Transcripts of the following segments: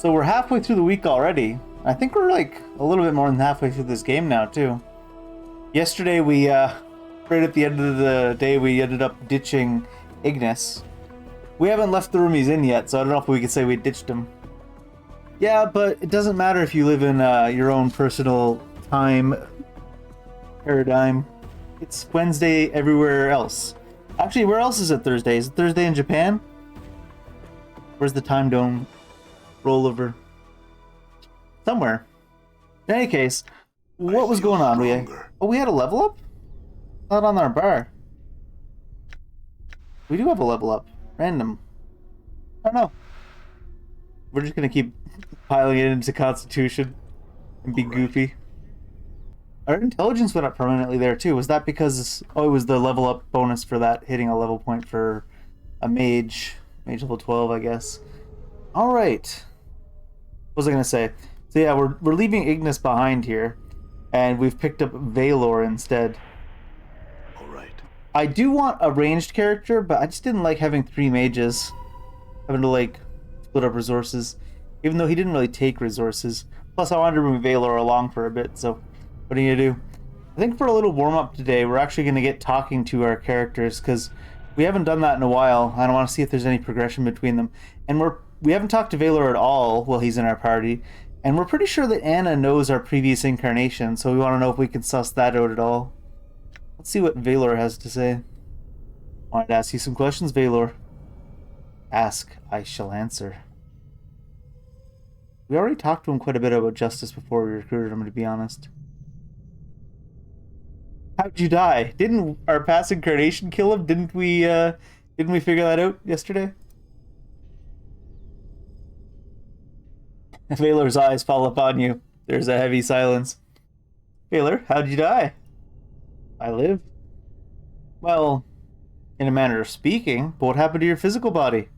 So we're halfway through the week already. I think we're like a little bit more than halfway through this game now too. Yesterday right at the end of the day, we ended up ditching Ignis. We haven't left the room he's in yet, so I don't know if we could say we ditched him. Yeah, but it doesn't matter if you live in your own personal time paradigm. It's Wednesday everywhere else. Actually, where else is it Thursday? Is it Thursday in Japan? Where's the time dome rollover? Somewhere. In any case, what was going on? We had a level up? Not on our bar. We do have a level up. Random. I don't know. We're just gonna keep piling it into Constitution and be goofy. Our intelligence went up permanently there too. Was that because it was the level up bonus for that hitting a level point for a mage level 12, I guess. All right. What was I gonna say? So yeah, we're leaving Ignis behind here, and we've picked up Valor instead. All right. I do want a ranged character, but I just didn't like having 3 mages, having to like split up resources, even though he didn't really take resources. Plus, I wanted to bring Valor along for a bit. So, what are you gonna do? I think for a little warm up today, we're actually gonna get talking to our characters because we haven't done that in a while. I don't want to see if there's any progression between them, and we haven't talked to Valor at all while he's in our party. And we're pretty sure that Anna knows our previous incarnation, so we want to know if we can suss that out at all. Let's see what Valor has to say. Wanted to ask you some questions, Valor. Ask, I shall answer. We already talked to him quite a bit about Justice before we recruited him, to be honest. How'd you die? Didn't our past incarnation kill him? Didn't we figure that out yesterday? Valor's eyes fall upon you. There's a heavy silence. Valor, how'd you die? I live. Well, in a manner of speaking, but what happened to your physical body?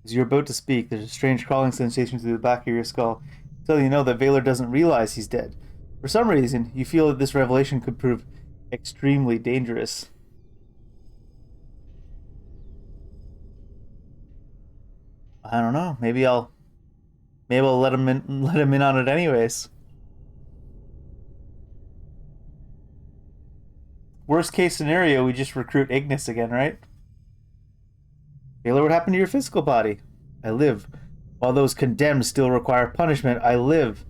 As you're about to speak, there's a strange crawling sensation through the back of your skull, telling you know that Valor doesn't realize he's dead. For some reason, you feel that this revelation could prove extremely dangerous. I don't know. Maybe I'll let him in on it anyways. Worst case scenario, we just recruit Ignis again, right? Valor, what happened to your physical body? I live. While those condemned still require punishment, I live.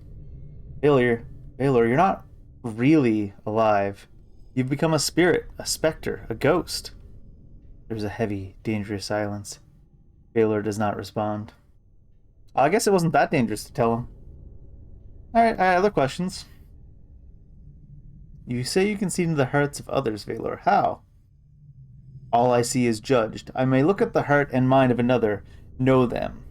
Valor, you're not really alive. You've become a spirit, a specter, a ghost. There's a heavy, dangerous silence. Valor does not respond. I guess it wasn't that dangerous to tell him. Alright, other questions. You say you can see into the hearts of others, Valor. How? All I see is judged. I may look at the heart and mind of another, know them.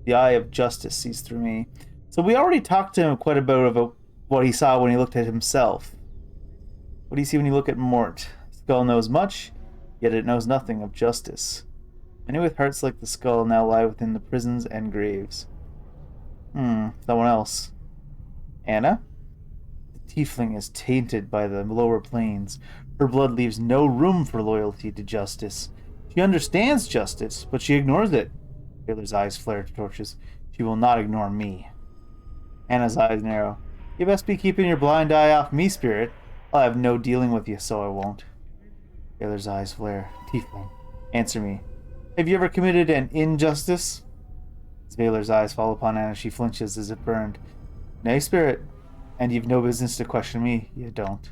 The eye of justice sees through me. So we already talked to him quite a bit about what he saw when he looked at himself. What do you see when you look at Mort? Skull knows much, yet it knows nothing of justice. Many with hearts like the skull now lie within the prisons and graves. Someone else. Anna? The tiefling is tainted by the lower planes. Her blood leaves no room for loyalty to justice. She understands justice, but she ignores it. Taylor's eyes flare to torches. She will not ignore me. Anna's eyes narrow. You best be keeping your blind eye off me, spirit. I'll have no dealing with you, so I won't. Taylor's eyes flare. Tiefling, answer me. Have you ever committed an injustice? As Valor's eyes fall upon Anna, she flinches as if burned. Nay, spirit, and you've no business to question me. You don't.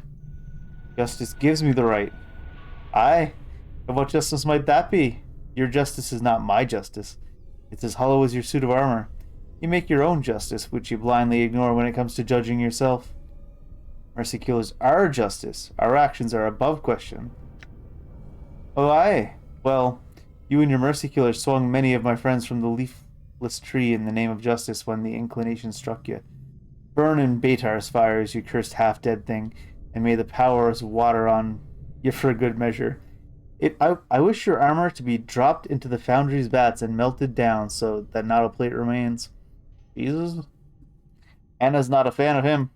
Justice gives me the right. Aye, but what justice might that be? Your justice is not my justice. It's as hollow as your suit of armor. You make your own justice, which you blindly ignore when it comes to judging yourself. Mercy killers are justice. Our actions are above question. Oh, aye. Well, you and your mercy killer swung many of my friends from the leafless tree in the name of justice when the inclination struck you. Burn in Baatar's fires, you cursed half-dead thing, and may the powers water on you for a good measure. I wish your armor to be dropped into the foundry's vats and melted down so that not a plate remains. Jesus? Anna's not a fan of him.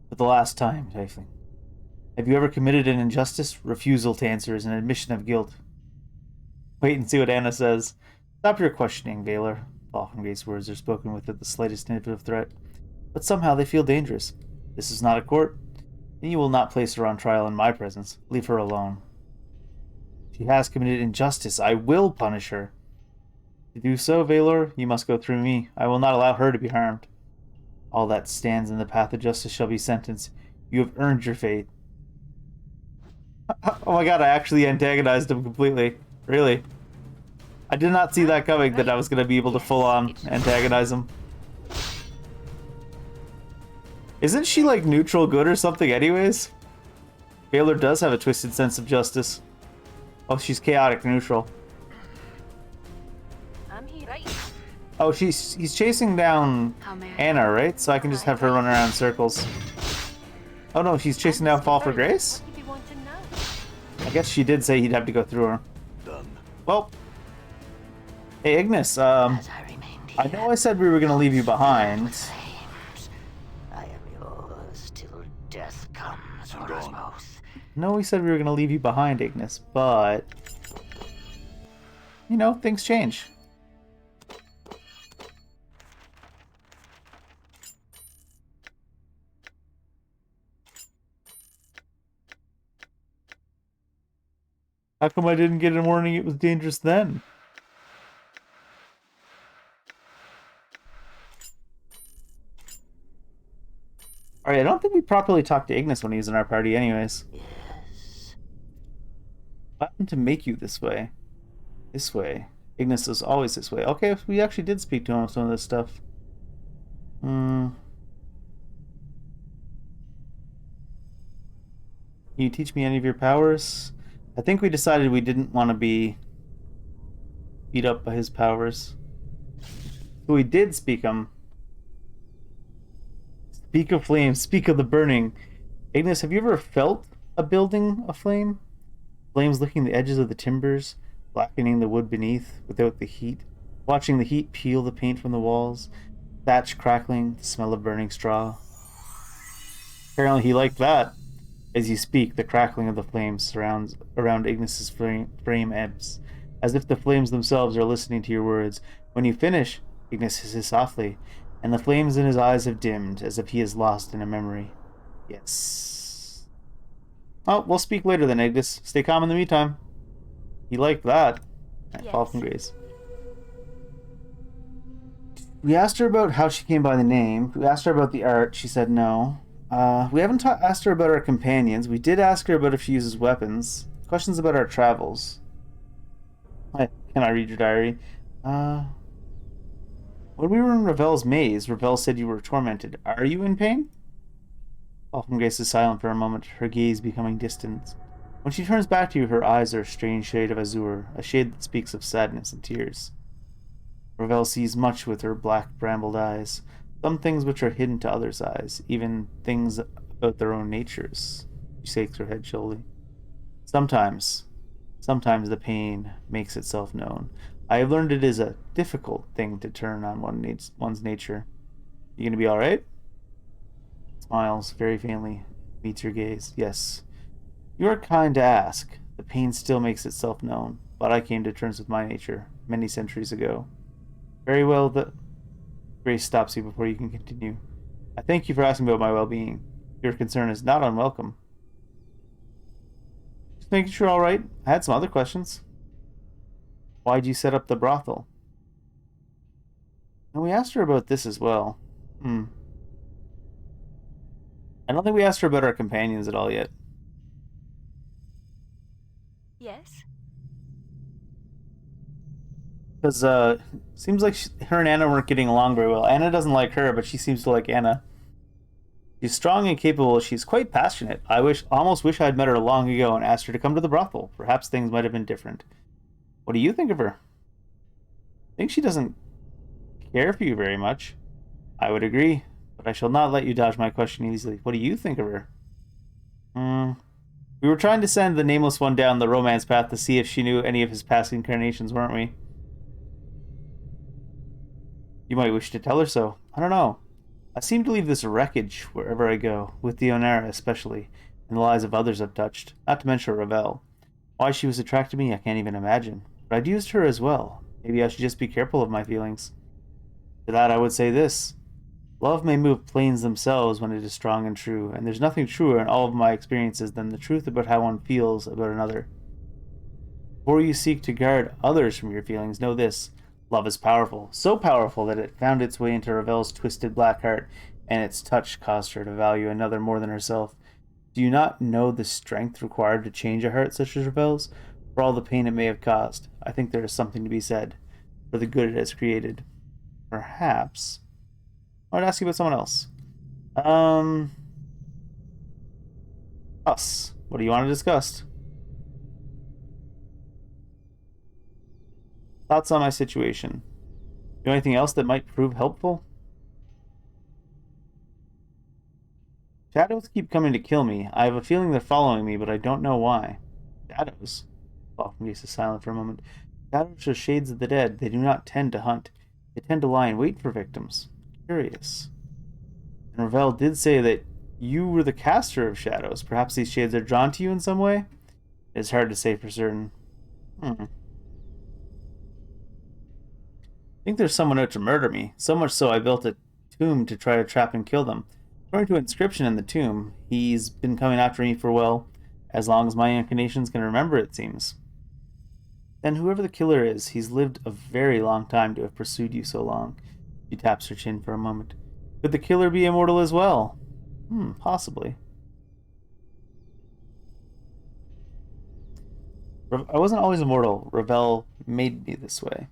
For the last time, Tiefling. Have you ever committed an injustice? Refusal to answer is an admission of guilt. Wait and see what Anna says. Stop your questioning, Valor. Falcongate's words are spoken without the slightest hint of threat, but somehow they feel dangerous. This is not a court, and you will not place her on trial in my presence. Leave her alone. She has committed injustice. I will punish her. To do so, Valor, you must go through me. I will not allow her to be harmed. All that stands in the path of justice shall be sentenced. You have earned your fate. Oh my god, I actually antagonized him completely. Really. I did not see that coming, that I was going to be able to full-on antagonize him. Isn't she, like, neutral good or something anyways? Valor does have a twisted sense of justice. Oh, she's chaotic neutral. Oh, he's chasing down Anna, right? So I can just have her run around in circles. Oh no, she's chasing down Fall for Grace? I guess she did say he'd have to go through her. Done. Well, hey Ignis, I know I said we were gonna leave you behind. I am yours till death comes for us both. No, we said we were gonna leave you behind, Ignis, but you know, things change. How come I didn't get a warning it was dangerous then? Alright, I don't think we properly talked to Ignis when he was in our party anyways. Yes. What happened to make you this way? This way. Ignis is always this way. Okay, if we actually did speak to him on some of this stuff. Can you teach me any of your powers? I think we decided we didn't want to be beat up by his powers. So we did speak him. Speak of flames, speak of the burning. Ignis, have you ever felt a building aflame? Flames licking the edges of the timbers, blackening the wood beneath without the heat. Watching the heat peel the paint from the walls. Thatch crackling, the smell of burning straw. Apparently he liked that. As you speak, the crackling of the flames surrounds around Ignis's frame ebbs, as if the flames themselves are listening to your words. When you finish, Ignis hisses softly, and the flames in his eyes have dimmed, as if he is lost in a memory. Yes. Oh, we'll speak later then, Ignis. Stay calm in the meantime. You liked that. Yes. Fall from grace. We asked her about how she came by the name. We asked her about the art. She said no. We haven't asked her about our companions. We did ask her about if she uses weapons. Questions about our travels. Can I read your diary? When we were in Ravel's maze, Ravel said you were tormented. Are you in pain? Grace is silent for a moment, her gaze becoming distant. When she turns back to you, her eyes are a strange shade of azure, a shade that speaks of sadness and tears. Ravel sees much with her black brambled eyes. Some things which are hidden to others' eyes, even things about their own natures. She shakes her head slowly. Sometimes the pain makes itself known. I have learned it is a difficult thing to turn on one's nature. You gonna be alright? Smiles very faintly, meets your gaze. Yes. You are kind to ask. The pain still makes itself known, but I came to terms with my nature many centuries ago. Very well, Grace stops you before you can continue. I thank you for asking about my well-being. Your concern is not unwelcome. Just making sure all right. I had some other questions. Why'd you set up the brothel? And we asked her about this as well. I don't think we asked her about our companions at all yet. Yes. Because seems like her and Anna weren't getting along very well. Anna doesn't like her, but she seems to like Anna. She's strong and capable. She's quite passionate. I almost wish I'd met her long ago and asked her to come to the brothel. Perhaps things might have been different. What do you think of her? I think she doesn't care for you very much. I would agree, but I shall not let you dodge my question easily. What do you think of her? We were trying to send the Nameless One down the romance path to see if she knew any of his past incarnations, weren't we? You might wish to tell her so. I don't know. I seem to leave this wreckage wherever I go, with the Onera especially, and the lives of others I've touched, not to mention Ravel. Why she was attracted to me, I can't even imagine. But I'd used her as well. Maybe I should just be careful of my feelings. To that I would say this. Love may move planes themselves when it is strong and true, and there's nothing truer in all of my experiences than the truth about how one feels about another. Before you seek to guard others from your feelings, know this. Love is powerful, so powerful that it found its way into Ravel's twisted black heart, and its touch caused her to value another more than herself. Do you not know the strength required to change a heart such as Ravel's? For all the pain it may have caused, I think there is something to be said for the good it has created. Perhaps. I would ask you about someone else. Us. What do you want to discuss? Thoughts on my situation? Do anything else that might prove helpful? Shadows keep coming to kill me. I have a feeling they're following me, but I don't know why. Shadows? Falcongate is silent for a moment. Shadows are shades of the dead. They do not tend to hunt. They tend to lie in wait for victims. Curious. And Ravel did say that you were the caster of shadows. Perhaps these shades are drawn to you in some way? It's hard to say for certain. I think there's someone out to murder me. So much so I built a tomb to try to trap and kill them. According to an inscription in the tomb, he's been coming after me for, well, as long as my inclinations can remember, it seems. Then whoever the killer is, he's lived a very long time to have pursued you so long. She taps her chin for a moment. Could the killer be immortal as well? Possibly. I wasn't always immortal. Ravel made me this way.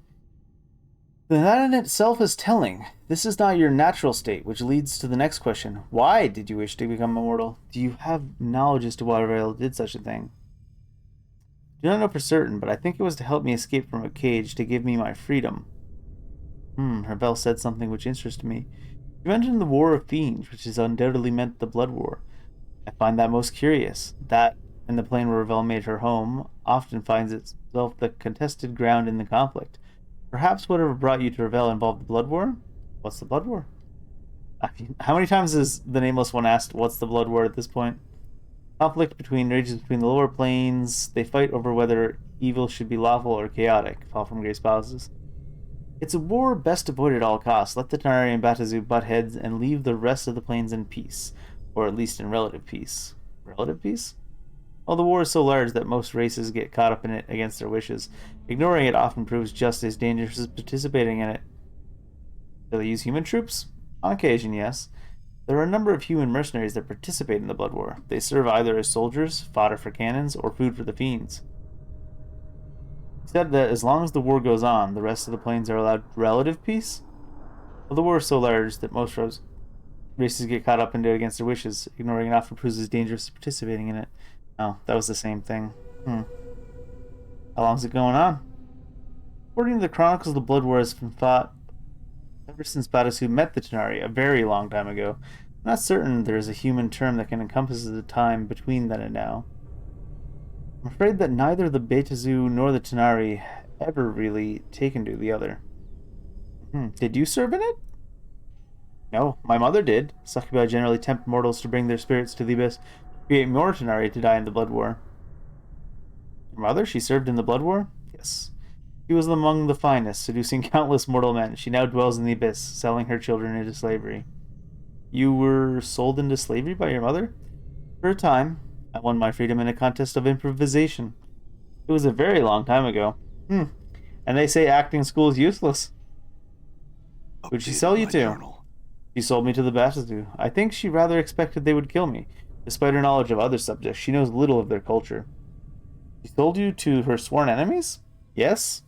Then that in itself is telling. This is not your natural state, which leads to the next question. Why did you wish to become immortal? Do you have knowledge as to why Ravel did such a thing? I do not know for certain, but I think it was to help me escape from a cage, to give me my freedom. Ravel said something which interested me. You mentioned the War of Fiends, which is undoubtedly meant the Blood War. I find that most curious. That, and the plane where Ravel made her home, often finds itself the contested ground in the conflict. Perhaps whatever brought you to Ravel involved the Blood War? What's the Blood War? I mean, how many times has the Nameless One asked, what's the Blood War at this point? Conflict rages between the lower planes. They fight over whether evil should be lawful or chaotic, Fall from Grace pauses. It's a war best avoided at all costs. Let the Tanari and Batazu butt heads and leave the rest of the planes in peace. Or at least in relative peace. Relative peace? Well, the war is so large that most races get caught up in it against their wishes. Ignoring it often proves just as dangerous as participating in it. Do they use human troops? On occasion, yes. There are a number of human mercenaries that participate in the Blood War. They serve either as soldiers, fodder for cannons, or food for the fiends. He said that as long as the war goes on, the rest of the planes are allowed relative peace? Well, the war is so large that most races get caught up into it against their wishes. Ignoring it often proves as dangerous as participating in it. Oh, that was the same thing. How long's it going on? According to the Chronicles, the Blood War has been fought ever since Batasu met the Tanari, a very long time ago. I'm not certain there is a human term that can encompass the time between then and now. I'm afraid that neither the Betazu nor the Tanari ever really taken to the other. Did you serve in it? No, my mother did. Succubi generally tempt mortals to bring their spirits to the abyss, create more Tanari to die in the Blood War. Your mother? She served in the Blood War? Yes. She was among the finest, seducing countless mortal men. She now dwells in the abyss, selling her children into slavery. You were sold into slavery by your mother? For a time. I won my freedom in a contest of improvisation. It was a very long time ago. And they say acting school is useless. Who'd she sell you to? Journal. She sold me to the Batazu. I think she rather expected they would kill me. Despite her knowledge of other subjects, she knows little of their culture. She sold you to her sworn enemies? Yes.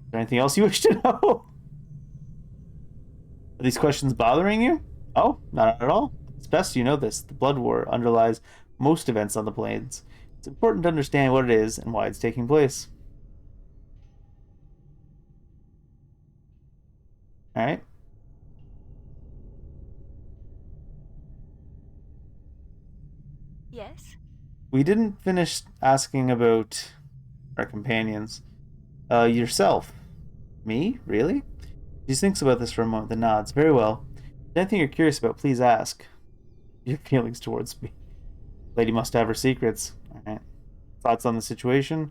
Is there anything else you wish to know? Are these questions bothering you? Oh, not at all. It's best you know this. The Blood War underlies most events on the plains. It's important to understand what it is and why it's taking place. Alright. Yes? We didn't finish asking about our companions. Yourself. Me? Really? She thinks about this for a moment, then nods. Very well. If there's anything you're curious about, please ask. Your feelings towards me. Lady must have her secrets. Alright. Thoughts on the situation?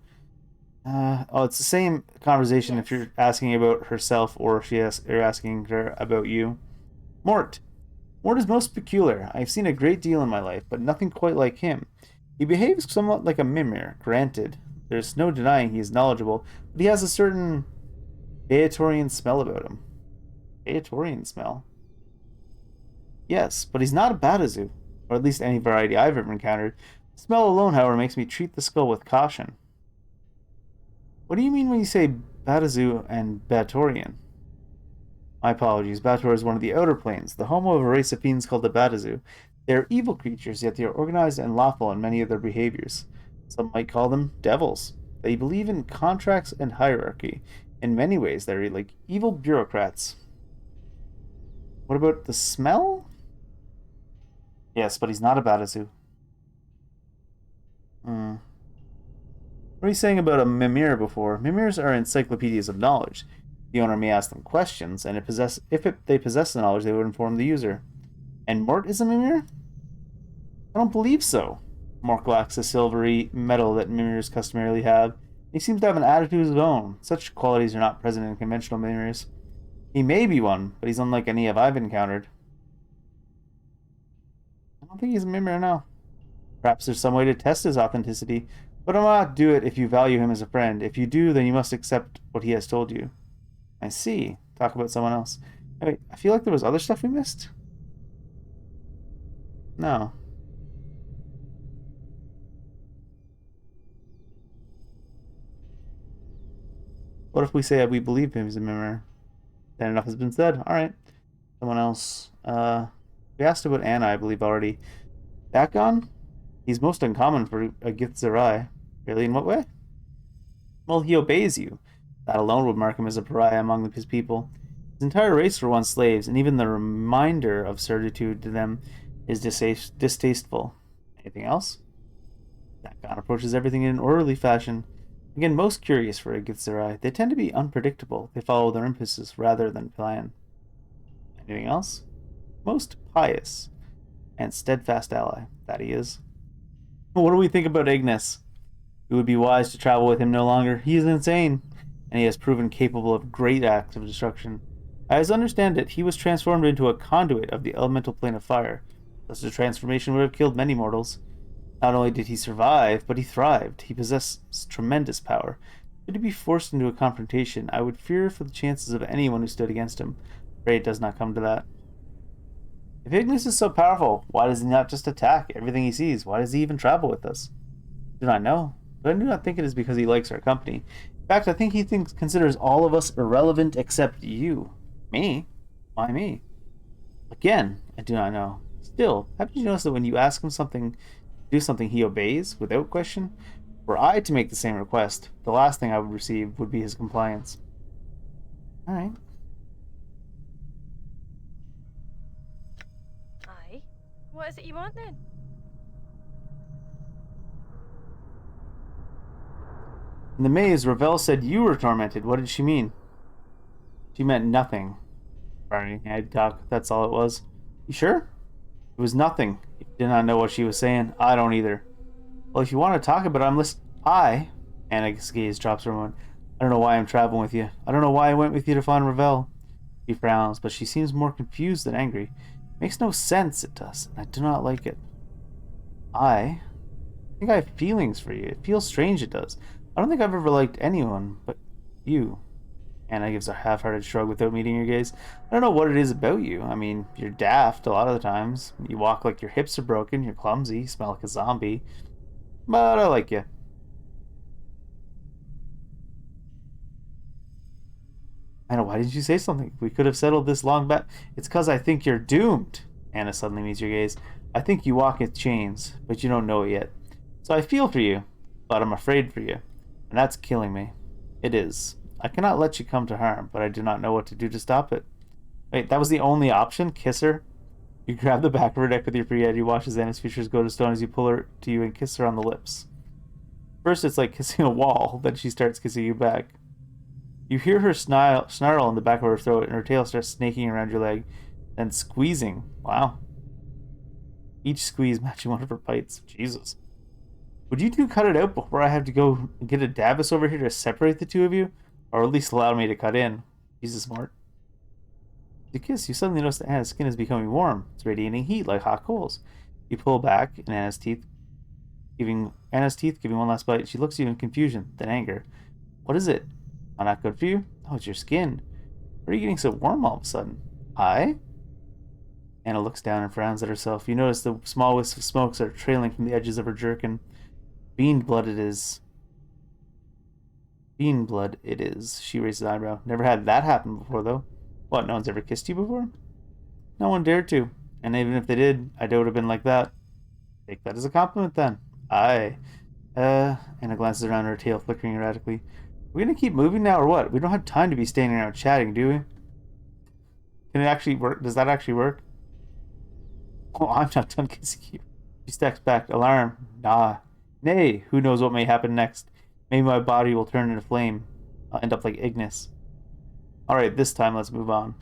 It's the same conversation if Yes. you're asking about herself or if you're asking her about you. Mort. Mort is most peculiar. I've seen a great deal in my life, but nothing quite like him. He behaves somewhat like a mimir, granted. There's no denying he is knowledgeable, but he has a certain Aetorian smell about him. Aetorian smell? Yes, but he's not a Batazu, or at least any variety I've ever encountered. The smell alone, however, makes me treat the skull with caution. What do you mean when you say Batazu and Batorian? My apologies. Bator is one of the outer planes, the home of a race of fiends called the Batazu. They are evil creatures, yet they are organized and lawful in many of their behaviors. Some might call them devils. They believe in contracts and hierarchy. In many ways, they're like evil bureaucrats. What about the smell? Yes, but he's not a Batazu. What are you saying about a Mimir before? Mimirs are encyclopedias of knowledge. The owner may ask them questions, and if they possess the knowledge, they would inform the user. And Mort is a Mimir? I don't believe so. Mort lacks the silvery metal that Mimirs customarily have. He seems to have an attitude of his own. Such qualities are not present in conventional Mimirs. He may be one, but he's unlike any I've encountered. I don't think he's a Mimir now. Perhaps there's some way to test his authenticity, but I'll not do it if you value him as a friend. If you do, then you must accept what he has told you. I see. Talk about someone else. Wait, I feel like there was other stuff we missed. No. What if we say we believe him as a Mimir? Then enough has been said. Alright. Someone else. We asked about Anna, I believe, already. Dagon? He's most uncommon for a Githzerai. Really, in what way? Well, he obeys you. That alone would mark him as a pariah among his people. His entire race were once slaves, and even the reminder of servitude to them is distasteful. Anything else? Dagon approaches everything in an orderly fashion. Again, most curious for a Githzerai. They tend to be unpredictable. They follow their impulses rather than plan. Anything else? Most pious and steadfast ally. That he is. What do we think about Ignis? It would be wise to travel with him no longer. He is insane, and he has proven capable of great acts of destruction. As I understand it, he was transformed into a conduit of the elemental plane of fire. Such a transformation would have killed many mortals. Not only did he survive, but he thrived. He possessed tremendous power. Should he be forced into a confrontation, I would fear for the chances of anyone who stood against him. Pray it does not come to that. If Ignis is so powerful, why does he not just attack everything he sees? Why does he even travel with us? Do not know, but I do not think it is because he likes our company. In fact, I think he considers all of us irrelevant except you. Me? Why me? Again, I do not know. Still, haven't you noticed that when you ask him something, do something, he obeys without question? Were I to make the same request, the last thing I would receive would be his compliance. All right. Aye. What is it you want then? In the maze, Ravel said you were tormented. What did she mean? She meant nothing. Barney, I'd talk. That's all it was. You sure? It was nothing. You did not know what she was saying. I don't either. Well, if you want to talk about it, I'm listening. Anna's gaze drops for a moment. I don't know why I'm traveling with you. I don't know why I went with you to find Ravel. She frowns, but she seems more confused than angry. It makes no sense, it does, and I do not like it. I think I have feelings for you. It feels strange, it does. I don't think I've ever liked anyone but you. Anna gives a half-hearted shrug without meeting your gaze. I don't know what it is about you. I mean, you're daft a lot of the times. You walk like your hips are broken. You're clumsy. You smell like a zombie. But I like you. Anna, why didn't you say something? We could have settled this long back. It's because I think you're doomed. Anna suddenly meets your gaze. I think you walk with chains, but you don't know it yet. So I feel for you, but I'm afraid for you. And that's killing me. It is. I cannot let you come to harm, but I do not know what to do to stop it. Wait, that was the only option? Kiss her? You grab the back of her neck with your free hand. You watch as Anna's features go to stone as you pull her to you and kiss her on the lips. First, it's like kissing a wall, then she starts kissing you back. You hear her snarl in the back of her throat, and her tail starts snaking around your leg, then squeezing. Wow. Each squeeze matching one of her bites. Jesus. Would you two cut it out before I have to go get a Davos over here to separate the two of you? Or at least allow me to cut in? Jesus, Mort. You kiss, you suddenly notice that Anna's skin is becoming warm. It's radiating heat like hot coals. You pull back, and Anna's teeth giving one last bite. She looks at you in confusion, then anger. What is it? Am I not good for you? Oh, it's your skin. Why are you getting so warm all of a sudden? I? Anna looks down and frowns at herself. You notice the small wisps of smoke are trailing from the edges of her jerkin. Bean blood it is. Bean blood it is. She raises an eyebrow. Never had that happen before, though. What, no one's ever kissed you before? No one dared to. And even if they did, I doubt it would have been like that. Take that as a compliment, then. Aye. Anna glances around, her tail flickering erratically. Are we gonna keep moving now or what? We don't have time to be standing around chatting, do we? Can it actually work? Does that actually work? Oh, I'm not done kissing you. She steps back. Alarm. Nah. Nay. Who knows what may happen next? Maybe my body will turn into flame. I'll end up like Ignis. Alright, this time let's move on.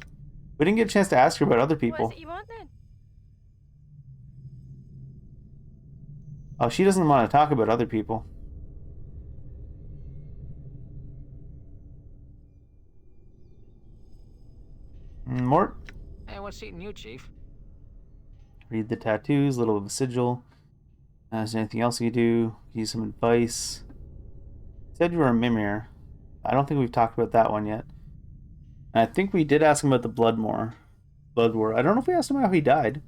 We didn't get a chance to ask her about other people. What is it you want then? Oh, she doesn't want to talk about other people. Mort? Hey, what's eating you, Chief? Read the tattoos, little of a sigil. Is there anything else you do? Use some advice. Said you were a Mimir. I don't think we've talked about that one yet. And I think we did ask him about the Blood War. I don't know if we asked him how he died.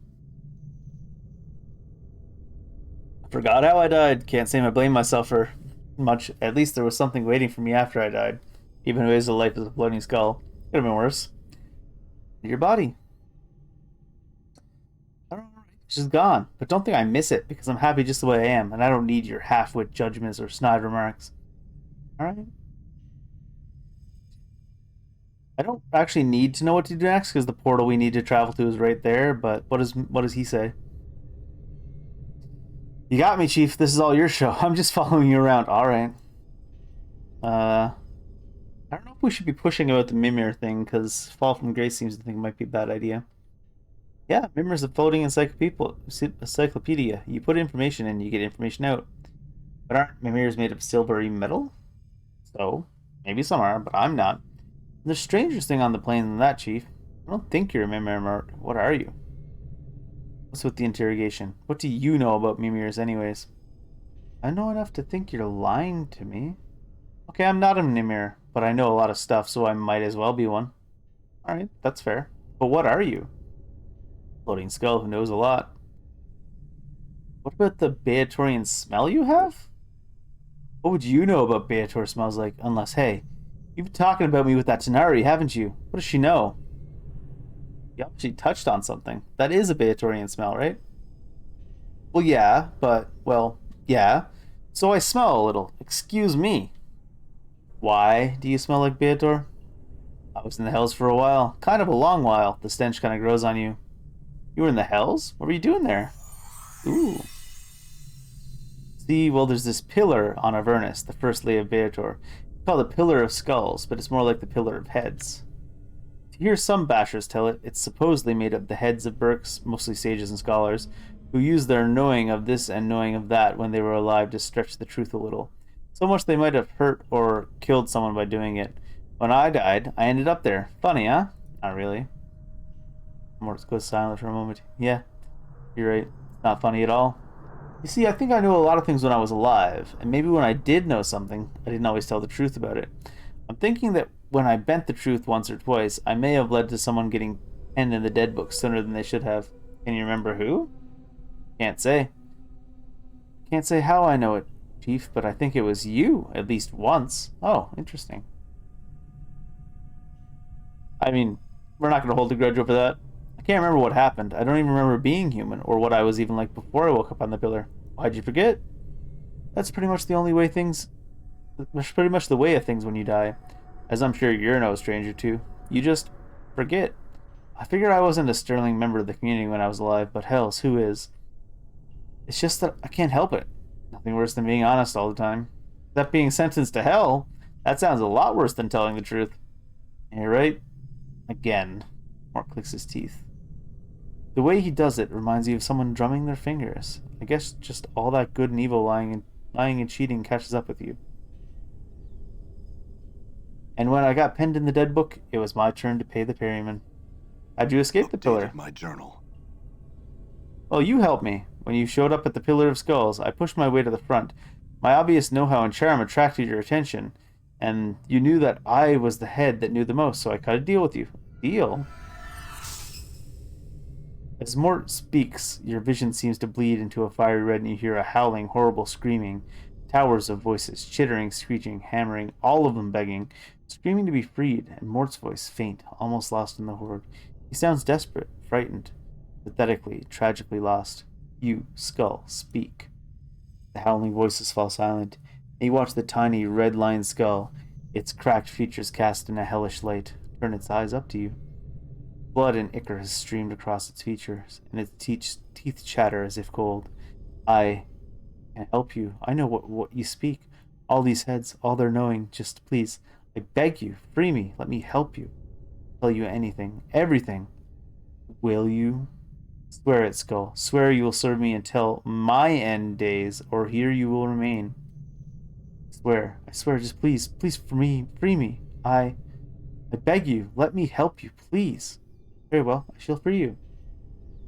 I forgot how I died. Can't say I blame myself for much. At least there was something waiting for me after I died. Even if it was a life as a floating skull. Could have been worse. Your body. I don't know. She's gone. But don't think I miss it, because I'm happy just the way I am, and I don't need your half-wit judgments or snide remarks. Alright? I don't actually need to know what to do next, because the portal we need to travel to is right there, but what does he say? You got me, Chief. This is all your show. I'm just following you around. Alright. I don't know if we should be pushing about the Mimir thing, because Fall from Grace seems to think it might be a bad idea. Yeah, Mimir's a floating encyclopedia. You put information in, you get information out. But aren't Mimirs made of silvery metal? So, maybe some are, but I'm not. There's a stranger thing on the plane than that, Chief. I don't think you're a Mimir. What are you? What's with the interrogation? What do you know about Mimirs anyways? I know enough to think you're lying to me. Okay, I'm not a Mimir, but I know a lot of stuff, so I might as well be one. Alright, that's fair. But what are you? Floating skull who knows a lot. What about the Beatorian smell you have? What would you know about Beator smells like, unless, hey, you've been talking about me with that Tanari, haven't you? What does she know? You obviously touched on something. That is a Beatorian smell, right? Well, yeah, but, well, yeah. So I smell a little. Excuse me. Why do you smell like Beator? I was in the Hells for a while. Kind of a long while. The stench kind of grows on you. You were in the Hells? What were you doing there? Ooh. See, well, there's this pillar on Avernus, the first lay of Beator. It's called the Pillar of Skulls, but it's more like the Pillar of Heads. To hear some bashers tell it, it's supposedly made of the heads of Burks, mostly sages and scholars, who used their knowing of this and knowing of that when they were alive to stretch the truth a little. So much they might have hurt or killed someone by doing it. When I died, I ended up there. Funny, huh? Not really. Mortis goes silent for a moment. Yeah, you're right. It's not funny at all. You see, I think I knew a lot of things when I was alive, and maybe when I did know something, I didn't always tell the truth about it. I'm thinking that when I bent the truth once or twice, I may have led to someone getting penned in the dead book sooner than they should have. Can you remember who? Can't say. Can't say how I know it, Chief, but I think it was you, at least once. Oh, interesting. I mean, we're not going to hold a grudge over that. I can't remember what happened. I don't even remember being human, or what I was even like before I woke up on the pillar. Why'd you forget? That's pretty much the way of things when you die. As I'm sure you're no stranger to. You just forget. I figure I wasn't a sterling member of the community when I was alive, but hells, who is? It's just that I can't help it. Nothing worse than being honest all the time. That being sentenced to hell, that sounds a lot worse than telling the truth. You're right. Again. Mort clicks his teeth. The way he does it reminds you of someone drumming their fingers. I guess just all that good and evil lying Lying and cheating catches up with you. And when I got penned in the dead book, it was my turn to pay the ferryman. How'd you escape the pillar? Updated my journal. Well, you helped me. When you showed up at the Pillar of Skulls, I pushed my way to the front. My obvious know-how and charm attracted your attention, and you knew that I was the head that knew the most, so I cut a deal with you. Deal? As Mort speaks, your vision seems to bleed into a fiery red, and you hear a howling, horrible screaming. Towers of voices, chittering, screeching, hammering, all of them begging, screaming to be freed, and Mort's voice, faint, almost lost in the horde. He sounds desperate, frightened, pathetically, tragically lost. You, Skull, speak. The howling voices fall silent, and you watch the tiny, red-lined skull, its cracked features cast in a hellish light, turn its eyes up to you. Blood and ichor has streamed across its features, and its teeth chatter as if cold. I can help you. I know what you speak. All these heads, all their knowing, just please, I beg you, free me, let me help you. Tell you anything, everything. Will you? Swear it, Skull. Swear you will serve me until my end days, or here you will remain. I swear, just please, free me. I beg you, let me help you, please. Very well, I shall free you.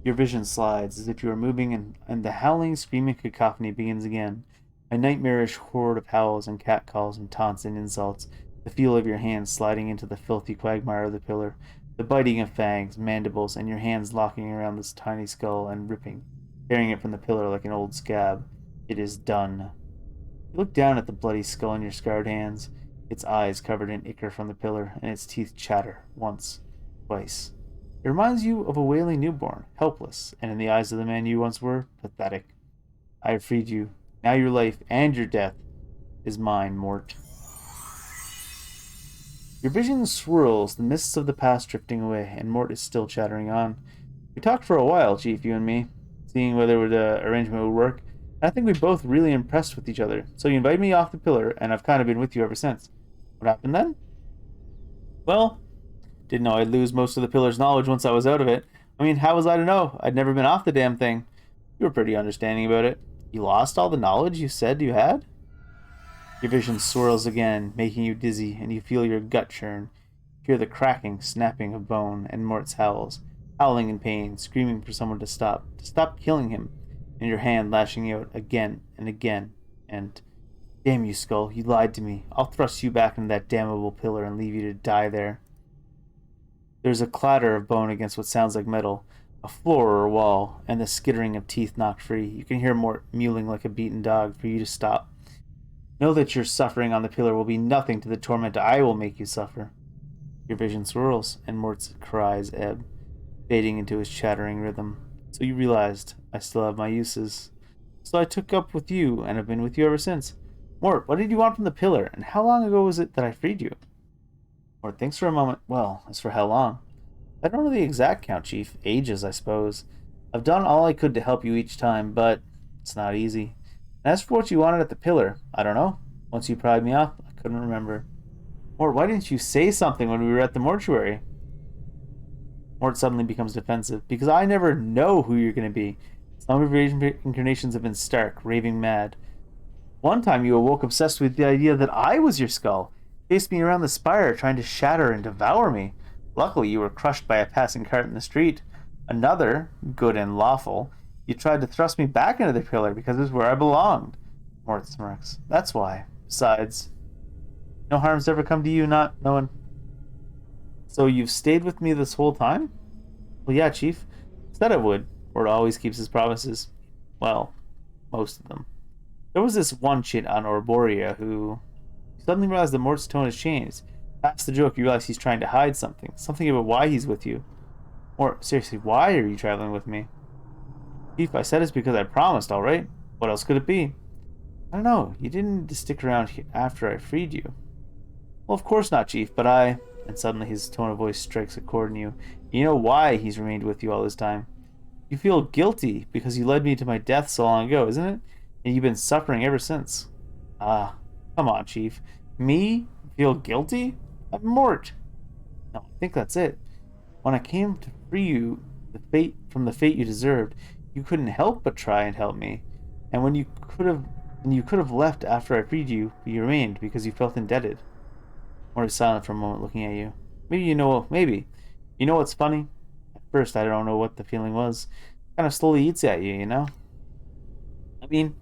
Your vision slides as if you are moving, and the howling, screaming cacophony begins again. A nightmarish horde of howls and catcalls and taunts and insults, the feel of your hands sliding into the filthy quagmire of the pillar, the biting of fangs, mandibles, and your hands locking around this tiny skull and ripping, tearing it from the pillar like an old scab. It is done. You look down at the bloody skull in your scarred hands, its eyes covered in ichor from the pillar, and its teeth chatter, once, twice. It reminds you of a wailing newborn, helpless, and in the eyes of the man you once were, pathetic. I have freed you. Now your life and your death is mine, Mort. Your vision swirls, the mists of the past drifting away, and Mort is still chattering on. We talked for a while, Chief, you and me, seeing whether the arrangement would work, and I think we both really impressed with each other. So you invited me off the pillar, and I've kind of been with you ever since. What happened then? Well, didn't know I'd lose most of the pillar's knowledge once I was out of it. I mean, how was I to know? I'd never been off the damn thing. You were pretty understanding about it. You lost all the knowledge you said you had? Your vision swirls again, making you dizzy, and you feel your gut churn. You hear the cracking, snapping of bone, and Mort's howls, howling in pain, screaming for someone to stop killing him, and your hand lashing out again and again, and... Damn you, Skull, you lied to me. I'll thrust you back into that damnable pillar and leave you to die there. There's a clatter of bone against what sounds like metal, a floor or a wall, and the skittering of teeth knocked free. You can hear Mort mewling like a beaten dog for you to stop. Know that your suffering on the pillar will be nothing to the torment I will make you suffer. Your vision swirls, and Mort's cries ebb, fading into his chattering rhythm. So you realized I still have my uses. So I took up with you, and have been with you ever since. Mort, what did you want from the pillar, and how long ago was it that I freed you? Mort thinks for a moment. Well, as for how long? I don't know the exact count, Chief. Ages, I suppose. I've done all I could to help you each time, but it's not easy. And as for what you wanted at the pillar, I don't know. Once you pried me off, I couldn't remember. Mort, why didn't you say something when we were at the mortuary? Mort suddenly becomes defensive. Because I never know who you're going to be. Some of your incarnations have been stark, raving mad. One time you awoke obsessed with the idea that I was your skull, chased me around the spire trying to shatter and devour me. Luckily you were crushed by a passing cart in the street. Another, good and lawful, you tried to thrust me back into the pillar because it was where I belonged. Mort smirks. That's why. Besides, no harm's ever come to you not knowing. So you've stayed with me this whole time? Well, yeah, Chief. Said I would. Mort always keeps his promises. Well, most of them. There was this one chit on Orborea who... You suddenly realize that Mort's tone has changed. Past the joke, you realize he's trying to hide something. Something about why he's with you. Mort, seriously, why are you traveling with me? Chief, I said it's because I promised, alright? What else could it be? I don't know. You didn't need to stick around after I freed you. Well, of course not, Chief, but I... And suddenly his tone of voice strikes a chord in you. You know why he's remained with you all this time. You feel guilty because you led me to my death so long ago, isn't it? And you've been suffering ever since. Ah, come on, Chief. Me? Feel guilty? I'm Mort. No, I think that's it. When I came to free you from the fate you deserved, you couldn't help but try and help me. And when you could have And you could have left after I freed you, but you remained because you felt indebted. Mort is silent for a moment, looking at you. Maybe. You know what's funny? At first, I don't know what the feeling was. Kind of slowly eats at you, you know? I mean,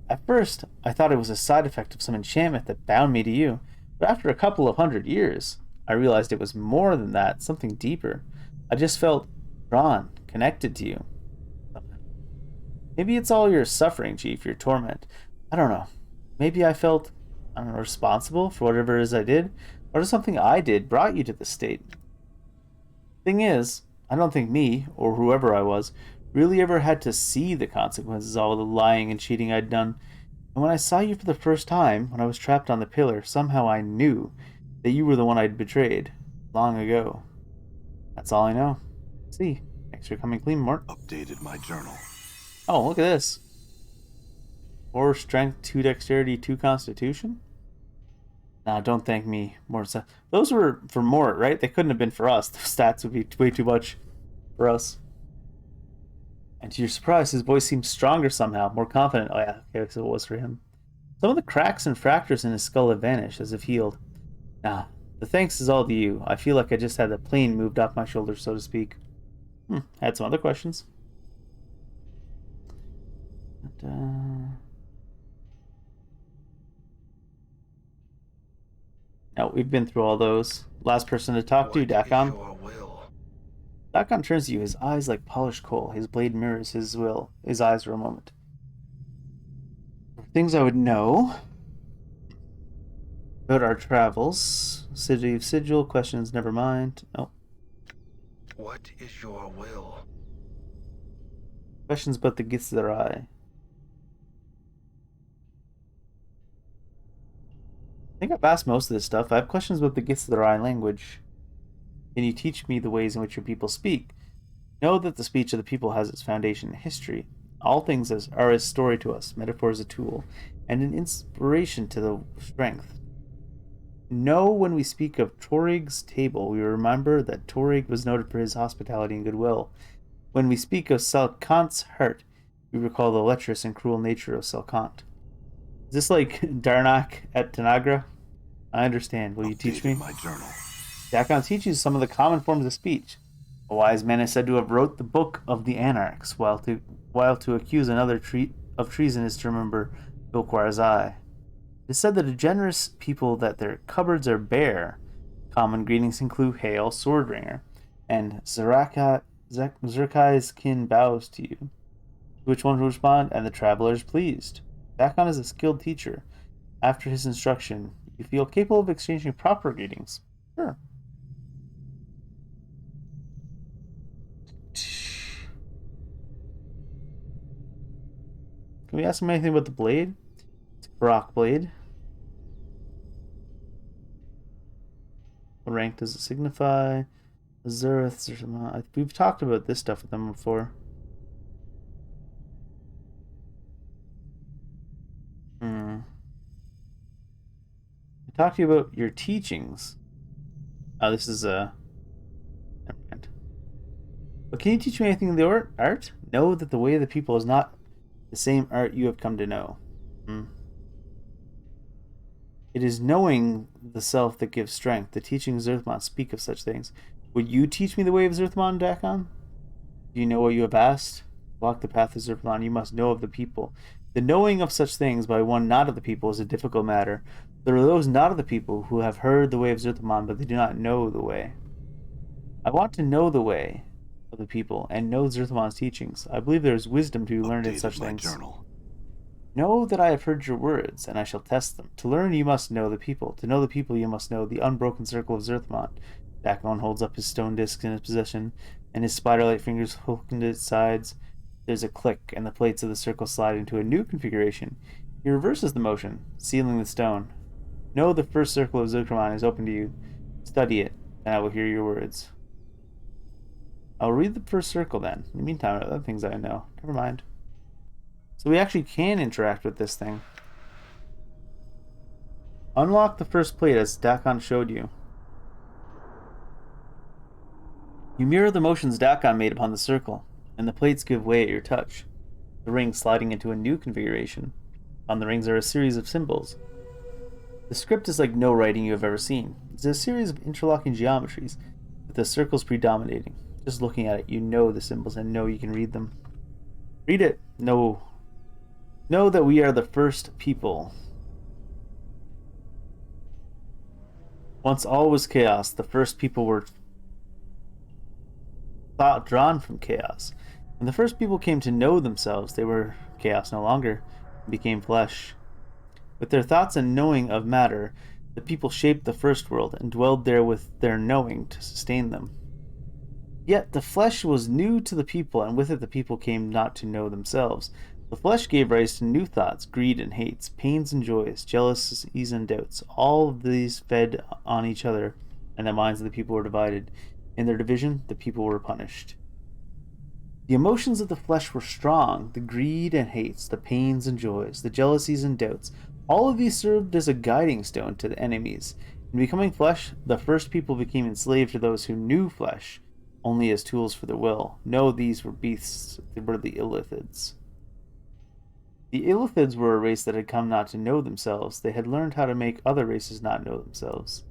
at first, I thought it was a side effect of some enchantment that bound me to you. But after a couple of 100 years, I realized it was more than that, something deeper. I just felt drawn, connected to you. Maybe it's all your suffering, Chief, your torment. I don't know. Maybe I felt, responsible for whatever it is I did, or something I did brought you to this state. Thing is, I don't think me, or whoever I was, really ever had to see the consequences of all the lying and cheating I'd done. And when I saw you for the first time, when I was trapped on the pillar, somehow I knew that you were the one I'd betrayed long ago. That's all I know. See, thanks for coming clean, Mort. Updated my journal. Oh, look at this. 4 strength, 2 dexterity, 2 constitution? Nah, don't thank me, Mort. Those were for Mort, right? They couldn't have been for us. The stats would be way too much for us. And to your surprise, his voice seemed stronger somehow, more confident. Oh yeah, okay, so it was for him. Some of the cracks and fractures in his skull have vanished, as if healed. Nah, the thanks is all to you. I feel like I just had the plane moved off my shoulders, so to speak. Had some other questions. Now, we've been through all those. Last person to talk to, Dakon. Dakon turns to you, his eyes like polished coal. His blade mirrors his will. His eyes for a moment. Things I would know about our travels. City of Sigil, questions, never mind. Oh. What is your will? Questions about the gifts of their eye. I think I've asked most of this stuff. I have questions about the gifts of their eye language. Can you teach me the ways in which your people speak? Know that the speech of the people has its foundation in history. All things are as story to us, metaphor is a tool, and an inspiration to the strength. Know when we speak of Torig's table, we remember that Torig was noted for his hospitality and goodwill. When we speak of Selkant's heart, we recall the lecherous and cruel nature of Selkant. Is this like Darnak at Tanagra? I understand. Will you teach me? My journal. Dakon teaches some of the common forms of speech. A wise man is said to have wrote the book of the Anarchs, while to accuse another of treason is to remember Bilquar's eye. It is said that a generous people that their cupboards are bare. Common greetings include hail, swordringer, and Zerkai's kin bows to you. To which one will respond, and the traveler is pleased. Dakon is a skilled teacher. After his instruction, you feel capable of exchanging proper greetings. Sure. Can we ask him anything about the blade? It's a rock blade. What rank does it signify? Azurith. We've talked about this stuff with them before. I talked to you about your teachings. Oh, this is a... Never mind. But can you teach me anything in the art? Know that the way of the people is not the same art you have come to know. It is knowing the self that gives strength. The teachings of Zerthmon speak of such things. Would you teach me the way of Zerthmon, Dakon? Do you know what you have asked? Walk the path of Zerthmon, you must know of the people. The knowing of such things by one not of the people is a difficult matter. There are those not of the people who have heard the way of Zerthmon, but they do not know the way. I want to know the way of the people and know Zerthmon's teachings. I believe there is wisdom to be learned in such things. Journal. Know that I have heard your words, and I shall test them. To learn, you must know the people. To know the people, you must know the unbroken circle of Zerthmon. Dakon holds up his stone disc in his possession, and his spider-like fingers hook into its sides. There's a click, and the plates of the circle slide into a new configuration. He reverses the motion, sealing the stone. Know the first circle of Zerthmon is open to you. Study it, and I will hear your words. I'll read the first circle then. In the meantime, other things I know. Never mind. So we actually can interact with this thing. Unlock the first plate as Dakon showed you. You mirror the motions Dakon made upon the circle, and the plates give way at your touch, the ring sliding into a new configuration. On the rings are a series of symbols. The script is like no writing you have ever seen. It's a series of interlocking geometries, with the circles predominating. Just looking at it, you know the symbols and know you can read them. Read it. Know that we are the first people. Once all was chaos, the first people were thought drawn from chaos. When the first people came to know themselves, they were chaos no longer, and became flesh. With their thoughts and knowing of matter, the people shaped the first world and dwelled there with their knowing to sustain them. Yet the flesh was new to the people, and with it the people came not to know themselves. The flesh gave rise to new thoughts, greed and hates, pains and joys, jealousies and doubts. All of these fed on each other, and the minds of the people were divided. In their division, the people were punished. The emotions of the flesh were strong, the greed and hates, the pains and joys, the jealousies and doubts. All of these served as a guiding stone to the enemies. In becoming flesh, the first people became enslaved to those who knew flesh, only as tools for their will. No, these were beasts, they were the Illithids. The Illithids were a race that had come not to know themselves. They had learned how to make other races not know themselves.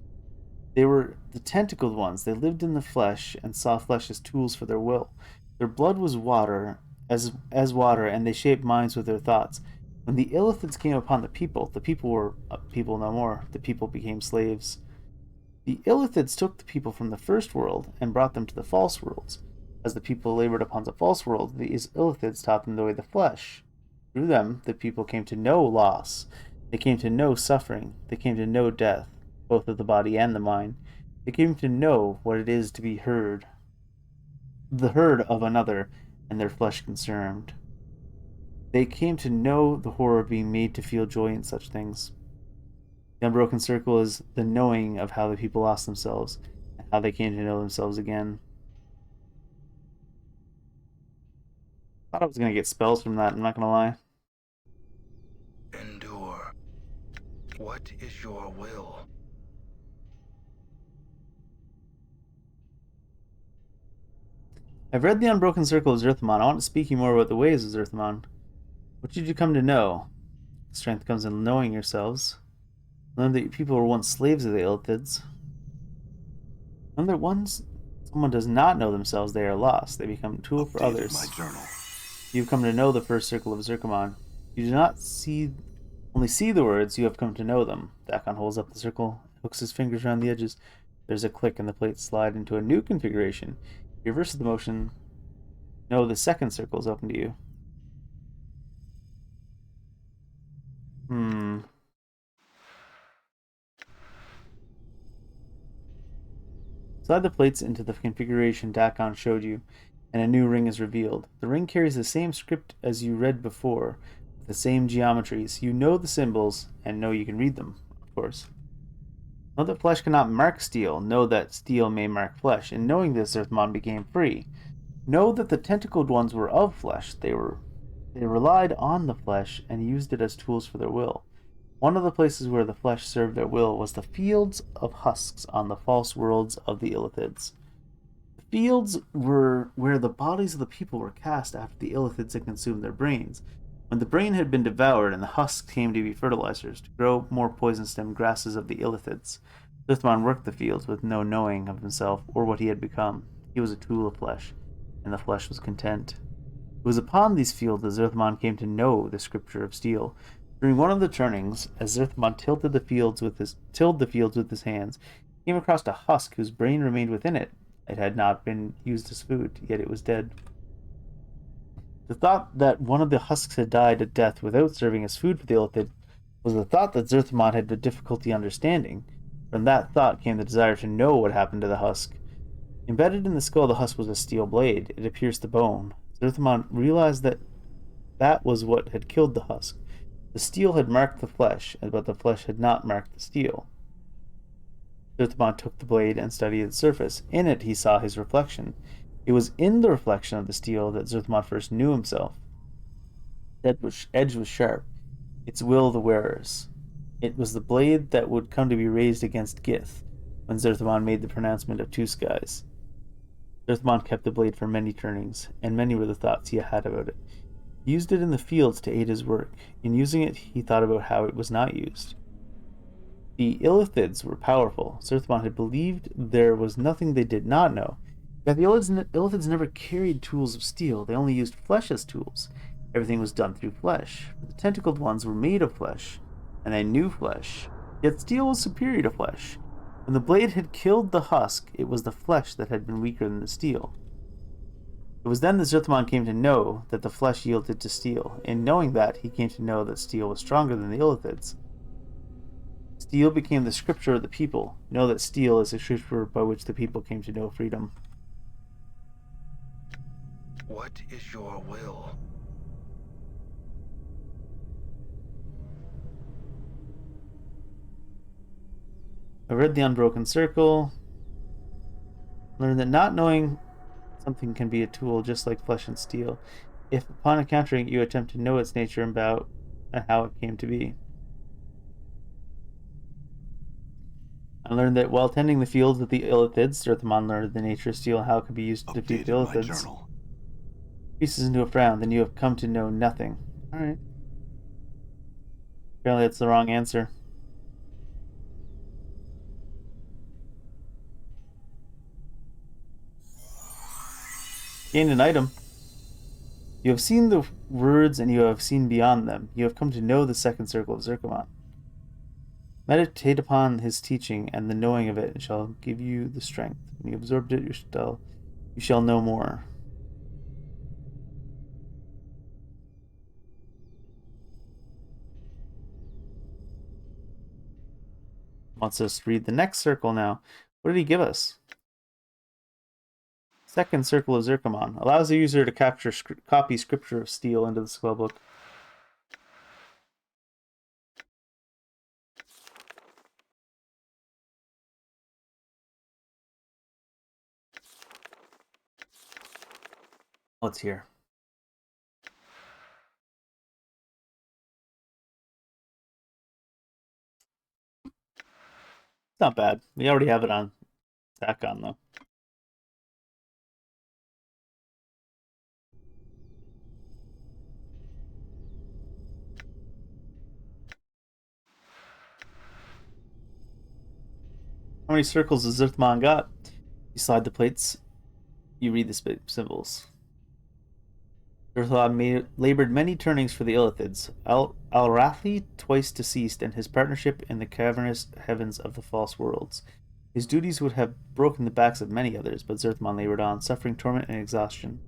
They were the tentacled ones. They lived in the flesh and saw flesh as tools for their will. Their blood was water, as water, and they shaped minds with their thoughts. When the Illithids came upon the people were people no more. The people became slaves. The Illithids took the people from the first world and brought them to the false worlds. As the people labored upon the false world, these Illithids taught them the way of the flesh. Through them, the people came to know loss. They came to know suffering. They came to know death, both of the body and the mind. They came to know what it is to be the herd of another, and their flesh concerned. They came to know the horror of being made to feel joy in such things. The unbroken circle is the knowing of how the people lost themselves, and how they came to know themselves again. I thought I was going to get spells from that, I'm not going to lie. Endure. What is your will? I've read The Unbroken Circle of Zerthmon. I want to speak to you more about the ways of Zerthmon. What did you come to know? Strength comes in knowing yourselves. Learn that people were once slaves of the Illithids. Learn that once someone does not know themselves, they are lost. They become a tool for others. My journal. You have come to know the first circle of Zerkamon. You do not only see the words, you have come to know them. Dakon holds up the circle, hooks his fingers around the edges. There's a click and the plates slide into a new configuration. He reverses the motion. No, the second circle is open to you. Slide the plates into the configuration Dakon showed you, and a new ring is revealed. The ring carries the same script as you read before, with the same geometries. You know the symbols, and know you can read them, of course. Know that flesh cannot mark steel. Know that steel may mark flesh. In knowing this, Earthmon became free. Know that the tentacled ones were of flesh. They relied on the flesh and used it as tools for their will. One of the places where the flesh served their will was the fields of husks on the false worlds of the Illithids. The fields were where the bodies of the people were cast after the Illithids had consumed their brains. When the brain had been devoured and the husks came to be fertilizers to grow more poison-stem grasses of the Illithids, Zerthmon worked the fields with no knowing of himself or what he had become. He was a tool of flesh, and the flesh was content. It was upon these fields that Zerthmon came to know the scripture of steel. During one of the turnings, as Zerthmon tilled the fields with his hands, he came across a husk whose brain remained within it. It had not been used as food, yet it was dead. The thought that one of the husks had died a death without serving as food for the Illithid was a thought that Zerthmon had difficulty understanding. From that thought came the desire to know what happened to the husk. Embedded in the skull of the husk was a steel blade. It had pierced the bone. Zerthmon realized that that was what had killed the husk. The steel had marked the flesh, but the flesh had not marked the steel. Zerthmon took the blade and studied its surface. In it he saw his reflection. It was in the reflection of the steel that Zerthmon first knew himself. Its edge was sharp, its will the wearer's. It was the blade that would come to be raised against Gith, when Zerthmon made the pronouncement of two skies. Zerthmon kept the blade for many turnings, and many were the thoughts he had about it. He used it in the fields to aid his work. In using it, he thought about how it was not used. The Illithids were powerful. Zerthmon had believed there was nothing they did not know. Yet the Illithids never carried tools of steel. They only used flesh as tools. Everything was done through flesh. The tentacled ones were made of flesh, and they knew flesh. Yet steel was superior to flesh. When the blade had killed the husk, it was the flesh that had been weaker than the steel. It was then that Zerthmon came to know that the flesh yielded to steel. In knowing that, he came to know that steel was stronger than the Illithids. Steel became the scripture of the people. Know that steel is the scripture by which the people came to know freedom. What is your will? I read the Unbroken Circle. Learned that not knowing something can be a tool just like flesh and steel, if upon encountering it you attempt to know its nature and how it came to be. I learned that while tending the fields with the Illithids, Zerthmon learned the nature of steel and how it could be used to defeat the Illithids. Pieces into a frown, then you have come to know nothing. Alright. Apparently that's the wrong answer. Gained an item. You have seen the words and you have seen beyond them. You have come to know the second circle of Zerkamon. Meditate upon his teaching, and the knowing of it shall give you the strength. When you absorbed it, you shall know more. Wants us to read the next circle now. What did he give us? Second circle of Zerkamon allows the user to copy scripture of steel into the spellbook. Let's hear. It's not bad. We already have it on Stakon though. How many circles has Zerthmon got? You slide the plates. You read the symbols. Zerthmon labored many turnings for the Illithids. Alrathi, twice deceased, and his partnership in the cavernous heavens of the false worlds. His duties would have broken the backs of many others, but Zerthmon labored on, suffering torment and exhaustion.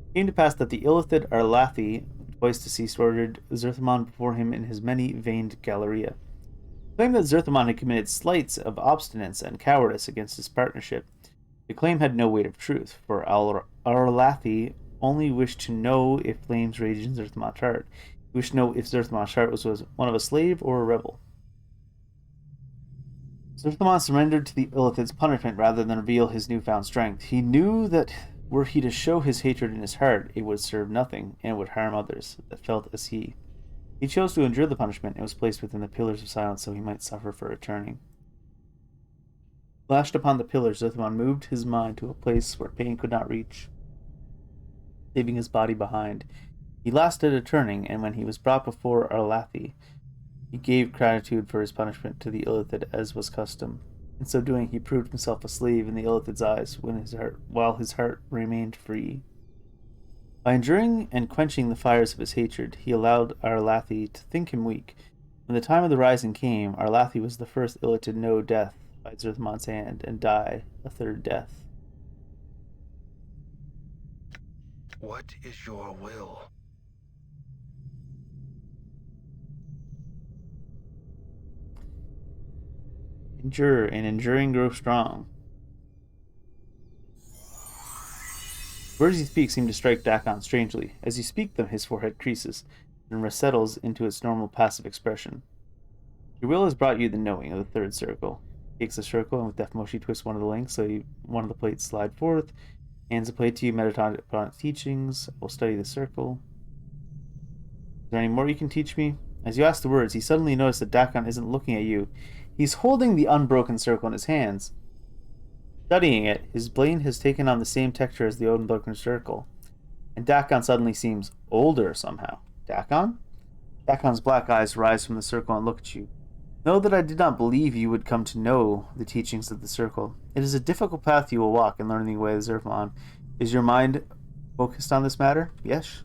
It came to pass that the Illithid Arlathi, twice deceased, ordered Zerthmon before him in his many-veined Galleria. The claim that Zerthmon had committed slights of obstinance and cowardice against his partnership. The claim had no weight of truth, for Arlathi only wished to know if flames raged in Zerthmon's heart. He wished to know if Zerthmon's heart was one of a slave or a rebel. Zerthmon surrendered to the Illithid's punishment rather than reveal his newfound strength. He knew that were he to show his hatred in his heart, it would serve nothing, and would harm others that felt as he. He chose to endure the punishment and was placed within the pillars of silence so he might suffer for returning. Lashed upon the pillars, Zerthmon moved his mind to a place where pain could not reach, leaving his body behind. He lasted a turning, and when he was brought before Arlathi, he gave gratitude for his punishment to the Illithid as was custom. In so doing, he proved himself a slave in the Illithid's eyes while his heart remained free. By enduring and quenching the fires of his hatred, he allowed Arlathi to think him weak. When the time of the rising came, Arlathi was the first Illithid to know death by Zerthmon's hand and die a third death. What is your will? Endure, and enduring grow strong. The words he speaks seem to strike Dakon strangely. As you speak them, his forehead creases, and resettles into its normal passive expression. Your will has brought you the knowing of the third circle. He takes a circle, and with deft motion he twists one of the links, so one of the plates slide forth, hands a plate to you, meditate upon its teachings. I will study the circle. Is there any more you can teach me? As you ask the words, he suddenly noticed that Dakon isn't looking at you. He's holding the unbroken circle in his hands. Studying it, his brain has taken on the same texture as the unbroken circle, And Dakon suddenly seems older somehow. Dakon? Dakon's black eyes rise from the circle and look at you. Know that I did not believe you would come to know the teachings of the circle. It is a difficult path you will walk in learning the way of Zerfamon. Is your mind focused on this matter? Yes?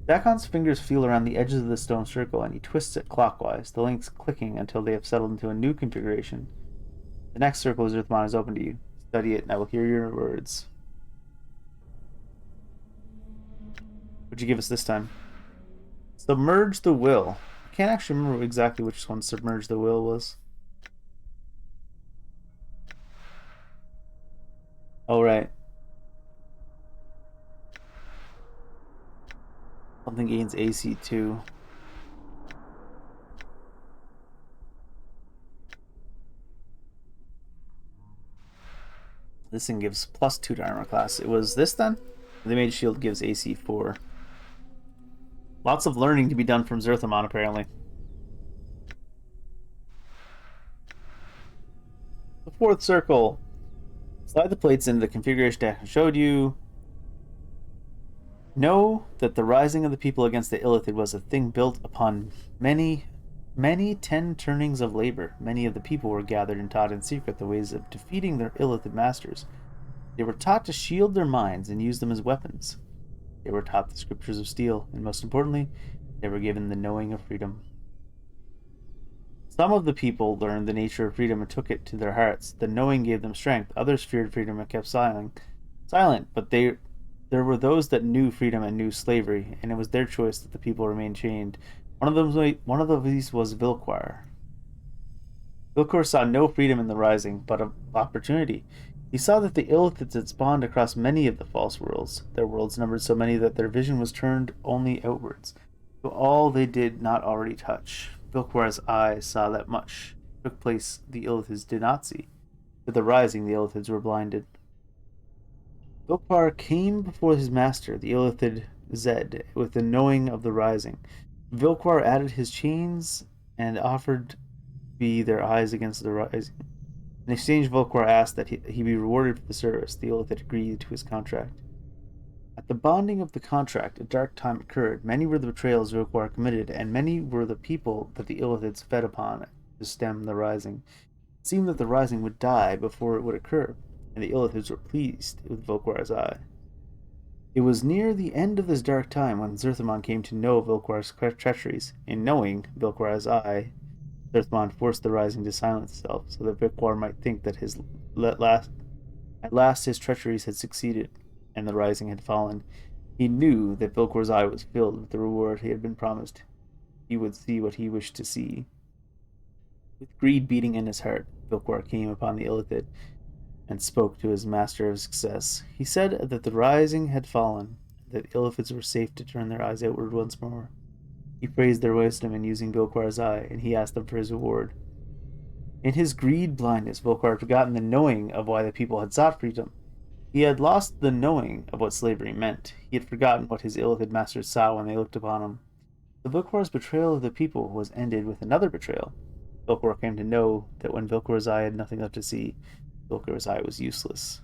Dakon's fingers feel around the edges of the stone circle, and he twists it clockwise, the links clicking until they have settled into a new configuration. The next circle of Zerfamon is open to you. Study it, and I will hear your words. What'd you give us this time? Submerge the Will. I can't actually remember exactly which one Submerge the Will was. Oh, right. Something gains AC 2. This thing gives +2 to armor class. It was this then? The Mage Shield gives AC 4. Lots of learning to be done from Zerfamon, apparently. The fourth circle. Slide the plates into the configuration deck I showed you. Know that the rising of the people against the Illithid was a thing built upon many 10 turnings of labor. Many of the people were gathered and taught in secret the ways of defeating their Illithid masters. They were taught to shield their minds and use them as weapons. They were taught the scriptures of steel, and most importantly, they were given the knowing of freedom. Some of the people learned the nature of freedom and took it to their hearts. The knowing gave them strength. Others feared freedom and kept silent. But there were those that knew freedom and knew slavery, and it was their choice that the people remained chained. One of these was Vilquar. Vilquar saw no freedom in the rising, but an opportunity. He saw that the Illithids had spawned across many of the false worlds. Their worlds numbered so many that their vision was turned only outwards, to all they did not already touch. Vilquar's eyes saw that much took place the Illithids did not see. With the rising, the Illithids were blinded. Vilquar came before his master, the Illithid Zed, with the knowing of the rising. Vilquar added his chains and offered to be their eyes against the rising. In exchange, Vilquar asked that he be rewarded for the service. The Illithid agreed to his contract. At the bonding of the contract, a dark time occurred. Many were the betrayals Vilquar committed, and many were the people that the Illithids fed upon to stem the rising. It seemed that the rising would die before it would occur, and the Illithids were pleased with Vilquar's eye. It was near the end of this dark time when Zerfamon came to know Vilquar's treacheries. In knowing Vilquar's eye, Zerfamon forced the rising to silence itself, so that Vilquar might think that at last his treacheries had succeeded, and the rising had fallen. He knew that Vilquar's eye was filled with the reward he had been promised. He would see what he wished to see. With greed beating in his heart, Vilquar came upon the Illithid and spoke to his master of success. He said that the rising had fallen, that the Illithids were safe to turn their eyes outward once more. He praised their wisdom in using Vilquar's eye, and he asked them for his reward. In his greed blindness, Vilquar had forgotten the knowing of why the people had sought freedom. He had lost the knowing of what slavery meant. He had forgotten what his Illithid masters saw when they looked upon him. The Vilquar's betrayal of the people was ended with another betrayal. Vilquar came to know that when Vilquar's eye had nothing left to see, Vilquar's eye was useless.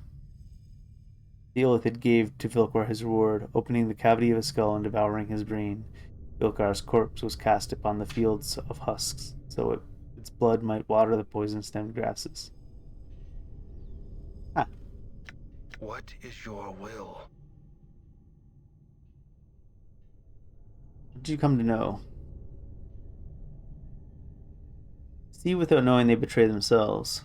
The Illithid gave to Vilquar his reward, opening the cavity of his skull and devouring his brain. Vilquar's corpse was cast upon the fields of husks, so its blood might water the poison-stemmed grasses. What is your will? What did you come to know? See without knowing, they betray themselves.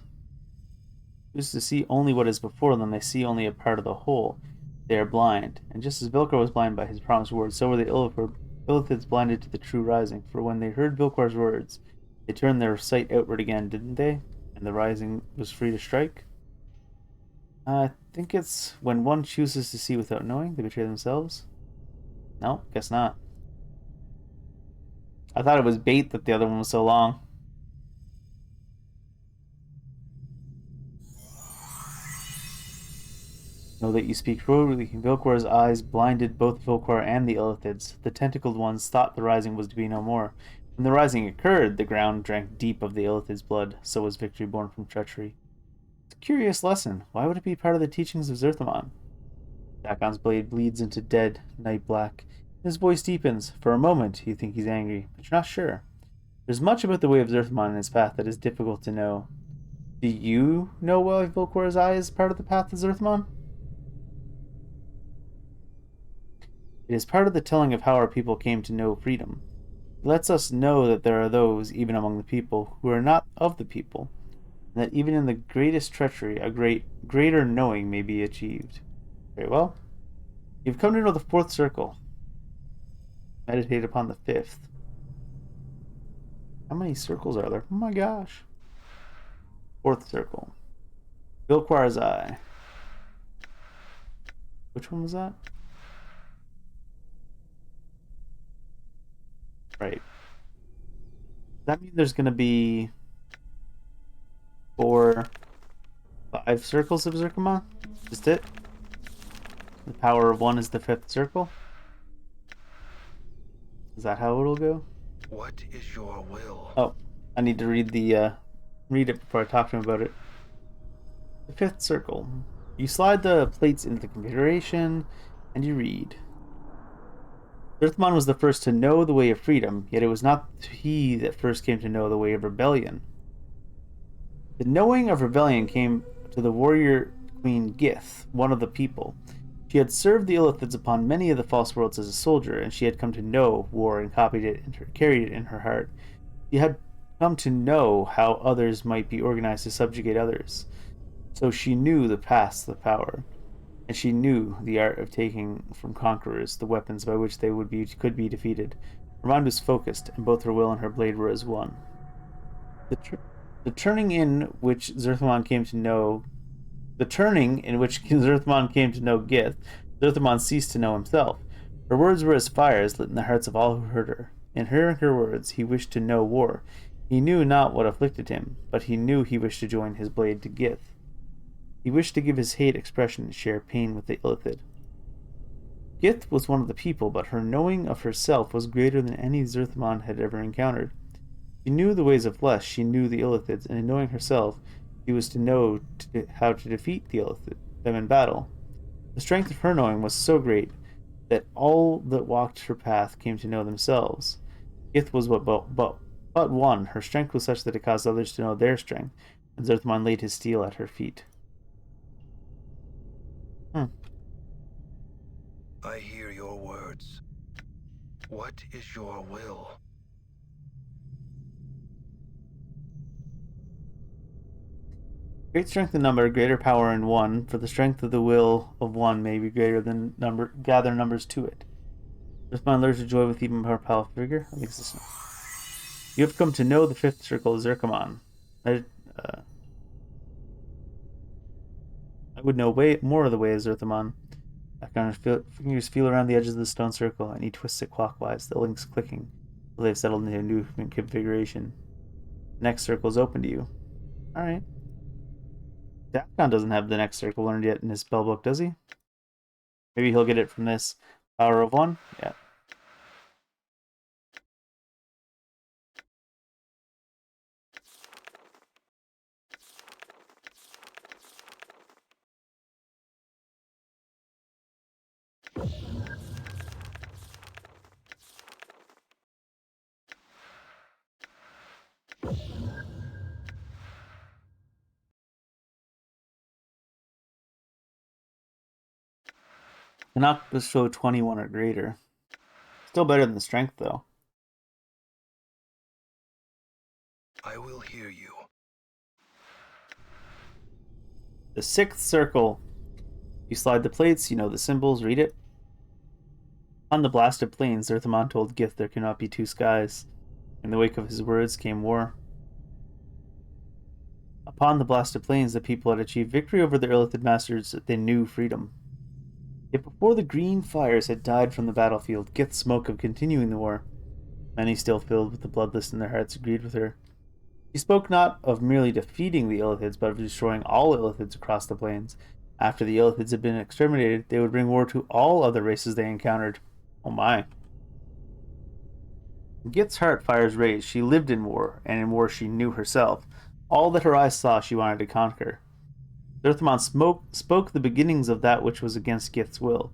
Choose to see only what is before them, they see only a part of the whole. They are blind, and just as Vilquar was blind by his promised word, so were the Illithids blinded to the true rising, for when they heard Vilquar's words, they turned their sight outward again, didn't they? And the rising was free to strike? I think it's when one chooses to see without knowing, they betray themselves. No, guess not. I thought it was bait that the other one was so long. Know that you speak truly. Vilquar's eyes blinded both Vilquar and the Illithids. The tentacled ones thought the rising was to be no more. When the rising occurred, the ground drank deep of the Illithid's blood. So was victory born from treachery. It's a curious lesson. Why would it be part of the teachings of Zerfamon? Dakon's blade bleeds into dead night black. His voice deepens. For a moment, you think he's angry, but you're not sure. There's much about the way of Zerthmon in his path that is difficult to know. Do you know why Vilcor's Eye is part of the path of Zerthmon? It is part of the telling of how our people came to know freedom. It lets us know that there are those, even among the people, who are not of the people, and that even in the greatest treachery, a greater knowing may be achieved. Very well. You've come to know the fourth circle. Meditate upon the fifth. How many circles are there? Oh my gosh. Fourth circle. Vilquar's Eye. Which one was that? Right. Does that mean there's going to be 4, 5 circles of Zerkamon? Just it? The power of 1 is the 5th circle? Is that how it'll go? What is your will? Oh, I need to read it before I talk to him about it. The 5th circle. You slide the plates into the configuration, and you read. Zerthmon was the first to know the way of freedom, yet it was not he that first came to know the way of rebellion. The knowing of rebellion came to the warrior queen Gith, one of the people. She had served the Illithids upon many of the false worlds as a soldier, and she had come to know war and carried it in her heart. She had come to know how others might be organized to subjugate others. So she knew the paths to power, and she knew the art of taking from conquerors the weapons by which they could be defeated. Her mind was focused, and both her will and her blade were as one. The turning in which Zerthmon came to know Gith, Zerthmon ceased to know himself. Her words were as fires lit in the hearts of all who heard her. In hearing her words, he wished to know war. He knew not what afflicted him, but he knew he wished to join his blade to Gith. He wished to give his hate expression and share pain with the Illithid. Gith was one of the people, but her knowing of herself was greater than any Zerthmon had ever encountered. She knew the ways of flesh, she knew the Illithids, and in knowing herself, she was to know how to defeat them in battle. The strength of her knowing was so great that all that walked her path came to know themselves. Gith was but one. Her strength was such that it caused others to know their strength, and Zerthmon laid his steel at her feet. I hear your words. What is your will? Great strength in number, greater power in one, for the strength of the will of one may be greater than gather numbers to it. Zerthmon lures to joy with even more powerful vigor. I think this is... You have come to know the 5th circle of Zerkamon. I would know way more of the way of Zerthmon. Fingers feel around the edges of the stone circle, and he twists it clockwise, the links clicking, until they've settled into a new configuration. The next circle is open to you. Alright. Dakon doesn't have the next circle learned yet in his spellbook, does he? Maybe he'll get it from this power of 1? Yeah. Cannot bestow 21 or greater. Still better than the strength, though. I will hear you. The 6th circle. You slide the plates, you know the symbols, read it. On the blasted plains, Zerthmon told Gith there cannot be two skies. In the wake of his words came war. Upon the blasted plains, the people had achieved victory over the Illithid masters. They knew freedom. Yet before the green fires had died from the battlefield, Gith's smoke of continuing the war, many still filled with the bloodlust in their hearts agreed with her. She spoke not of merely defeating the Illithids, but of destroying all Illithids across the plains. After the Illithids had been exterminated, they would bring war to all other races they encountered. Oh my. Gith's heart fires raged. She lived in war, and in war she knew herself. All that her eyes saw she wanted to conquer. Zerthamon spoke the beginnings of that which was against Gith's will.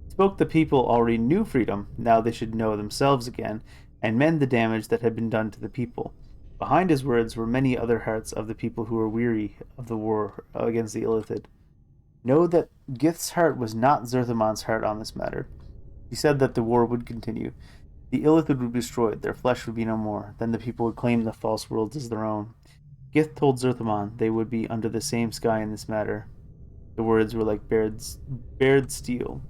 He spoke the people already knew freedom, now they should know themselves again, and mend the damage that had been done to the people. Behind his words were many other hearts of the people who were weary of the war against the Illithid. Know that Gith's heart was not Zerthamon's heart on this matter. He said that the war would continue. The Illithid would be destroyed, their flesh would be no more, then the people would claim the false worlds as their own. Gith told Zerthamon they would be under the same sky in this matter. The words were like bared steel.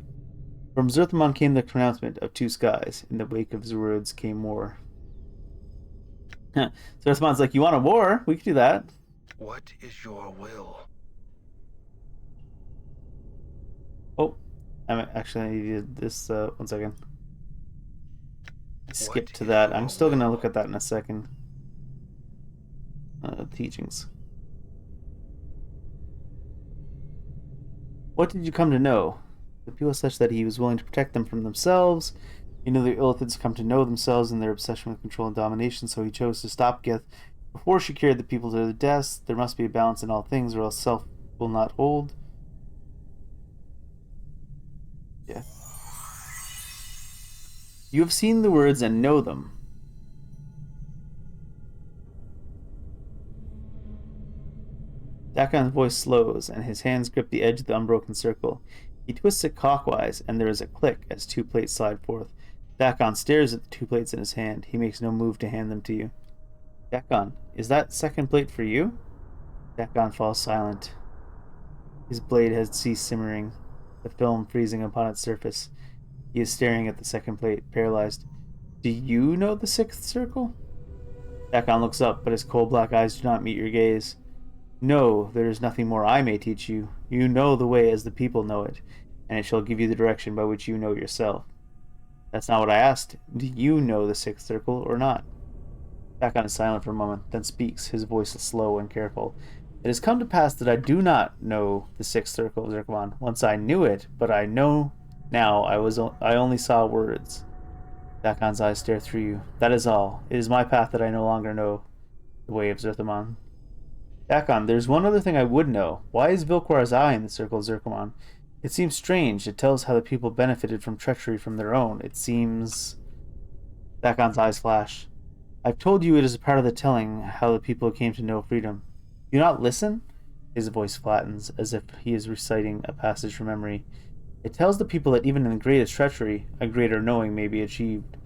From Zerthamon came the pronouncement of two skies. In the wake of his words came war. Zerthamon's like, you want a war? We could do that. What is your will? Oh, I needed this. One second. Skip to that. I'm still going to look at that in a second. Teachings. What did you come to know? The people such that he was willing to protect them from themselves. You know the Illithids come to know themselves in their obsession with control and domination, so he chose to stop Gith before she carried the people to their deaths. There must be a balance in all things, or else self will not hold. Yeah. You have seen the words and know them. Dakon's voice slows, and his hands grip the edge of the unbroken circle. He twists it clockwise, and there is a click as two plates slide forth. Dakon stares at the two plates in his hand. He makes no move to hand them to you. Dakon, is that second plate for you? Dakon falls silent. His blade has ceased simmering, the film freezing upon its surface. He is staring at the second plate, paralyzed. Do you know the sixth circle? Dakon looks up, but his cold black eyes do not meet your gaze. No, there is nothing more I may teach you. You know the way as the people know it, and it shall give you the direction by which you know yourself. That's not what I asked. Do you know the sixth circle or not? Dakon is silent for a moment, then speaks, his voice slow and careful. It has come to pass that I do not know the sixth circle of Zerkamon. Once I knew it, but I know now I only saw words. Dakon's eyes stare through you. That is all. It is my path that I no longer know the way of Zerthamon. Dakon, there's one other thing I would know. Why is Vilquar's eye in the circle of Zerkamon? It seems strange. It tells how the people benefited from treachery from their own. It seems... Dakon's eyes flash. I've told you it is a part of the telling how the people came to know freedom. Do you not listen? His voice flattens, as if he is reciting a passage from memory. It tells the people that even in the greatest treachery, a greater knowing may be achieved.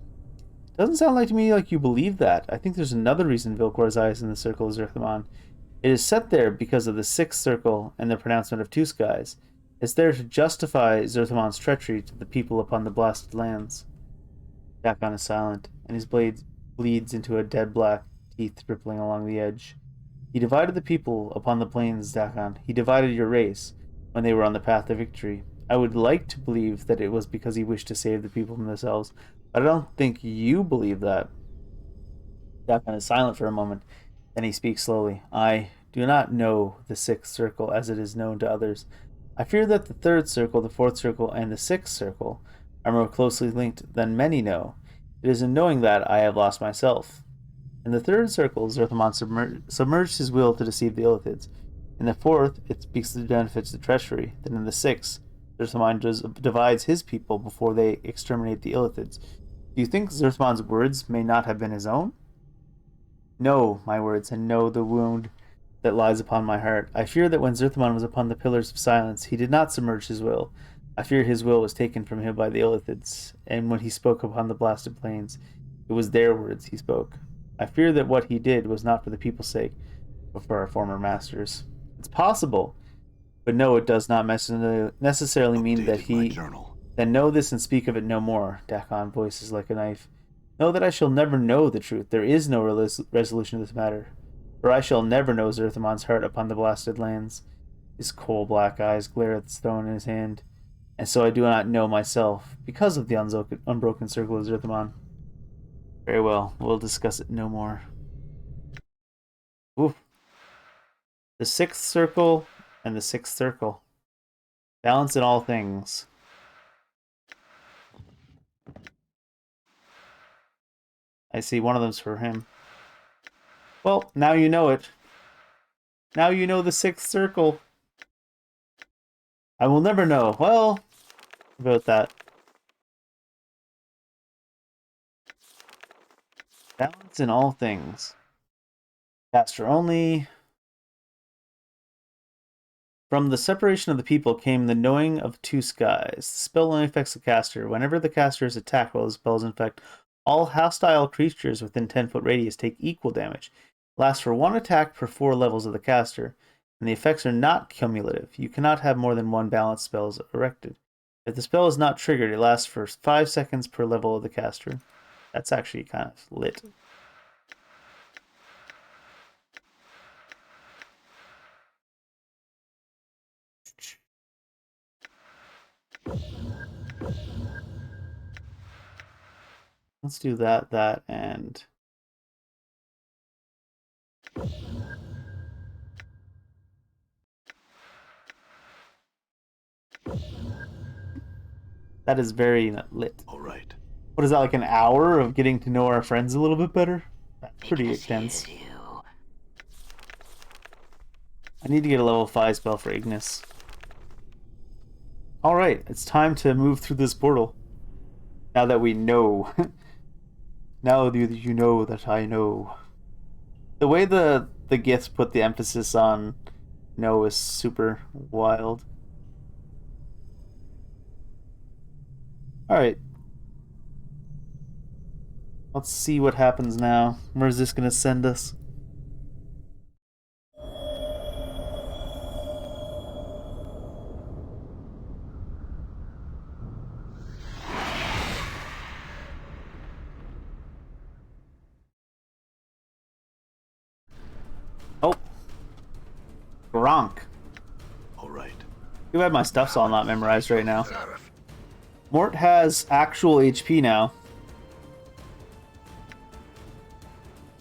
Doesn't sound like to me like you believe that. I think there's another reason Vilquar's eye is in the circle of Zerthamon. It is set there because of the sixth circle and the pronouncement of two skies. It's there to justify Zerthamon's treachery to the people upon the blasted lands. Dakon is silent, and his blade bleeds into a dead black, teeth rippling along the edge. He divided the people upon the plains, Dakon. He divided your race when they were on the path to victory. I would like to believe that it was because he wished to save the people from themselves, but I don't think you believe that. Dakon is silent for a moment. Then he speaks slowly. I do not know the sixth circle as it is known to others. I fear that the third circle, the fourth circle, and the sixth circle are more closely linked than many know. It is in knowing that I have lost myself. In the third circle, Zerthamon submerged his will to deceive the Illithids. In the fourth, it speaks the benefits of treachery. Then in the sixth, Zerthamon divides his people before they exterminate the Illithids. Do you think Zerthamon's words may not have been his own? Know my words, and know the wound that lies upon my heart. I fear that when Zerthamon was upon the Pillars of Silence, he did not submerge his will. I fear his will was taken from him by the Illithids, and when he spoke upon the blasted plains, it was their words he spoke. I fear that what he did was not for the people's sake, but for our former masters. It's possible, but no, it does not necessarily mean that he... Then know this and speak of it no more. Dakon's voice is like a knife. Know that I shall never know the truth. There is no resolution of this matter. For I shall never know Zerthamon's heart upon the blasted lands. His coal black eyes glare at the stone in his hand. And so I do not know myself, because of the unbroken circle of Zerthamon. Very well, we'll discuss it no more. Oof. The sixth circle and the sixth circle. Balance in all things. I see one of them's for him. Well, now you know it. Now you know the sixth circle. I will never know. Well, about that. Balance in all things. Caster only. From the separation of the people came the knowing of two skies. The spell only affects the caster. Whenever the caster is attacked while the spell is infect, all hostile creatures within 10-foot radius take equal damage. It lasts for one attack per 4 levels of the caster, and the effects are not cumulative. You cannot have more than one balanced spell erected. If the spell is not triggered, it lasts for 5 seconds per level of the caster. That's actually kind of lit. Let's do that, and... That is very lit. All right. What is that, like an hour of getting to know our friends a little bit better? That's pretty intense. I need to get a level 5 spell for Ignis. Alright, it's time to move through this portal. Now that we know. Now that you know that I know. The way the gifts put the emphasis on know is super wild. Alright. Let's see what happens now. Where is this going to send us? Oh. Gronk. All right. Too bad my stuff's all not memorized right now. Mort has actual HP now.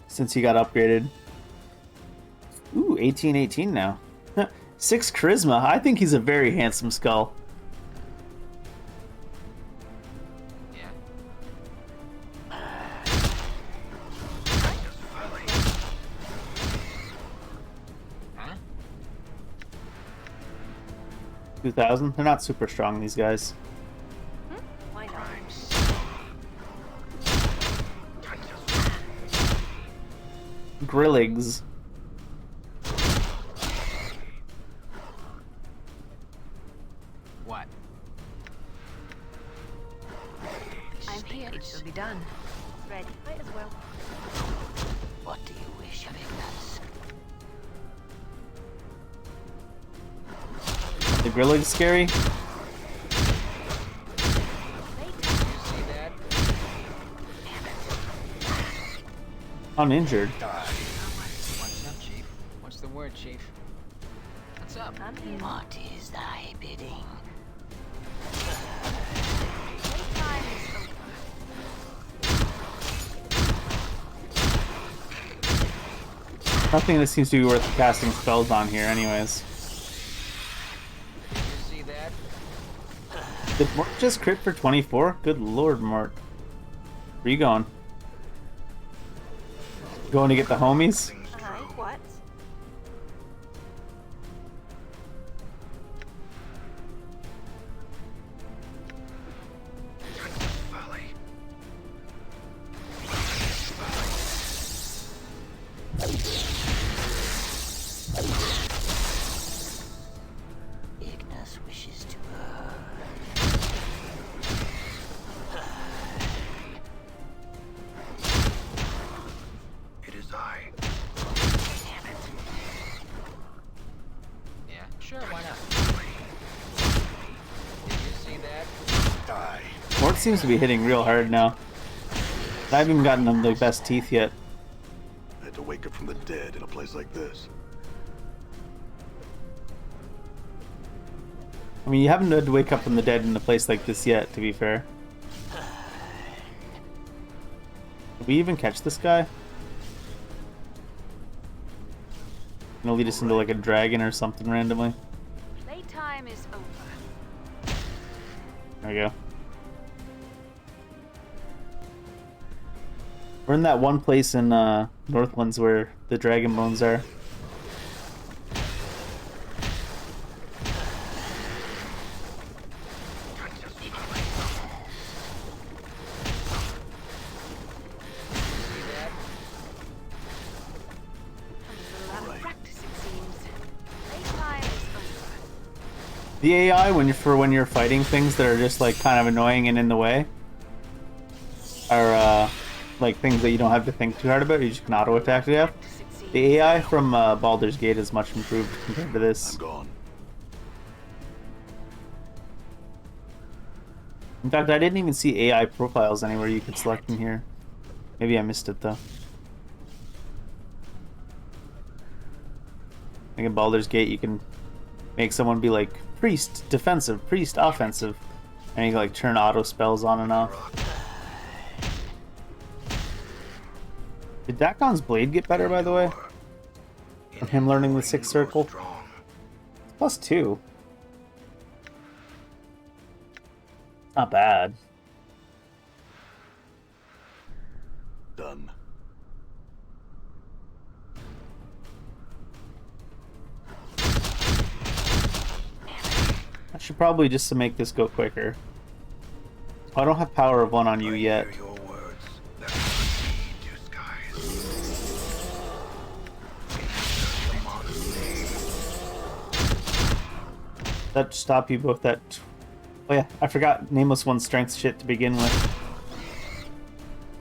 Since he got upgraded. Ooh, 18/18 now. 6 charisma. I think he's a very handsome skull. Yeah. Huh? 2,000? They're not super strong, these guys. Why not? Grilligs. What? I'm here. It shall be done. Ready. Might as well. What do you wish of Ignis? The Grilligs scary? See that? Uninjured. What's up, Chief? What's the word, Chief? What's up? I'm here. What is thy bidding? Playtime is over. Nothing that seems to be worth casting spells on here anyways. You see that? Did Mort just crit for 24? Good lord, Mort. Where you going? Going to get the homies? What? Valley. Ignis wishes to It is I. Yeah, sure, why not? Did you see that? Die. Mort seems to be hitting real hard now. I haven't even gotten them the best teeth yet. I had to wake up from the dead in a place like this. I mean, you haven't had to wake up from the dead in a place like this yet, to be fair. Did we even catch this guy? Gonna lead us into like a dragon or something randomly. Playtime is over. There we go. We're in that one place in Northlands where the dragon bones are. The AI when you're fighting things that are just like kind of annoying and in the way are like things that you don't have to think too hard about. You just can auto attack to death. The AI from Baldur's Gate is much improved compared to I'm this. gone. In fact, I didn't even see AI profiles anywhere you could select in here. Maybe I missed it though. I think in Baldur's Gate you can make someone be like priest defensive, priest offensive, and you can like turn auto spells on and off. Did Dakon's blade get better, by the way? From him learning the sixth circle? +2. Not bad. Done. I should probably just to make this go quicker. I don't have power of 1 on you yet. Hear your words that proceed to skies. In the modern name. That stop you both that. Oh yeah, I forgot Nameless One's strength shit to begin with.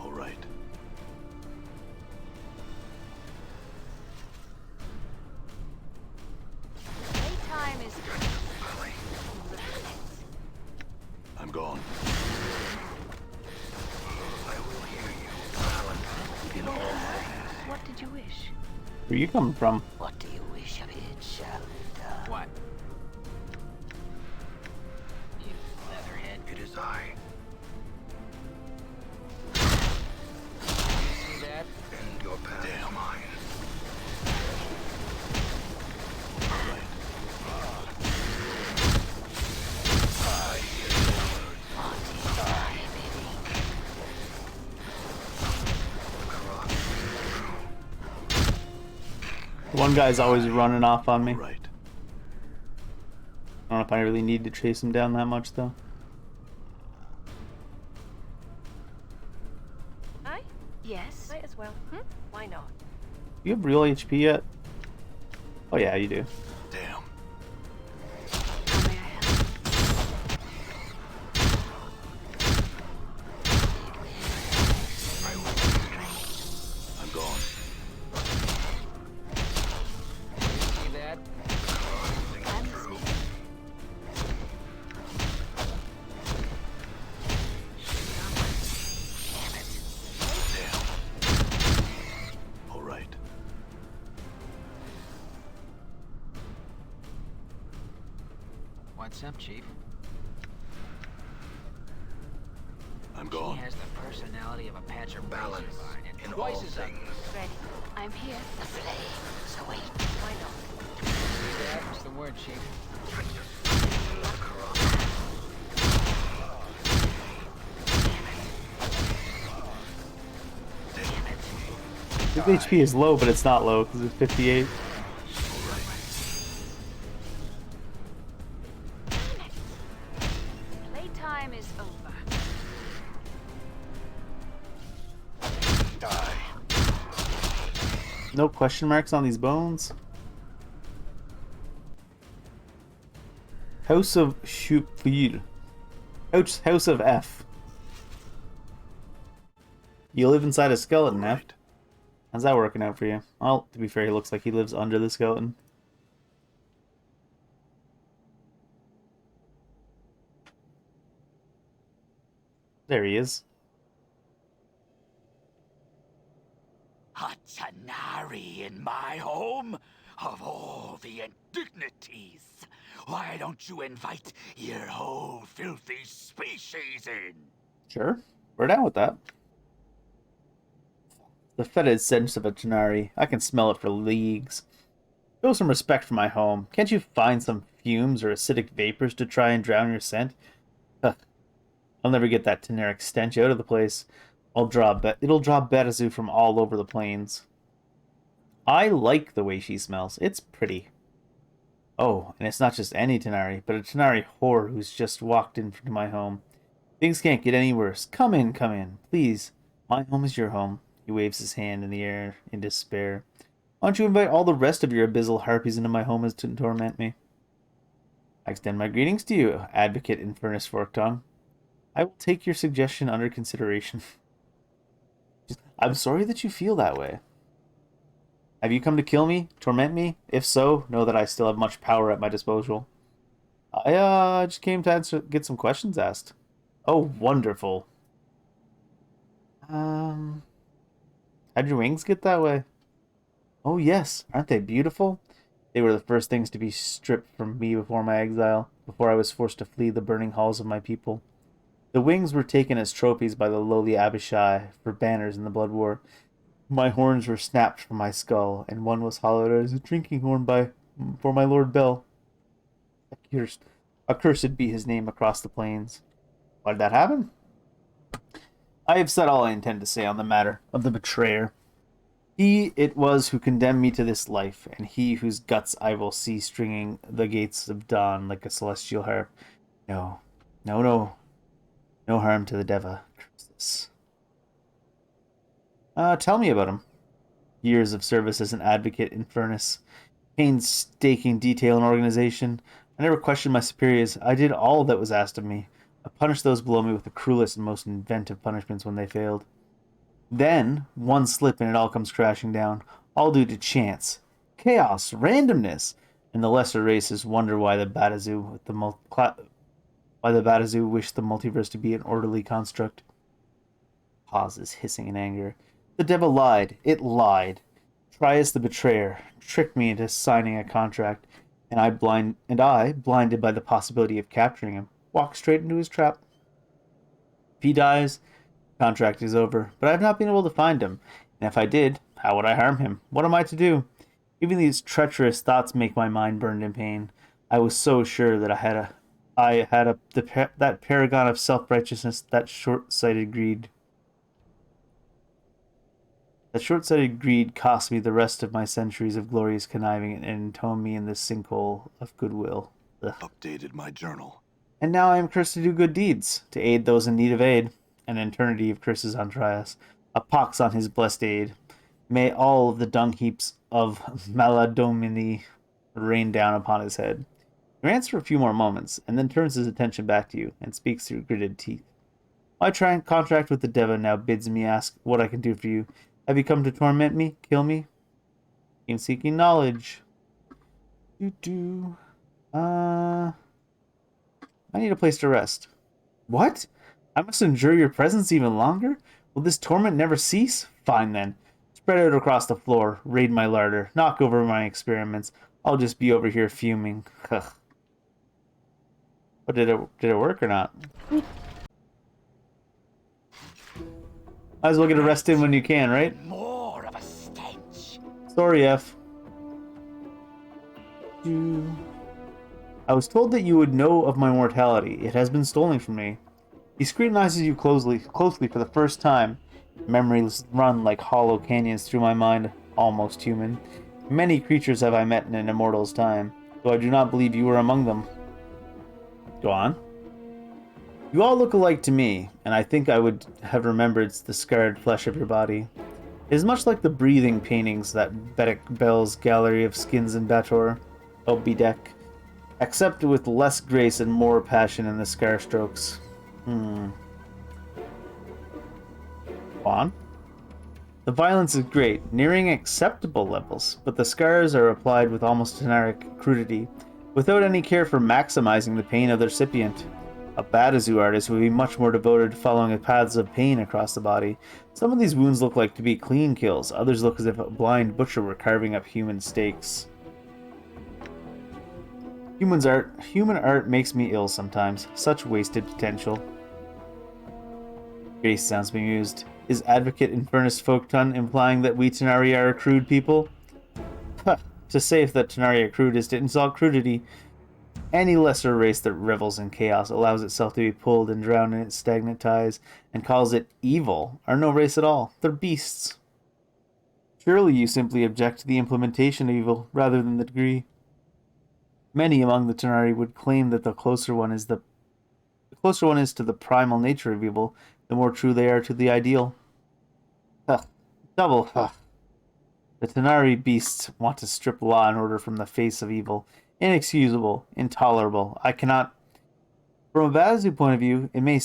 All right. Playtime is I'm gone. I will hear you, Alan, in all things. What did you wish? Where are you coming from? What do you wish of it shall be done? What? You leatherhead. It is I. See that? And your path is mine. All right. I hear your words. One guy's always running off on me. All right. I don't know if I really need to chase him down that much though. I? Yes. Might as well. Why not? Do you have real HP yet? Oh yeah, you do. Damn. How may I help? I'm gone. See that? I'm listening. All right. What's up, Chief? I'm She gone. has the personality of a patch of Balance razor vine and in twice all as ugly. things. Ready. I'm here. The flames await. Why not? See that? What's the word, Chief? His HP is low, but it's not low because it's 58. Playtime is over. Die. No question marks on these bones. House of Chuplir. House of F. You live inside a skeleton, F. Right. How's that working out for you? Well, to be fair, he looks like he lives under the skeleton. There he is. A Tanari in my home? Of all the indignities! Why don't you invite your whole filthy species in? Sure. We're down with that. The fetid stench of a Tanari. I can smell it for leagues. Show some respect for my home. Can't you find some fumes or acidic vapors to try and drown your scent? Ugh. I'll never get that Tanaric stench out of the place. It'll draw Betazu from all over the plains. I like the way she smells. It's pretty. Oh, and it's not just any Tanari, but a Tanari whore who's just walked into my home. Things can't get any worse. Come in, please. My home is your home. He waves his hand in the air in despair. Why don't you invite all the rest of your abyssal harpies into my home as to torment me? I extend my greetings to you, Advocate Infernus Forktongue. I will take your suggestion under consideration. I'm sorry that you feel that way. Have you come to kill me? Torment me? If so, know that I still have much power at my disposal. I just came to get some questions asked. Oh, wonderful. How'd your wings get that way? Oh, yes. Aren't they beautiful? They were the first things to be stripped from me before my exile, before I was forced to flee the burning halls of my people. The wings were taken as trophies by the lowly Abishai for banners in the blood war. My horns were snapped from my skull, and one was hollowed as a drinking horn for my Lord Bel. Accursed be his name across the plains. Why did that happen? I have said all I intend to say on the matter of the betrayer. He it was who condemned me to this life, and he whose guts I will see stringing the gates of dawn like a celestial harp. No, no, no. No harm to the Deva. Curses. Tell me about him. Years of service as an advocate in Furnace. Painstaking detail and organization. I never questioned my superiors. I did all that was asked of me. I punished those below me with the cruelest and most inventive punishments when they failed. Then, one slip and it all comes crashing down. All due to chance. Chaos. Randomness. And the lesser races wonder why the Batazu wished the multiverse to be an orderly construct. Pauses, hissing in anger. The devil lied. It lied. Trias the betrayer tricked me into signing a contract, and I, blinded by the possibility of capturing him, walked straight into his trap. If he dies, the contract is over, but I have not been able to find him, and if I did, how would I harm him? What am I to do? Even these treacherous thoughts make my mind burn in pain. I was so sure that that paragon of self-righteousness, that short-sighted greed. That short-sighted greed cost me the rest of my centuries of glorious conniving and entombed me in this sinkhole of goodwill. Ugh. Updated my journal. And now I am cursed to do good deeds, to aid those in need of aid. An eternity of curses on Trias. A pox on his blessed aid. May all of the dung heaps of Maladomini rain down upon his head. He rants for a few more moments, and then turns his attention back to you, and speaks through gritted teeth. My contract with the Deva now bids me ask what I can do for you. Have you come to torment me? Kill me? In seeking knowledge. I need a place to rest. What? I must endure your presence even longer? Will this torment never cease? Fine then. Spread out across the floor, raid my larder, knock over my experiments. I'll just be over here fuming. Ugh. But did it work or not? Might as well get a rest in when you can, right? More of a stench. Sorry, F. I was told that you would know of my mortality. It has been stolen from me. He scrutinizes you closely for the first time. Memories run like hollow canyons through my mind, almost human. Many creatures have I met in an immortal's time, though I do not believe you were among them. Go on. You all look alike to me, and I think I would have remembered the scarred flesh of your body. It is much like the breathing paintings that Bedek Bell's gallery of skins in Bator, Bedek, except with less grace and more passion in the scar strokes. Go on. The violence is great, nearing acceptable levels, but the scars are applied with almost generic crudity, without any care for maximizing the pain of the recipient. A Batazu artist would be much more devoted to following the paths of pain across the body. Some of these wounds look like to be clean kills, others look as if a blind butcher were carving up human steaks. Human art makes me ill sometimes. Such wasted potential. Grace sounds bemused. Is Advocate Infernus Folkton implying that we Tenari are a crude people? To say if that Tenari are crude is to insult crudity. Any lesser race that revels in chaos, allows itself to be pulled and drowned in its stagnant ties, and calls it evil, are no race at all. They're beasts. Surely you simply object to the implementation of evil, rather than the degree. Many among the Tenari would claim that the closer one is to the primal nature of evil, the more true they are to the ideal. The Tenari beasts want to strip law and order from the face of evil, Inexcusable, intolerable. I cannot. From a Badazu point of view, it may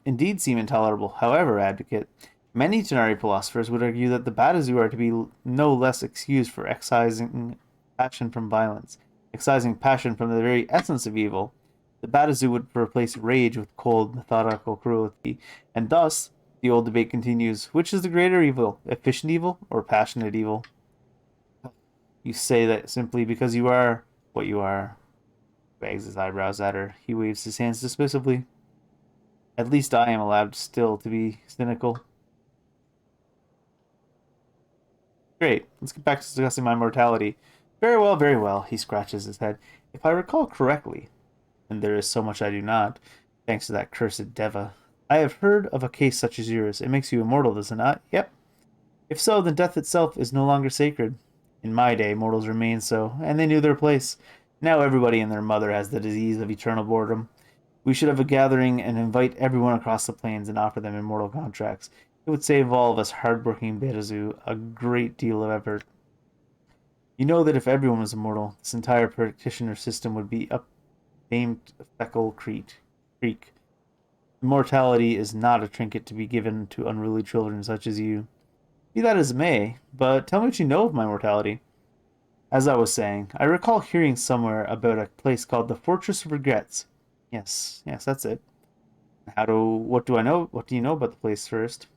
indeed seem intolerable. However, advocate, many Tenari philosophers would argue that the Badazu are to be no less excused for excising passion from violence, excising passion from the very essence of evil. The Badazu would replace rage with cold, methodical cruelty, and thus the old debate continues: which is the greater evil, efficient evil or passionate evil? You say that simply because you are what you are. Wags his eyebrows at her. He waves his hands dismissively. At least I am allowed still to be cynical. Great. Let's get back to discussing my mortality. Very well, very well. He scratches his head. If I recall correctly, and there is so much I do not, thanks to that cursed Deva, I have heard of a case such as yours. It makes you immortal, does it not? Yep. If so, then death itself is no longer sacred. In my day, mortals remained so, and they knew their place. Now everybody and their mother has the disease of eternal boredom. We should have a gathering and invite everyone across the plains and offer them immortal contracts. It would save all of us hard-working Betazu a great deal of effort. You know that if everyone was immortal, this entire practitioner system would be up famed Feckle Creek. Immortality is not a trinket to be given to unruly children such as you. Be that as it may, but tell me what you know of my mortality. As I was saying, I recall hearing somewhere about a place called the Fortress of Regrets. Yes, that's it. What do I know? What do you know about the place first?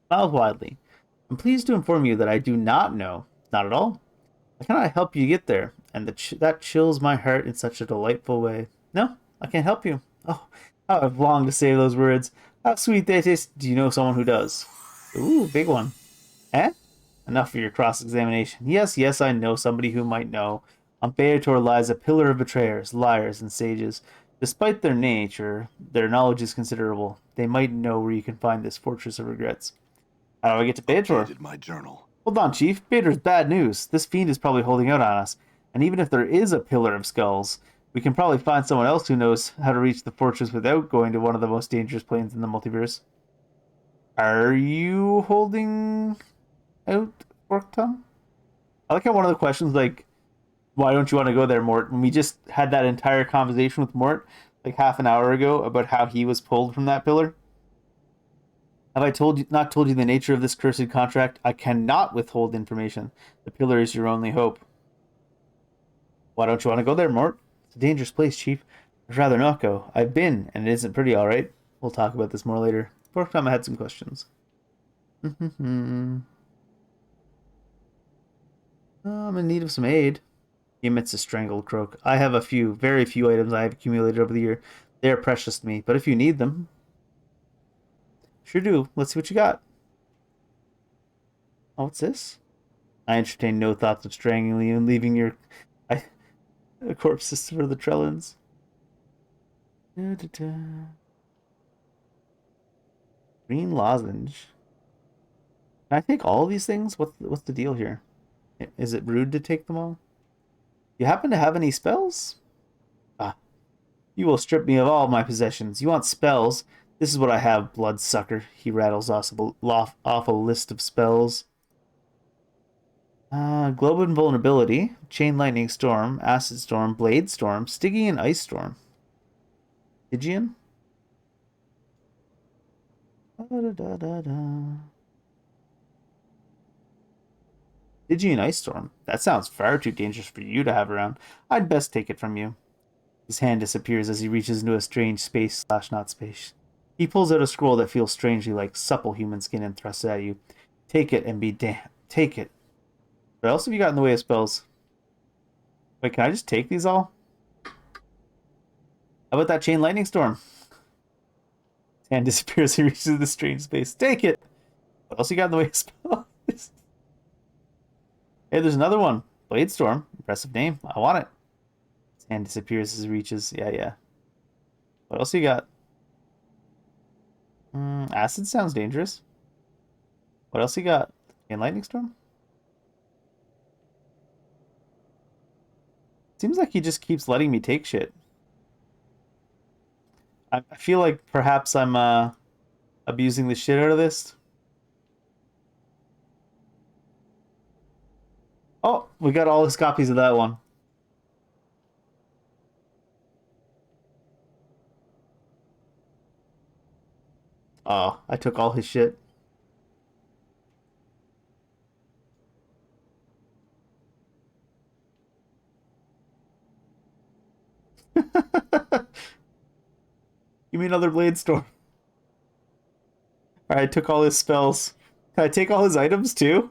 Smiled widely. I'm pleased to inform you that I do not know. Not at all. I cannot help you get there, and that chills my heart in such a delightful way. No, I can't help you. Oh, how I've longed to say those words. How sweet they taste. Do you know someone who does? Ooh, big one. Eh? Enough for your cross-examination. Yes, I know somebody who might know. On Beator lies a pillar of betrayers, liars, and sages. Despite their nature, their knowledge is considerable. They might know where you can find this Fortress of Regrets. How do I get to Beator? Updated my journal. Hold on, Chief. Beator's bad news. This fiend is probably holding out on us. And even if there is a pillar of skulls, we can probably find someone else who knows how to reach the fortress without going to one of the most dangerous planes in the multiverse. Are you holding out, Fork Tongue? I like how one of the questions, like, why don't you want to go there, Mort? When we just had that entire conversation with Mort, like half an hour ago, about how he was pulled from that pillar. Have I not told you the nature of this cursed contract? I cannot withhold information. The pillar is your only hope. Why don't you want to go there, Mort? It's a dangerous place, Chief. I'd rather not go. I've been, and it isn't pretty, all right? We'll talk about this more later. Fork Time, I had some questions. I'm in need of some aid. He emits a strangled croak. I have very few items I have accumulated over the year. They are precious to me, but if you need them... Sure do. Let's see what you got. Oh, what's this? I entertain no thoughts of strangling you and leaving your corpses for the Trellins. Green lozenge. Can I take all these things? What's the deal here? Is it rude to take them all? You happen to have any spells? Ah, you will strip me of all my possessions. You want spells? This is what I have, bloodsucker. He rattles off a list of spells. Globe Invulnerability, Chain Lightning Storm, Acid Storm, Blade Storm, Stygian Ice Storm. Stygian? Stygian Ice Storm? That sounds far too dangerous for you to have around. I'd best take it from you. His hand disappears as he reaches into a strange space/not space. He pulls out a scroll that feels strangely like supple human skin and thrusts it at you. Take it and be damned. Take it. What else have you got in the way of spells? Wait, can I just take these all? How about that Chain Lightning Storm? His hand disappears. He reaches into the strange space. Take it! What else you got in the way of spells? Hey, there's another one. Blade Storm. Impressive name. I want it. His hand disappears as he reaches. Yeah. What else you got? Acid sounds dangerous. What else you got? In Lightning Storm? Seems like he just keeps letting me take shit. I feel like perhaps I'm abusing the shit out of this. Oh, we got all his copies of that one. Oh, I took all his shit. Give me another Blade Storm. Alright, I took all his spells. Can I take all his items too?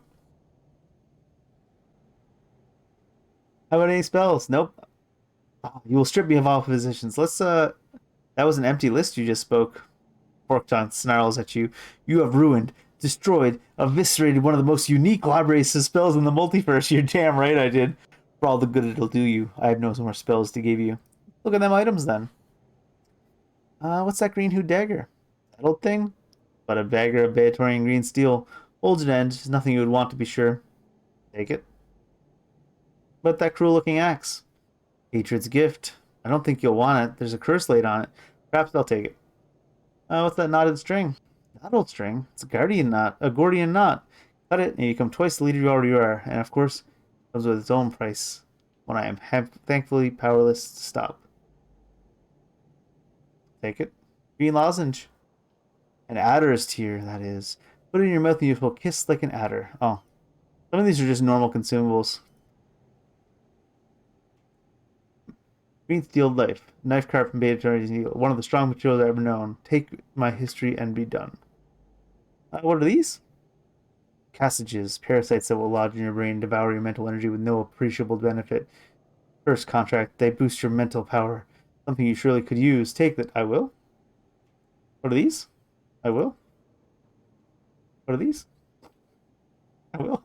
How about any spells? Nope. Oh, you will strip me of all positions. That was an empty list you just spoke. Porkton snarls at you. You have ruined, destroyed, eviscerated one of the most unique libraries of spells in the multiverse. You're damn right I did. For all the good it'll do you, I have no more spells to give you. Look at them items then. What's that green hood dagger? That old thing? But a dagger of Beatorian green steel. Holds an end. There's nothing you would want to be sure. Take it. But that cruel looking axe. Hatred's gift. I don't think you'll want it. There's a curse laid on it. Perhaps I'll take it. What's that knotted string? Knotted string? It's a guardian knot. A Gordian knot. Cut it, and you become twice the leader you already are. And of course, it comes with its own price. When I am thankfully powerless to stop. Take it. Green lozenge. An adder's tear, that is. Put it in your mouth and you will kiss like an adder. Oh. Some of these are just normal consumables. Green steel life. Knife carved from Beatorian steel. One of the strong materials I've ever known. Take my history and be done. What are these? Casages. Parasites that will lodge in your brain and devour your mental energy with no appreciable benefit. First contract. They boost your mental power. Something you surely could use. Take that. I will. What are these? I will. What are these? I will.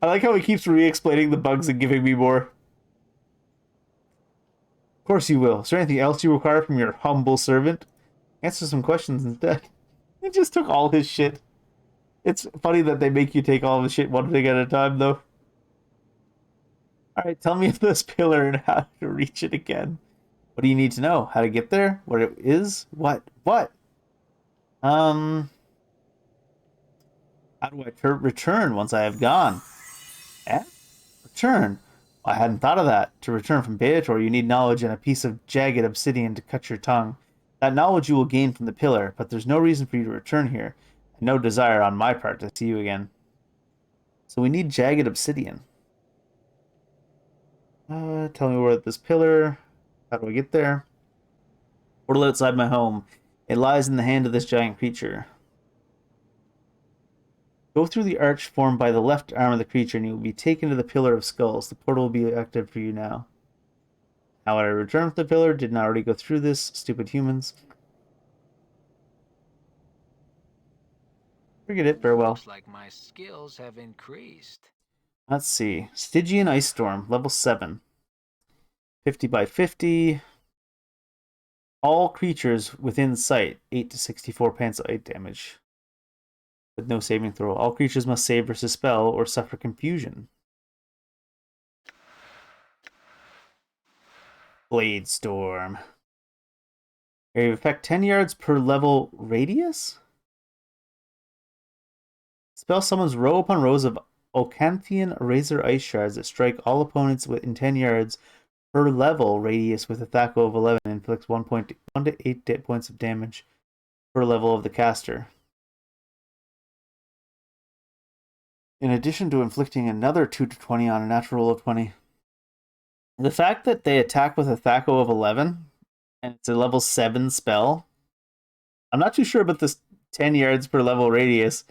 I like how he keeps re-explaining the bugs and giving me more. Of course you will. Is there anything else you require from your humble servant? Answer some questions instead. He just took all his shit. It's funny that they make you take all the shit one thing at a time, though. Alright, tell me of this pillar and how to reach it again. What do you need to know? How to get there? What it is? What? How do I return once I have gone? Eh? Return? I hadn't thought of that. To return from Beator, you need knowledge and a piece of jagged obsidian to cut your tongue. That knowledge you will gain from the pillar, but there's no reason for you to return here, and no desire on my part to see you again. So we need jagged obsidian. Tell me where this pillar. How do I get there? Portal outside my home. It lies in the hand of this giant creature. Go through the arch formed by the left arm of the creature and you will be taken to the Pillar of Skulls. The portal will be active for you now. How would I return from the pillar? Did not already go through this, stupid humans. Forget it, farewell. Looks like my skills have increased. Let's see. Stygian Ice Storm, level 7. 50 by 50. All creatures within sight, 8 to 64 pencil 8 damage. With no saving throw. All creatures must save versus spell or suffer confusion. Blade Storm. Area of effect 10 yards per level radius? Spell summons row upon rows of Ocanthian Razor Ice Shards that strike all opponents within 10 yards per level radius with a THAC0 of 11 and inflicts 1 to 8 points of damage per level of the caster. In addition to inflicting another 2 to 20 on a natural roll of 20. The fact that they attack with a THAC0 of 11 and it's a level 7 spell, I'm not too sure about this 10 yards per level radius.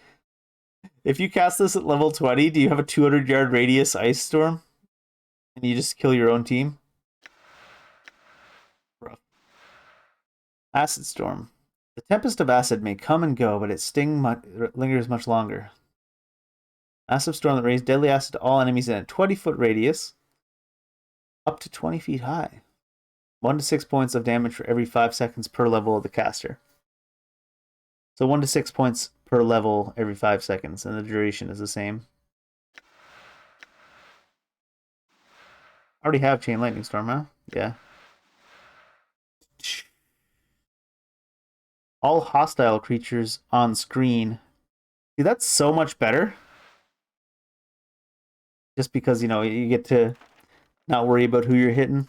If you cast this at level 20, do you have a 200 yard radius Ice Storm? And you just kill your own team? Rough. Acid Storm. The Tempest of Acid may come and go, but its sting lingers much longer. Massive storm that rains deadly acid to all enemies in a 20-foot radius, up to 20 feet high. 1 to 6 points of damage for every 5 seconds per level of the caster. So 1 to 6 points per level every 5 seconds, and the duration is the same. I already have Chain Lightning Storm, huh? Yeah. All hostile creatures on screen. See, that's so much better. Just because, you know, you get to not worry about who you're hitting.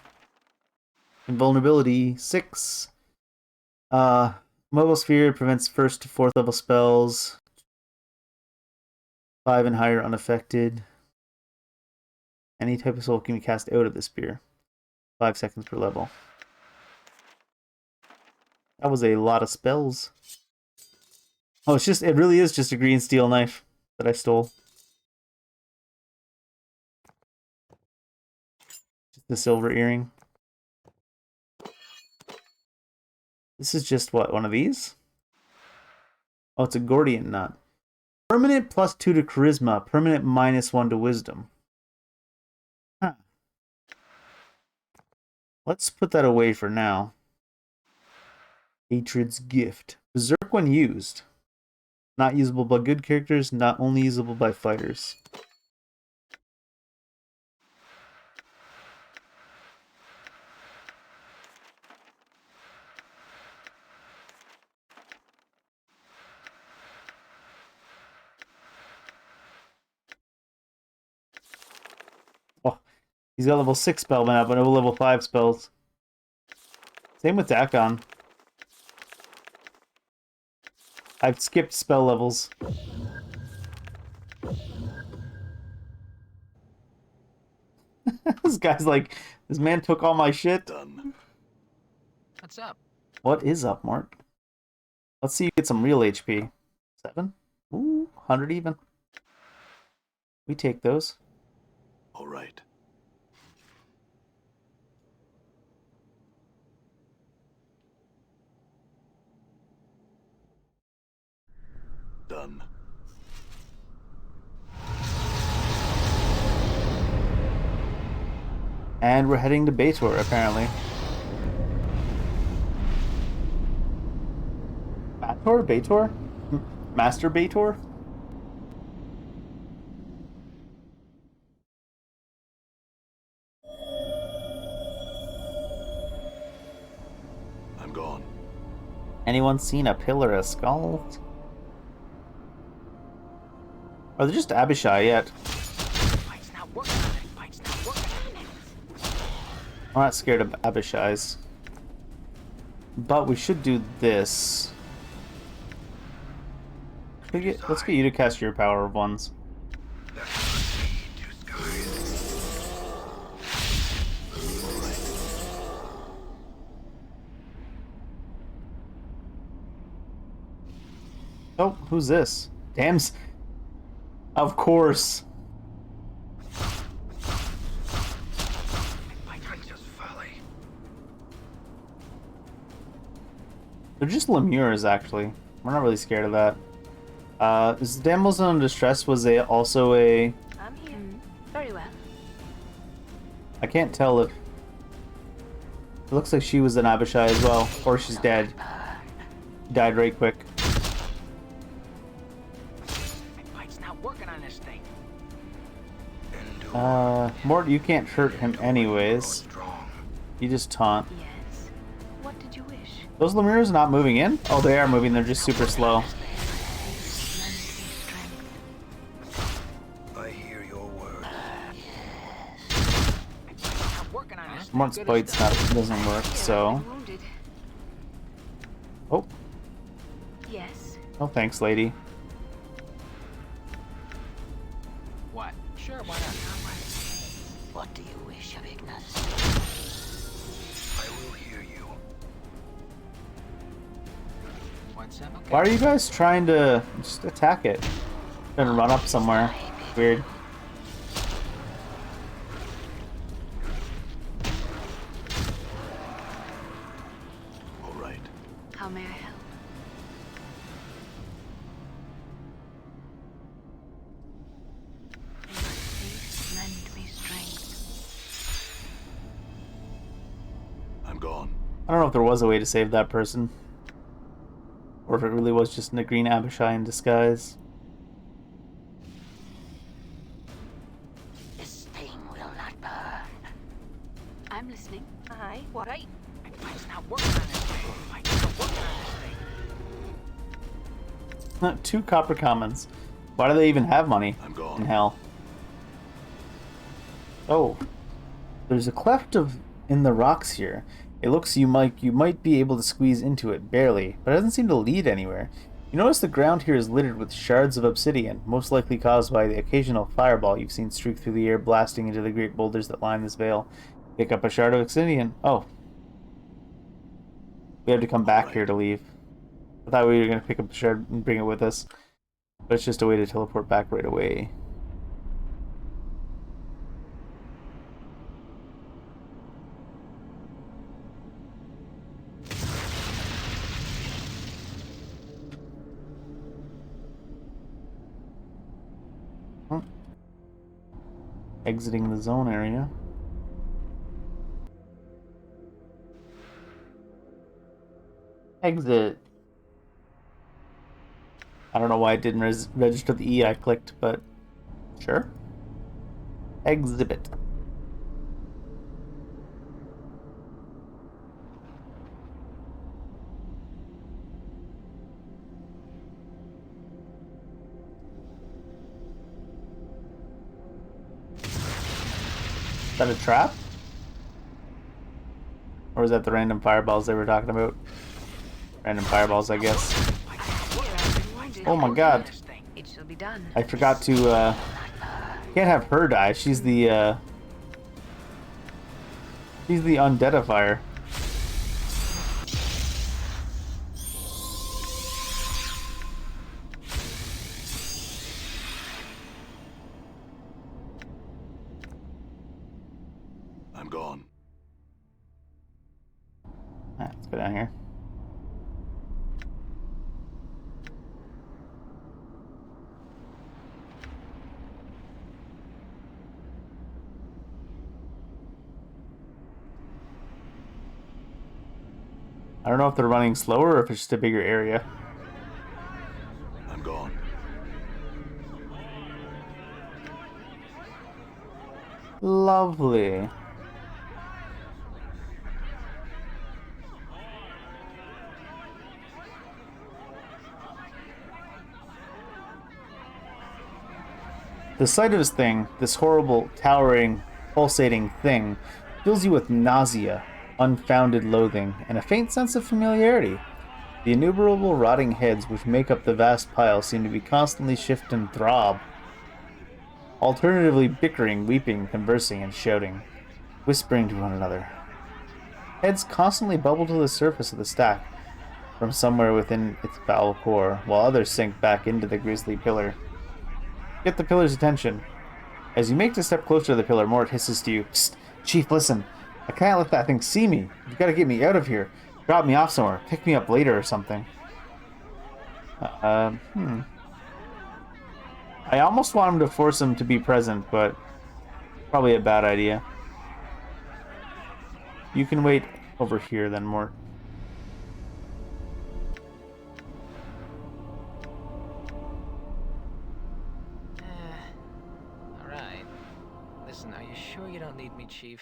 Invulnerability 6. Mobile sphere prevents 1st to 4th level spells. 5 and higher unaffected. Any type of soul can be cast out of the spear. 5 seconds per level. That was a lot of spells. Oh, it really is just a green steel knife that I stole. Just the silver earring. This is just what, one of these? Oh, it's a Gordian nut. Permanent +2 to charisma, permanent -1 to wisdom. Huh. Let's put that away for now. Hatred's Gift. Berserk when used. Not usable by good characters, not only usable by fighters. Oh, he's got level 6 spell now, but no level 5 spells. Same with Dakon. I've skipped spell levels. This guy's like, this man took all my shit. Done. What's up? What is up, Mark? Let's see you get some real HP. 7? Ooh, 100 even. We take those. All right. Done. And we're heading to Baitor, apparently. Bator? Baitor? Master Baitor? I'm gone. Anyone seen a pillar of skulls? Are they just Abishai yet? Fight's not working on it. Fight's not working on it. I'm not scared of Abishais. But we should do this. Let's get you to cast your power of ones. Oh, who's this? Dams. Of course. They're just Lemures, actually. We're not really scared of that. Is the Damsel in Distress also a... I'm here. Very well. I can't tell if... It looks like she was an Abishai as well. Or she's dead. Died right quick. Fight's not working on this thing. Mort, you can't hurt him anyways. You just taunt. Yes. What did you wish? Those Lemures not moving in? Oh, they are moving. They're just super slow. I hear your word. Not working on this thing. Mort's bite's doesn't work, so... Wounded. Oh. Yes. Oh, thanks, lady. What? Sure, why not? What do you wish of Ignis? I will hear you. What's up? Okay. Why are you guys trying to just attack it? Gonna run up somewhere. Weird. All right. How may I help? May my faith lend me strength. I'm gone. I don't know if there was a way to save that person. Or if it really was just a green Abishai in disguise. This thing will not burn. I'm listening. Aye. What? Right. Fight's not working on this thing. Fight's not working on this thing. 2 copper commons. Why do they even have money I'm in gone. hell? Oh. There's a cleft in the rocks here. It looks you might be able to squeeze into it, barely, but it doesn't seem to lead anywhere. You notice the ground here is littered with shards of obsidian, most likely caused by the occasional fireball you've seen streak through the air, blasting into the great boulders that line this vale. Pick up a shard of obsidian. Oh. We have to come back here to leave. I thought we were going to pick up the shard and bring it with us. But it's just a way to teleport back right away. Exiting the zone area. Exit. I don't know why it didn't register the E I clicked, but sure. Exhibit. Is that a trap? Or is that the random fireballs they were talking about? Random fireballs, I guess. Oh my god. It shall be done. I forgot to, can't have her die. She's the undeadifier. I'm gone. Alright, let's go down here. I don't know if they're running slower or if it's just a bigger area. I'm gone. Lovely. The sight of this thing, this horrible, towering, pulsating thing, fills you with nausea, unfounded loathing, and a faint sense of familiarity. The innumerable rotting heads which make up the vast pile seem to be constantly shift and throb, alternatively bickering, weeping, conversing, and shouting, whispering to one another. Heads constantly bubble to the surface of the stack from somewhere within its foul core, while others sink back into the grisly pillar. Get the pillar's attention. As you make the step closer to the pillar, Mort hisses to you, "Psst, Chief, listen. I can't let that thing see me. You've got to get me out of here. Drop me off somewhere. Pick me up later or something." I almost want him to force him to be present, but probably a bad idea. You can wait over here then, Mort. Alright. Listen, are you sure you don't need me, Chief?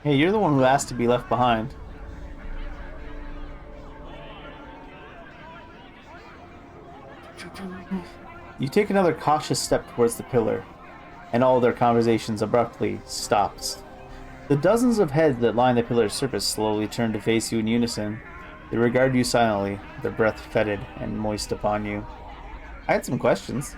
Hey, you're the one who asked to be left behind. You take another cautious step towards the pillar, and all their conversations abruptly stops. The dozens of heads that line the pillar's surface slowly turn to face you in unison. They regard you silently, their breath fetid and moist upon you. I had some questions.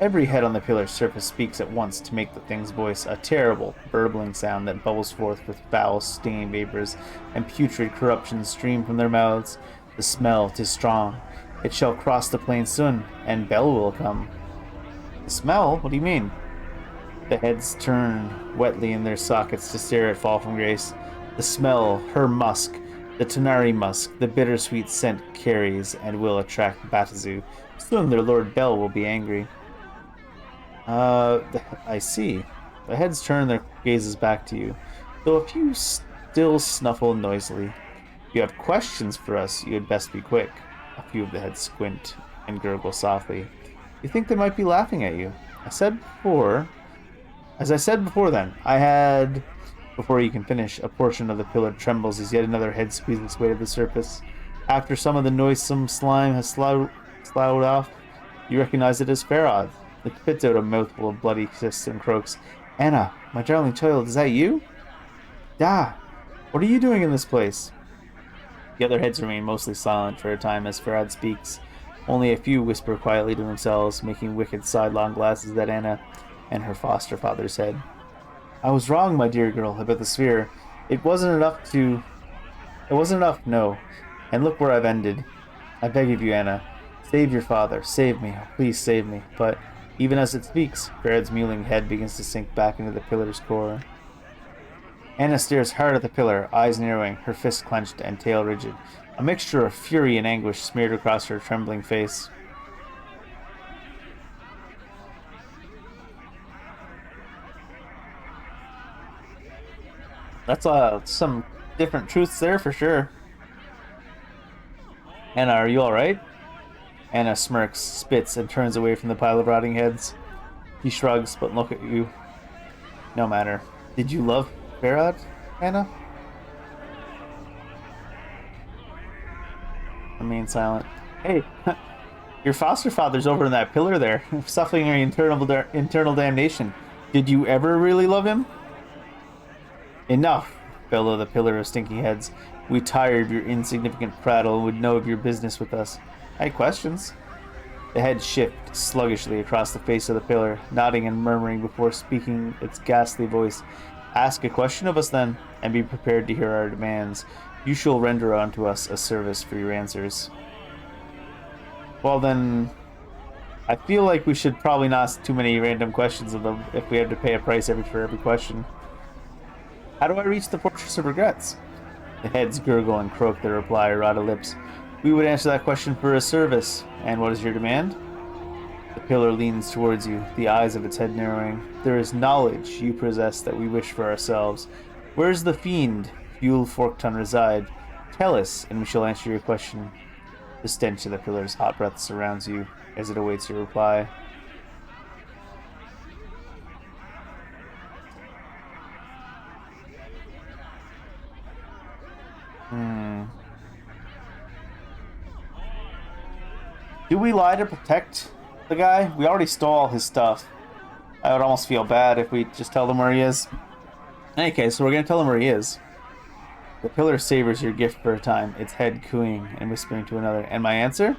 Every head on the pillar's surface speaks at once to make the thing's voice a terrible, burbling sound that bubbles forth with foul, stinging vapors, and putrid corruption stream from their mouths. The smell 'tis strong. It shall cross the plain soon, and Bel will come. The smell? What do you mean? The heads turn wetly in their sockets to stare at Fall from Grace. The smell, her musk, the Tanari musk, the bittersweet scent carries and will attract Batazu. Soon their Lord Bel will be angry. I see. The heads turn their gazes back to you, though a few still snuffle noisily. If you have questions for us, you had best be quick. A few of the heads squint and gurgle softly. You think they might be laughing at you. As I said before then, before you can finish, a portion of the pillar trembles as yet another head squeezes its way to the surface. After some of the noisome slime has sloughed off, you recognize it as Farod. It spits out a mouthful of bloody cysts and croaks. "Anna, my darling child, is that you?" "Da, What are you doing in this place? The other heads remain mostly silent for a time as Farad speaks. Only a few whisper quietly to themselves, making wicked sidelong glances at Anna and her foster father's head. I was wrong, my dear girl, about the sphere. It wasn't enough, no. And look where I've ended. I beg of you, Anna. Save your father. Save me. Please save me. But even as it speaks, Farad's mewling head begins to sink back into the pillar's core. Anna stares hard at the pillar, eyes narrowing, her fists clenched and tail rigid. A mixture of fury and anguish smeared across her trembling face. That's some different truths there for sure. Anna, are you alright? Anna smirks, spits, and turns away from the pile of rotting heads. He shrugs, but look at you. No matter. Did you love Farad, Anna? Remain silent. Hey, your foster father's over in that pillar there, suffering internal damnation. Did you ever really love him? Enough, bellowed the pillar of stinky heads. We tire of your insignificant prattle and would know of your business with us. I had questions. The head shifted sluggishly across the face of the pillar, nodding and murmuring before speaking its ghastly voice. Ask a question of us then, and be prepared to hear our demands. You shall render unto us a service for your answers. Well then, I feel like we should probably not ask too many random questions of them if we have to pay a price for every question. How do I reach the Fortress of Regrets? The heads gurgle and croak their reply, rotted lips. We would answer that question for a service. And what is your demand? The pillar leans towards you, the eyes of its head narrowing. There is knowledge you possess that we wish for ourselves. Where is the fiend, Fuel Forkton, reside? Tell us, and we shall answer your question. The stench of the pillar's hot breath surrounds you as it awaits your reply. Do we lie to protect the guy? We already stole all his stuff. I would almost feel bad if we just tell him where he is. In any case, so we're going to tell him where he is. The pillar savors your gift for a time, its head cooing and whispering to another. And my answer?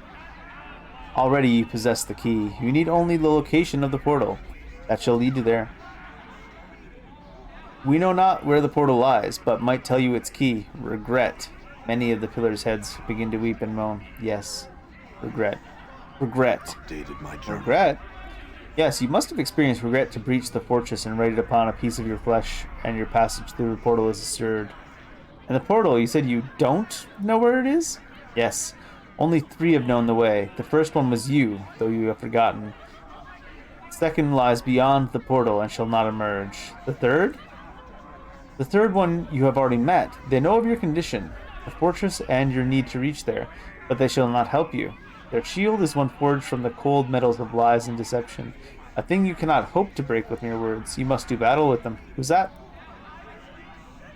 Already you possess the key. You need only the location of the portal. That shall lead you there. We know not where the portal lies, but might tell you its key. Regret. Many of the pillar's heads begin to weep and moan. Yes, regret. Regret. Updated my journal. Regret? Yes, you must have experienced regret to breach the fortress and raid upon a piece of your flesh, and your passage through the portal is assured. And the portal, you said you don't know where it is? Yes. Only 3 have known the way. The first one was you, though you have forgotten. The second lies beyond the portal and shall not emerge. The third? The third one you have already met. They know of your condition, the fortress, and your need to reach there, but they shall not help you. Their shield is one forged from the cold metals of lies and deception, a thing you cannot hope to break with mere words. You must do battle with them. Who's that?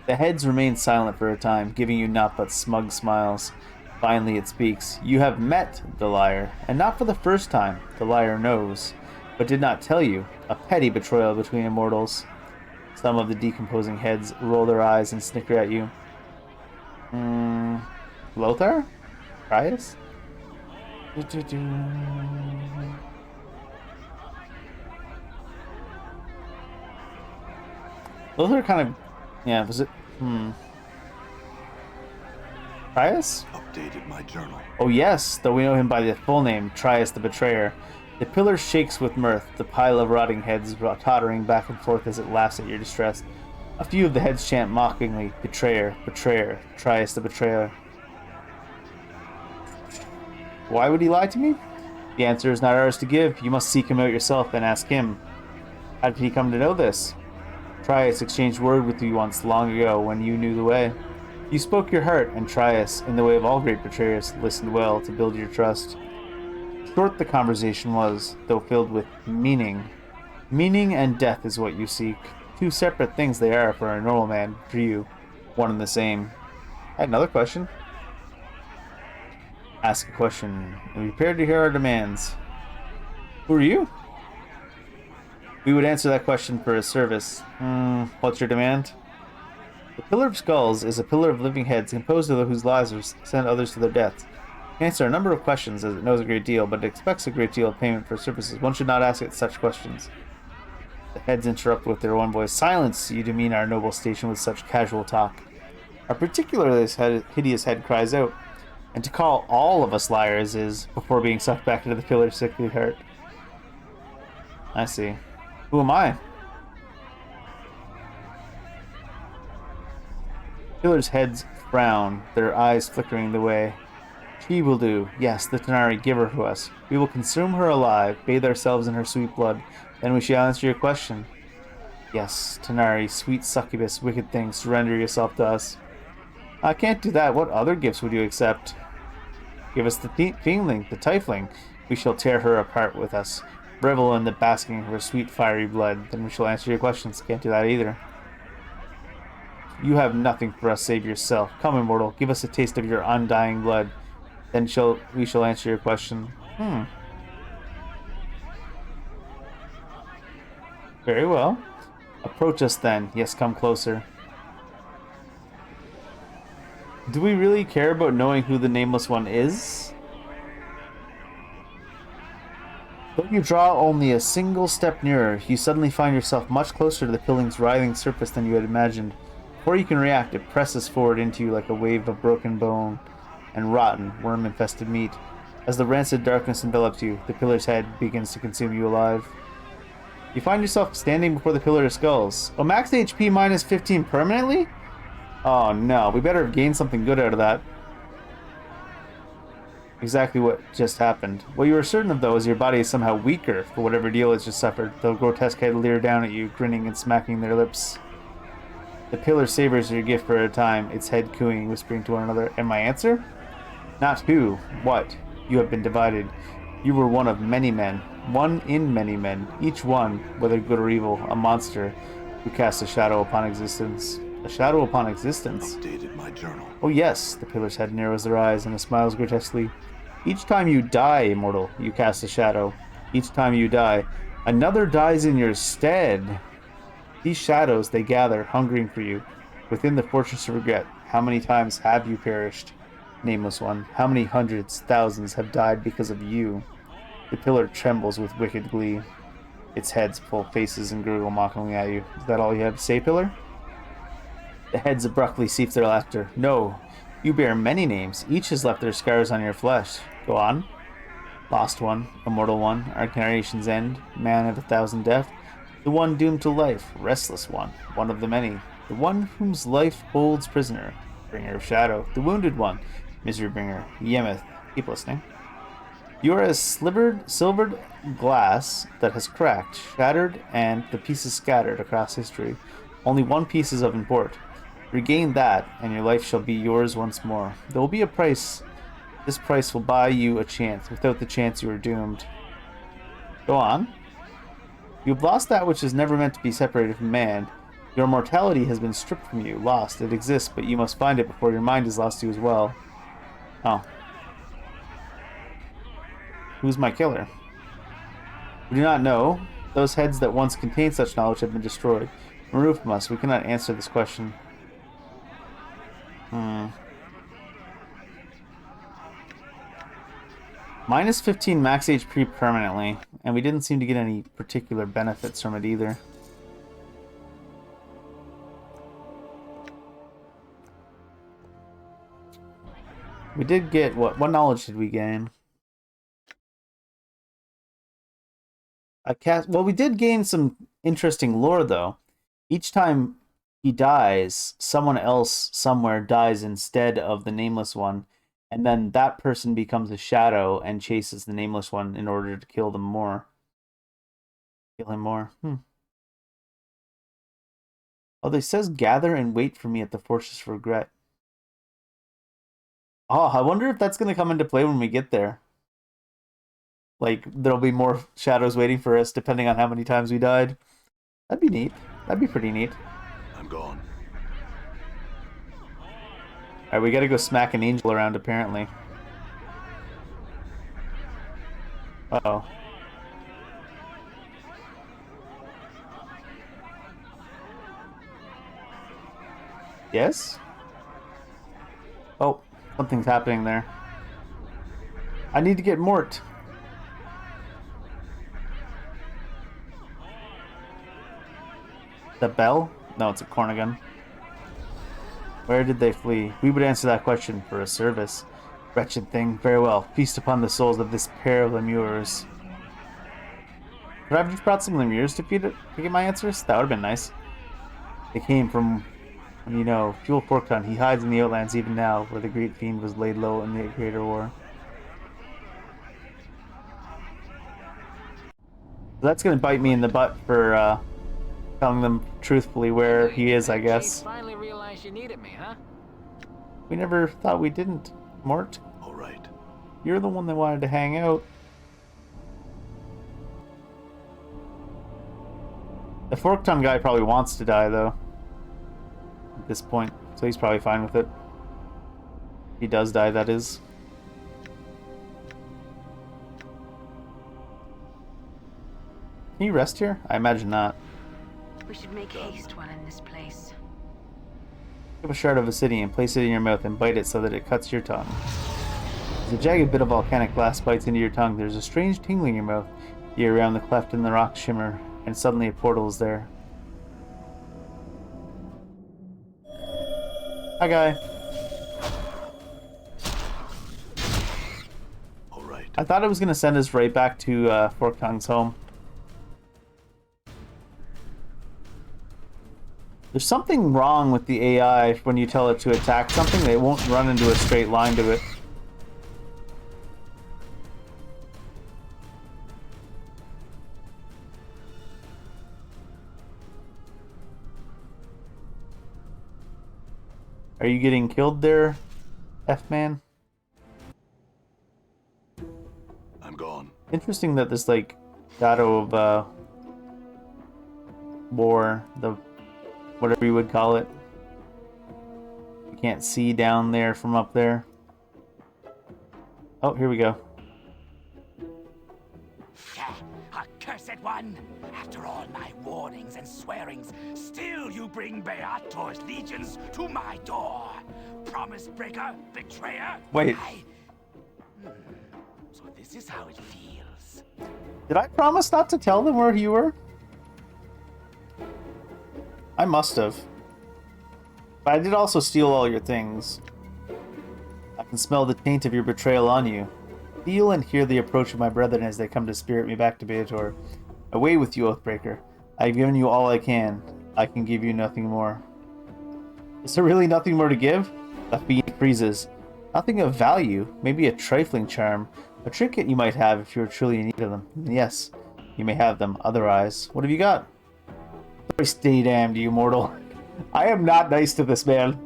The heads remain silent for a time, giving you naught but smug smiles. Finally it speaks. You have met the liar, and not for the first time. The liar knows, but did not tell you. A petty betrayal between immortals. Some of the decomposing heads roll their eyes and snicker at you. Lothar? Caius? Lothar kind of... Yeah, was it... Trias? Updated my journal. Oh yes, though we know him by the full name, Trias the Betrayer. The pillar shakes with mirth, the pile of rotting heads tottering back and forth as it laughs at your distress. A few of the heads chant mockingly, Betrayer, Betrayer, Trias the Betrayer. Why would he lie to me? The answer is not ours to give. You must seek him out yourself and ask him. How did he come to know this? Trias exchanged word with you once, long ago, when you knew the way. You spoke your heart, and Trias, in the way of all great betrayers, listened well to build your trust. Short the conversation was, though filled with meaning. Meaning and death is what you seek. 2 separate things they are for a normal man, for you, one and the same. I had another question. Ask a question, and be prepared to hear our demands. Who are you? We would answer that question for a service. What's your demand? The Pillar of Skulls is a pillar of living heads composed of those whose lives have sent others to their deaths. It can answer a number of questions as it knows a great deal, but it expects a great deal of payment for services. One should not ask it such questions. The heads interrupt with their one voice. Silence! You demean our noble station with such casual talk. A particularly hideous head cries out, and to call all of us liars is, before being sucked back into the pillar's sickly heart. I see. Who am I? Pillar's heads frown, their eyes flickering the way. She will do. Yes, the Tanari, give her to us. We will consume her alive, bathe ourselves in her sweet blood. Then we shall answer your question. Yes, Tanari, sweet succubus, wicked thing, surrender yourself to us. I can't do that. What other gifts would you accept? Give us the fiendling, the tiefling. We shall tear her apart with us. Revel in the basking of her sweet fiery blood. Then we shall answer your questions. Can't do that either. You have nothing for us save yourself. Come, immortal, give us a taste of your undying blood. Then we shall answer your question. Very well. Approach us then. Yes, come closer. Do we really care about knowing who the Nameless One is? Though you draw only a single step nearer, you suddenly find yourself much closer to the pilling's writhing surface than you had imagined. Before you can react, it presses forward into you like a wave of broken bone and rotten, worm-infested meat. As the rancid darkness envelops you, the pillar's head begins to consume you alive. You find yourself standing before the Pillar of Skulls. Oh, max HP minus 15 permanently? Oh no, we better have gained something good out of that. Exactly what just happened. What you are certain of, though, is your body is somehow weaker for whatever deal it's just suffered. The grotesque head leer down at you, grinning and smacking their lips. The pillar savors your gift for a time, its head cooing, whispering to one another. And my answer? Not who, what. You have been divided. You were one of many men, one in many men, each one, whether good or evil, a monster who casts a shadow upon existence. A shadow upon existence? Updated my journal. Oh yes, the pillar's head narrows their eyes and it smiles grotesquely. Each time you die, immortal, you cast a shadow. Each time you die, another dies in your stead. These shadows, they gather, hungering for you. Within the fortress of regret, how many times have you perished? Nameless One, how many hundreds, thousands have died because of you? The pillar trembles with wicked glee. Its heads pull faces and gurgle mockingly at you. Is that all you have to say, Pillar? The heads abruptly cease their laughter. No, you bear many names. Each has left their scars on your flesh. Go on. Lost One, Immortal One, Our Generation's End, Man of 1,000 Deaths, the one doomed to life, Restless One, one of the many, the one whose life holds prisoner, Bringer of Shadow, the Wounded One, Misery Bringer, Yemeth. Keep listening. You are as silvered glass that has cracked, shattered, and the pieces scattered across history. Only one piece is of import. Regain that, and your life shall be yours once more. There will be a price. This price will buy you a chance. Without the chance, you are doomed. Go on. You have lost that which is never meant to be separated from man. Your mortality has been stripped from you, lost. It exists, but you must find it before your mind is lost to you as well. Oh. Who's my killer? We do not know. Those heads that once contained such knowledge have been destroyed. Removed from us. We cannot answer this question. Minus 15 max HP permanently, and we didn't seem to get any particular benefits from it either. We did get, what knowledge did we gain? Well, we did gain some interesting lore, though. Each time he dies, someone else somewhere dies instead of the Nameless One, and then that person becomes a shadow and chases the Nameless One in order to kill him more. Oh, they says gather and wait for me at the Fortress of Regret. Oh, I wonder if that's going to come into play when we get there. Like, there'll be more shadows waiting for us depending on how many times we died. That'd be neat. That'd be pretty neat. I'm gone. Alright, we gotta go smack an angel around, apparently. Uh-oh. Yes? Oh, something's happening there. I need to get Mort. The bell? No, it's a Cornigan. Where did they flee? We would answer that question for a service. Wretched thing. Very well. Feast upon the souls of this pair of lemures. Could I have just brought some lemures to feed it to get my answers? That would have been nice. They came from, you know, Fuel Forkton. He hides in the Outlands even now, where the Great Fiend was laid low in the Greater War. So that's gonna bite me in the butt for telling them truthfully where he is, I guess. Finally realized you needed me, huh? We never thought we didn't, Mort. All right. You're the one that wanted to hang out. The Forkton guy probably wants to die, though. At this point. So he's probably fine with it. He does die, that is. Can you rest here? I imagine not. We should make haste while in this place. Pick up a shard of obsidian, place it in your mouth, and bite it so that it cuts your tongue. As a jagged bit of volcanic glass bites into your tongue, there's a strange tingling in your mouth. You hear around the cleft in the rock shimmer, and suddenly a portal is there. Hi, guy. All right. I thought it was going to send us right back to Forktong's home. There's something wrong with the AI when you tell it to attack something. They won't run into a straight line to it. Are you getting killed there, F-Man? I'm gone. Interesting that this, like, shadow of, war, the whatever you would call it. You can't see down there from up there. Oh, here we go. Accursed one! After all my warnings and swearings, still you bring Beator's legions to my door. Promise breaker, betrayer. Wait. So this is how it feels. Did I promise not to tell them where you were? I must have. But I did also steal all your things. I can smell the taint of your betrayal on you. Feel and hear the approach of my brethren as they come to spirit me back to Beator. Away with you, Oathbreaker. I have given you all I can. I can give you nothing more. Is there really nothing more to give? The fiend freezes. Nothing of value. Maybe a trifling charm. A trinket you might have if you are truly in need of them. Yes, you may have them. Otherwise, what have you got? Stay damned, you mortal. I am not nice to this man.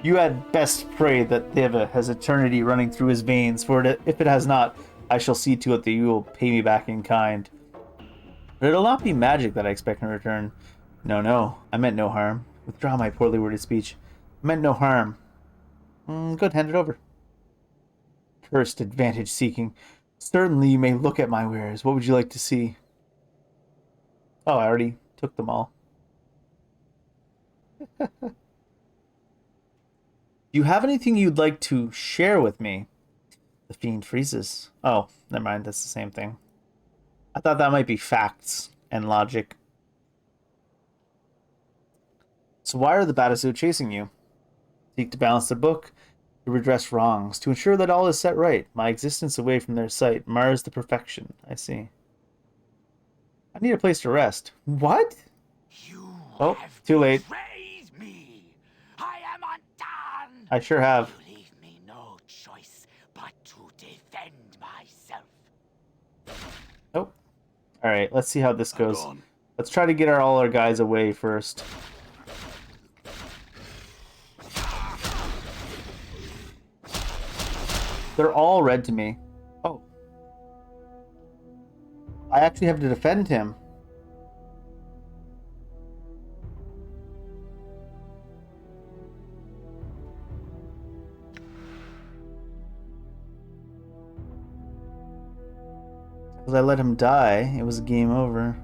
You had best pray that Deva has eternity running through his veins, for if it has not, I shall see to it that you will pay me back in kind. But it'll not be magic that I expect in return. No, I meant no harm. Withdraw my poorly worded speech. I meant no harm. Good, hand it over. Cursed advantage seeking. Certainly you may look at my wares. What would you like to see? Oh, I already took them all. Do you have anything you'd like to share with me? The fiend freezes. Oh, never mind. That's the same thing. I thought that might be facts and logic. So why are the Batasuit chasing you? Seek to balance the book, to redress wrongs, to ensure that all is set right. My existence away from their sight mars the perfection. I see. I need a place to rest. What? You Oh, have too late. betrayed me. I am undone. I sure have. You leave me no choice but to defend myself. Oh. Alright, let's see how this I'm goes. gone. Let's try to get all our guys away first. They're all red to me. Oh. I actually have to defend him. Because I let him die, it was game over.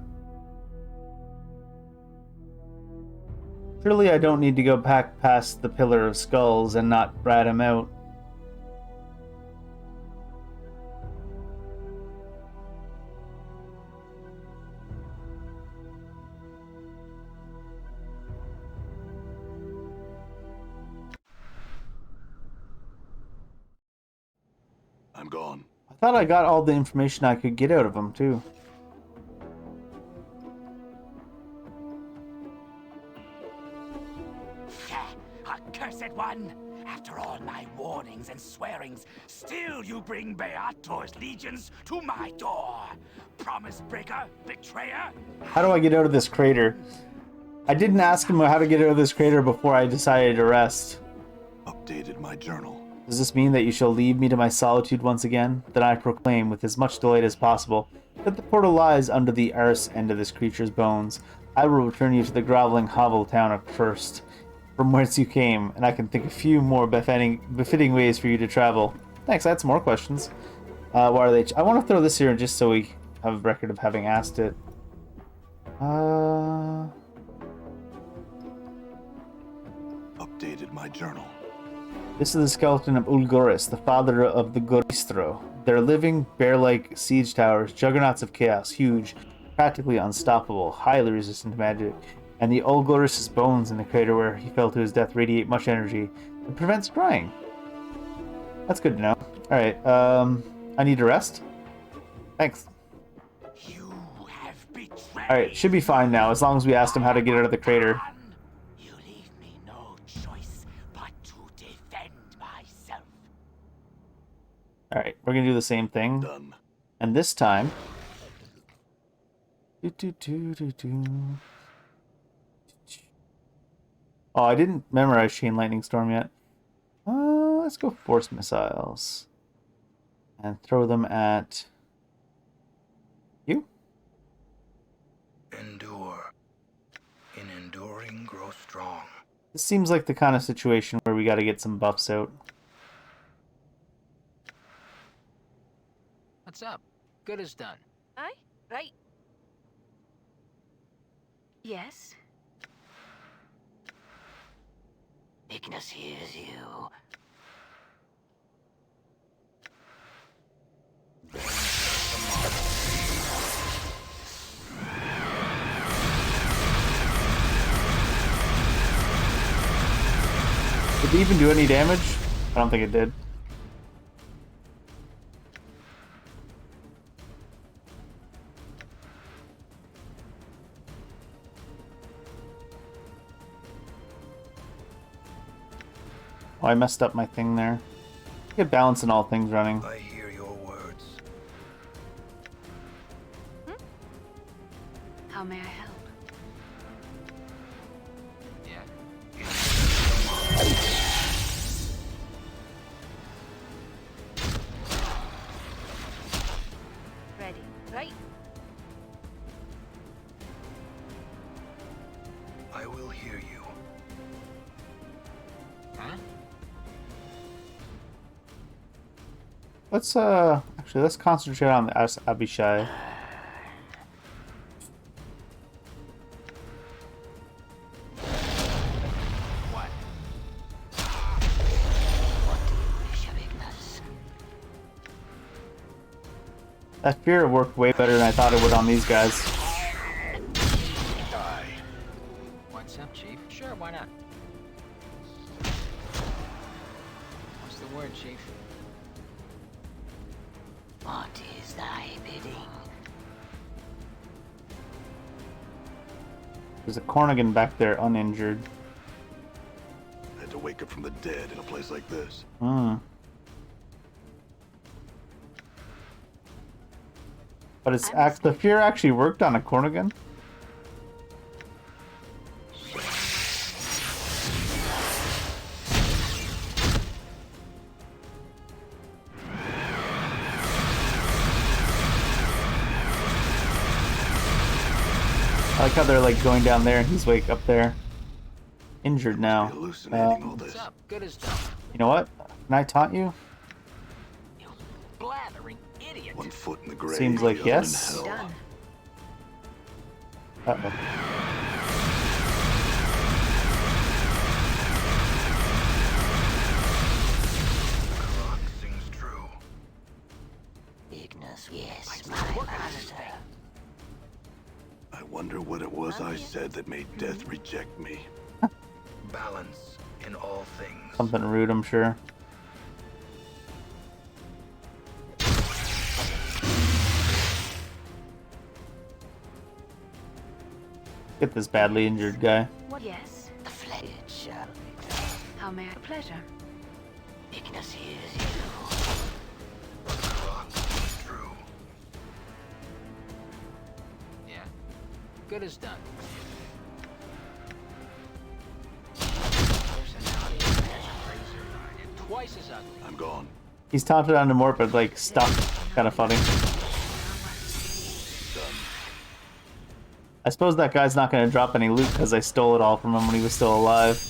Surely I don't need to go back past the Pillar of Skulls and not rat him out. I'm gone. I thought I got all the information I could get out of him, too. Accursed one! After all my warnings and swearings, still you bring Beator's legions to my door! Promise breaker, betrayer! How do I get out of this crater? I didn't ask him how to get out of this crater before I decided to rest. Updated my journal. Does this mean that you shall leave me to my solitude once again? Then I proclaim, with as much delight as possible, that the portal lies under the arse end of this creature's bones. I will return you to the groveling hovel town at first, from whence you came, and I can think of a few more befitting ways for you to travel. Thanks, I had some more questions. Why are they... I want to throw this here just so we have a record of having asked it. Updated my journal. This is the skeleton of Ulgoris, the father of the Goristro. They're living, bear-like siege towers, juggernauts of chaos, huge, practically unstoppable, highly resistant to magic. And the Ulgoris' bones in the crater where he fell to his death radiate much energy that prevents crying. That's good to know. Alright, I need to rest? Thanks. You have betrayed. Alright, should be fine now, as long as we asked him how to get out of the crater. You leave me no choice but to defend myself. Alright, we're gonna do the same thing. Done. And this time... Oh, I didn't memorize Chain Lightning Storm yet. Let's go Force Missiles. And throw them at... you? Endure. In enduring, grow strong. This seems like the kind of situation where we gotta get some buffs out. What's up? Good as done. Aye? Right. Yes? Ignis hears you. Did it even do any damage? I don't think it did. Oh, I messed up my thing there. Get balance in all things running. I hear your words. How may I help? Yeah. Ready. Right. I will hear you. Huh? Let's actually let's concentrate on the Abishai. What? Bishop Ignis. That fear worked way better than I thought it would on these guys. Die. What's up, Chief? Sure, why not? What's the word, Chief? What is thy bidding? There's a Cornigan back there uninjured. Had to wake up from the dead in a place like this. Hmm. But it's the fear actually worked on a Cornigan? I like how they're like going down there and he's like up there. Injured now. Hallucinating all What's this. up? Good as done. You know what? Can I taunt you? You blathering idiot. One foot in the grave. Seems like the other in yes. hell. Done. Uh-oh. Ignis, yes, Working my on this master. thing. I wonder what it was I said that made death reject me. Balance in all things. Something rude, I'm sure. Get this badly injured guy. What? Yes, the flesh shall be. How may I? Pleasure. Ignis hears you. Cross true. Yeah. Good as done. Twice as ugly. I'm gone. He's taunted onto more, but like stuck. Kind of funny. Done. I suppose that guy's not going to drop any loot because I stole it all from him when he was still alive.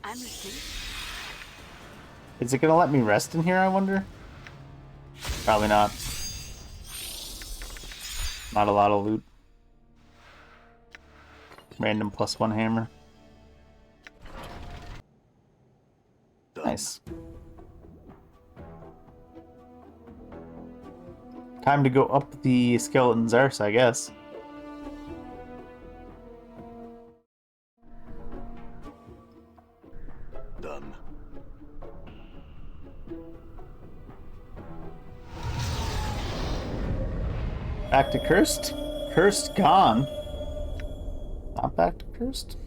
I'm listening. Is it going to let me rest in here, I wonder? Probably not. Not a lot of loot. Random +1 hammer. Done. Nice. Time to go up the skeleton's arse, I guess. Done. Back to cursed? Cursed gone. Not back to cursed?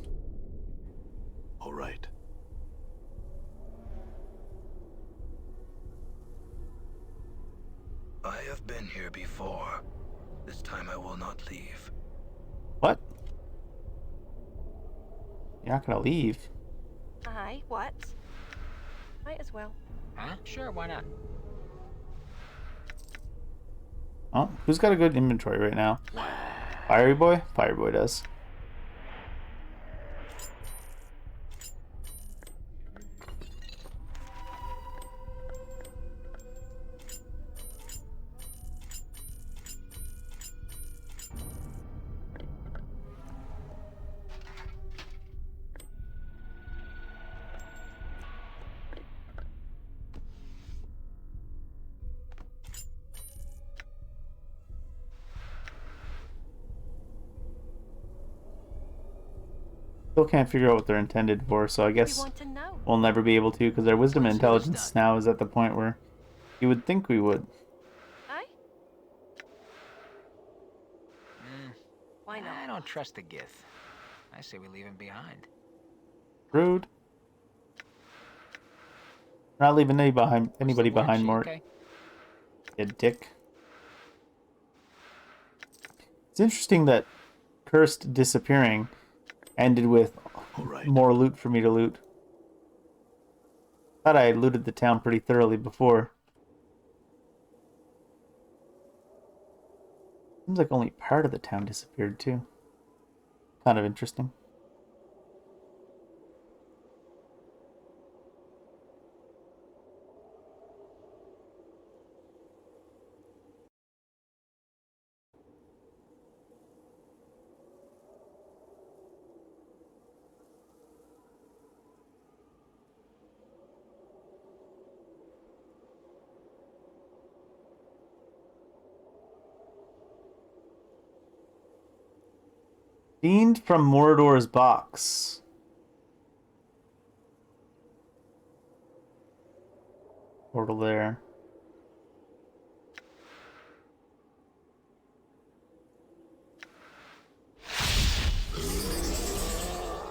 All right. I have been here before. This time I will not leave. What? You're not gonna leave. Aye, what? Might as well. Huh? Sure, why not? Oh, who's got a good inventory right now? Fiery Boy? Fiery Boy does. Still can't figure out what they're intended for, so I We guess want to know. we'll never be able to because our wisdom and Let's see what's intelligence done. now is at the point where you would think we would. Aye? Why I not? don't trust the Gith. I say we leave him behind. Rude. We're not leaving anybody What's the word, behind, Chief? Mort. Okay. You dick. It's interesting that cursed disappearing ended with All right. more loot for me to loot. Thought I had looted the town pretty thoroughly before. Seems like only part of the town disappeared too. Kind of interesting. Fiend from Mordor's box. Portal there.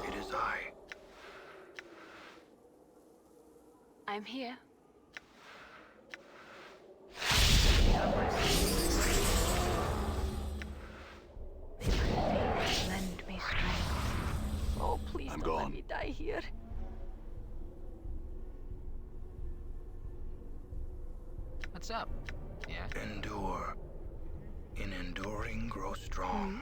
It is I. I'm here. Lend me strength. Oh, please I'm don't let gone. me die here. What's up? Yeah. Endure. In enduring, grow strong.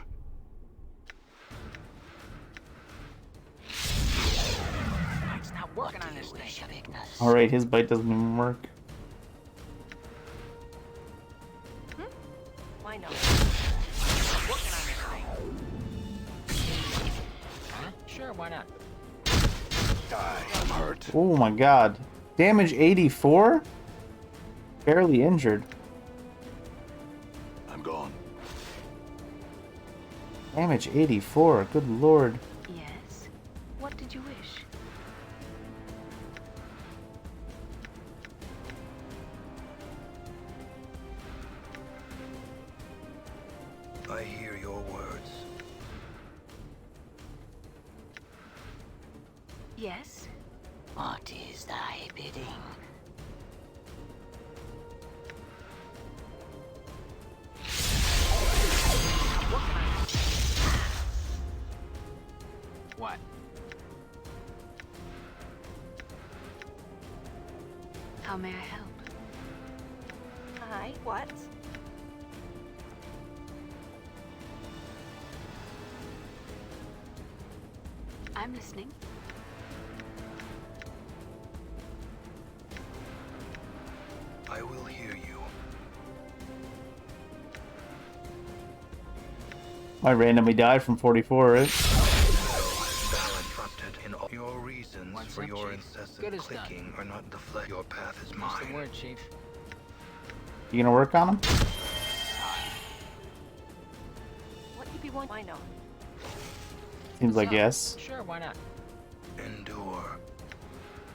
It's not working on this thing. Wish of Ignis. Alright, his bite doesn't even work. Why not? Working on this thing. Huh? Sure, why not? Die. I'm hurt. Oh my god. Damage 84? Barely injured. I'm gone. Damage 84. Good lord. Yes? What did you wish? I hear your words. Yes? What is thy bidding? What? How may I help? Aye, what? I'm listening. I will hear you. I randomly died from 44, right? Balance trusted in all your reasons What's for up, your Chief? incessant Good as done. clicking are not deflect. Your path is What's the mine. word, Chief? You gonna work on him? What you be want? Why not? Seems like up? yes. Sure, why not? Endure.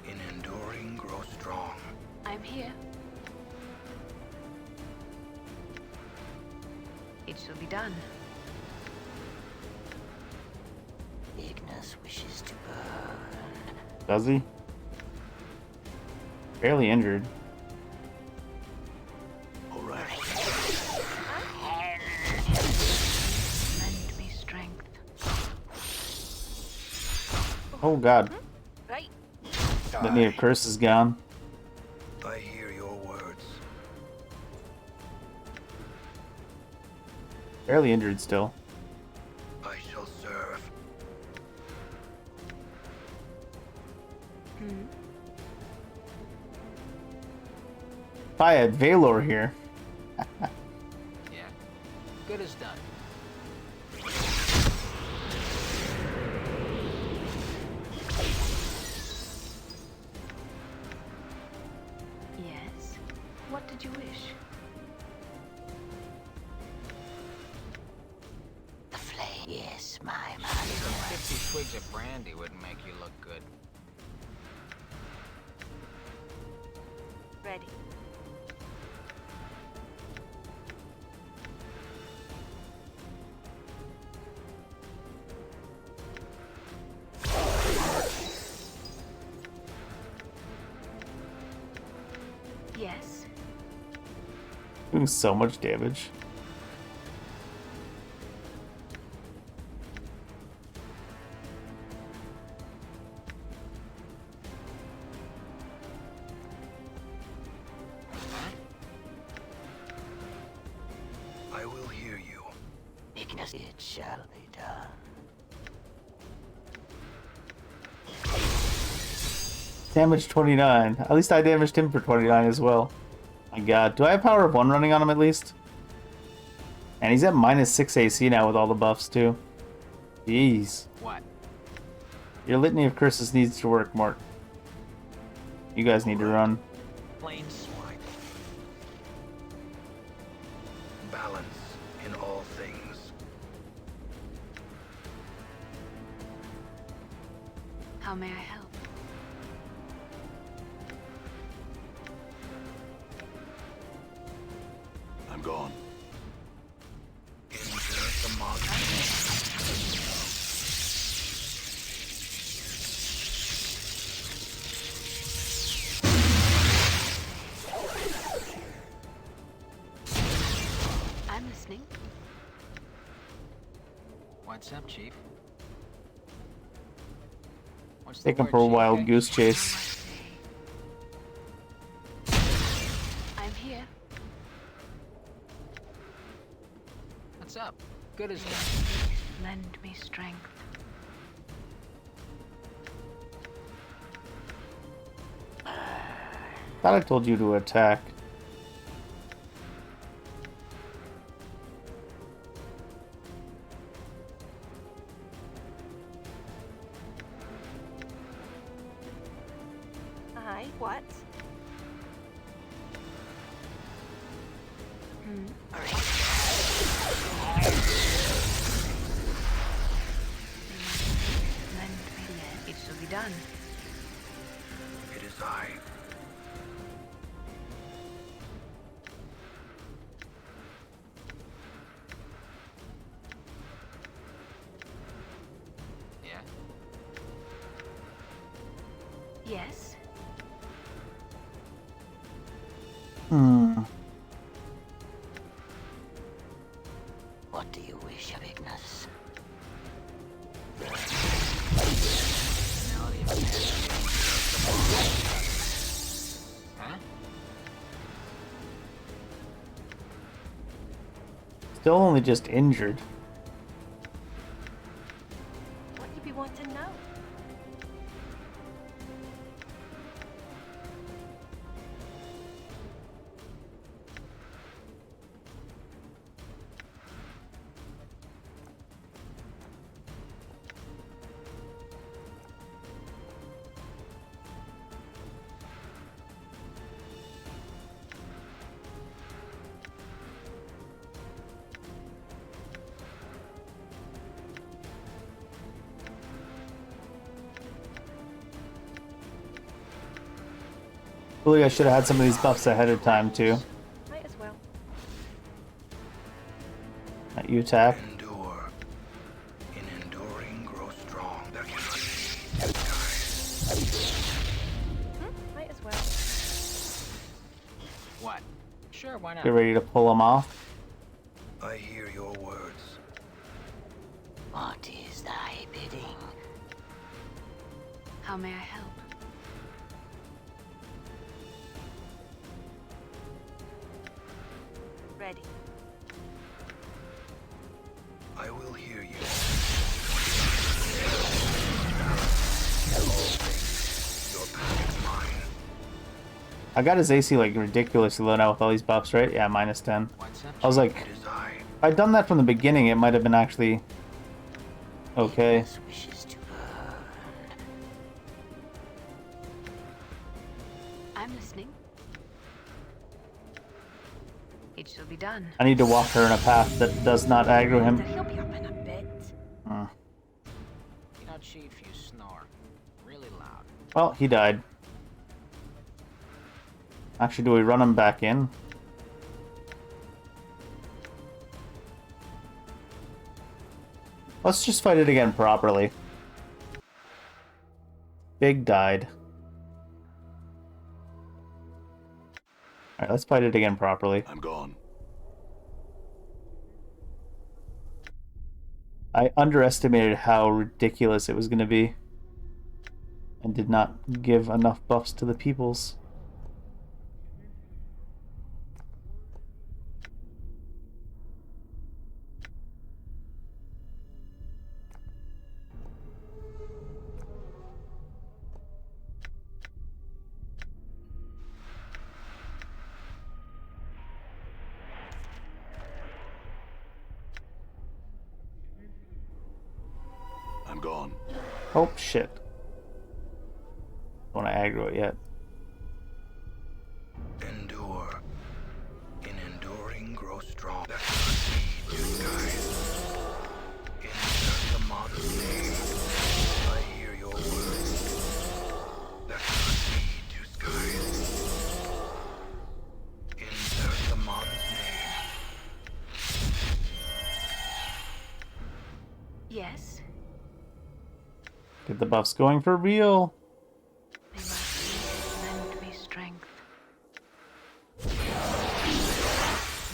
In enduring, grow strong. I'm here. It shall be done. Ignis wishes to burn. Does he? Barely injured. All right. Lend me strength. Oh god. Right. Litany of Curse is gone. I hear your words. Barely injured still. I shall serve. If I had Valor here. Yeah. Good as done. Yes? What did you wish? The flame. Yes, my Even master. 50 twigs of brandy wouldn't make you look good. Ready. Yes? Doing so much damage. I will hear you. Ignis, it shall be done. Damage 29. At least I damaged him for 29 as well. My god. Do I have Power of 1 running on him at least? And he's at minus 6 AC now with all the buffs too. Jeez. What? Your Litany of Curses needs to work more. You guys need to run. Plain swipe. Balance in all things. How may I help? I'm gone. Injure the monster. I'm listening. What's up, Chief? What's the Take him word, for a Chief? wild goose chase. I'm here. What's up? Good as done. Lend me strength. Thought I told you to attack. Aye, what? It shall be done. It is I. Yeah? Yes. What do you wish, Ignis? Huh? Still only just injured. What you be want to know? Really, I should have had some of these buffs ahead of time too. Might as well. Let you attack. Endure. In enduring, grow strong. That cannot be disguised. Might as well. What? Sure, why not? Get ready to pull them off. I hear your words. What is thy bidding? How may I help? Ready. I will hear you. Your path is mine. I got his AC like ridiculously low now with all these buffs, right? Yeah, minus 10. What's up? I was like, It is I. if I'd done that from the beginning, it might have been actually okay. Ignis wishes to burn. I'm listening. It shall be done. I need to walk her in a path that does not aggro So him. he'll be up in a bit. You know, Chief, you snore. Really loud. Well, he died. Actually, do we run him back in? Let's just fight it again properly. Big died. Alright, let's fight it again properly. I'm gone. I underestimated how ridiculous it was going to be. And did not give enough buffs to the peoples. I'm gone. Oh, shit. Don't want to aggro it yet. Endure. In enduring, grow strong. That cannot be disguised. In the modern name, I hear your words. That cannot be disguised. In the modern name. Yes. Get the buffs going for real. They must lend me strength.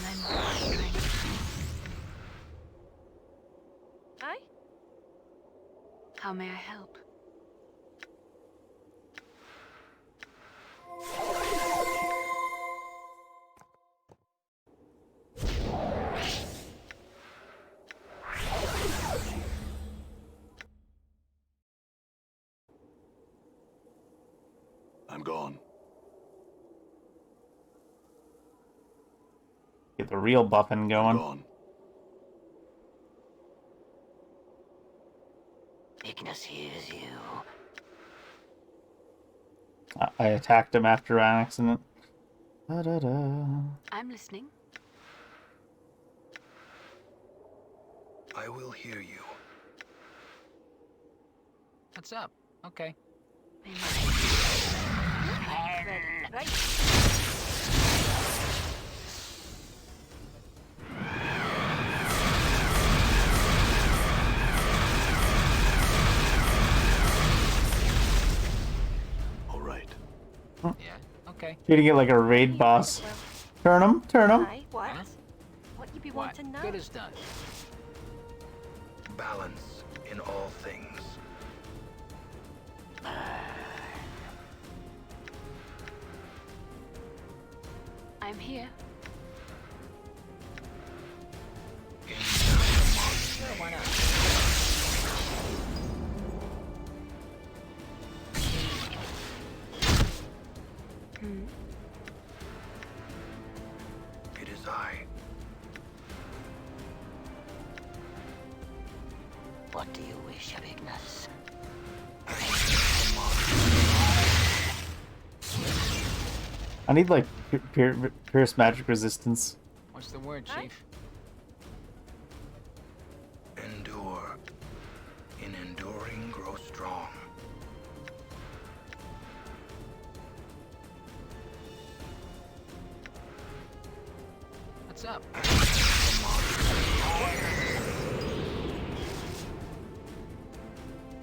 Lend me strength. Aye? How may I help? I'm gone. Get the real buffing I'm going. gone. Ignis hears you. I attacked him after an accident. Da-da-da. I'm listening. I will hear you. What's up? Okay. Ready. Right. All right. Yeah. Okay. Treating it like a raid Might boss. as well. Turn him, turn him. Aye, what? Huh? What you be What? wanting now? Good as done. Balance in all things. I'm here. Sure, why not? Hmm. It is I. What do you wish of Ignis? I need like pierce magic resistance. What's the word, Aye. Chief? Endure. In enduring, grow strong. What's up?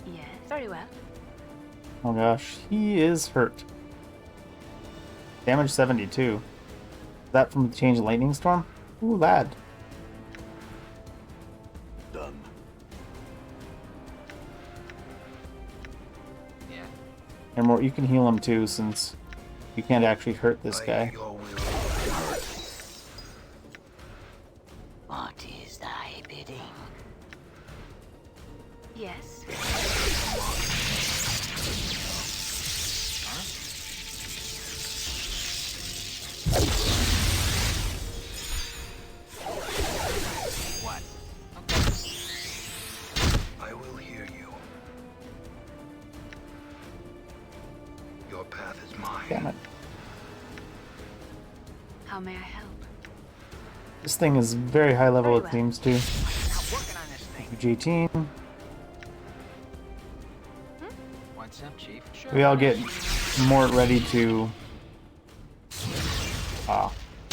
Yes. Very well. Oh gosh, he is hurt. Damage 72. Is that from the change lightning storm? Ooh, lad. Done. Yeah. And more, you can heal him too, since you can't actually hurt this I guy. hear your will. What is thy bidding? Yes. What? Okay. I will hear you. Your path is mine. Damn it. How may I help? This thing is very high level, Very it well. seems, too. Not working on this thing. J-Team. What's up, Chief? Sure. We all why get not? more ready to...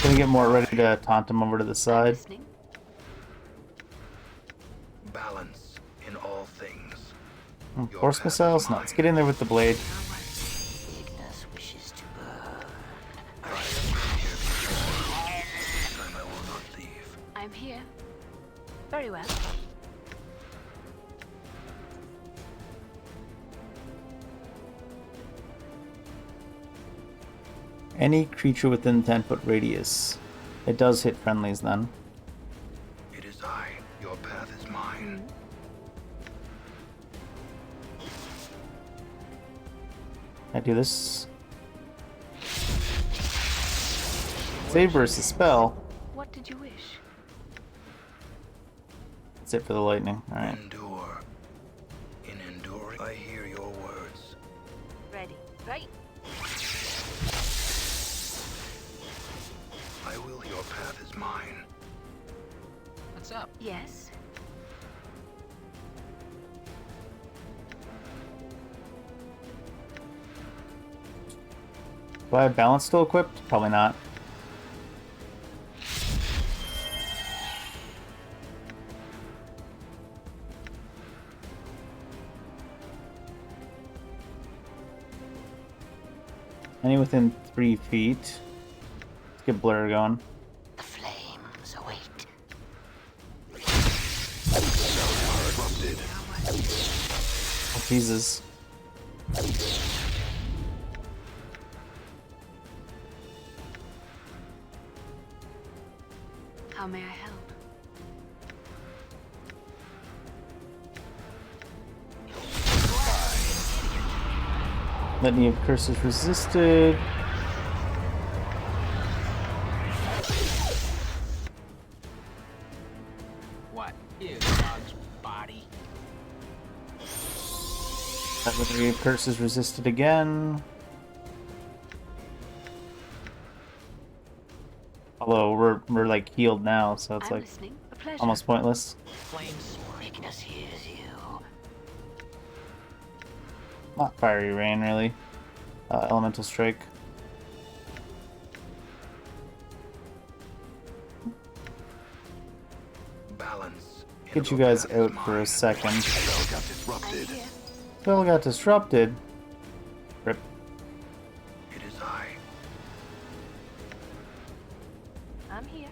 Gonna get more ready to taunt him over to the I'm side. listening. Balance in all things. Your Force path missiles? is No, let's mine. get in there with the blade. Ignis wishes to burn. I am here before. This time I will not leave. I'm here. Very well. Any creature within 10-foot radius. It does hit friendlies then. It is I. Your path is mine. I do this. Save versus spell. What did you wish? That's it for the lightning. Alright. Endure. In enduring, I hear your words. Ready. Right. I will. Your path is mine. What's up? Yes. Do I have balance still equipped? Probably not. Any within 3 feet. Let's get Blur going. The flames await. Erupted. Oh, Jesus. How may I help? Litany of curses resisted. What is dog's body? That litany of curses resisted again. Although we're like healed now, so it's I'm like listening. A pleasure. Almost pointless. Flames. Ignis hears you. Not Fiery Rain, really. Elemental Strike. Balance. Get you guys out for a second. Spell got I'm disrupted. here. Spell got disrupted. Rip. It is I. I'm here.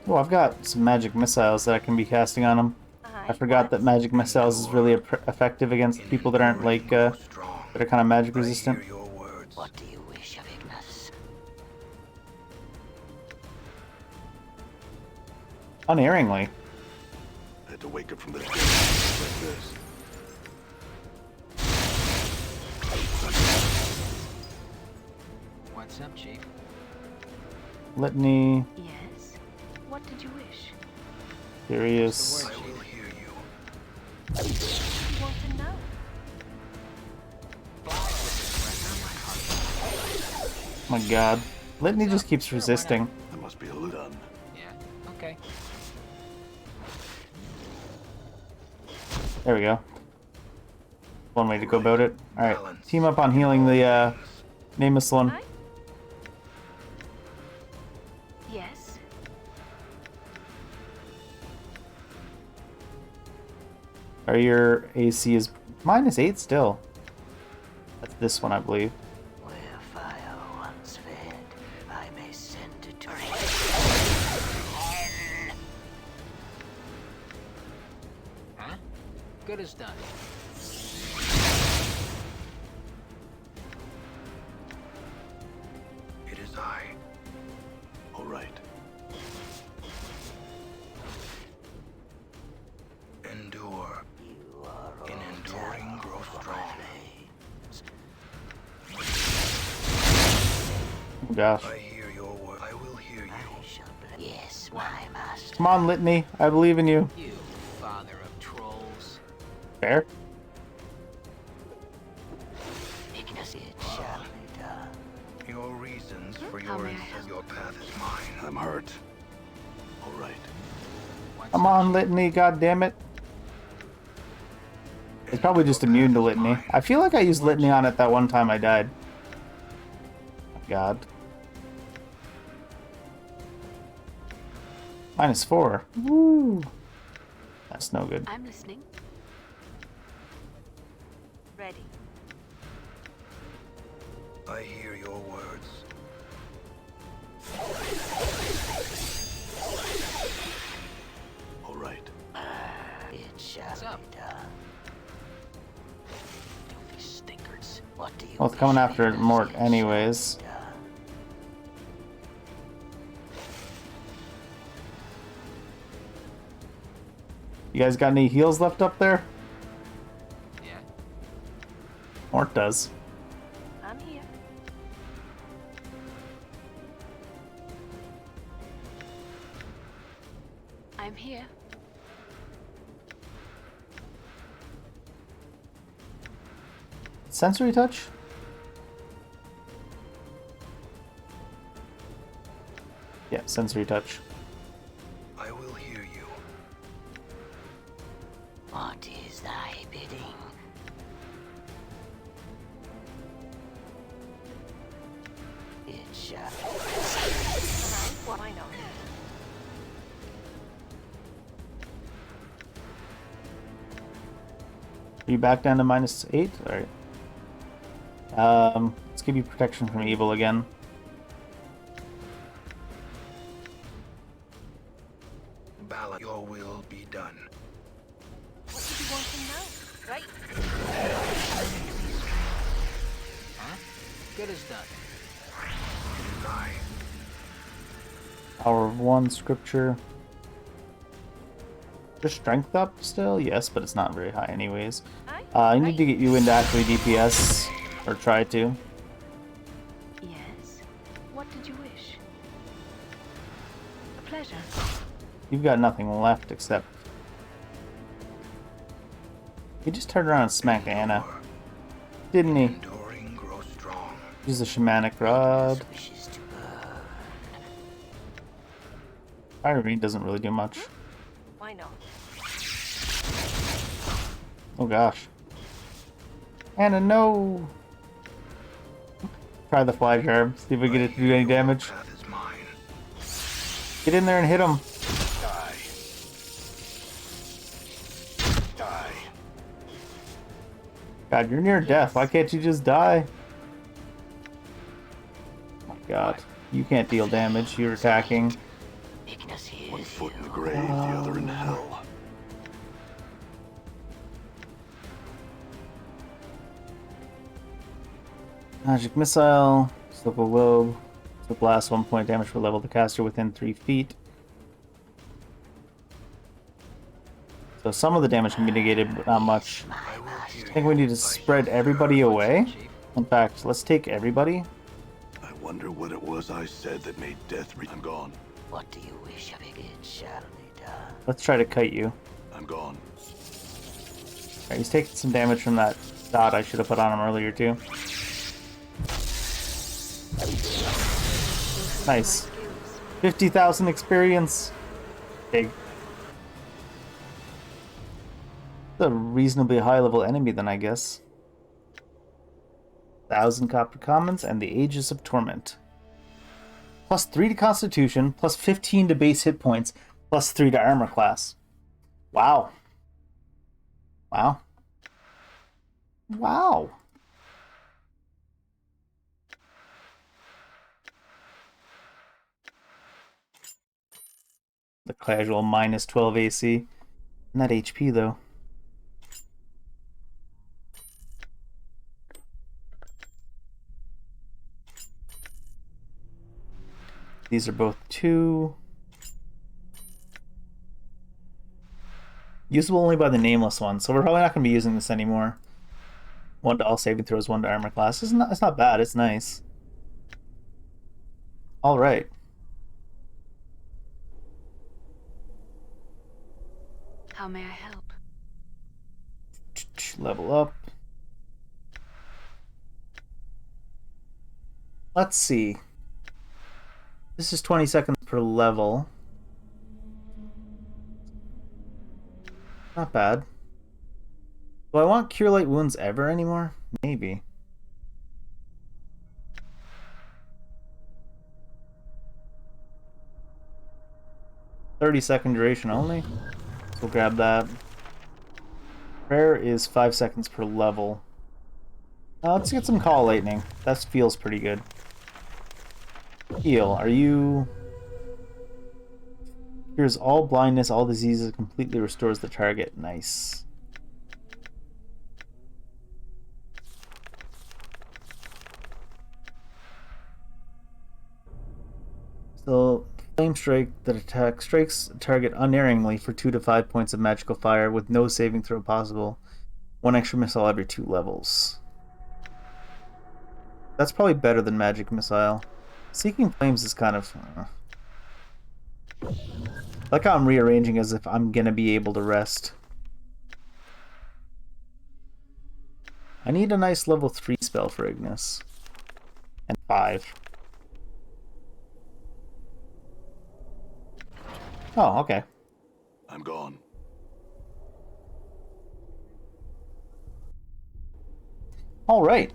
Oh, I've got some magic missiles that I can be casting on them. I forgot that magic missiles is really effective against people that aren't like that Strong. are kind of magic I resistant. hear your words. What do you wish of Ignis? Unerringly. I had to wake up from the dead like this. What's up, Chief? Litany. Yes. What did you wish? Furious. I will hear you. What do you want to know? Oh my god. Litany just keeps resisting. That must be a little done. Yeah. Okay. There we go. One way to go about it. Alright. Team up on healing the nameless one. Hi. Yes. Or your AC is -8 still. That's this one, I believe. Where fire once fed, I may send it to Huh? Good as done. It is I. All right. Endure. you are In enduring, grow strong. Oh gosh. I hear your word. I will hear you. Yes, my master. Come on, Litany. I believe in you. You father of trolls. Fair. Ignis, it shall be done. Your reasons for How your may I help? your path is mine. I'm hurt. All right. What's Come up, on, Chief? Litany. God damn it. It's probably just immune to Litany. I feel like I used Litany on it that one time I died. Oh, God. -4. Woo. That's no good. I'm listening. Ready. I hear your words. All right. It shall What's up? be done. Filthy stinkers. What do you Well, it's coming wish, after Ignis? Mort It shall anyways. be done. You guys got any heals left up there? Yeah. Mort does. I'm here. I'm here. Sensory touch? Yeah, sensory touch. I will hear you. What is thy bidding? It shall. Why not? Are you back down to -8? Alright. Let's give you protection from evil again. Balance. Your will be done. What did you want to know? Right. Huh? Good as done. It is I. Power of 1, scripture. Your strength up still? Yes, but it's not very high anyways. I need to get you into actually DPS. Or try to. Yes. What did you wish? A pleasure. You've got nothing left except... You just turned around and smacked Anna. Didn't he? Enduring grow strong. Use a shamanic rod. Wishes to burn. Fire Ring doesn't really do much. Why not? Oh gosh. Anna, no! Try the fly jar. See if we get it to do any damage. Path is mine. Get in there and hit him. Die. Die. God, you're near death. Why can't you just die? Oh my god. You can't deal damage. You're attacking. Ignis One hears foot in the you. grave, the other in hell. Magic Missile. Slip a Lobe. So blast 1 point damage per level the caster within 3 feet. So some of the damage can be negated, but not much. I think we need to spread everybody away. In fact, let's take everybody. I wonder what it was I said that made death I'm gone. What do you wish of it? It shall be done. Let's try to kite you. I'm gone. Alright, he's taking some damage from that dot I should have put on him earlier too. Nice. 50,000 experience. Big. It's a reasonably high level enemy then, I guess. 1,000 copper commons and the Aegis of Torment. Plus 3 to Constitution, plus 15 to base hit points, plus 3 to armor class. Wow. Wow. Wow. The casual minus 12 AC. Not HP though. These are both 2. Usable only by the nameless one, so we're probably not going to be using this anymore. 1 to all saving throws, 1 to armor class. It's not bad, it's nice. Alright. How may I help? Level up. Let's see. This is 20 seconds per level. Not bad. Do I want Cure Light Wounds ever anymore? Maybe. "30-second duration only." So we'll grab that. Prayer is 5 seconds per level. Let's get some Call Lightning. That feels pretty good. Heal. Are you... Cures all blindness, all diseases, completely restores the target. Nice. So, Flame Strike that attack strikes a target unerringly for 2 to 5 points of magical fire with no saving throw possible. 1 extra missile every 2 levels. That's probably better than Magic Missile. Seeking Flames is kind of... I like how I'm rearranging as if I'm gonna be able to rest. I need a nice level 3 spell for Ignis. And 5. Oh, okay. I'm gone. Alright.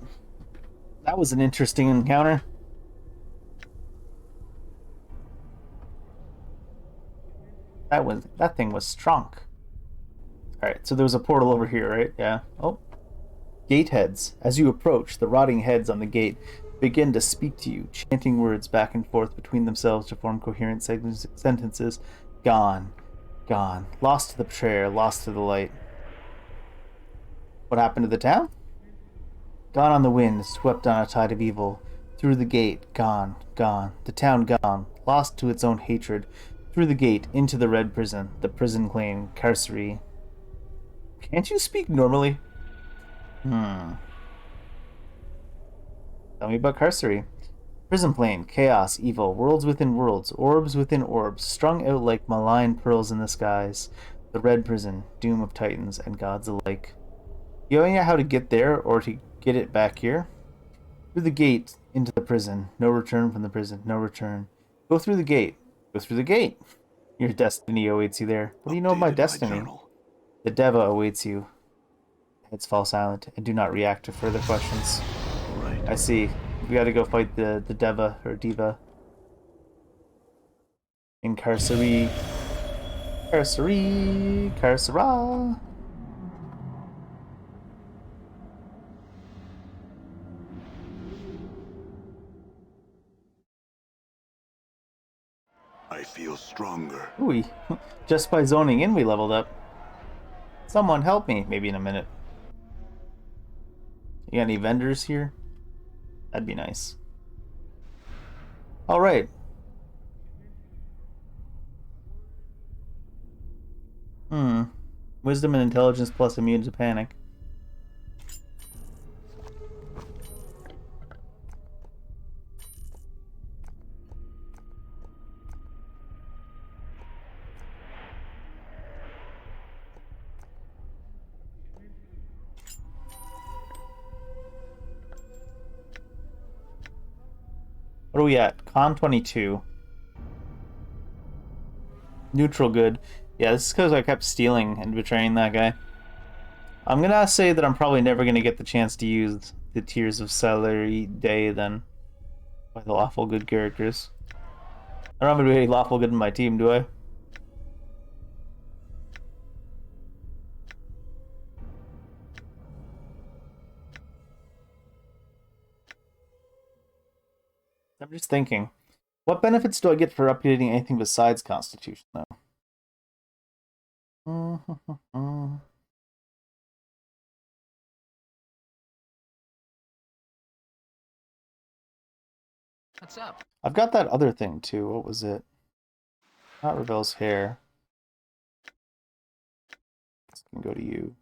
That was an interesting encounter. That thing was strong. Alright, so there was a portal over here, right? Yeah. Oh. Gate heads. As you approach, the rotting heads on the gate begin to speak to you, chanting words back and forth between themselves to form coherent sentences. Gone. Gone. Lost to the betrayer, lost to the light. What happened to the town? Gone on the wind, swept on a tide of evil. Through the gate, gone, gone. The town gone, lost to its own hatred. Through the gate, into the red prison. The prison claim, carcery. Can't you speak normally? Tell me about carcery. Prison plane, chaos, evil, worlds within worlds, orbs within orbs, strung out like malign pearls in the skies. The red prison, doom of titans and gods alike. You know how to get there or to get it back here. Through the gate into the prison. No return from the prison. No return. Go through the gate. Go through the gate. Your destiny awaits you there. What do you know of my Updated destiny? journal. The Deva awaits you. Heads fall silent and do not react to further questions. Right. I see. We gotta go fight the Deva or Diva. Incarceree. Carcera. I feel stronger. Ooh, just by zoning in we leveled up. Someone help me. Maybe in a minute. You got any vendors here? That'd be nice. Alright. Wisdom and intelligence plus immune to panic. What are we at? Con 22. Neutral good. Yeah, this is because I kept stealing and betraying that guy. I'm gonna say that I'm probably never gonna get the chance to use the Tears of Celery Day then. By the lawful good characters. I don't have any lawful good in my team, do I? I'm just thinking. What benefits do I get for updating anything besides Constitution, though? What's up? I've got that other thing, too. What was it? Not Ravel's hair. This can go to you.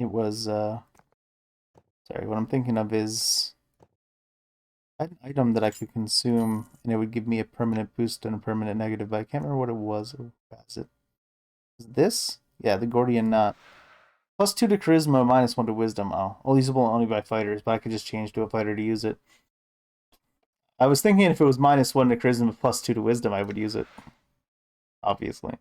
It was, sorry, what I'm thinking of is an item that I could consume, and it would give me a permanent boost and a permanent negative, but I can't remember what it was. Or was it? Is it this? Yeah, the Gordian Knot. +2 to Charisma, -1 to Wisdom. Oh, well, usable only by fighters, but I could just change to a fighter to use it. I was thinking if it was -1 to Charisma, +2 to Wisdom, I would use it. Obviously.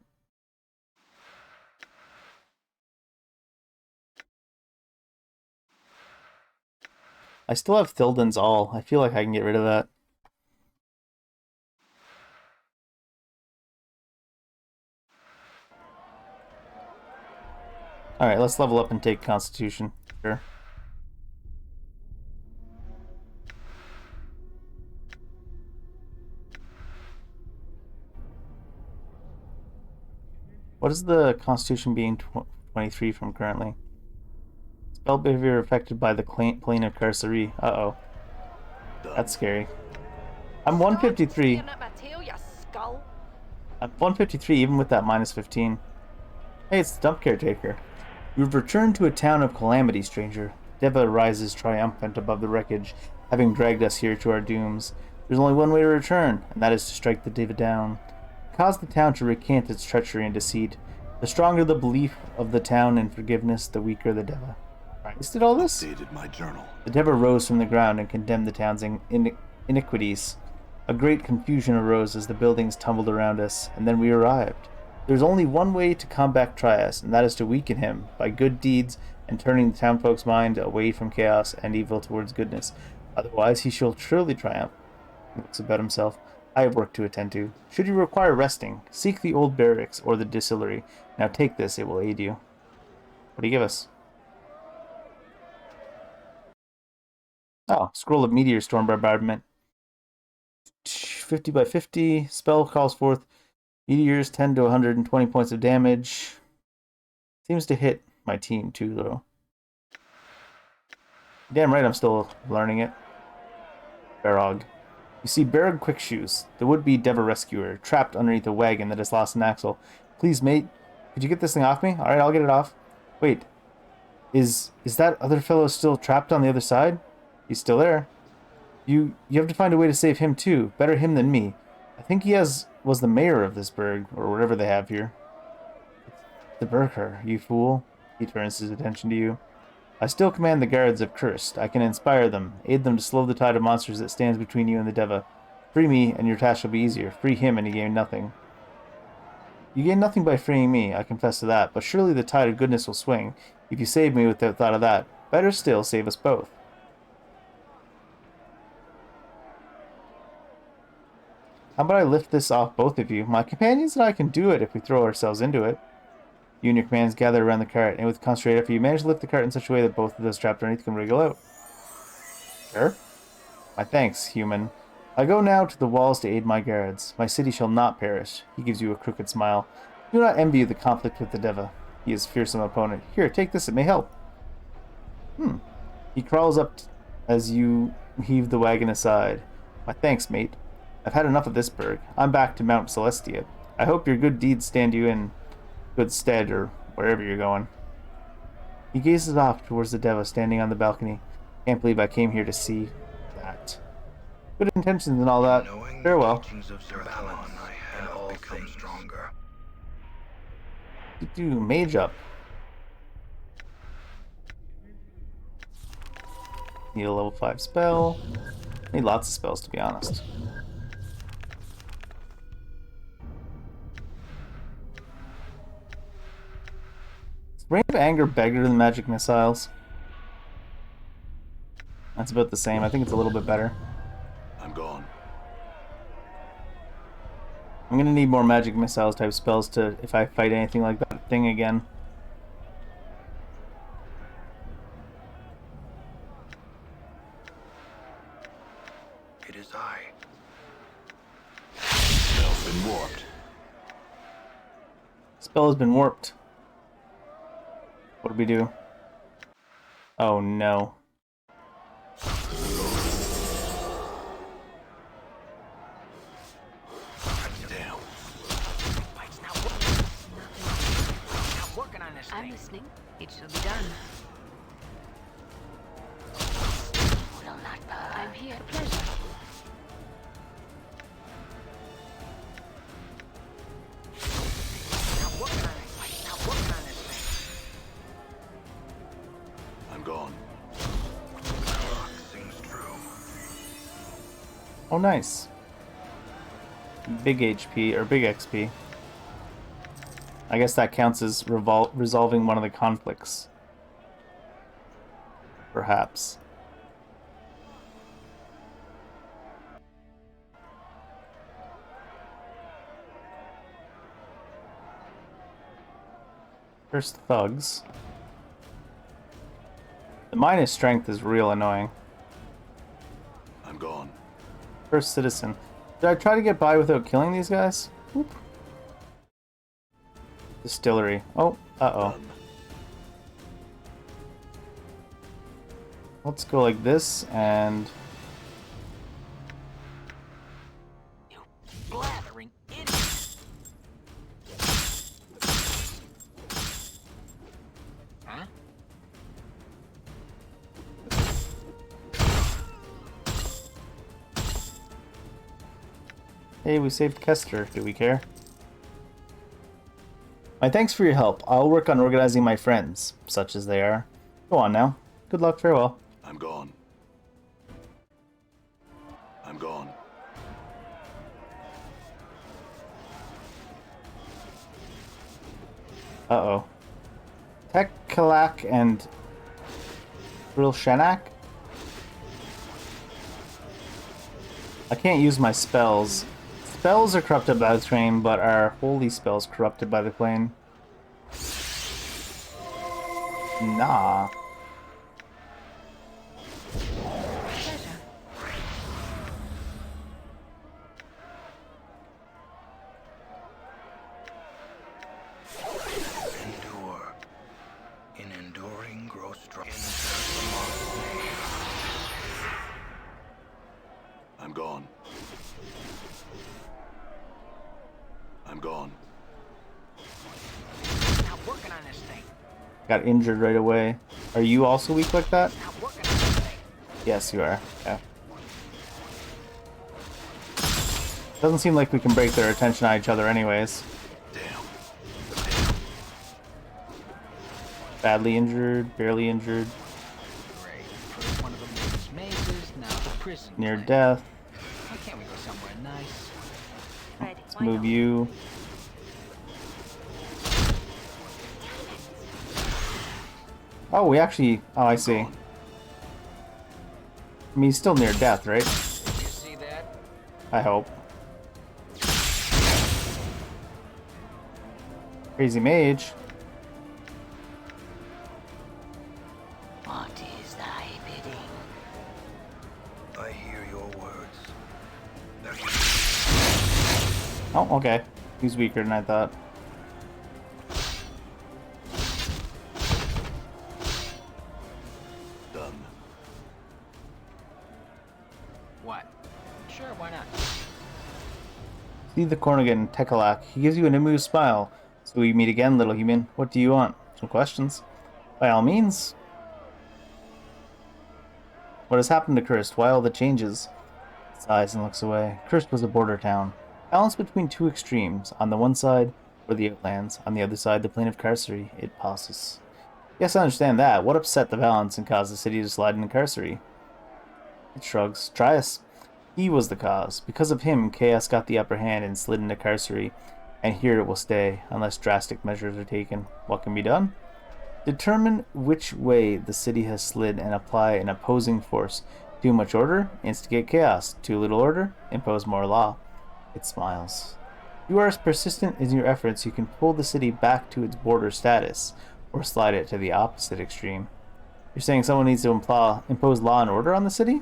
I still have Thilden's All. I feel like I can get rid of that. Alright, let's level up and take Constitution. Sure. What is the Constitution being 23 from currently? Spell behavior affected by the plane of Carcerie. Uh-oh. That's scary. I'm 153. I'm 153 even with that -15. Hey, it's the dump caretaker. You've returned to a town of calamity, stranger. Deva rises triumphant above the wreckage, having dragged us here to our dooms. There's only one way to return, and that is to strike the Deva down. Cause the town to recant its treachery and deceit. The stronger the belief of the town in forgiveness, the weaker the Deva. Christ did all this? Updated my journal. The Deva rose from the ground and condemned the town's iniquities. A great confusion arose as the buildings tumbled around us, and then we arrived. There's only one way to combat Trias, and that is to weaken him by good deeds and turning the townfolk's mind away from chaos and evil towards goodness. Otherwise, he shall surely triumph. He looks about himself. I have work to attend to. Should you require resting, seek the old barracks or the distillery. Now take this, it will aid you. What do you give us? Oh, Scroll of Meteor Storm Bombardment. 50 by 50. Spell calls forth meteors, 10 to 120 points of damage. Seems to hit my team too, though. Damn right I'm still learning it. Barog. You see Berg Quickshoes, the would-be Deva rescuer, trapped underneath a wagon that has lost an axle. Please, mate, could you get this thing off me? Alright, I'll get it off. Wait, is that other fellow still trapped on the other side? He's still there. You have to find a way to save him too. Better him than me. I think he was the mayor of this burg, or whatever they have here. The Burgher, you fool. He turns his attention to you. I still command the guards of Cursed. I can inspire them, aid them to slow the tide of monsters that stands between you and the Deva. Free me, and your task shall be easier. Free him, and you gain nothing. You gain nothing by freeing me, I confess to that, but surely the tide of goodness will swing, if you save me without thought of that. Better still, save us both. How about I lift this off both of you? My companions and I can do it if we throw ourselves into it. You and your commands gather around the cart, and with concentrated effort, you manage to lift the cart in such a way that both of those trapped underneath can wriggle out. Sure? My thanks, human. I go now to the walls to aid my guards. My city shall not perish. He gives you a crooked smile. Do not envy the conflict with the Deva. He is a fearsome opponent. Here, take this, it may help. He crawls up as you heave the wagon aside. My thanks, mate. I've had enough of this burg. I'm back to Mount Celestia. I hope your good deeds stand you in good stead, or wherever you're going. He gazes off towards the Deva standing on the balcony. Can't believe I came here to see that. Good intentions and all that. Farewell. Do mage up. Need a level 5 spell. Need lots of spells, to be honest. Rain of Anger bigger than magic missiles? That's about the same. I think it's a little bit better. I'm gone. I'm gonna need more magic missiles type spells to if I fight anything like that thing again. It is I. Spell's been warped. Spell has been warped. What do we do? Oh no. Damn. I'm listening. It shall be done. Will not burn. I'm here. Pleasure. I'm gone. Seems true. Oh nice. Big HP, or big XP. I guess that counts as resolving one of the conflicts. Perhaps. First thugs. The minus strength is real annoying. I'm gone. First citizen. Did I try to get by without killing these guys? Oop. Distillery. Oh, uh-oh. Done. Let's go like this, and... You blathering idiot! Huh? Hey, we saved Kester. Do we care? My thanks for your help. I'll work on organizing my friends, such as they are. Go on now. Good luck, farewell. I'm gone. I'm gone. Uh-oh. Tekkalak and Shanak? I can't use my spells. Spells are corrupted by the plane, but are holy spells corrupted by the plane? Nah. Endure. In enduring, grow strong. I'm gone. I'm gone. Not working on this thing. Got injured right away. Are you also weak like that? Not working on this thing. Yes, you are. Yeah. Doesn't seem like we can break their attention on each other anyways. Damn. Badly injured, barely injured, Great. First one of them was mazes, now the prison. near plague. death. Why can't we go somewhere nice? Ready. Let's Why move not? you. Oh, we actually... Oh, I see. I mean, he's still near death, right? Did you see that? I hope. Crazy mage. What is thy bidding? I hear your words. Oh, okay. He's weaker than I thought. Done. What? Sure, why not? See the Cornigan, Tekalak. He gives you an amused smile. So we meet again, little human. What do you want? Some questions? By all means. What has happened to Kurst? Why all the changes? He sighs and looks away. Kurst was a border town, balanced between two extremes. On the one side were the outlands, on the other side the plain of Carcery. It passes. Yes, I understand that. What upset the balance and caused the city to slide into Carcery? It shrugs. Trias. He was the cause. Because of him, Chaos got the upper hand and slid into Carcery, and here it will stay, unless drastic measures are taken. What can be done? Determine which way the city has slid and apply an opposing force. Too much order? Instigate chaos. Too little order? Impose more law. It smiles. If you are as persistent in your efforts, you can pull the city back to its border status, or slide it to the opposite extreme. You're saying someone needs to impose law and order on the city?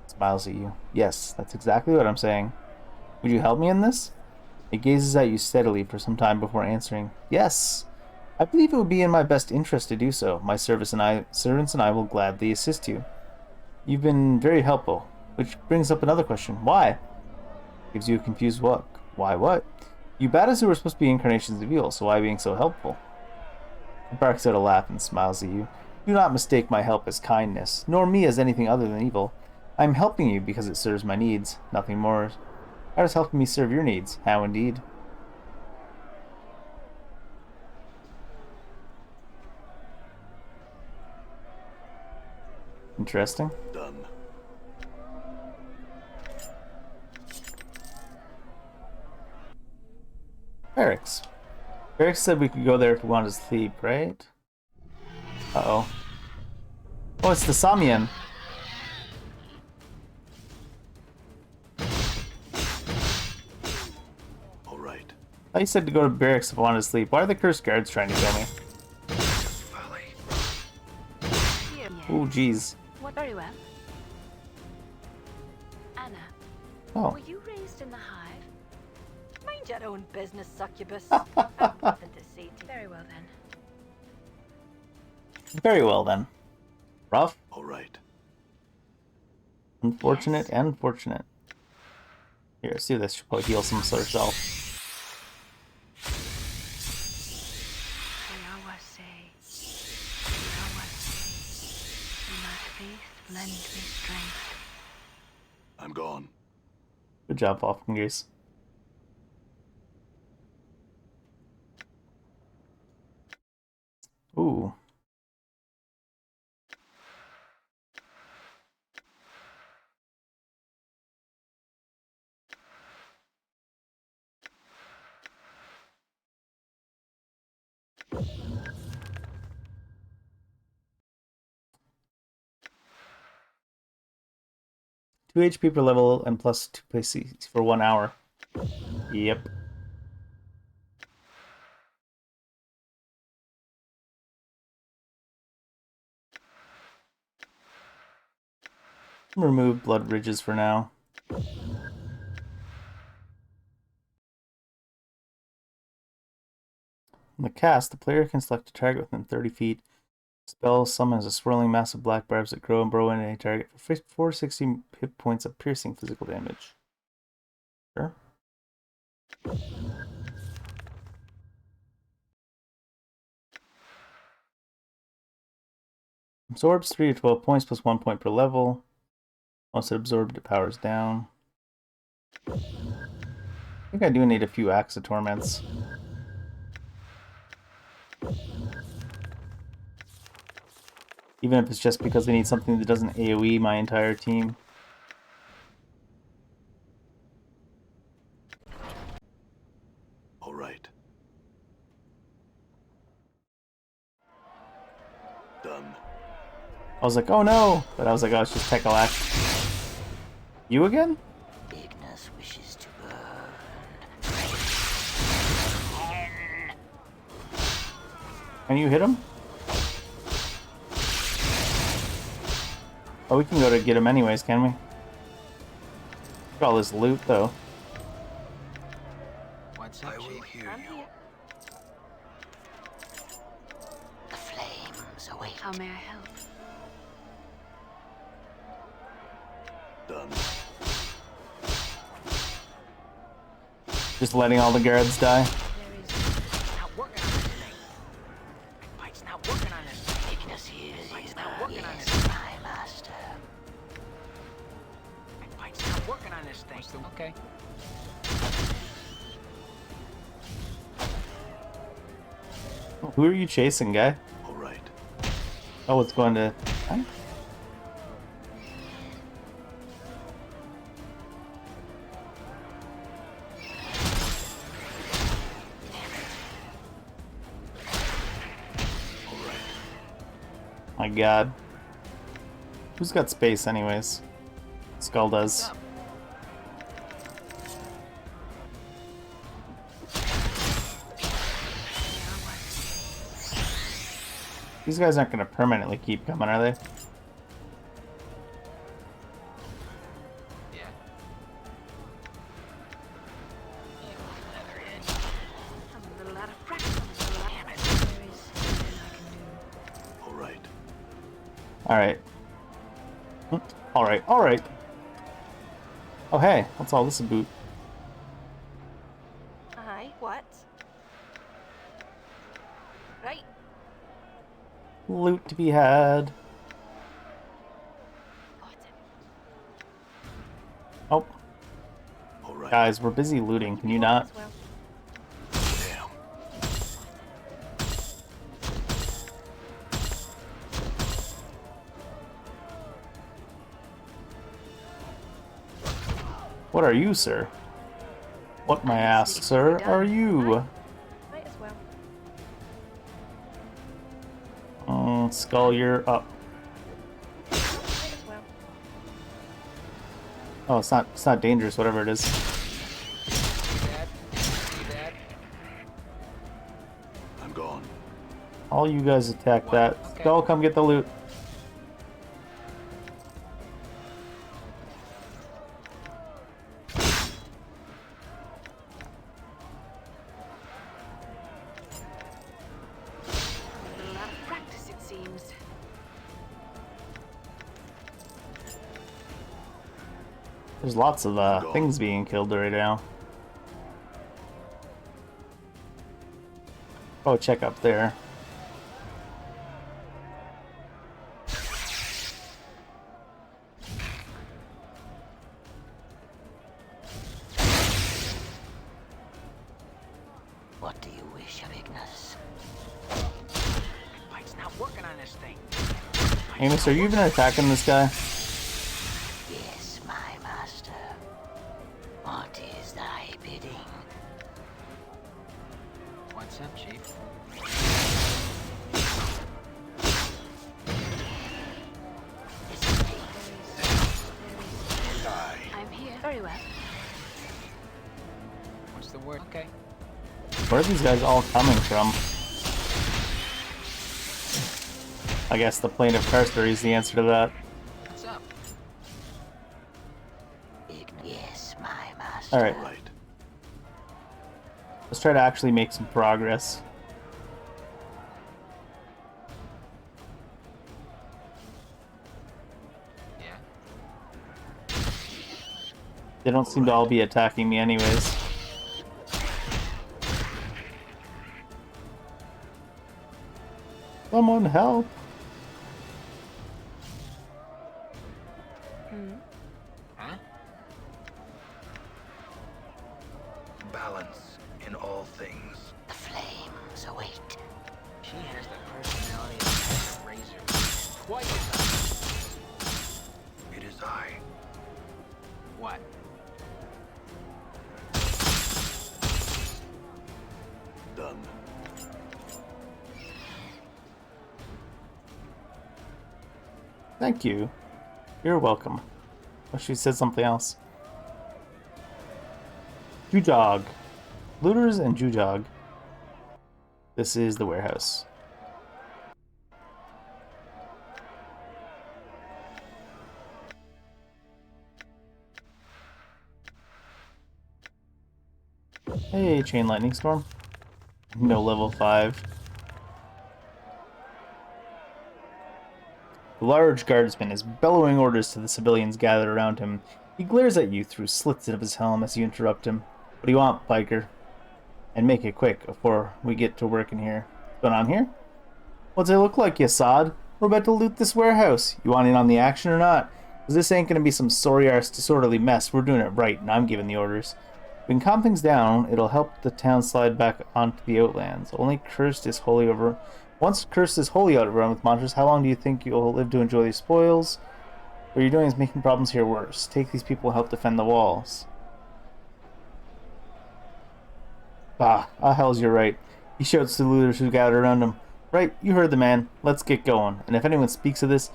It smiles at you. Yes, that's exactly what I'm saying. Would you help me in this? It gazes at you steadily for some time before answering. Yes. I believe it would be in my best interest to do so. My servants and I will gladly assist you. You've been very helpful, which brings up another question. Why? Gives you a confused look. Why what? You bad as who were supposed to be incarnations of evil, so why being so helpful? He barks out a laugh and smiles at you. Do not mistake my help as kindness, nor me as anything other than evil. I am helping you because it serves my needs, nothing more. How does helping me serve your needs? How indeed? Interesting. Done. Barracks. Barracks said we could go there if we wanted to sleep, right? Uh-oh. Oh, it's the Samian. All right. I said to go to barracks if I wanted to sleep. Why are the cursed guards trying to kill me? Folly. Here. Ooh, jeez. What? Very well. Anna, Oh. were you raised in the hive? Mind your own business, succubus. I've nothing to say to you. Very well then. Very well, then. Rough, All right. unfortunate, and fortunate. Here, let's do this. Should probably heal some sort of self. Lend me strength. I'm gone. Good job, Hopkins. Ooh. Two HP per level and plus 2 PCs for 1 hour. Yep. Remove blood ridges for now. In the cast, the player can select a target within 30 feet. Spell summons a swirling mass of black barbs that grow and burrow into a target for 460 hit points of piercing physical damage. Sure. Absorbs 3 to 12 points plus 1 point per level. Once it absorbed, it powers down. I think I do need a few Axe of Torments. Even if it's just because I need something that doesn't AoE my entire team. All right. Done. I was like, oh no! But I was like, oh, it's just Tekalash. You again? Ignis wishes to burn. Can you hit him? Oh, we can go to get him anyways, can we? Look at all this loot, though. What's up, I will Chief? hear I'm you. here. The flames await. How may I help? Done. Just letting all the guards die. It's not working on this thing. It's not working on this thing. Ignis hears you. It's not working on Yes, this. my master. It's not working on this thing. Okay. Who are you chasing, guy? All right. Oh, it's going to... Huh? All right. My god. Who's got space, anyways? Skull does. Up. These guys aren't going to permanently keep coming, are they? Yeah. I'm a little out of practice. Damn it. There is something I can do. All right. Alright. Alright, alright. Oh, hey. What's all this about? Aye, what? Right. Loot to be had. Got it. Oh, All right. guys, we're busy looting. Can you not? As well. Damn. What are you, sir? What, my ass, sir, are you? Might as well. Skull, you're up. Might as well. Oh, it's not dangerous, whatever it is. See that? See that? I'm gone. All you guys attack that. Okay. Skull, come get the loot. A little out of practice, it seems. There's lots of things being killed right now. Oh, check up there. What do you wish of Ignis? It's not working on this thing. Amos, are you even attacking this guy? Yes, my master. What is thy bidding? What's up, Chief? Die. I'm here. Very well. What's the word? Okay. Where are these guys all coming from? I guess the plane of Carcer is the answer to that. What's up? Yes, my master. Alright, All right. let's try to actually make some progress. Yeah. They don't seem to all be attacking me anyways. Someone help! balance in all things. The flames await. She has the personality of a razor. Twice as It is I. what? Done. Thank you. You're welcome. Oh, she said something else. Jujog. Looters and Jujog. This is the warehouse. Hey, Chain Lightning Storm. No level 5. The large guardsman is bellowing orders to the civilians gathered around him. He glares at you through slits of his helm as you interrupt him. What do you want, biker? And make it quick before we get to work in here. What's going on here? What's it look like, you sod? We're about to loot this warehouse. You want in on the action or not? Because this ain't gonna be some sorry-arse disorderly mess. We're doing it right, and I'm giving the orders. If we can calm things down, it'll help the town slide back onto the Outlands. Only cursed is wholly over. Once cursed is wholly overrun with monsters, how long do you think you'll live to enjoy these spoils? What you're doing is making problems here worse. Take these people and help defend the walls. Hells, you're right. He shouts to the looters who gather around him. Right, you heard the man. Let's get going. And if anyone speaks of this,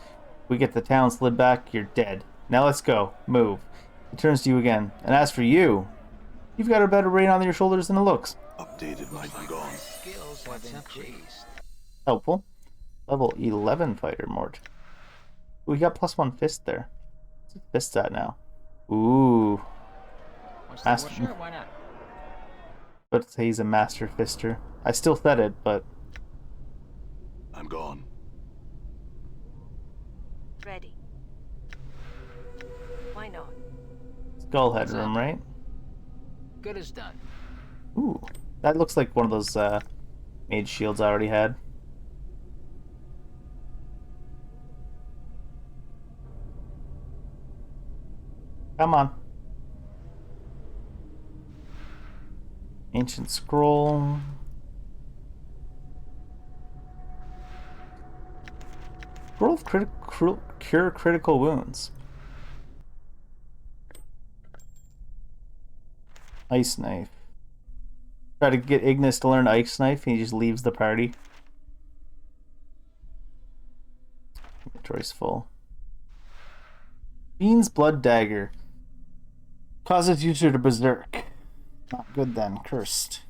we get the town slid back, you're dead. Now let's go. Move. He turns to you again. And as for you, you've got a better brain on your shoulders than it looks. Updated might be gone. Skills have increased. Helpful. Level 11 fighter, Mort. We got +1 fist there. What's the fist at now? Ooh. What's Master. the sure, why not? But he's a master fister. I still said it, but I'm gone. Ready. Why not? skullhead What's room, up? right? Good as done. Ooh. That looks like one of those mage shields I already had. Come on. Ancient scroll. Scroll of cure critical wounds. Ice knife. Try to get Ignis to learn ice knife and he just leaves the party. Inventory's full. Fiend's blood dagger. Causes user to berserk. Not good then. Cursed.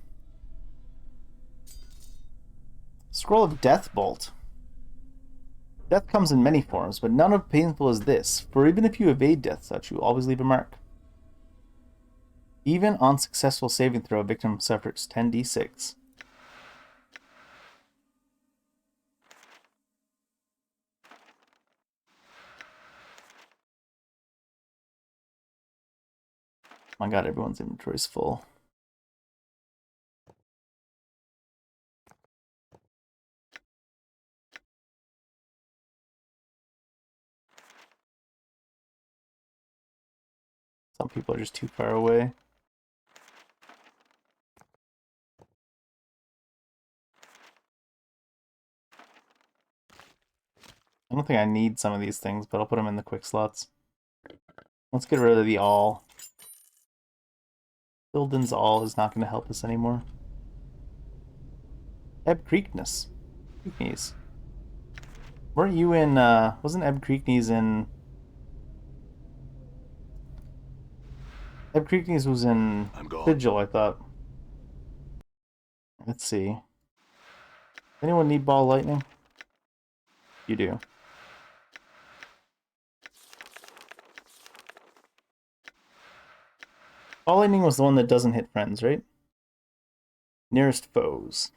Scroll of Death Bolt. Death comes in many forms, but none as painful as this, for even if you evade death touch, you always leave a mark. Even on successful saving throw, a victim suffers 10d6. My god, everyone's inventory's full. Some people are just too far away. I don't think I need some of these things, but I'll put them in the quick slots. Let's get rid of the all. Ilden's all is not going to help us anymore. Ebb Creekness. Creeknees. Weren't you in, wasn't Ebb Creeknees in... Ebb Creeknees was in I'm gone. Sigil, I thought. Let's see. Anyone need ball lightning? You do. Ball lightning was the one that doesn't hit friends, right? Nearest foes.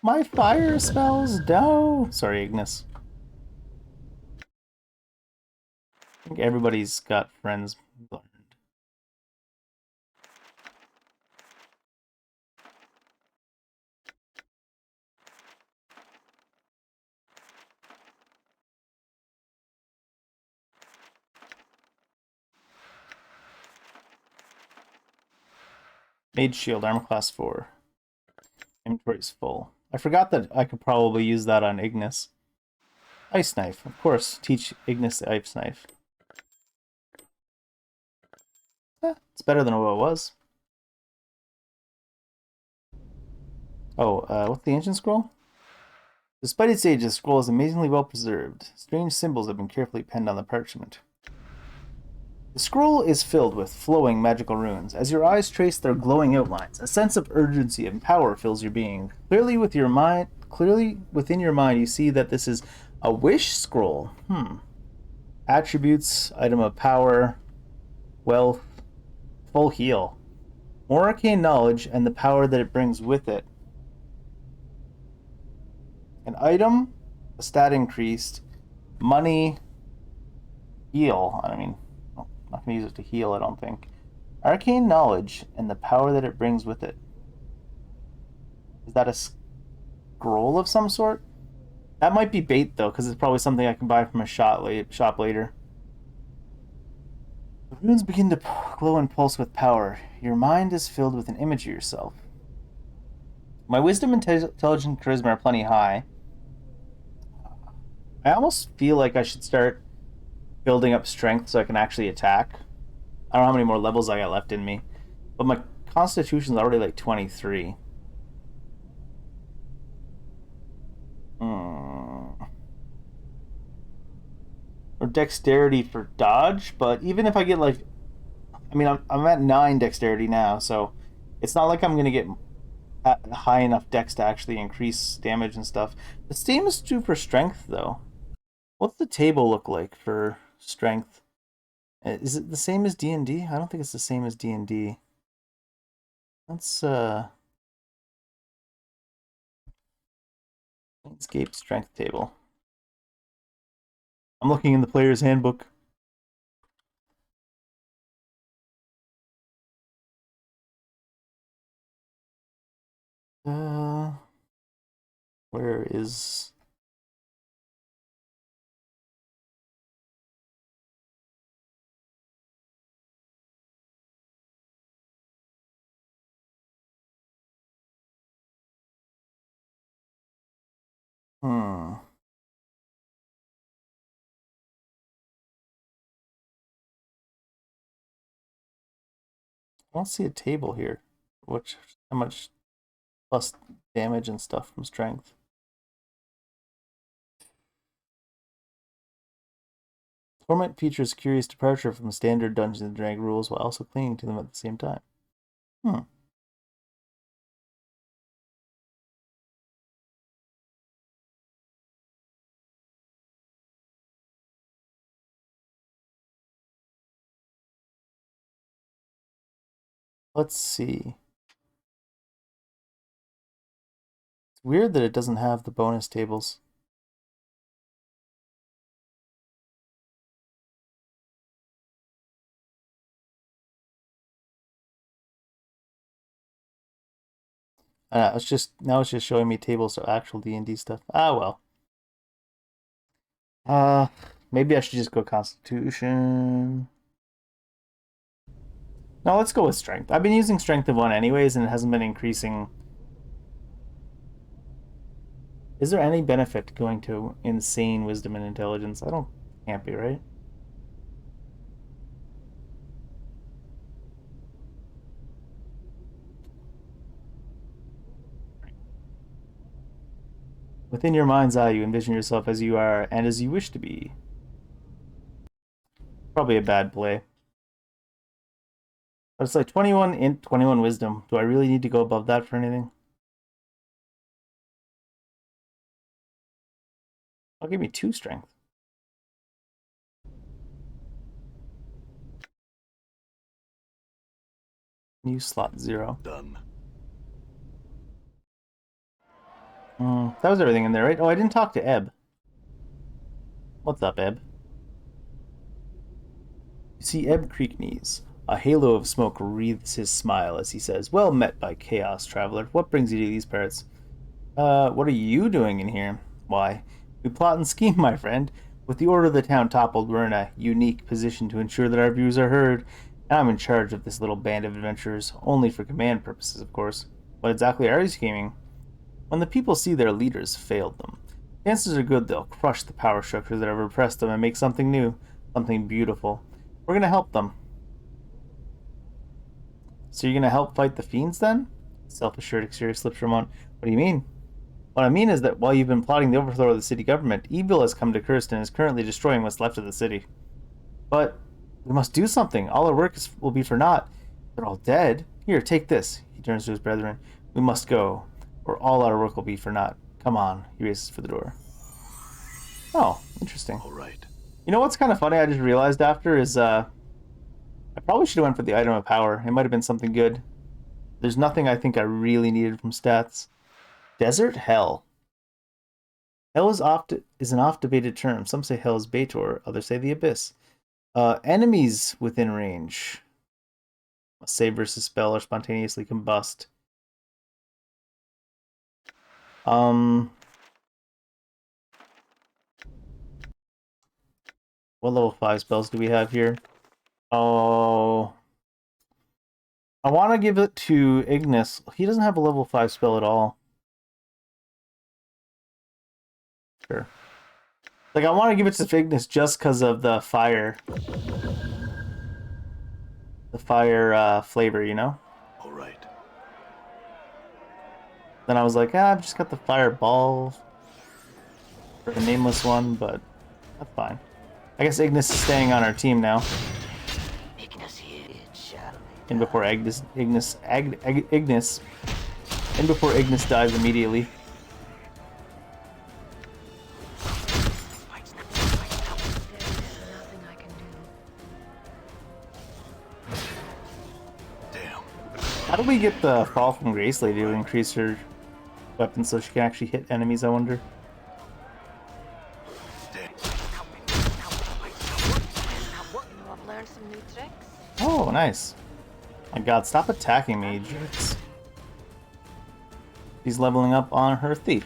My fire spells, no. Sorry, Ignis. I think everybody's got friends learned. Mage Shield, armor class 4. Inventory's full. I forgot that I could probably use that on Ignis. Ice Knife, of course. Teach Ignis the Ice Knife. It's better than what it was. Oh, what's the ancient scroll? Despite its age, the scroll is amazingly well preserved. Strange symbols have been carefully penned on the parchment. The scroll is filled with flowing magical runes. As your eyes trace their glowing outlines, a sense of urgency and power fills your being. Clearly within your mind, you see that this is a wish scroll. Attributes, item of power, wealth, full heal. More arcane knowledge and the power that it brings with it. An item, a stat increased, money, heal. I mean, I'm not going to use it to heal, I don't think. Arcane knowledge and the power that it brings with it. Is that a scroll of some sort? That might be bait, though, because it's probably something I can buy from a shop later. The runes begin to glow and pulse with power. Your mind is filled with an image of yourself. My wisdom, intelligence, and charisma are plenty high. I almost feel like I should start building up strength so I can actually attack. I don't know how many more levels I got left in me. But my constitution's already like 23. Or dexterity for dodge, but even if I get like... I mean, I'm at 9 dexterity now, so it's not like I'm going to get high enough dex to actually increase damage and stuff. The same is true for strength, though. What's the table look like for strength? Is it the same as D&D? I don't think it's the same as D&D. Let's Planescape strength table. I'm looking in the player's handbook. Where is... I don't see a table here. How much plus damage and stuff from strength. Torment features curious departure from standard Dungeons and Dragons rules while also clinging to them at the same time. Let's see. It's weird that it doesn't have the bonus tables. Now it's just showing me tables of actual D&D stuff. Ah, well. Maybe I should just go Constitution. No, let's go with Strength. I've been using Strength of 1 anyways, and it hasn't been increasing. Is there any benefit to going to insane Wisdom and Intelligence? Can't be, right? Within your mind's eye, you envision yourself as you are and as you wish to be. Probably a bad play. But it's like 21 int, 21 wisdom. Do I really need to go above that for anything? I'll give me 2 strength. New slot 0. Done. That was everything in there, right? Oh, I didn't talk to Ebb. What's up, Ebb? You see Ebb Creeknees. A halo of smoke wreathes his smile as he says, "Well met by Chaos, traveler. What brings you to these parts?" What are you doing in here?" "Why, we plot and scheme, my friend. With the order of the town toppled, we're in a unique position to ensure that our views are heard. And I'm in charge of this little band of adventurers, only for command purposes, of course. What exactly are you scheming? When the people see their leaders failed them, chances are good they'll crush the power structures that have repressed them and make something new, something beautiful. We're gonna help them. So you're gonna help fight the fiends then? Self-assured exterior slips from on. What do you mean? What I mean is that while you've been plotting the overthrow of the city government, evil has come to Kirst and is currently destroying what's left of the city. But we must do something. All our work will be for naught. They're all dead. Here, take this. He turns to his brethren. We must go, or all our work will be for naught. Come on. He races for the door. Oh, interesting. All right. You know what's kind of funny I just realized after is, I probably should have went for the item of power. It might have been something good. There's nothing I think I really needed from stats. Desert Hell. Hell is an oft-debated term. Some say Hell is Baator, others say the Abyss. Enemies within range. Must save versus spell or spontaneously combust. What level 5 spells do we have here? Oh, I want to give it to Ignis. He doesn't have a level 5 spell at all. Sure. Like, I want to give it to Ignis just because of the fire. The fire flavor, you know? All right. Then I was like, I've just got the fireball for the nameless one, but that's fine. I guess Ignis is staying on our team now. And before Ignis dies immediately. Nothing I can do. Damn. How do we get the Fall from Grace Lady to increase her weapon so she can actually hit enemies, I wonder? I've learned some new tricks. Oh, nice. My god, stop attacking me, jerks. She's leveling up on her thief.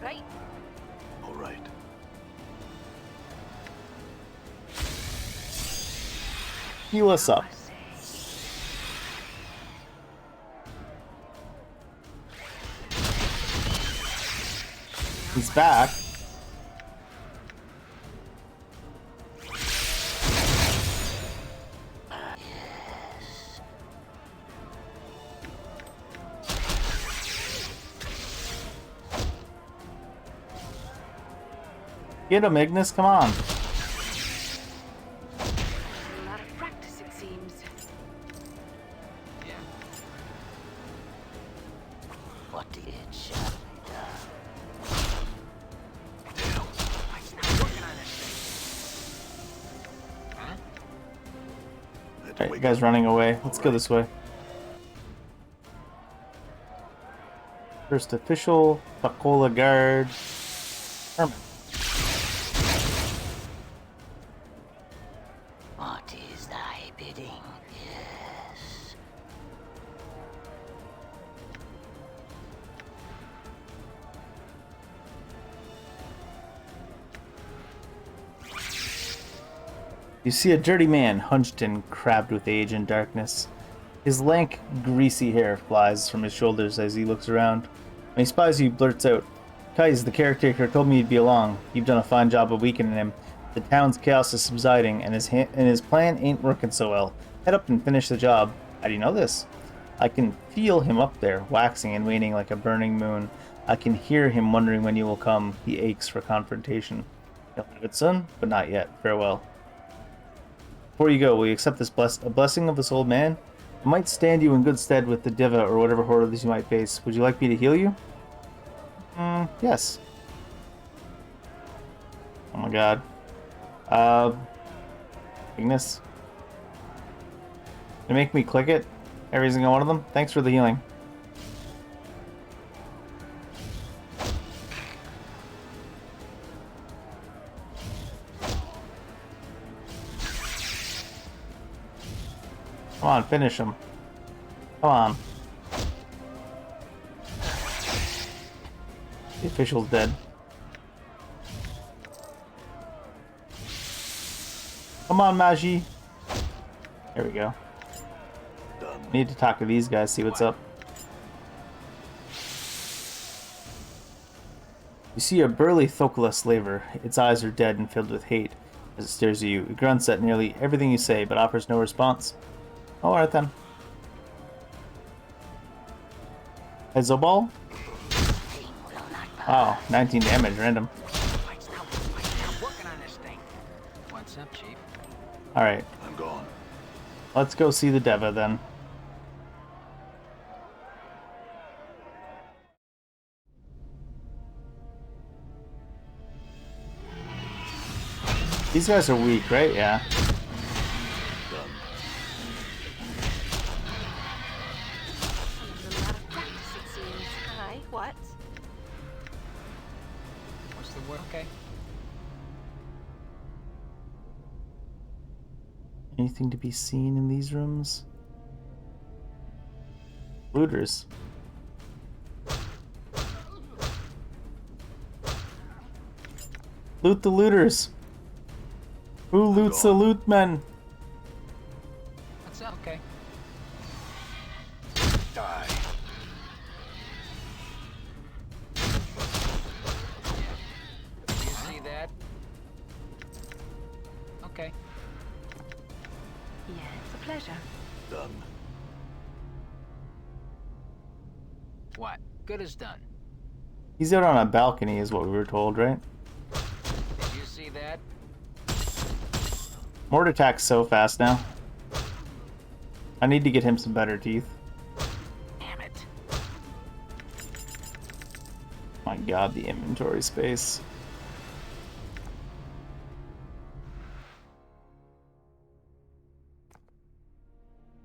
Right. All right. Heal us up. He's back. Get him, Ignis, come on. A lot of practice, it seems. What it shall be done. Mike's not working on this thing. Alright, you guys running away. Let's go this way. First official, Pacola guard, Herman. What is thy bidding? Yes. You see a dirty man, hunched and crabbed with age and darkness. His lank, greasy hair flies from his shoulders as he looks around. When he spies you, he blurts out, Kais, the caretaker, told me you'd be along. You've done a fine job of weakening him. The town's chaos is subsiding, and his plan ain't working so well. Head up and finish the job. How do you know this? I can feel him up there, waxing and waning like a burning moon. I can hear him wondering when you will come. He aches for confrontation. You'll have it soon, but not yet. Farewell. Before you go, will you accept this a blessing of this old man? It might stand you in good stead with the Diva or whatever horrors you might face. Would you like me to heal you? Yes. Oh my god. Ignis. You make me click it? Every single one of them? Thanks for the healing. Come on, finish him. Come on. The official's dead. Come on, Magi. There we go. Done. Need to talk to these guys, see what's up. You see a burly Thokala slaver. Its eyes are dead and filled with hate as it stares at you. It grunts at nearly everything you say, but offers no response. Alright then. Hey, Zobal? Wow, 19 damage, random. Mike's not working on this thing. What's up, Chief? Alright, I'm gone. let's go see the Deva then. These guys are weak, right? Yeah. Done. There's a lot of practice, it seems. Hi, what? What's the word? Okay. Anything to be seen in these rooms? Looters. Loot the looters. Who loots the loot men? What's up? Okay. Die. Do you see that? Okay. Yes, a pleasure. Done. What? Good as done. He's out on a balcony is what we were told, right? Did you see that? Mort attacks so fast now. I need to get him some better teeth. Damn it. My god, the inventory space.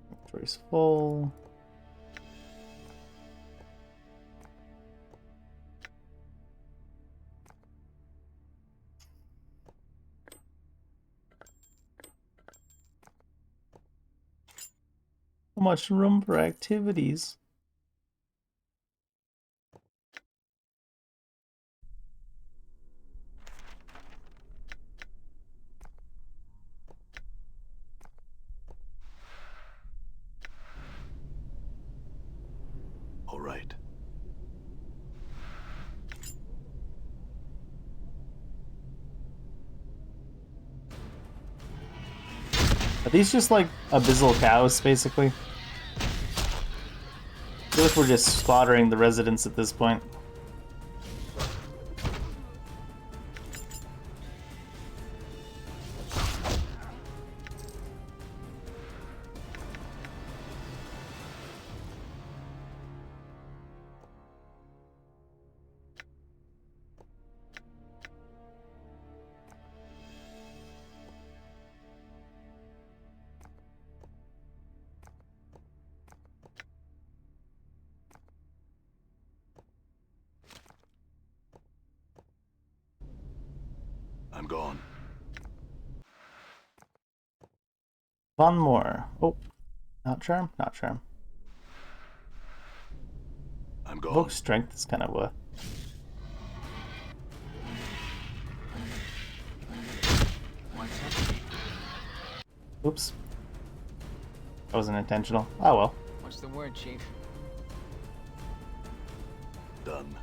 Inventory's full. So much room for activities. All right. Are these just like abyssal cows, basically? I feel like we're just slaughtering the residents at this point. I'm gone. One more. Oh, not charm, not charm. I'm gone. Evoke strength is kind of a. What's up, Chief? Oops. That wasn't intentional. Oh well. What's the word, Chief? Done.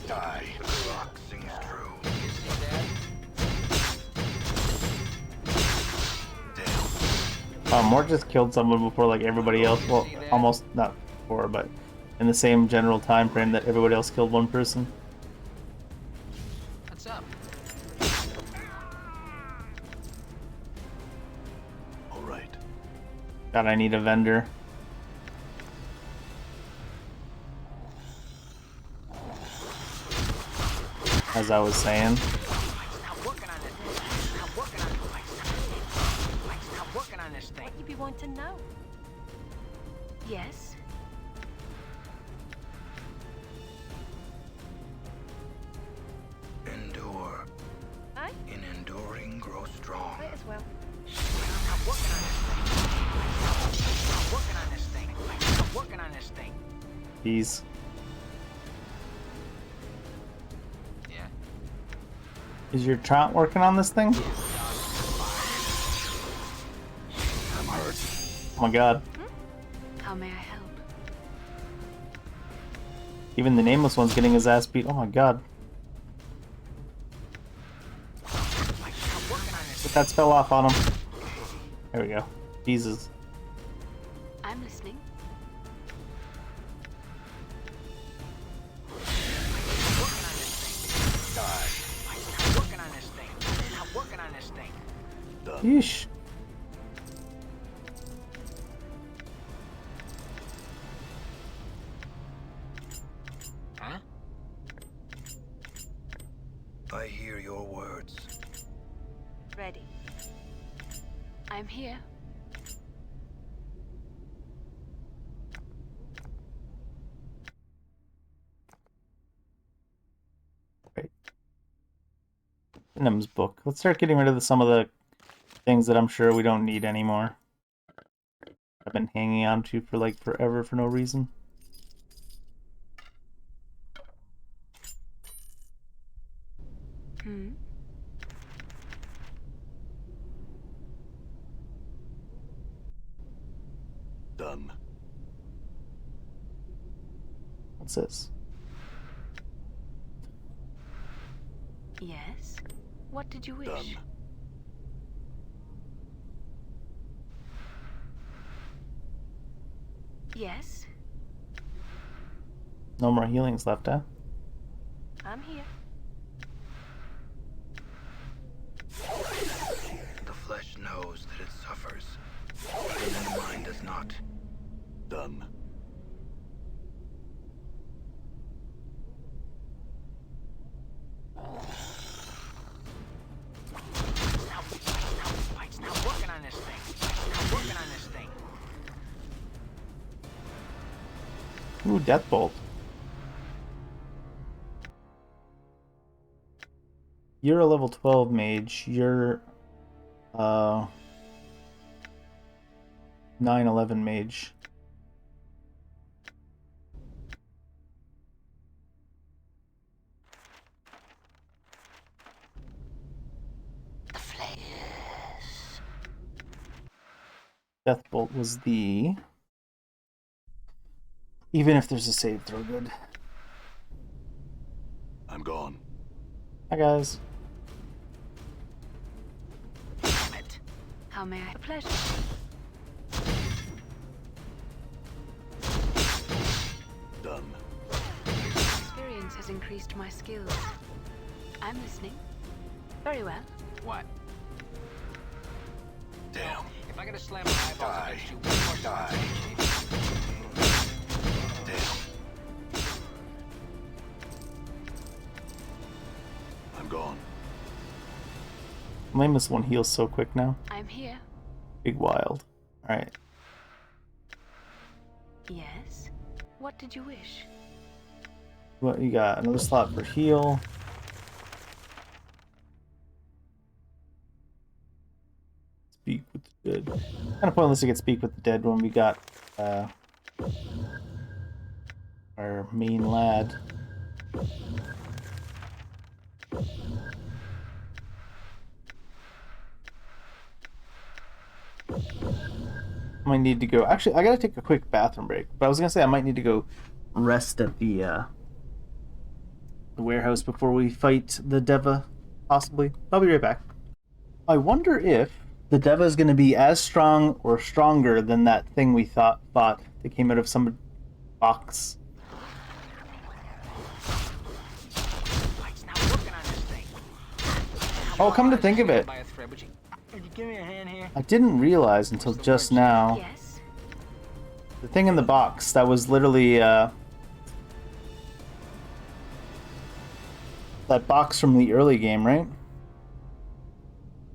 Die. Rock sings true. Did you see that? Damn. Mort just killed someone before like everybody else. Well, almost not before, but in the same general time frame that everybody else killed one person. What's up? All right. God, I need a vendor. As I was saying. Mike's not working on this. Mike's not working on this. Mike's not working on this thing. What you be wanting to know? Yes. Endure. Aye? In enduring, grow strong. Might as well. Mike's not working on this thing. Mike's not working on this thing. Mike's not working on this thing. He's. Is your Trant working on this thing? I'm hurt. Oh my god. How may I help? Even the nameless one's getting his ass beat. Oh my god. Get that spell off on him. There we go. Jesus. I'm listening. Working on this thing. Not working on this thing. Yeesh. Huh? I hear your words. Ready. I'm here. Right. Venom's book. Let's start getting rid of some of the things that I'm sure we don't need anymore. I've been hanging on to for like forever for no reason. Hmm. Done. What's this? Yes. What did you wish? Done. Yes. No more healings left, huh? I'm here. The flesh knows that it suffers, even the mind does not. Done. It's not working on this thing. It's not working on this thing. Ooh, Deathbolt. You're a level 12 mage. You're 9-11 mage. The flames. Deathbolt was the... Even if there's a save throw, good. I'm gone. Hi guys. Damn it. How may I? A pleasure. Done. Experience has increased my skills. I'm listening. Very well. What? Damn. If I gotta slam my eyeballs Die. against you one more Die. time, Damn. I'm gone. Nameless one heals so quick now. I'm here. Big wild. Alright. Yes. What did you wish? What you got? Another slot for heal. Speak with the dead. Kind of pointless to get speak with the dead when we got our main lad. I might need to go. Actually, I gotta take a quick bathroom break. But I was gonna say I might need to go rest at the warehouse before we fight the Deva, possibly. I'll be right back. I wonder if the Deva is gonna be as strong or stronger than that thing we thought that came out of some box. it's not working on this thing. Oh, come to think of it, By a thread, would you give me a hand here? I didn't realize until just now. Yes. The thing in the box that was literally that box from the early game, right?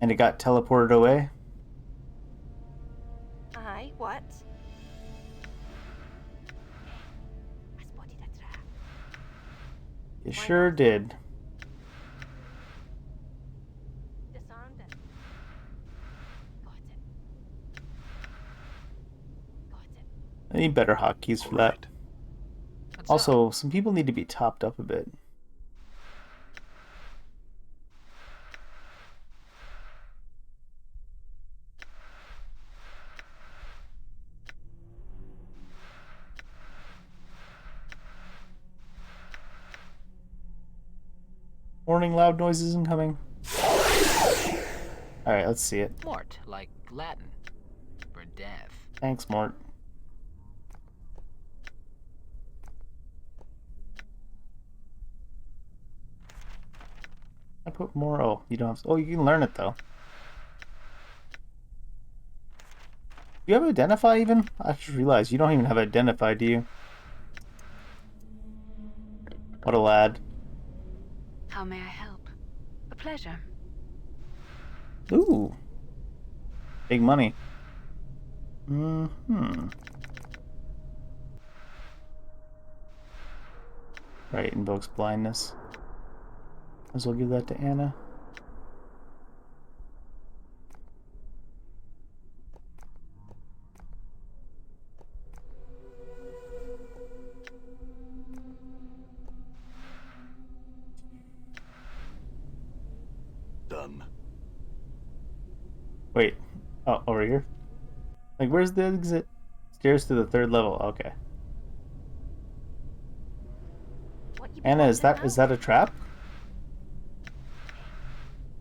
And it got teleported away. Aye, what? I spotted a trap. You sure did. Disarmed it. Got it. Got it. I need better hotkeys for that. What's Also, some people need to be topped up a bit. Warning, loud noises incoming. Alright, let's see it. Mort, like Latin for death. Thanks, Mort. I put more. Oh, you don't have. Oh, you can learn it though. Do you have identify even? I just realized you don't even have identify, do you? What a lad. How may I help? A pleasure. Ooh. Big money. Mm-hmm. Right, invokes blindness. Might as well give that to Anna. Done. Wait. Oh, over here? Like, where's the exit? Stairs to the 3rd level. Okay. What you Anna, is wanting that now? a trap?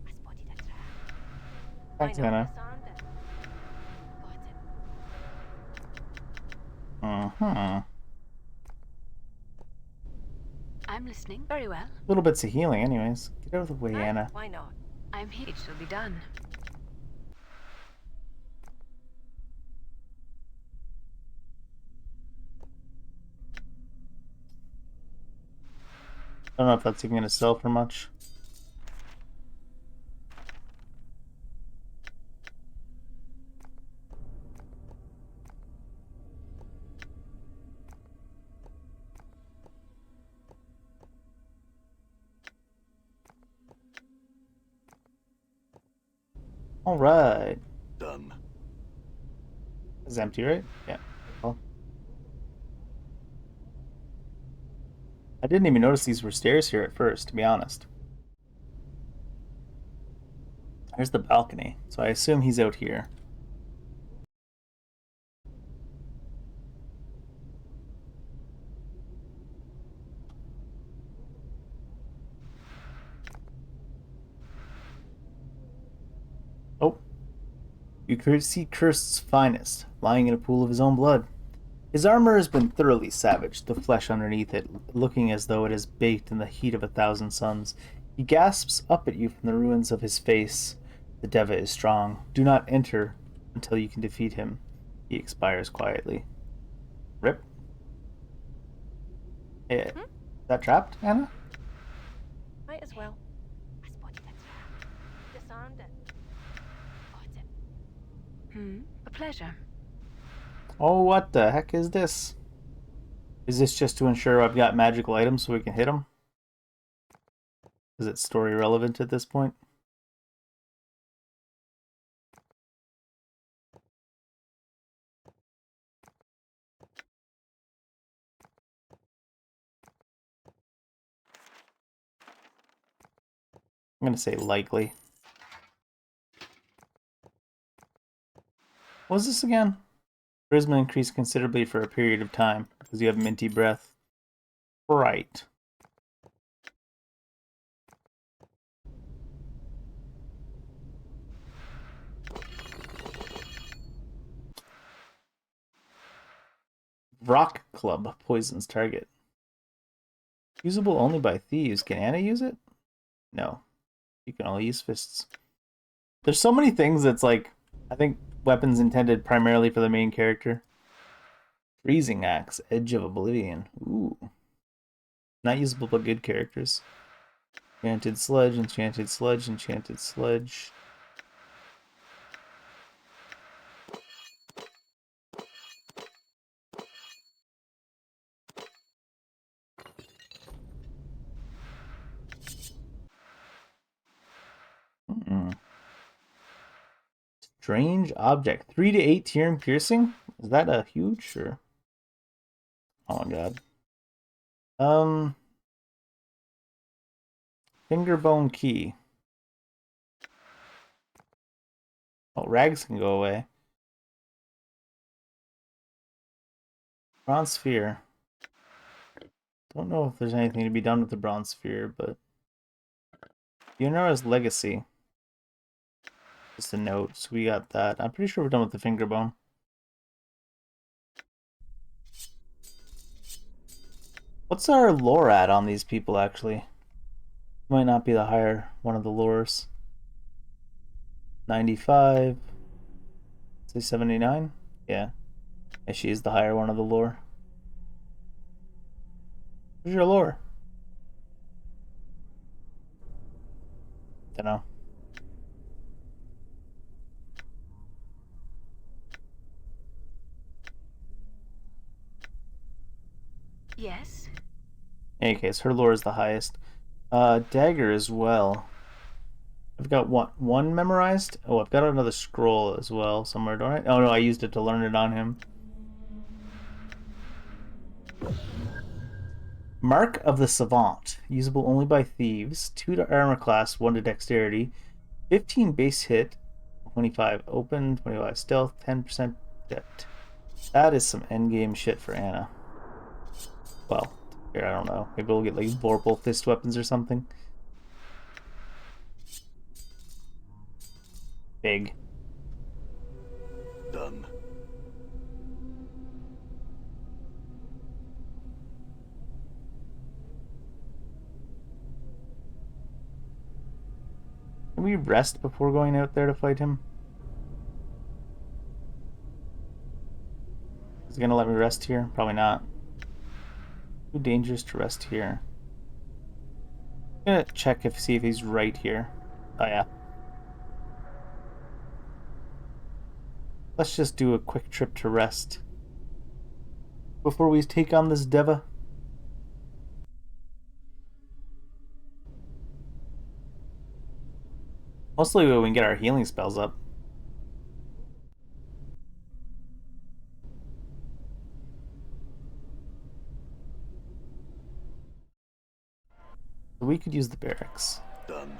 I spotted a trap. Thanks, I know, Anna. disarmed it. Got it. Uh-huh. I'm listening. Very well. Little bits of healing anyways. Get out of the way, Aye, Anna. why not? I'm here. It shall be done. I don't know if that's even gonna sell for much. Alright. Done. It's empty, right? Yeah. Well, I didn't even notice these were stairs here at first, to be honest. There's the balcony, so I assume he's out here. Oh. You could see Kirst's finest, lying in a pool of his own blood. His armor has been thoroughly savaged, the flesh underneath it looking as though it is baked in the heat of 1,000 suns. He gasps up at you from the ruins of his face. The Deva is strong. Do not enter until you can defeat him. He expires quietly. Rip. Is that trapped, Anna? Might as well. I spotted a trap. Disarmed it. Got it. A pleasure. Oh, what the heck is this? Is this just to ensure I've got magical items so we can hit them? Is it story relevant at this point? I'm going to say likely. What was this again? Charisma increased considerably for a period of time because you have minty breath. Right. Rock Club poisons target. Usable only by thieves. Can Anna use it? No. You can only use fists. There's so many things that's like, I think weapons intended primarily for the main character. Freezing Axe, Edge of Oblivion. Ooh. Not usable by good characters. Enchanted Sledge, Enchanted Sledge, Enchanted Sledge. Strange object. 3 to 8 tier and piercing? Is that a huge or? Oh my god. Fingerbone key. Oh, rags can go away. Bronze sphere. Don't know if there's anything to be done with the bronze sphere, but Leonora's Legacy. Just a note, so we got that. I'm pretty sure we're done with the finger bone. What's our lore at on these people, actually? Might not be the higher one of the lores. 95. Say 79? Yeah. Yeah, she is the higher one of the lore. Where's your lore? Dunno. Yes? In any case, her lore is the highest. Dagger as well. I've got one memorized? Oh, I've got another scroll as well somewhere, don't I? Oh no, I used it to learn it on him. Mark of the Savant. Usable only by thieves. 2 to armor class, 1 to dexterity. 15 base hit. 25 open, 25 stealth, 10% depth. That is some endgame shit for Anna. Well, here, I don't know. Maybe we'll get like Vorpal fist weapons or something. Big. Done. Can we rest before going out there to fight him? Is he gonna let me rest here? Probably not. Too dangerous to rest here. I'm gonna check see if he's right here. Oh yeah. Let's just do a quick trip to rest before we take on this Deva. Mostly we can get our healing spells up. We could use the barracks. Done.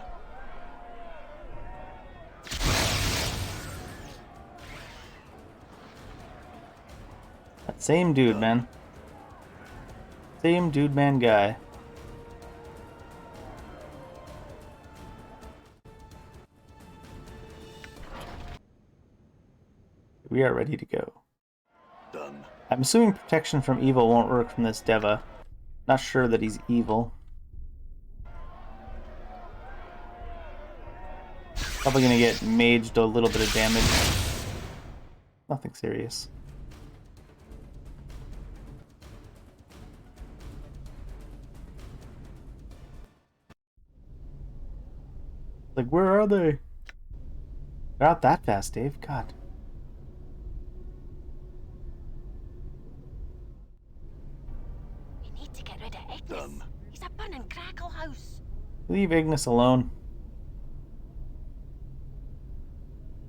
That same dude, man. Same dude, man, guy. We are ready to go. Done. I'm assuming protection from evil won't work from this Deva. Not sure that he's evil. Probably gonna get maged a little bit of damage. Nothing serious. Like, where are they? They're not that fast, Dave. God. We need to get rid of Ignis. Done. He's a burning crackle house. Leave Ignis alone.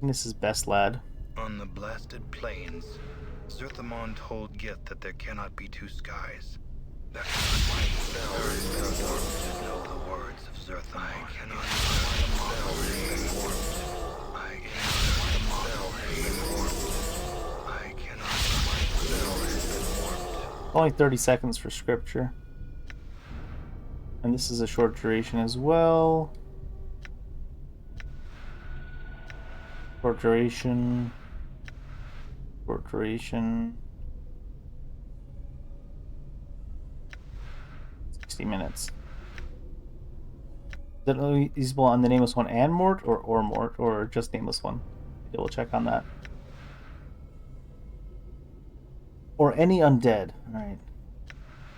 Ignis is best lad. On the blasted plains, Zerthamon told Gith that there cannot be two skies. That my spells to know the words of Zerthamon. I cannot Only 30 seconds for scripture. And this is a short duration as well. Short duration. Short duration. 60 minutes. Is that only usable on the nameless one and Mort or Mort or just nameless one? We'll check on that. Or any undead. Alright.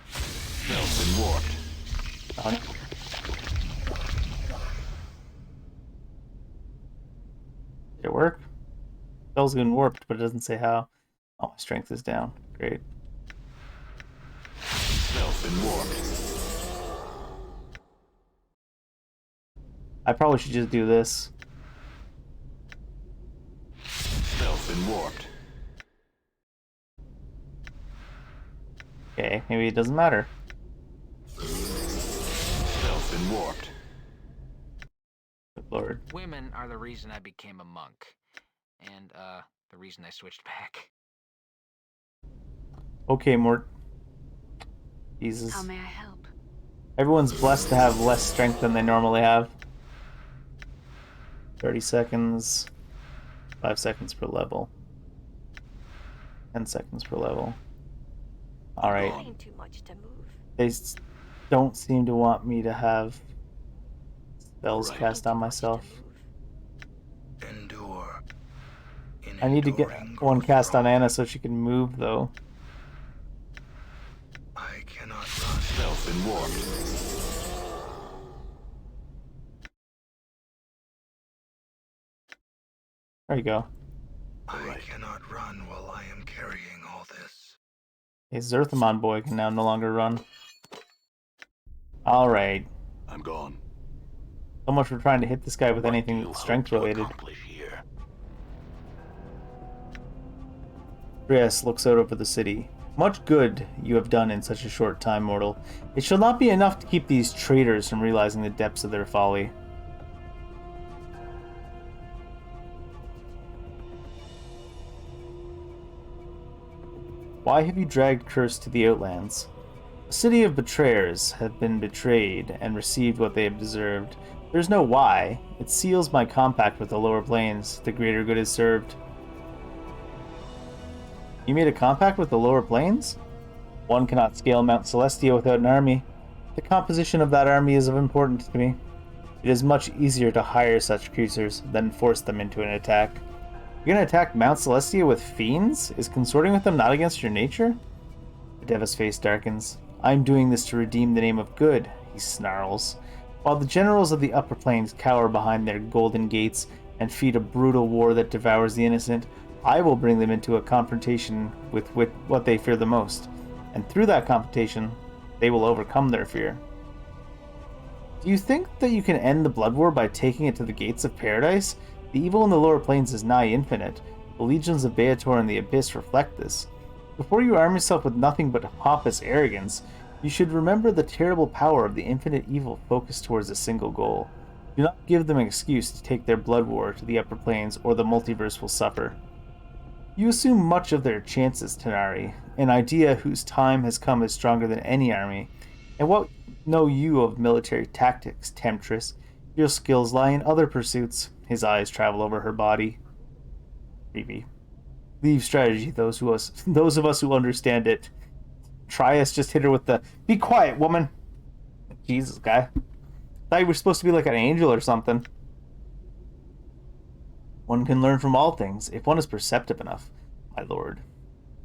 Spell's been warped. Oh, no. Did it work? Spell's been warped, but it doesn't say how. Oh, my strength is down. Great. Spell's been warped. I probably should just do this. Spell's been warped. Okay, maybe it doesn't matter. Spell's been warped. Good lord. Women are the reason I became a monk. And, the reason I switched back. Okay, Mort. Jesus. How may I help? Everyone's blessed to have less strength than they normally have. 30 seconds. 5 seconds per level. 10 seconds per level. Alright. Ain't too much to move. They don't seem to want me to have spells Right. cast on myself. Endure. In I need to get enduring one grows cast on wrong. Anna so she can move, though. I cannot run. Spell's been warped. There you go. I cannot run while I am carrying all this. A Zerthamon boy can now no longer run. Alright. I'm gone. So much for trying to hit this guy with What do anything you that's hope strength to related. accomplish here? Trias looks out over the city. Much good you have done in such a short time, mortal. It shall not be enough to keep these traitors from realizing the depths of their folly. Why have you dragged Curse to the Outlands? A city of betrayers have been betrayed and received what they have deserved. There's no why. It seals my compact with the lower planes. The greater good is served. You made a compact with the lower planes? One cannot scale Mount Celestia without an army. The composition of that army is of importance to me. It is much easier to hire such creatures than force them into an attack. You're gonna attack Mount Celestia with fiends? Is consorting with them not against your nature? The Deva's face darkens. I'm doing this to redeem the name of good, he snarls. While the generals of the upper planes cower behind their golden gates and feed a brutal war that devours the innocent, I will bring them into a confrontation with what they fear the most. And through that confrontation, they will overcome their fear. Do you think that you can end the blood war by taking it to the gates of paradise? The evil in the lower planes is nigh infinite. The legions of Beator and the Abyss reflect this. Before you arm yourself with nothing but pompous arrogance, you should remember the terrible power of the infinite evil focused towards a single goal. Do not give them an excuse to take their blood war to the upper planes, or the multiverse will suffer. You assume much of their chances, Tanari. An idea whose time has come is stronger than any army. And what know you of military tactics, Temptress? Your skills lie in other pursuits. His eyes travel over her body. Creepy. Leave strategy those of us who understand it. Trias just hit her with the "Be quiet, woman." Jesus, guy. Thought you were supposed to be like an angel or something. One can learn from all things, if one is perceptive enough, my lord.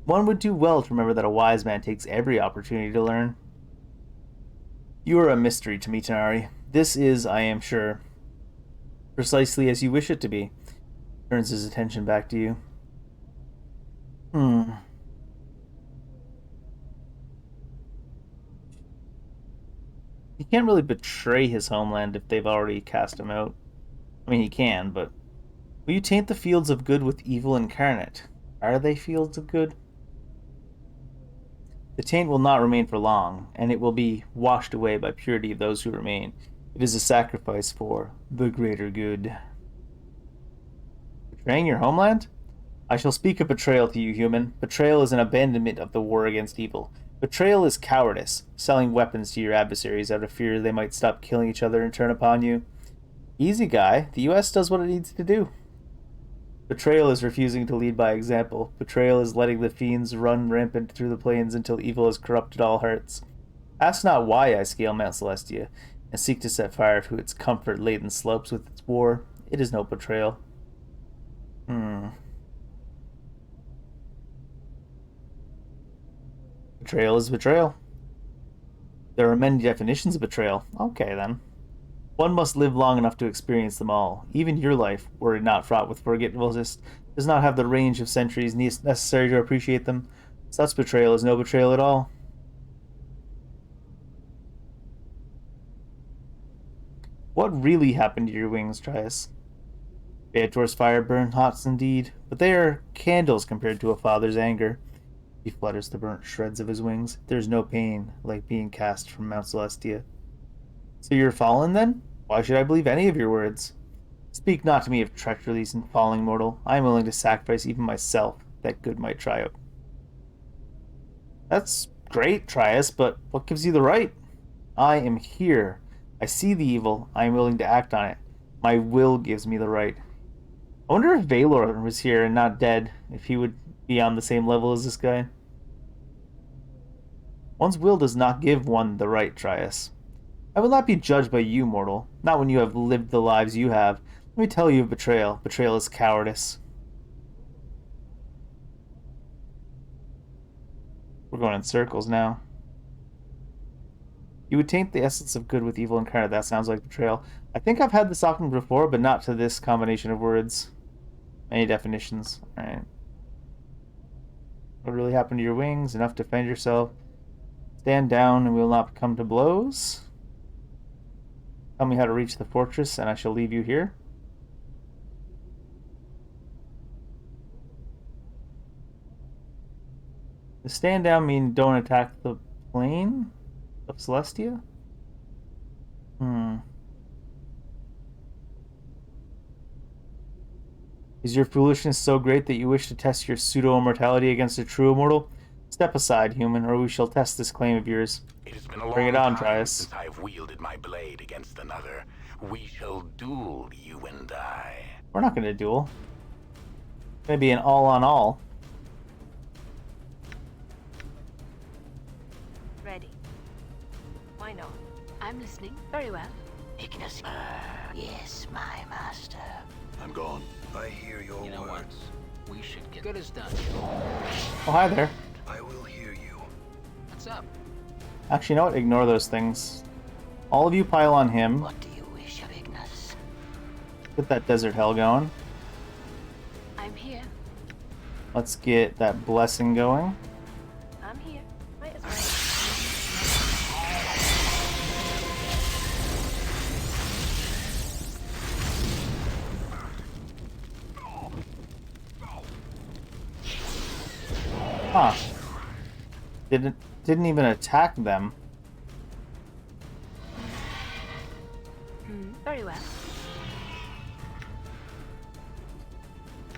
One would do well to remember that a wise man takes every opportunity to learn. You are a mystery to me, Tanari. This is, I am sure, precisely as you wish it to be. Turns his attention back to you. He can't really betray his homeland if they've already cast him out. I mean, he can, but... Will you taint the fields of good with evil incarnate? Are they fields of good? The taint will not remain for long, and it will be washed away by purity of those who remain. It is a sacrifice for the greater good. Betraying your homeland? I shall speak of betrayal to you, human. Betrayal is an abandonment of the war against evil. Betrayal is cowardice, selling weapons to your adversaries out of fear they might stop killing each other and turn upon you. Easy, guy. The US does what it needs to do. Betrayal is refusing to lead by example. Betrayal is letting the fiends run rampant through the plains until evil has corrupted all hearts. Ask not why I scale Mount Celestia, and seek to set fire to its comfort-laden slopes with its war. It is no betrayal. Betrayal is betrayal. There are many definitions of betrayal. Okay, then. One must live long enough to experience them all. Even your life, were it not fraught with forgetfulness, does not have the range of centuries necessary to appreciate them. Such betrayal is no betrayal at all. What really happened to your wings, Trias? Beator's fire burned hot indeed, but they are candles compared to a father's anger. He flutters the burnt shreds of his wings. There's no pain like being cast from Mount Celestia. So you're fallen, then? Why should I believe any of your words? Speak not to me of treacheries and falling, mortal. I am willing to sacrifice even myself, that good might triumph. That's great, Trias, but what gives you the right? I am here. I see the evil. I am willing to act on it. My will gives me the right. I wonder if Valor was here and not dead, if he would be on the same level as this guy. One's will does not give one the right, Trias. I will not be judged by you, mortal. Not when you have lived the lives you have. Let me tell you of betrayal. Betrayal is cowardice. We're going in circles now. You would taint the essence of good with evil incarnate. That sounds like betrayal. I think I've had this often before, but not to this combination of words. Many definitions. Alright. What really happened to your wings? Enough to defend yourself. Stand down and we will not come to blows. Tell me how to reach the fortress and I shall leave you here. Does stand down mean don't attack the plane of Celestia? Is your foolishness so great that you wish to test your pseudo-immortality against a true immortal? Step aside, human, or we shall test this claim of yours. It has been a Bring long it on, time Trias. since I have wielded my blade against another. We shall duel, you and I. We're not going to duel. It's going to be an all-on-all. Ready. Why not? I'm listening. Very well. Ignis. Yes, my master. I'm gone. I hear your You know what? words. We should get good as done. Oh, hi there. I will hear you. What's up? Actually, you know what? Ignore those things. All of you pile on him. What do you wish of Ignis? Get that desert hell going. I'm here. Let's get that blessing going. I'm here. Might as well. Huh. Didn't even attack them. Very well.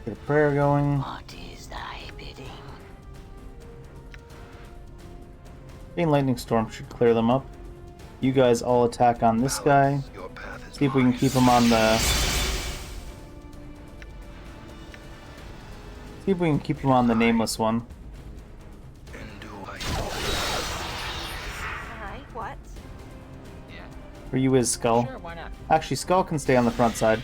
Get a prayer going. What is thy bidding? Green lightning storm should clear them up. You guys all attack on this guy. Your path is See if we can mine. keep him on the. See if we can keep him on the nameless one. And do I Hi, what? Yeah. For you is Skull. Sure, why not? Actually, Skull can stay on the front side.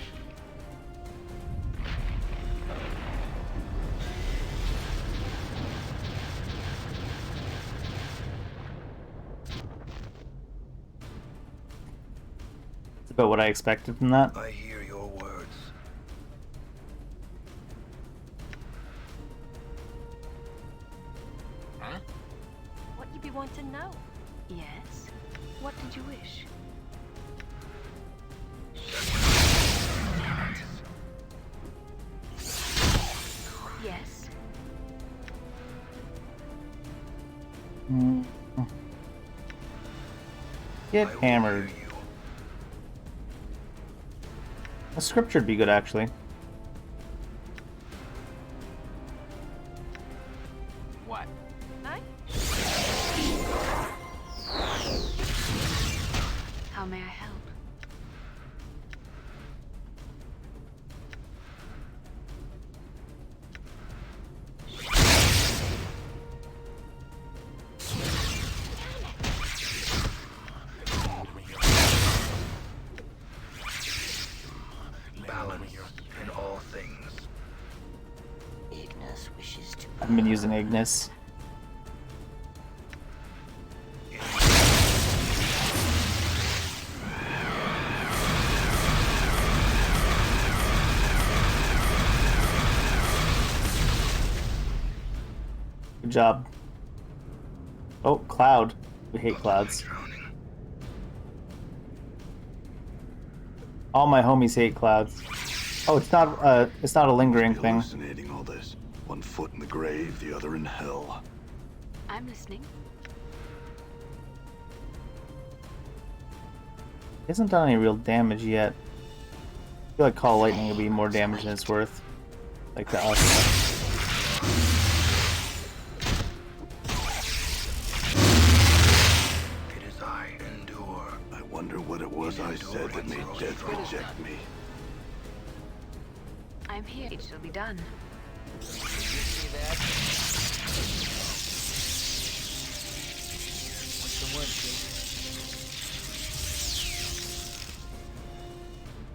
That's about what I expected from that. I hear your words. Huh? What you be wanting now? Yes. What did you wish? Yes. Get I will hammered. hear you. A scripture would be good, actually. What? Hi? How may I help? Balance in all things. Ignis wishes to. I've been using Ignis. Good job. Oh, Cloud. We hate clouds. Drowning. All my homies hate clouds. Oh, it's not a lingering thing. Hallucinating all this. One foot in the grave, the other in hell. I'm listening. He hasn't done any real damage yet. I feel like Call Lightning would be more damage than it's worth. Like to us. It is I endure. I wonder what it was I said that made death reject me. I'm here. It shall be done. Did you see that? What's the word, kid?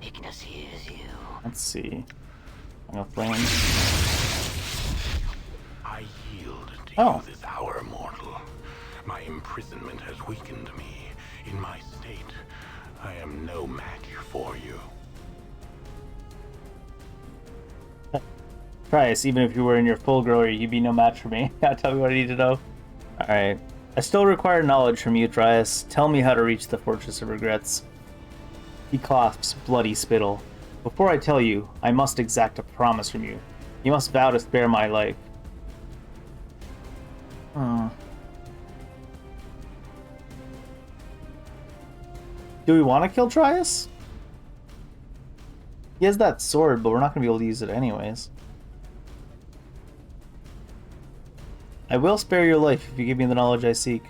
Ignis hears you. Let's see. I'm gonna flame. I yield to Oh. you this hour, mortal. My imprisonment has weakened me. In my state, I am no match for you. Trias, even if you were in your full glory, you'd be no match for me. Tell me what I need to know. Alright. I still require knowledge from you, Trias. Tell me how to reach the Fortress of Regrets. He clasps bloody spittle. Before I tell you, I must exact a promise from you. You must vow to spare my life. Do we want to kill Trias? He has that sword, but we're not going to be able to use it anyways. I will spare your life if you give me the knowledge I seek.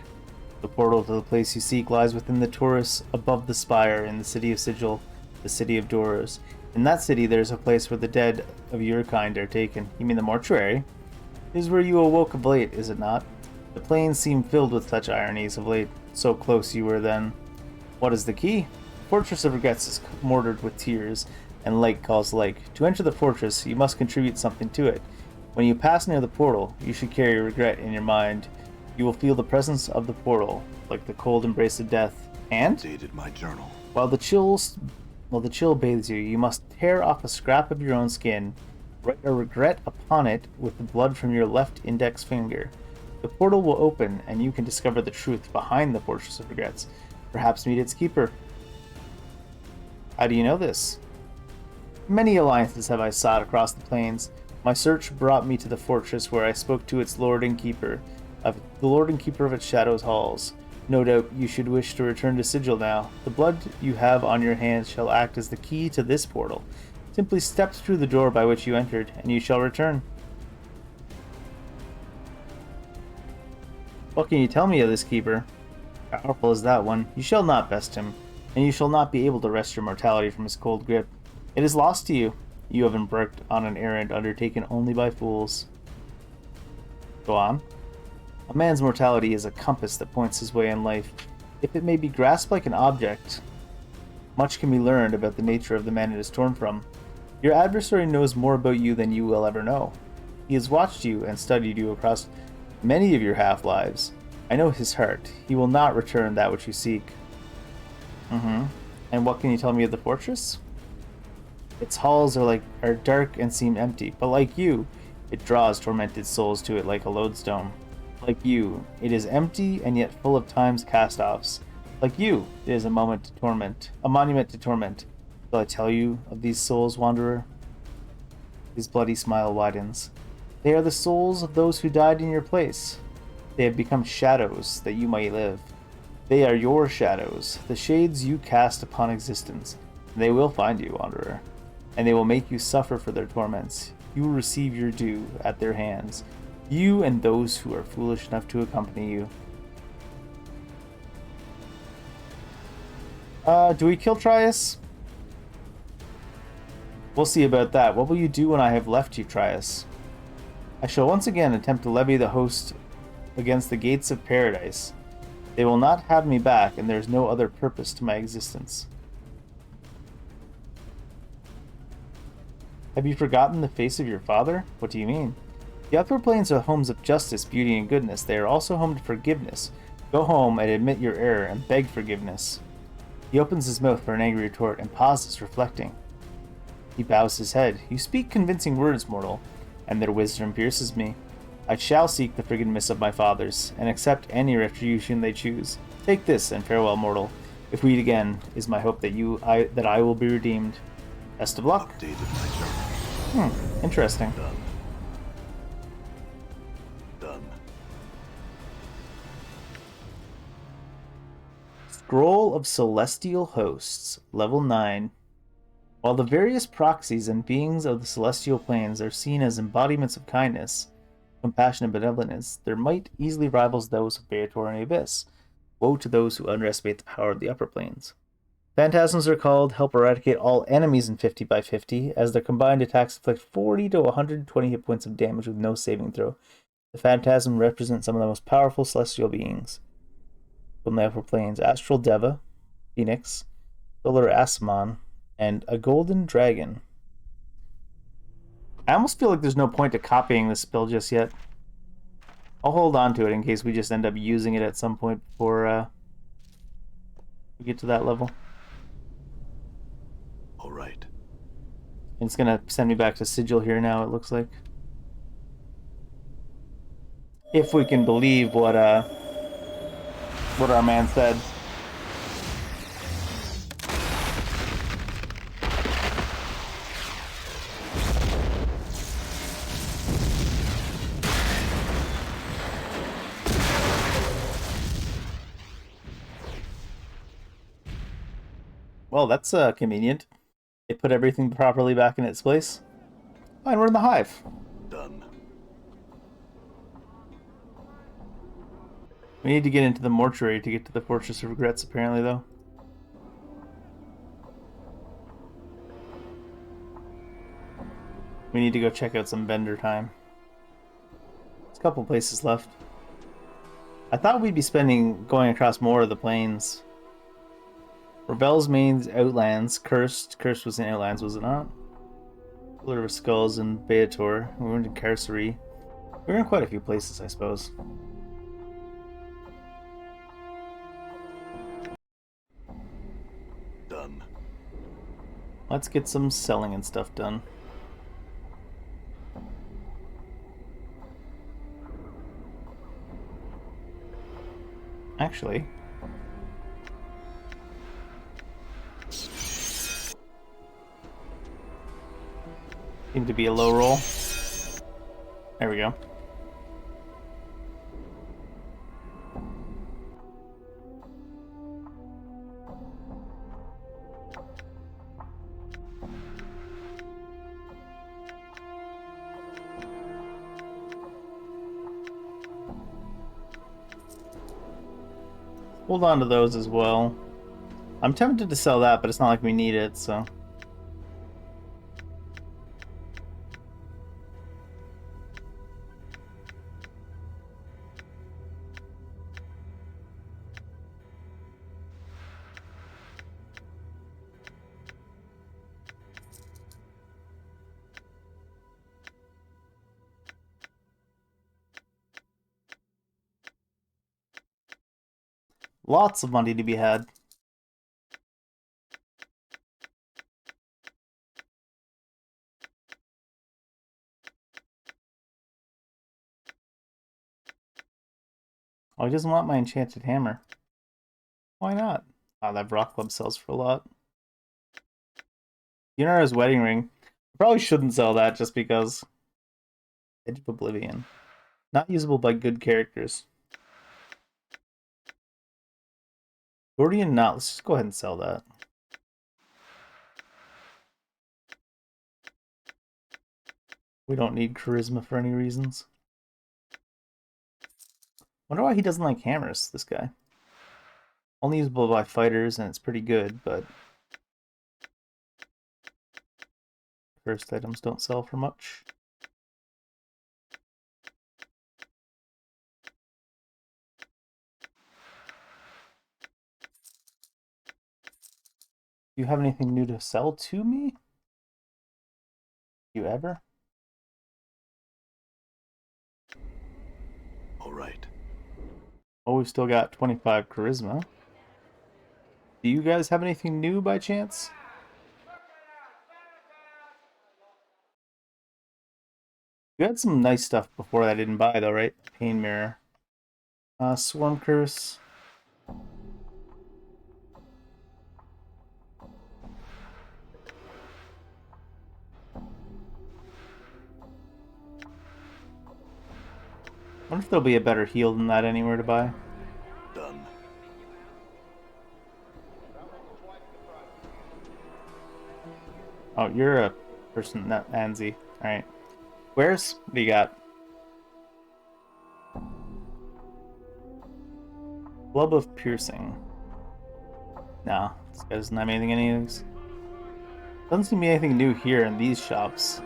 The portal to the place you seek lies within the Taurus above the spire in the city of Sigil, the city of Doros. In that city there is a place where the dead of your kind are taken. You mean the mortuary? It is where you awoke of late, is it not? The plains seem filled with such ironies of late. So close you were then. What is the key? The Fortress of Regrets is mortared with tears, and like calls like. To enter the fortress, you must contribute something to it. When you pass near the portal, you should carry regret in your mind. You will feel the presence of the portal, like the cold embrace of death. And Dated my journal. while the chill bathes you, you must tear off a scrap of your own skin, write a regret upon it with the blood from your left index finger. The portal will open, and you can discover the truth behind the Fortress of Regrets. Perhaps meet its keeper. How do you know this? Many alliances have I sought across the plains. My search brought me to the fortress where I spoke to its lord and keeper, the lord and keeper of its shadows halls. No doubt you should wish to return to Sigil now. The blood you have on your hands shall act as the key to this portal. Simply step through the door by which you entered, and you shall return. What can you tell me of this keeper? Powerful is that one. You shall not best him, and you shall not be able to wrest your mortality from his cold grip. It is lost to you. You have embarked on an errand undertaken only by fools. Go on. A man's mortality is a compass that points his way in life. If it may be grasped like an object, much can be learned about the nature of the man it is torn from. Your adversary knows more about you than you will ever know. He has watched you and studied you across many of your half-lives. I know his heart. He will not return that which you seek. And what can you tell me of the fortress? Its halls are dark and seem empty, but like you, it draws tormented souls to it like a lodestone. Like you, it is empty and yet full of time's cast-offs. Like you, it is a monument to torment. Shall I tell you of these souls, wanderer? His bloody smile widens. They are the souls of those who died in your place. They have become shadows that you might live. They are your shadows, the shades you cast upon existence. They will find you, wanderer, and they will make you suffer for their torments. You will receive your due at their hands, you and those who are foolish enough to accompany you. Do we kill Trias? We'll see about that. What will you do when I have left you, Trias? I shall once again attempt to levy the host against the gates of paradise. They will not have me back, and there is no other purpose to my existence. Have you forgotten the face of your father? What do you mean? The upper planes are homes of justice, beauty, and goodness. They are also home to forgiveness. Go home and admit your error and beg forgiveness. He opens his mouth for an angry retort and pauses, reflecting. He bows his head. You speak convincing words, mortal, and their wisdom pierces me. I shall seek the forgiveness of my fathers, and accept any retribution they choose. Take this, and farewell, mortal. If we meet again, is my hope that I will be redeemed. Best of luck. Interesting. Done. Scroll of Celestial Hosts, Level 9. While the various proxies and beings of the celestial planes are seen as embodiments of kindness, compassion, and benevolence, their might easily rivals those of Beator and Abyss. Woe to those who underestimate the power of the upper planes. Phantasms are called help eradicate all enemies in 50 by 50, as their combined attacks inflict 40 to 120 hit points of damage with no saving throw. The Phantasm represents some of the most powerful celestial beings from the upper planes: Astral Deva, Phoenix, Solar Asimon, and a Golden Dragon. I almost feel like there's no point to copying this spell just yet. I'll hold on to it in case we just end up using it at some point before we get to that level. All right. It's gonna send me back to Sigil here now, it looks like. If we can believe what our man said. Well, that's convenient. They put everything properly back in its place. Oh, and we're in the hive. Done. We need to get into the mortuary to get to the Fortress of Regrets, apparently, though. We need to go check out some vendor time. There's a couple places left. I thought we'd be going across more of the plains. Rebel's Mains, Outlands, Cursed. Cursed was in Outlands, was it not? Pillar of Skulls and Beator. We went to Carcery. We were in quite a few places, I suppose. Done. Let's get some selling and stuff done. Actually, seemed to be a low roll. There we go. Hold on to those as well. I'm tempted to sell that, but it's not like we need it, so. Lots of money to be had. Oh, he doesn't want my enchanted hammer. Why not? Oh, that rock club sells for a lot. Yunara's wedding ring. I probably shouldn't sell that just because. Edge of Oblivion. Not usable by good characters. Gordian Knot. Let's just go ahead and sell that. We don't need charisma for any reasons. Wonder why he doesn't like hammers, this guy. Only usable by fighters, and it's pretty good, but first items don't sell for much. Do you have anything new to sell to me? You ever? All right. Oh, we've still got 25 charisma. Do you guys have anything new by chance? You had some nice stuff before that I didn't buy though, right? Pain Mirror. Swarm Curse. I wonder if there'll be a better heal than that anywhere to buy. Done. Oh, you're a person, not Anzi. Alright. Where's? What do you got? Club of Piercing. No, This guy doesn't have anything in any of these. Doesn't seem to be anything new here in these shops.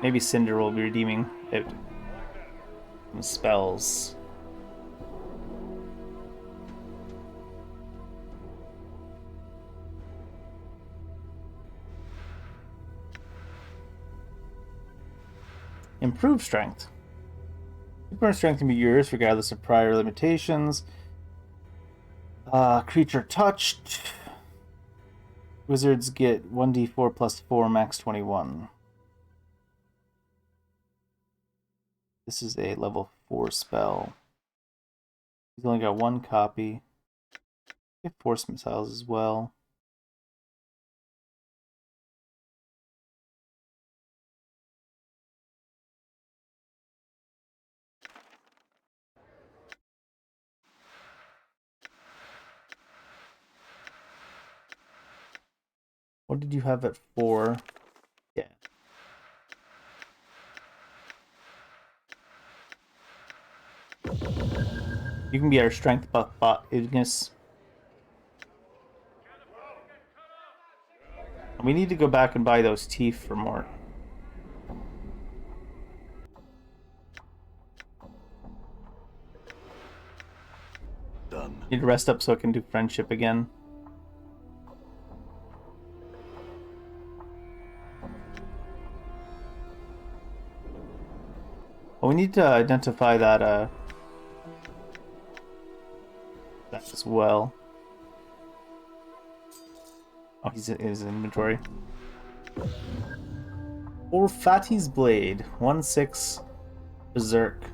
Maybe Cinder will be redeeming it. Some spells. Improved strength. Super strength can be yours regardless of prior limitations. Creature touched. Wizards get 1d4 plus 4, max 21. This is a level 4 spell. He's only got 1 copy. Get force missiles as well. What did you have at 4? Yeah. You can be our strength buff bot, Ignis. We need to go back and buy those teeth for more. Done. Need to rest up so I can do friendship again. Well, we need to identify that as well. Oh, he's in his inventory. Or Fatty's Blade, 1/6 Berserk.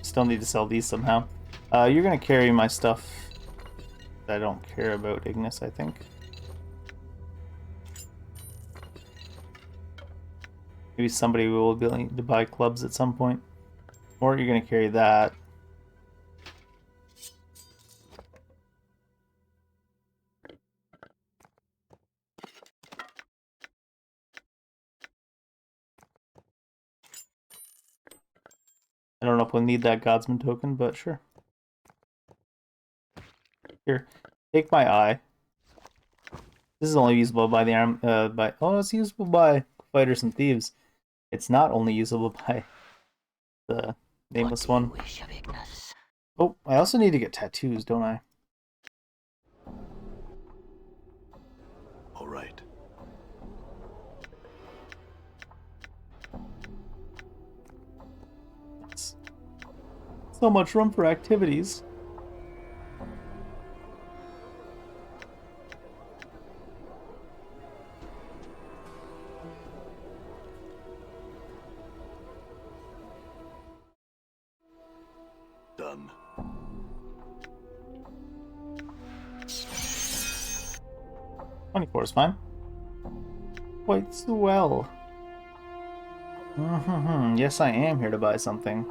Still need to sell these somehow. You're gonna carry my stuff that I don't care about, Ignis, I think. Maybe somebody will be willing to buy clubs at some point. Or you're gonna carry that. I don't know if we'll need that Godsman token, but sure. Here, take my eye. This is only usable by the arm. It's usable by fighters and thieves. It's not only usable by the nameless one. Oh, I also need to get tattoos, don't I? All right. It's so much room for activities. Done. 24 is fine. Quite swell. Yes, I am here to buy something.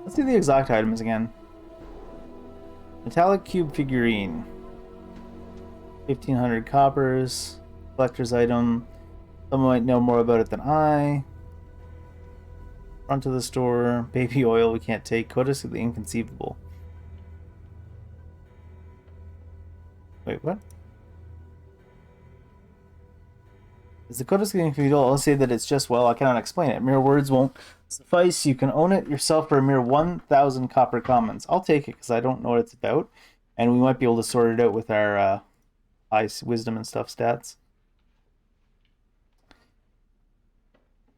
Let's see the exact items again. Metallic cube figurine. 1,500 coppers. Collector's item. Someone might know more about it than I. Front of the store. Baby oil we can't take. Codex of the Inconceivable. Wait, what? Is the Codex of the Inconceivable? I'll say that it's just, well, I cannot explain it. Mere words won't suffice. You can own it yourself for a mere 1,000 copper commons. I'll take it because I don't know what it's about. And we might be able to sort it out with our high wisdom and stuff stats.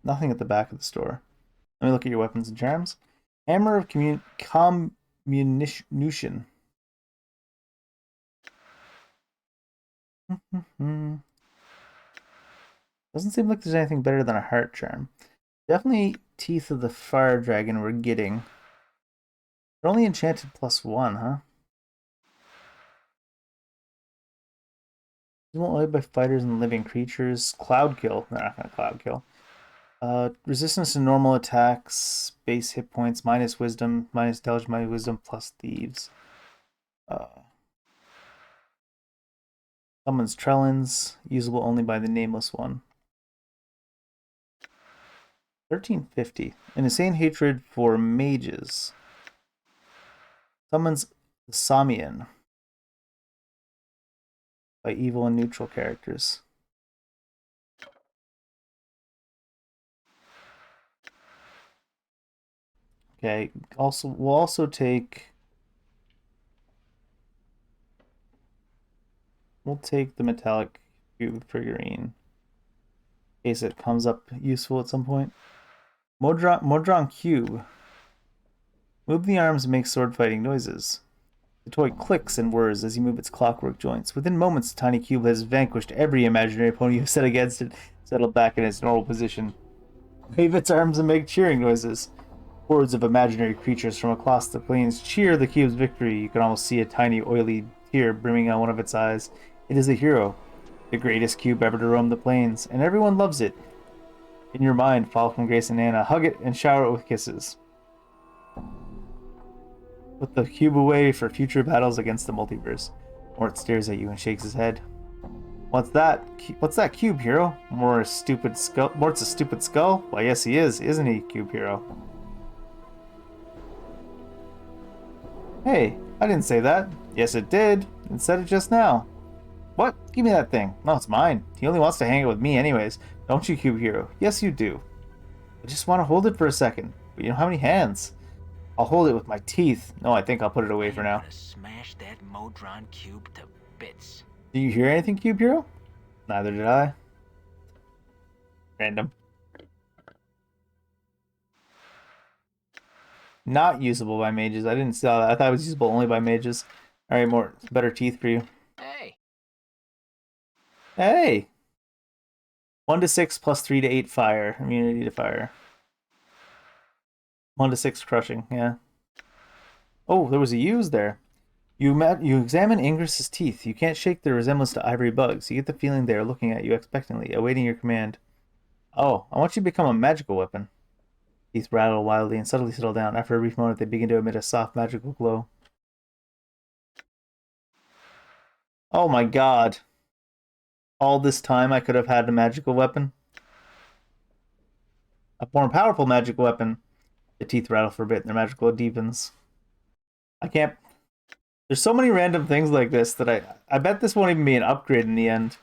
Nothing at the back of the store. Let me look at your weapons and charms. Hammer of communition. Doesn't seem like there's anything better than a heart charm. Definitely Teeth of the Fire Dragon we're getting. They're only enchanted +1, huh? Won't by fighters and living creatures. Cloud kill. They're not gonna cloud kill. Resistance to normal attacks, base hit points, minus wisdom, minus intelligence, minus wisdom, plus thieves. Summons Trellins, usable only by the nameless one. 1350. An insane hatred for mages. Summons the Samian by evil and neutral characters. Okay, we'll also take the metallic cube figurine in case it comes up useful at some point. Modron cube. Move the arms and make sword fighting noises. The toy clicks and whirs as you move its clockwork joints. Within moments, the tiny cube has vanquished every imaginary opponent you've set against it, settled back in its normal position. Wave its arms and make cheering noises. Hordes of imaginary creatures from across the plains cheer the cube's victory. You can almost see a tiny, oily tear brimming out one of its eyes. It is a hero, the greatest cube ever to roam the plains, and everyone loves it. In your mind, Falcon, Grace, and Anna hug it and shower it with kisses. Put the cube away for future battles against the multiverse. Mort stares at you and shakes his head. What's that? What's that cube, hero? Mort's a stupid skull? Why, yes he is, isn't he, cube hero? Hey, I didn't say that. Yes, it did. It said it just now. What? Give me that thing. No, it's mine. He only wants to hang out with me anyways. Don't you, cube hero? Yes, you do. I just want to hold it for a second. But you don't have any hands. I'll hold it with my teeth. No, I think I'll put it away for now. I'm gonna smash that Modron cube to bits. Do you hear anything, cube hero? Neither did I. Random. Not usable by mages. I didn't see that. I thought it was usable only by mages. Alright, Mort. Better teeth for you. Hey. Hey! 1 to 6 plus 3 to 8 fire. Immunity to fire. 1 to 6 crushing, yeah. Oh, there was a use there. You examine Ingris's teeth. You can't shake their resemblance to ivory bugs. You get the feeling they are looking at you expectantly, awaiting your command. Oh, I want you to become a magical weapon. Teeth rattle wildly and suddenly settle down. After a brief moment, they begin to emit a soft magical glow. Oh my god. All this time I could have had a magical weapon. A more powerful magical weapon. The teeth rattle for a bit and their magical deepens. I can't... There's so many random things like this that I bet this won't even be an upgrade in the end.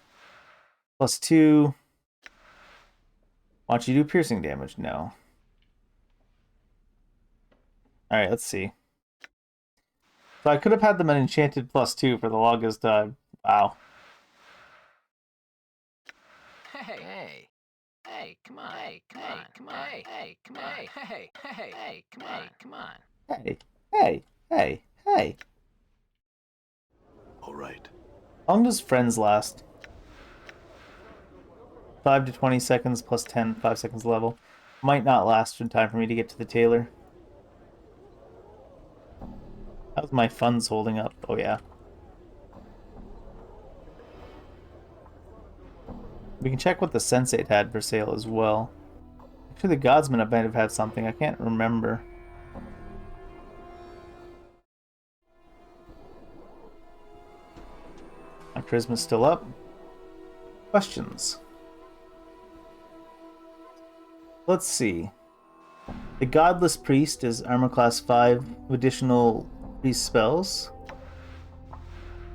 +2. Why don't you do piercing damage? No. Alright, let's see. So I could have had them an enchanted +2 for the longest time. Wow. Hey, come on. Hey, come on. Hey, come on. Hey, come on. Hey. All right. How long does friends last? 5 to 20 seconds plus 10, 5 seconds level. Might not last in time for me to get to the tailor. How's my funds holding up? Oh yeah. We can check what the Sensate had for sale as well. Actually, the Godsman might have had something. I can't remember. My charisma's still up. Questions. Let's see. The Godless Priest is armor class 5 additional priest spells.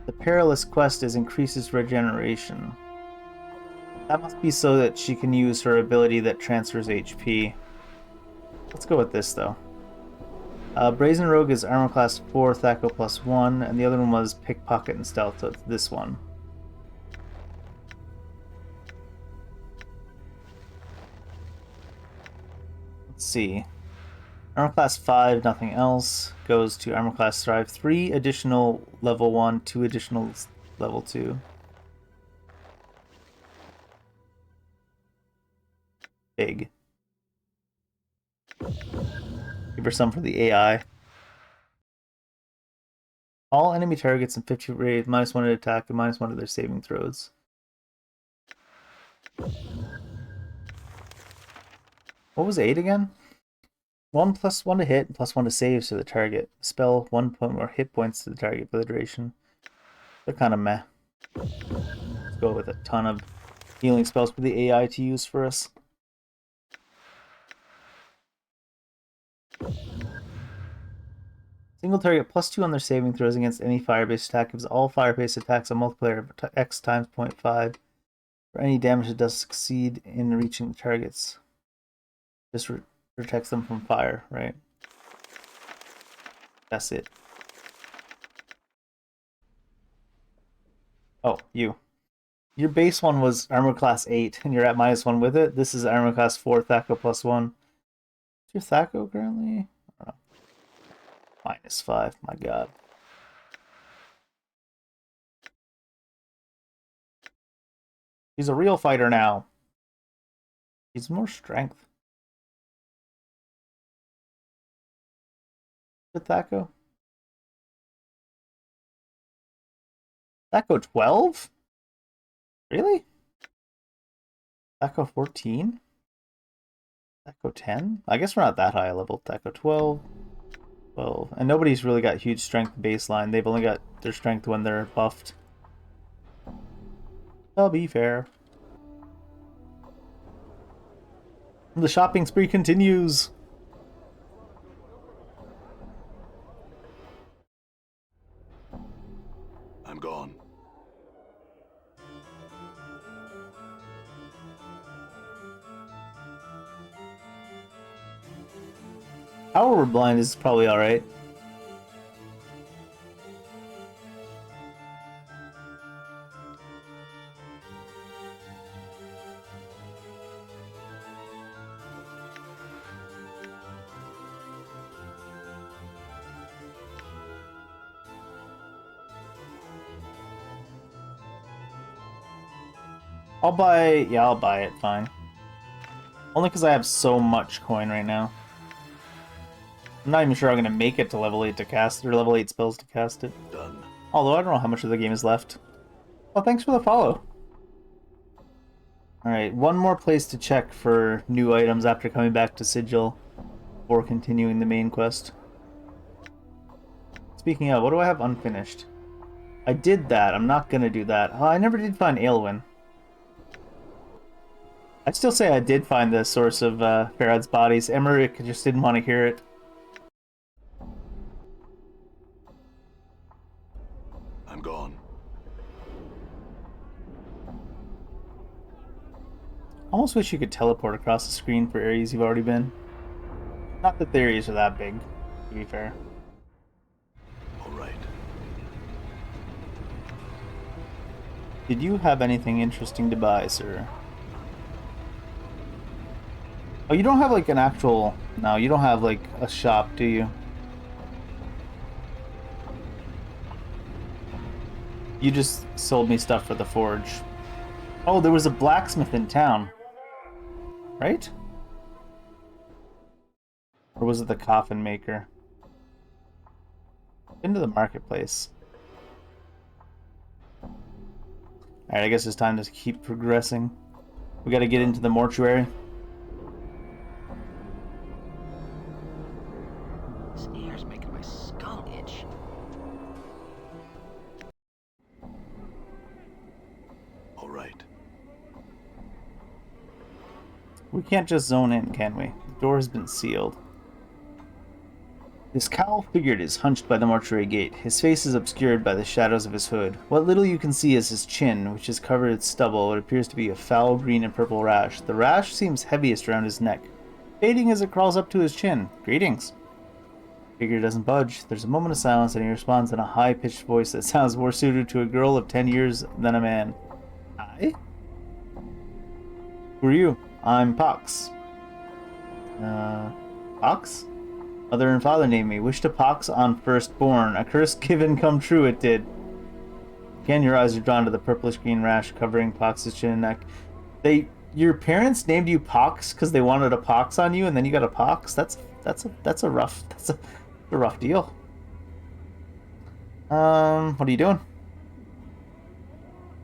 The Perilous Quest is increases regeneration. That must be so that she can use her ability that transfers HP. Let's go with this though. Brazen Rogue is armor class 4, Thaco +1, and the other one was Pickpocket and Stealth, so it's this one. Let's see. Armor class 5, nothing else, goes to armor class 5, 3 additional level 1, 2 additional level 2. Big. Give her some for the AI. All enemy targets in 50 rate, -1 to attack and -1 to their saving throws. What was 8 again? 1 + 1 to hit, and +1 to save to the target. Spell 1 point more hit points to the target for the duration. They're kind of meh. Let's go with a ton of healing spells for the AI to use for us. Single target +2 on their saving throws against any fire-based attack gives all fire-based attacks a multiplier of x times 0.5 for any damage that does succeed in reaching the targets. This protects them from fire, right? That's it. Oh, you. Your base one was armor class 8, and you're at -1 with it. This is armor class 4, Thaco +1. Is your Thaco currently? I don't know. -5, my god. He's a real fighter now. He's more strength. With Thaco? Thaco 12? Really? Thaco 14? Thaco 10? I guess we're not that high a level. Thaco 12. 12. And nobody's really got huge strength baseline. They've only got their strength when they're buffed. I'll be fair. The shopping spree continues. I'm gone. Power blind is probably alright. I'll buy it, fine. Only because I have so much coin right now. I'm not even sure I'm going to make it to level 8 to cast it, or level 8 spells to cast it. Done. Although I don't know how much of the game is left. Well, thanks for the follow. Alright, one more place to check for new items after coming back to Sigil before continuing the main quest. Speaking of, what do I have unfinished? I did that. I'm not going to do that. Oh, I never did find Aelwyn. I'd still say I did find the source of Farad's bodies. Emmerich just didn't want to hear it. I'm gone. Almost wish you could teleport across the screen for areas you've already been. Not that the areas are that big, to be fair. All right. Did you have anything interesting to buy, sir? Oh, you don't have like an actual... No, you don't have like a shop, do you? You just sold me stuff for the forge. Oh, there was a blacksmith in town. Right? Or was it the coffin maker? Into the marketplace. Alright, I guess it's time to keep progressing. We gotta get into the mortuary. This air's making my skull itch. All right. We can't just zone in, can we? The door has been sealed. This cowl figure is hunched by the mortuary gate. His face is obscured by the shadows of his hood. What little you can see is his chin, which is covered with stubble, what appears to be a foul green and purple rash. The rash seems heaviest around his neck, fading as it crawls up to his chin. Greetings. Figure doesn't budge. There's a moment of silence, and he responds in a high-pitched voice that sounds more suited to a girl of 10 years than a man. Hi? Who are you? I'm Pox. Pox? Mother and father named me. Wish to Pox on firstborn. A curse given come true it did. Again, your eyes are drawn to the purplish green rash covering Pox's chin and neck. Your parents named you Pox because they wanted a pox on you, and then you got a pox. That's a rough deal. What are you doing?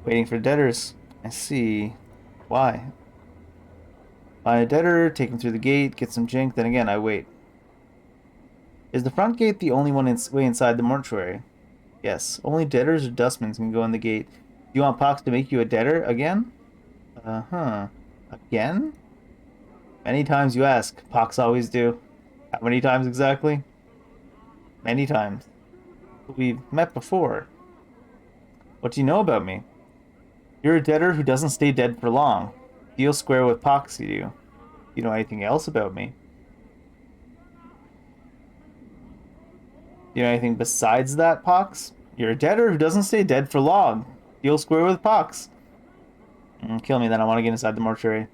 Waiting for debtors. I see. Why? Find a debtor, take him through the gate, get some jink, then again I wait. Is the front gate the only way inside the mortuary? Yes. Only debtors or dustmen can go in the gate. You want Pox to make you a debtor again? Uh-huh. Again? Many times you ask. Pox always do. How many times exactly? Many times. We've met before. What do you know about me? You're a debtor who doesn't stay dead for long. Deal square with Pox, you do. You know anything else about me? You know anything besides that, Pox? You're a debtor who doesn't stay dead for long. Deal square with Pox. Kill me then, I want to get inside the mortuary.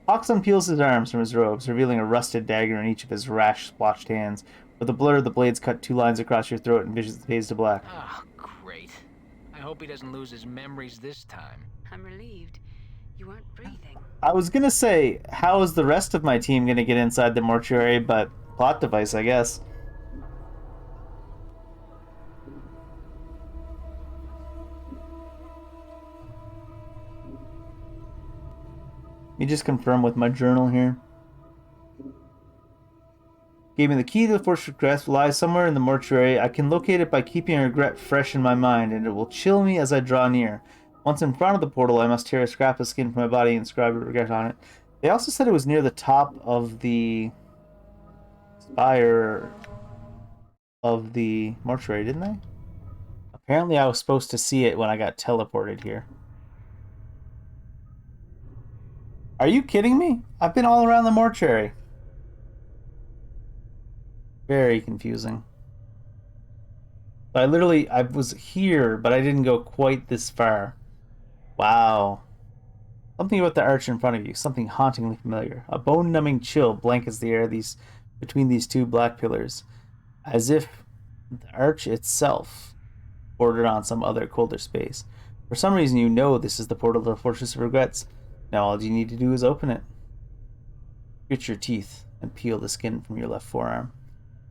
Pox unpeels his arms from his robes, revealing a rusted dagger in each of his rash, splotched hands. With a blur, the blades cut 2 lines across your throat and vision fades to black. Oh, great. I hope he doesn't lose his memories this time. I'm relieved. You weren't breathing. I was gonna say, how is the rest of my team gonna get inside the mortuary, but plot device, I guess. Let me just confirm with my journal here. Gave me the key to the Force of Regret lies somewhere in the mortuary. I can locate it by keeping a regret fresh in my mind, and it will chill me as I draw near. Once in front of the portal, I must tear a scrap of skin from my body and inscribe a regret on it. They also said it was near the top of the spire of the mortuary, didn't they? Apparently I was supposed to see it when I got teleported here. Are you kidding me? I've been all around the mortuary. Very confusing. I was here, but I didn't go quite this far. Wow. Something about the arch in front of you, something hauntingly familiar. A bone-numbing chill blankets the air between these 2 black pillars, as if the arch itself bordered on some other colder space. For some reason, you know this is the portal to the Fortress of Regrets. Now all you need to do is open it. Grit your teeth and peel the skin from your left forearm.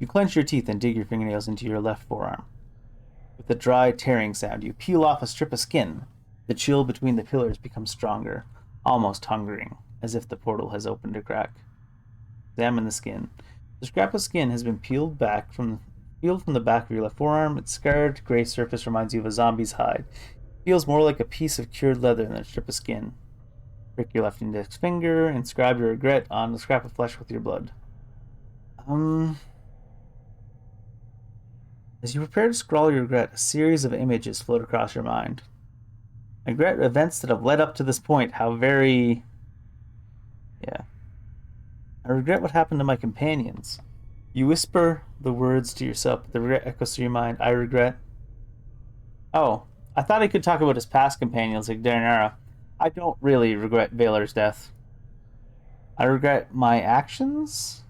You clench your teeth and dig your fingernails into your left forearm. With a dry, tearing sound, you peel off a strip of skin. The chill between the pillars becomes stronger, almost hungering, as if the portal has opened a crack. Examine the skin. The scrap of skin has been peeled from the back of your left forearm. Its scarred, gray surface reminds you of a zombie's hide. It feels more like a piece of cured leather than a strip of skin. Prick your left index finger, inscribe your regret on the scrap of flesh with your blood. As you prepare to scrawl your regret, a series of images float across your mind. I regret events that have led up to this point, how very... Yeah. I regret what happened to my companions. You whisper the words to yourself, but the regret echoes through your mind. I regret... Oh, I thought I could talk about his past companions like Daenerys. I don't really regret Vaylor's death. I regret my actions?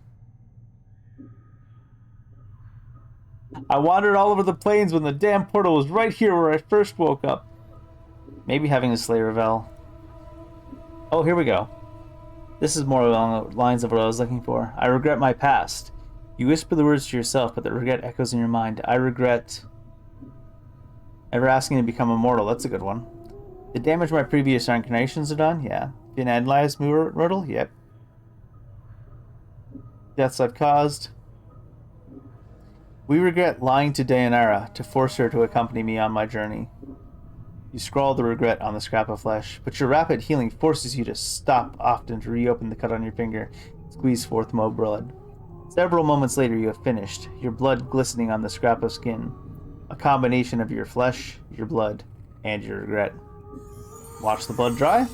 I wandered all over the plains when the damn portal was right here where I first woke up. Maybe having to slay Ravel. Oh, here we go. This is more along the lines of what I was looking for. I regret my past. You whisper the words to yourself, but the regret echoes in your mind. I regret... ever asking to become immortal. That's a good one. The damage my previous incarnations have done? Yeah. Been analyzed, Myrtle? Yep. Deaths I've caused. We regret lying to Daenerys to force her to accompany me on my journey. You scrawl the regret on the scrap of flesh, but your rapid healing forces you to stop often to reopen the cut on your finger and squeeze forth more blood. Several moments later you have finished, your blood glistening on the scrap of skin. A combination of your flesh, your blood, and your regret. Watch the blood dry.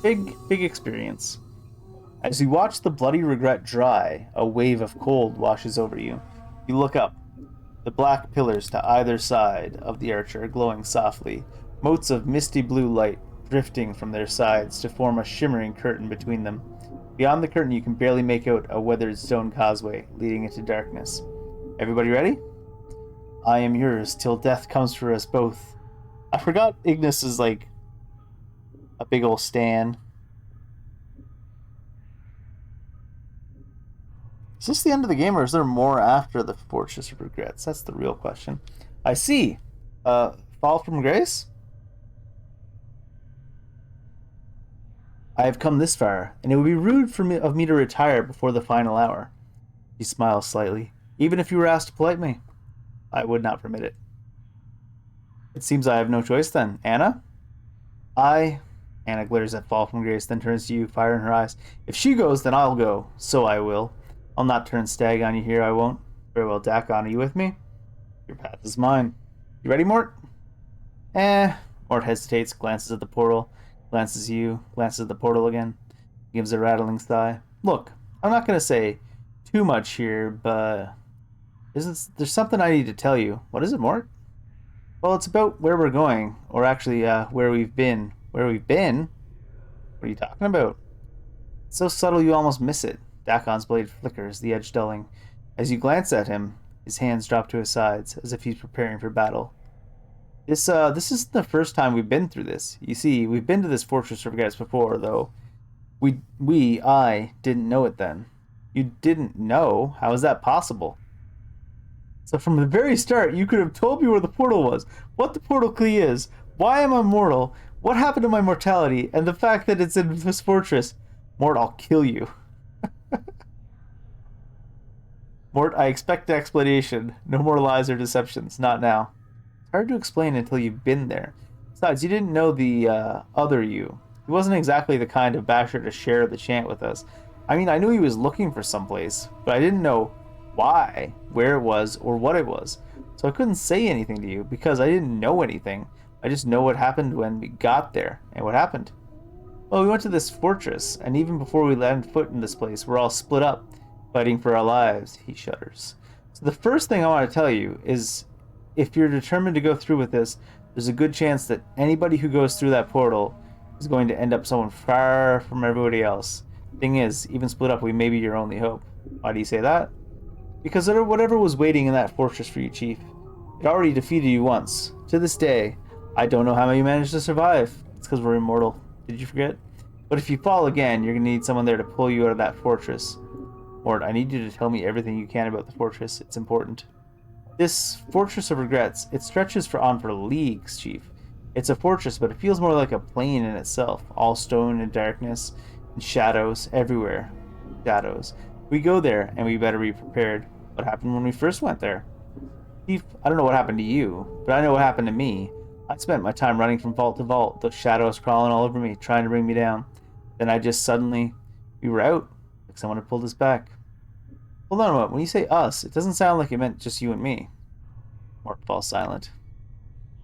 Big experience. As you watch the bloody regret dry, a wave of cold washes over you. You look up. The black pillars to either side of the arch are glowing softly, motes of misty blue light drifting from their sides to form a shimmering curtain between them. Beyond the curtain you can barely make out a weathered stone causeway leading into darkness. Everybody ready? I am yours till death comes for us both. I forgot Ignis is like a big old stand. Is this the end of the game, or is there more after the Fortress of Regrets? That's the real question. I see. Fall from Grace? I have come this far, and it would be rude of me to retire before the final hour. He smiles slightly. Even if you were asked to polite me, I would not permit it. It seems I have no choice then. Anna? Anna glares at Fall from Grace, then turns to you, fire in her eyes. If she goes, then I'll go. So I will. I'll not turn stag on you here, I won't. Very well, Dakon, are you with me? Your path is mine. You ready, Mort? Mort hesitates, glances at the portal, glances at you, glances at the portal again, gives a rattling sigh. Look, I'm not going to say too much here, but there's something I need to tell you. What is it, Mort? Well, it's about where we're going, or actually, where we've been. Where we've been? What are you talking about? It's so subtle you almost miss it. Dakon's blade flickers, the edge dulling. As you glance at him, his hands drop to his sides, as if he's preparing for battle. This isn't the first time we've been through this. You see, we've been to this Fortress of Regrets before, though. I didn't know it then. You didn't know? How is that possible? So from the very start, you could have told me where the portal was, what the portal key is, why I'm immortal, what happened to my mortality, and the fact that it's in this fortress. Mort, I'll kill you. Mort, I expect explanation. No more lies or deceptions. Not now. It's hard to explain until you've been there. Besides, you didn't know the other you. He wasn't exactly the kind of basher to share the chant with us. I mean, I knew he was looking for someplace, but I didn't know why, where it was, or what it was. So I couldn't say anything to you because I didn't know anything. I just know what happened when we got there. And what happened? Well, we went to this fortress, and even before we landed foot in this place, we're all split up, fighting for our lives. He shudders. So the first thing I want to tell you is, if you're determined to go through with this, there's a good chance that anybody who goes through that portal is going to end up someone far from everybody else. Thing is, even split up, we may be your only hope. Why do you say that? Because whatever was waiting in that fortress for you, Chief, it already defeated you once. To this day, I don't know how you managed to survive. It's because we're immortal. Did you forget? But if you fall again, you're going to need someone there to pull you out of that fortress. Mort, I need you to tell me everything you can about the fortress. It's important. This Fortress of Regrets, it stretches on for leagues, Chief. It's a fortress, but it feels more like a plane in itself. All stone and darkness and shadows everywhere. Shadows. We go there, and we better be prepared. What happened when we first went there? Chief, I don't know what happened to you, but I know what happened to me. I spent my time running from vault to vault, those shadows crawling all over me, trying to bring me down. Then I just suddenly... We were out, like someone had pulled us back. Hold on a moment. When you say us, it doesn't sound like it meant just you and me. Mort falls silent.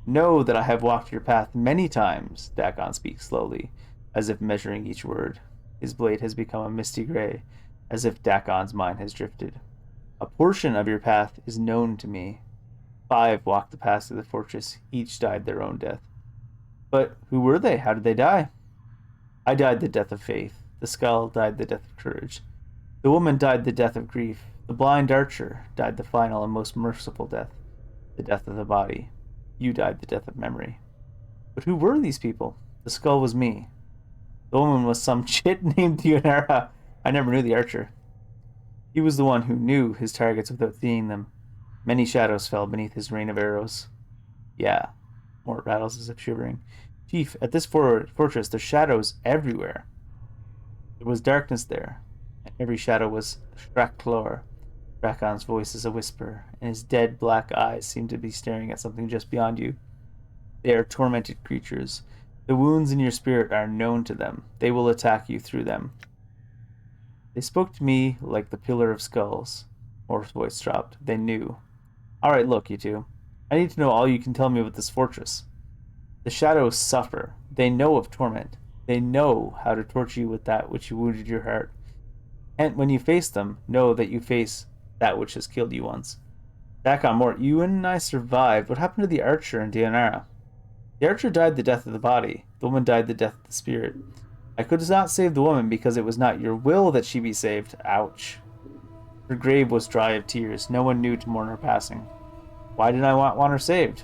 Know that I have walked your path many times, Dakon speaks slowly, as if measuring each word. His blade has become a misty gray, as if Dakon's mind has drifted. A portion of your path is known to me. 5 walked the path to the fortress. Each died their own death. But who were they? How did they die? I died the death of faith. The skull died the death of courage. The woman died the death of grief. The blind archer died the final and most merciful death, the death of the body. You died the death of memory. But who were these people? The skull was me. The woman was some chit named Dionara. I never knew the archer. He was the one who knew his targets without seeing them. Many shadows fell beneath his rain of arrows. Yeah, Mort rattles as if shivering. Chief, at this fortress, there's shadows everywhere. There was darkness there, and every shadow was Shraklor. Rakon's voice is a whisper, and his dead black eyes seem to be staring at something just beyond you. They are tormented creatures. The wounds in your spirit are known to them. They will attack you through them. They spoke to me like the Pillar of Skulls. Mort's voice dropped. They knew. All right, look, you two. I need to know all you can tell me about this fortress. The shadows suffer. They know of torment. They know how to torture you with that which wounded your heart. And when you face them, know that you face that which has killed you once. Back on Mort, you and I survived. What happened to the archer and Dionara? The archer died the death of the body. The woman died the death of the spirit. I could not save the woman because it was not your will that she be saved. Ouch. Her grave was dry of tears. No one knew to mourn her passing. Why did I want her saved?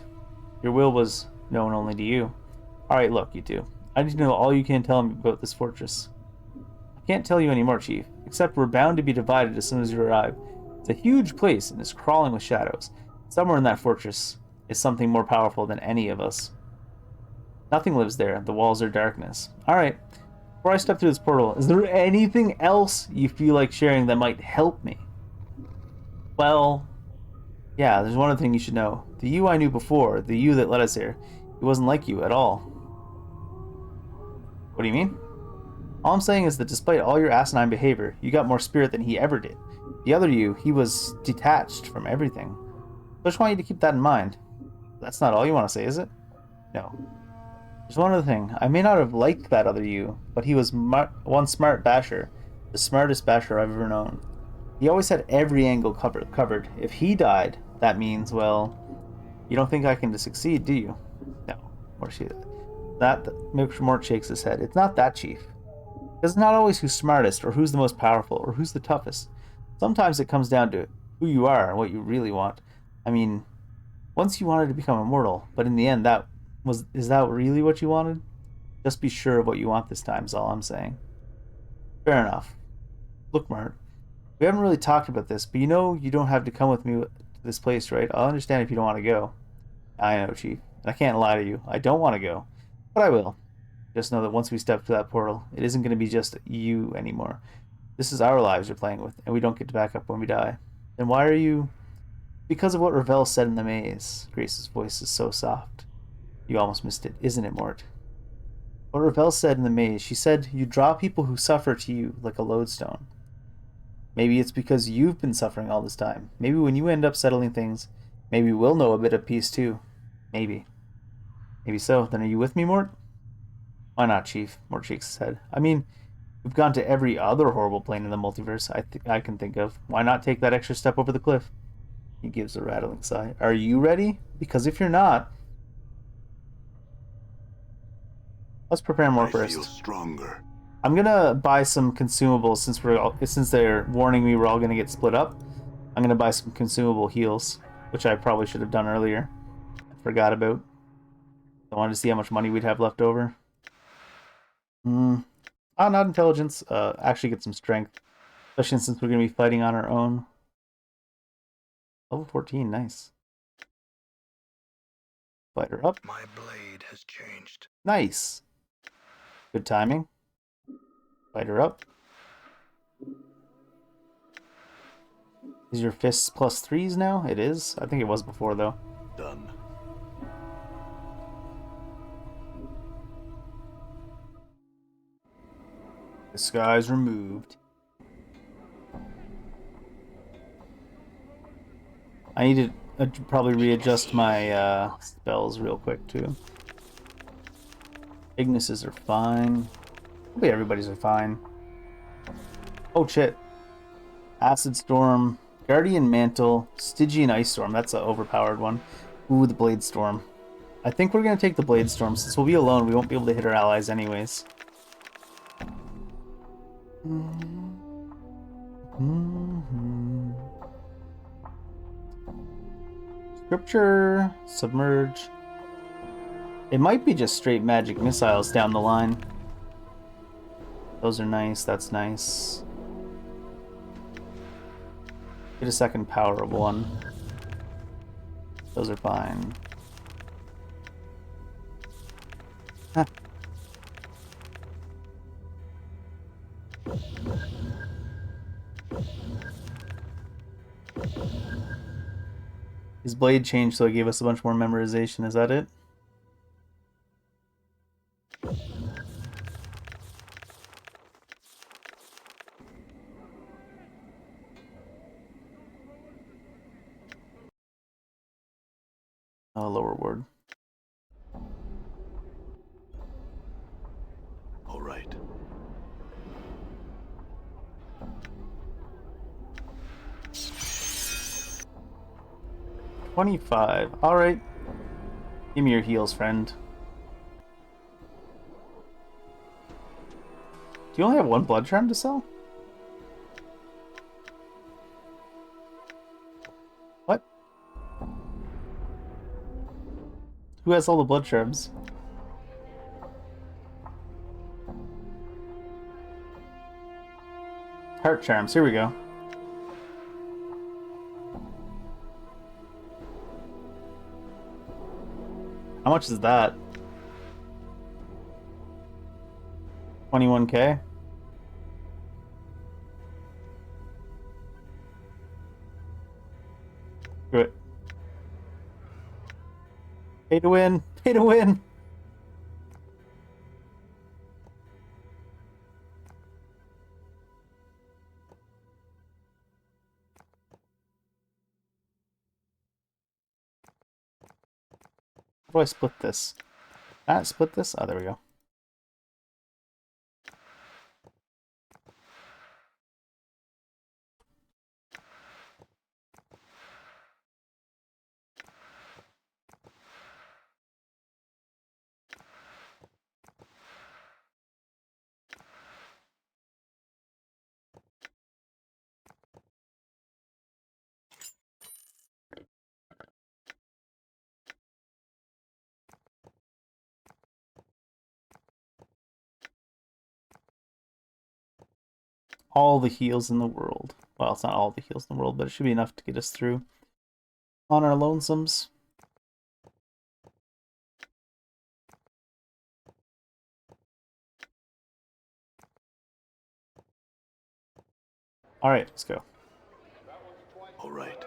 Your will was known only to you. Alright, look, you two. I need to know all you can tell me about this fortress. I can't tell you any more, Chief, except we're bound to be divided as soon as you arrive. It's a huge place and it's crawling with shadows. Somewhere in that fortress is something more powerful than any of us. Nothing lives there. The walls are darkness. Alright, before I step through this portal, is there anything else you feel like sharing that might help me? Well, yeah, there's one other thing you should know. The you I knew before, the you that led us here, he wasn't like you at all. What do you mean? All I'm saying is that despite all your asinine behavior, you got more spirit than he ever did. The other you, he was detached from everything. So I just want you to keep that in mind. That's not all you want to say, is it? No. There's one other thing. I may not have liked that other you, but he was one smart basher. The smartest basher I've ever known. He always had every angle covered. If he died, that means, well, you don't think I can succeed, do you? No. Or she... That Mort shakes his head. It's not that, Chief. It's not always who's smartest, or who's the most powerful, or who's the toughest. Sometimes it comes down to who you are and what you really want. I mean, once you wanted to become immortal, but in the end, is that really what you wanted? Just be sure of what you want this time, is all I'm saying. Fair enough. Look, Mart, we haven't really talked about this, but you know you don't have to come with me to this place, right? I'll understand if you don't want to go. I know, Chief. I can't lie to you. I don't want to go. But I will. Just know that once we step to that portal, it isn't going to be just you anymore. This is our lives you're playing with, and we don't get to back up when we die. Then why are you... Because of what Ravel said in the maze. Grace's voice is so soft. You almost missed it, isn't it, Mort? What Ravel said in the maze, she said you draw people who suffer to you like a lodestone. Maybe it's because you've been suffering all this time. Maybe when you end up settling things, maybe we'll know a bit of peace too. Maybe. Maybe so. Then are you with me, Mort? Why not, Chief? Mort shakes his head. I mean, we've gone to every other horrible plane in the multiverse I can think of. Why not take that extra step over the cliff? He gives a rattling sigh. Are you ready? Because if you're not... Let's prepare more first. I feel stronger. I'm gonna buy some consumables since they're warning me we're all gonna get split up. I'm gonna buy some consumable heals, which I probably should have done earlier. I forgot about. I wanted to see how much money we'd have left over. Not intelligence. Actually get some strength, especially since we're gonna be fighting on our own. Level 14, nice. Fighter up. My blade has changed. Nice. Good timing. Fighter up. Is your fists +3s now? It is? I think it was before, though. Done. Disguise removed. I need to probably readjust my spells real quick, too. Ignises are fine. Probably everybody's are fine. Oh, shit. Acid Storm, Guardian Mantle, Stygian Ice Storm. That's an overpowered one. Ooh, the Blade Storm. I think we're going to take the Blade Storm. Since we'll be alone, we won't be able to hit our allies anyways. Scripture, Submerge. It might be just straight magic missiles down the line. Those are nice, that's nice. Get a second power of 1. Those are fine. Huh. His blade changed, so it gave us a bunch more memorization. Is that it? Lower ward. All right. $25. All right. Give me your heals, friend. Do you only have 1 blood charm to sell? What? Who has all the blood charms? Heart charms, here we go. How much is that? 21k? Screw it. Pay to win! Pay to win! How do I split this? Split this? Oh, there we go. All the heals in the world. Well, it's not all the heals in the world, but it should be enough to get us through on our lonesomes. All right, let's go. All right.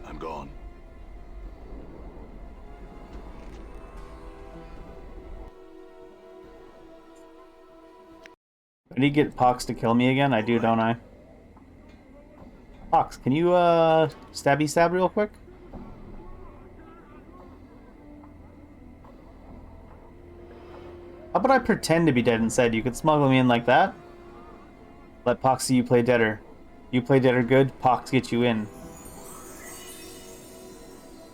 I'm gone. I need to get Pox to kill me again. I do, don't I? Pox, can you stabby stab real quick? How about I pretend to be dead instead? You could smuggle me in like that. Let Pox see you play deader. You play deader good, Pox gets you in.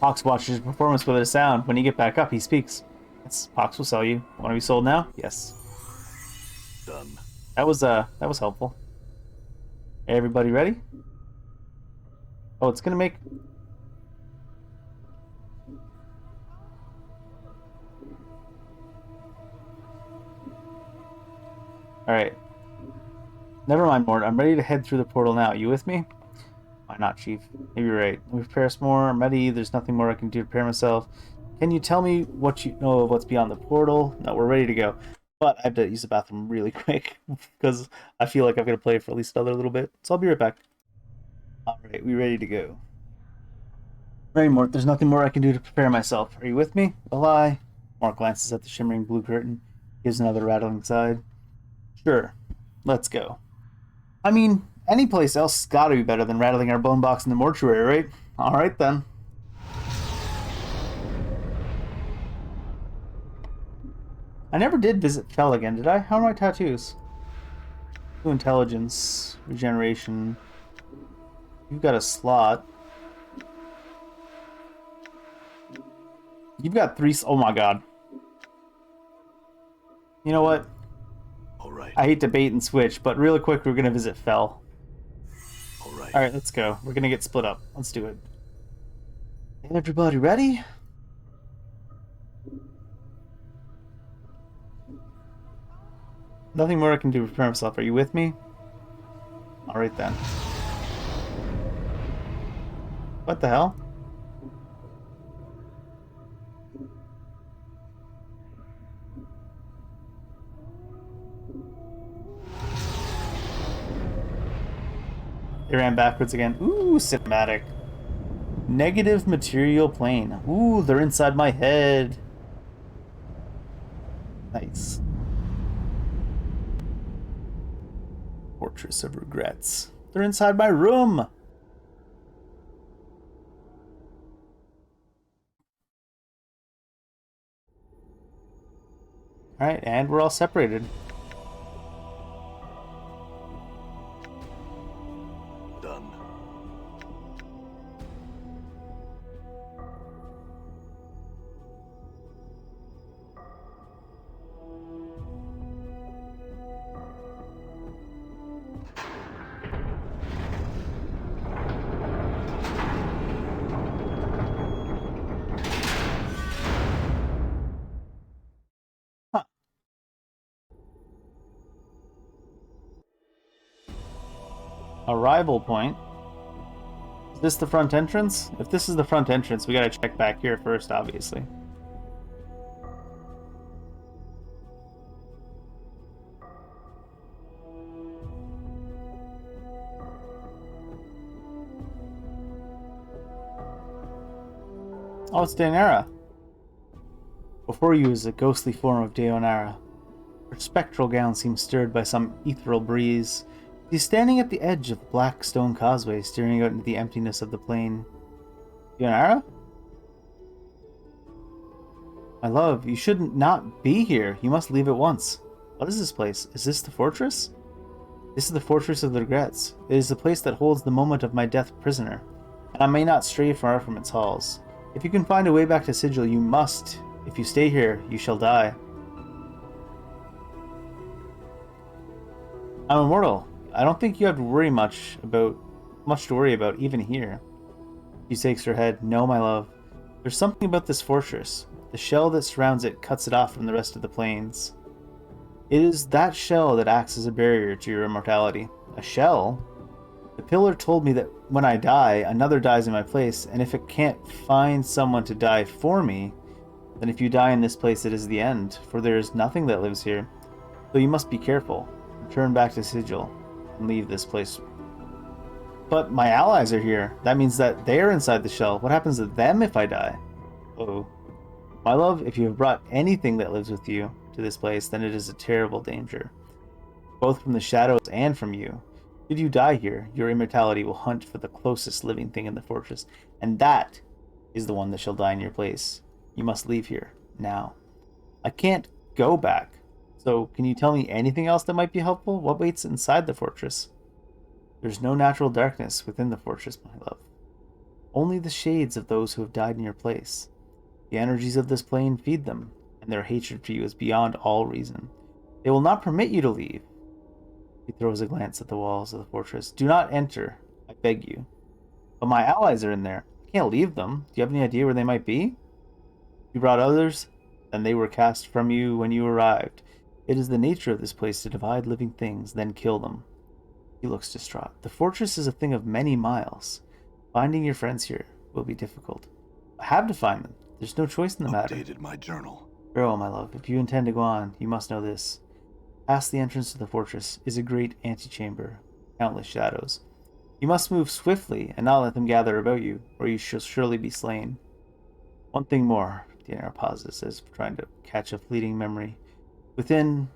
Pox watches your performance with a sound. When you get back up, he speaks. Yes, Pox will sell you. Want to be sold now? Yes. Done. That was helpful. Everybody ready? Oh, it's gonna make... Alright. Never mind, Mort. I'm ready to head through the portal now. You with me? Why not, Chief? Maybe you're right. Let me prepare some more. I'm ready. There's nothing more I can do to prepare myself. Can you tell me what you know of what's beyond the portal? No, we're ready to go. But I have to use the bathroom really quick because I feel like I'm going to play for at least another little bit. So I'll be right back. Alright, we ready to go. Ready, Mort. There's nothing more I can do to prepare myself. Are you with me? Well, I... Mort glances at the shimmering blue curtain. Gives another rattling sigh. Sure. Let's go. I mean, any place else has got to be better than rattling our bone box in the mortuary, right? Alright then. I never did visit Fel again, did I? How are my tattoos? New intelligence, regeneration. You've got a slot. You've got 3... Oh my god. You know what? All right. I hate to bait and switch, but really quick, we're going to visit Fel. All right. Alright, let's go. We're going to get split up. Let's do it. Everybody ready? Nothing more I can do to prepare myself. Are you with me? Alright then. What the hell? They ran backwards again. Ooh, cinematic. Negative material plane. Ooh, they're inside my head. Nice. Fortress of Regrets. They're inside my room. Alright, and we're all separated. Done. Huh. Arrival point. Is this the front entrance? If this is the front entrance, we gotta check back here first, obviously. Oh, it's Daenerys. Before you is a ghostly form of Daenerys. Her spectral gown seems stirred by some ethereal breeze. She's standing at the edge of the black stone causeway, staring out into the emptiness of the plain. Daenerys? My love, you shouldn't not be here. You must leave at once. What is this place? Is this the fortress? This is the fortress of the regrets. It is the place that holds the moment of my death prisoner, and I may not stray far from its halls. If you can find a way back to Sigil, you must. If you stay here, you shall die. I'm immortal. I don't think you have to worry much to worry about even here. She shakes her head. No, my love. There's something about this fortress. The shell that surrounds it cuts it off from the rest of the plains. It is that shell that acts as a barrier to your immortality. A shell? The pillar told me that when I die, another dies in my place, and if it can't find someone to die for me, then if you die in this place, it is the end, for there is nothing that lives here. So you must be careful. Return back to Sigil, and leave this place. But my allies are here. That means that they are inside the shell. What happens to them if I die? Oh. My love, if you have brought anything that lives with you to this place, then it is a terrible danger, both from the shadows and from you. Should you die here, your immortality will hunt for the closest living thing in the fortress, and that is the one that shall die in your place. You must leave here, now. I can't go back, so can you tell me anything else that might be helpful? What waits inside the fortress? There's no natural darkness within the fortress, my love. Only the shades of those who have died in your place. The energies of this plane feed them, and their hatred for you is beyond all reason. They will not permit you to leave. He throws a glance at the walls of the fortress. Do not enter, I beg you. But my allies are in there. I can't leave them. Do you have any idea where they might be? You brought others, then they were cast from you when you arrived. It is the nature of this place to divide living things, then kill them. He looks distraught. The fortress is a thing of many miles. Finding your friends here will be difficult. I have to find them. There's no choice in the matter. Updated my journal. Farewell, my love. If you intend to go on, you must know this. Past the entrance to the fortress is a great antechamber, countless shadows. You must move swiftly and not let them gather about you, or you shall surely be slain. One thing more, Daenerys pauses, as if trying to catch a fleeting memory. Within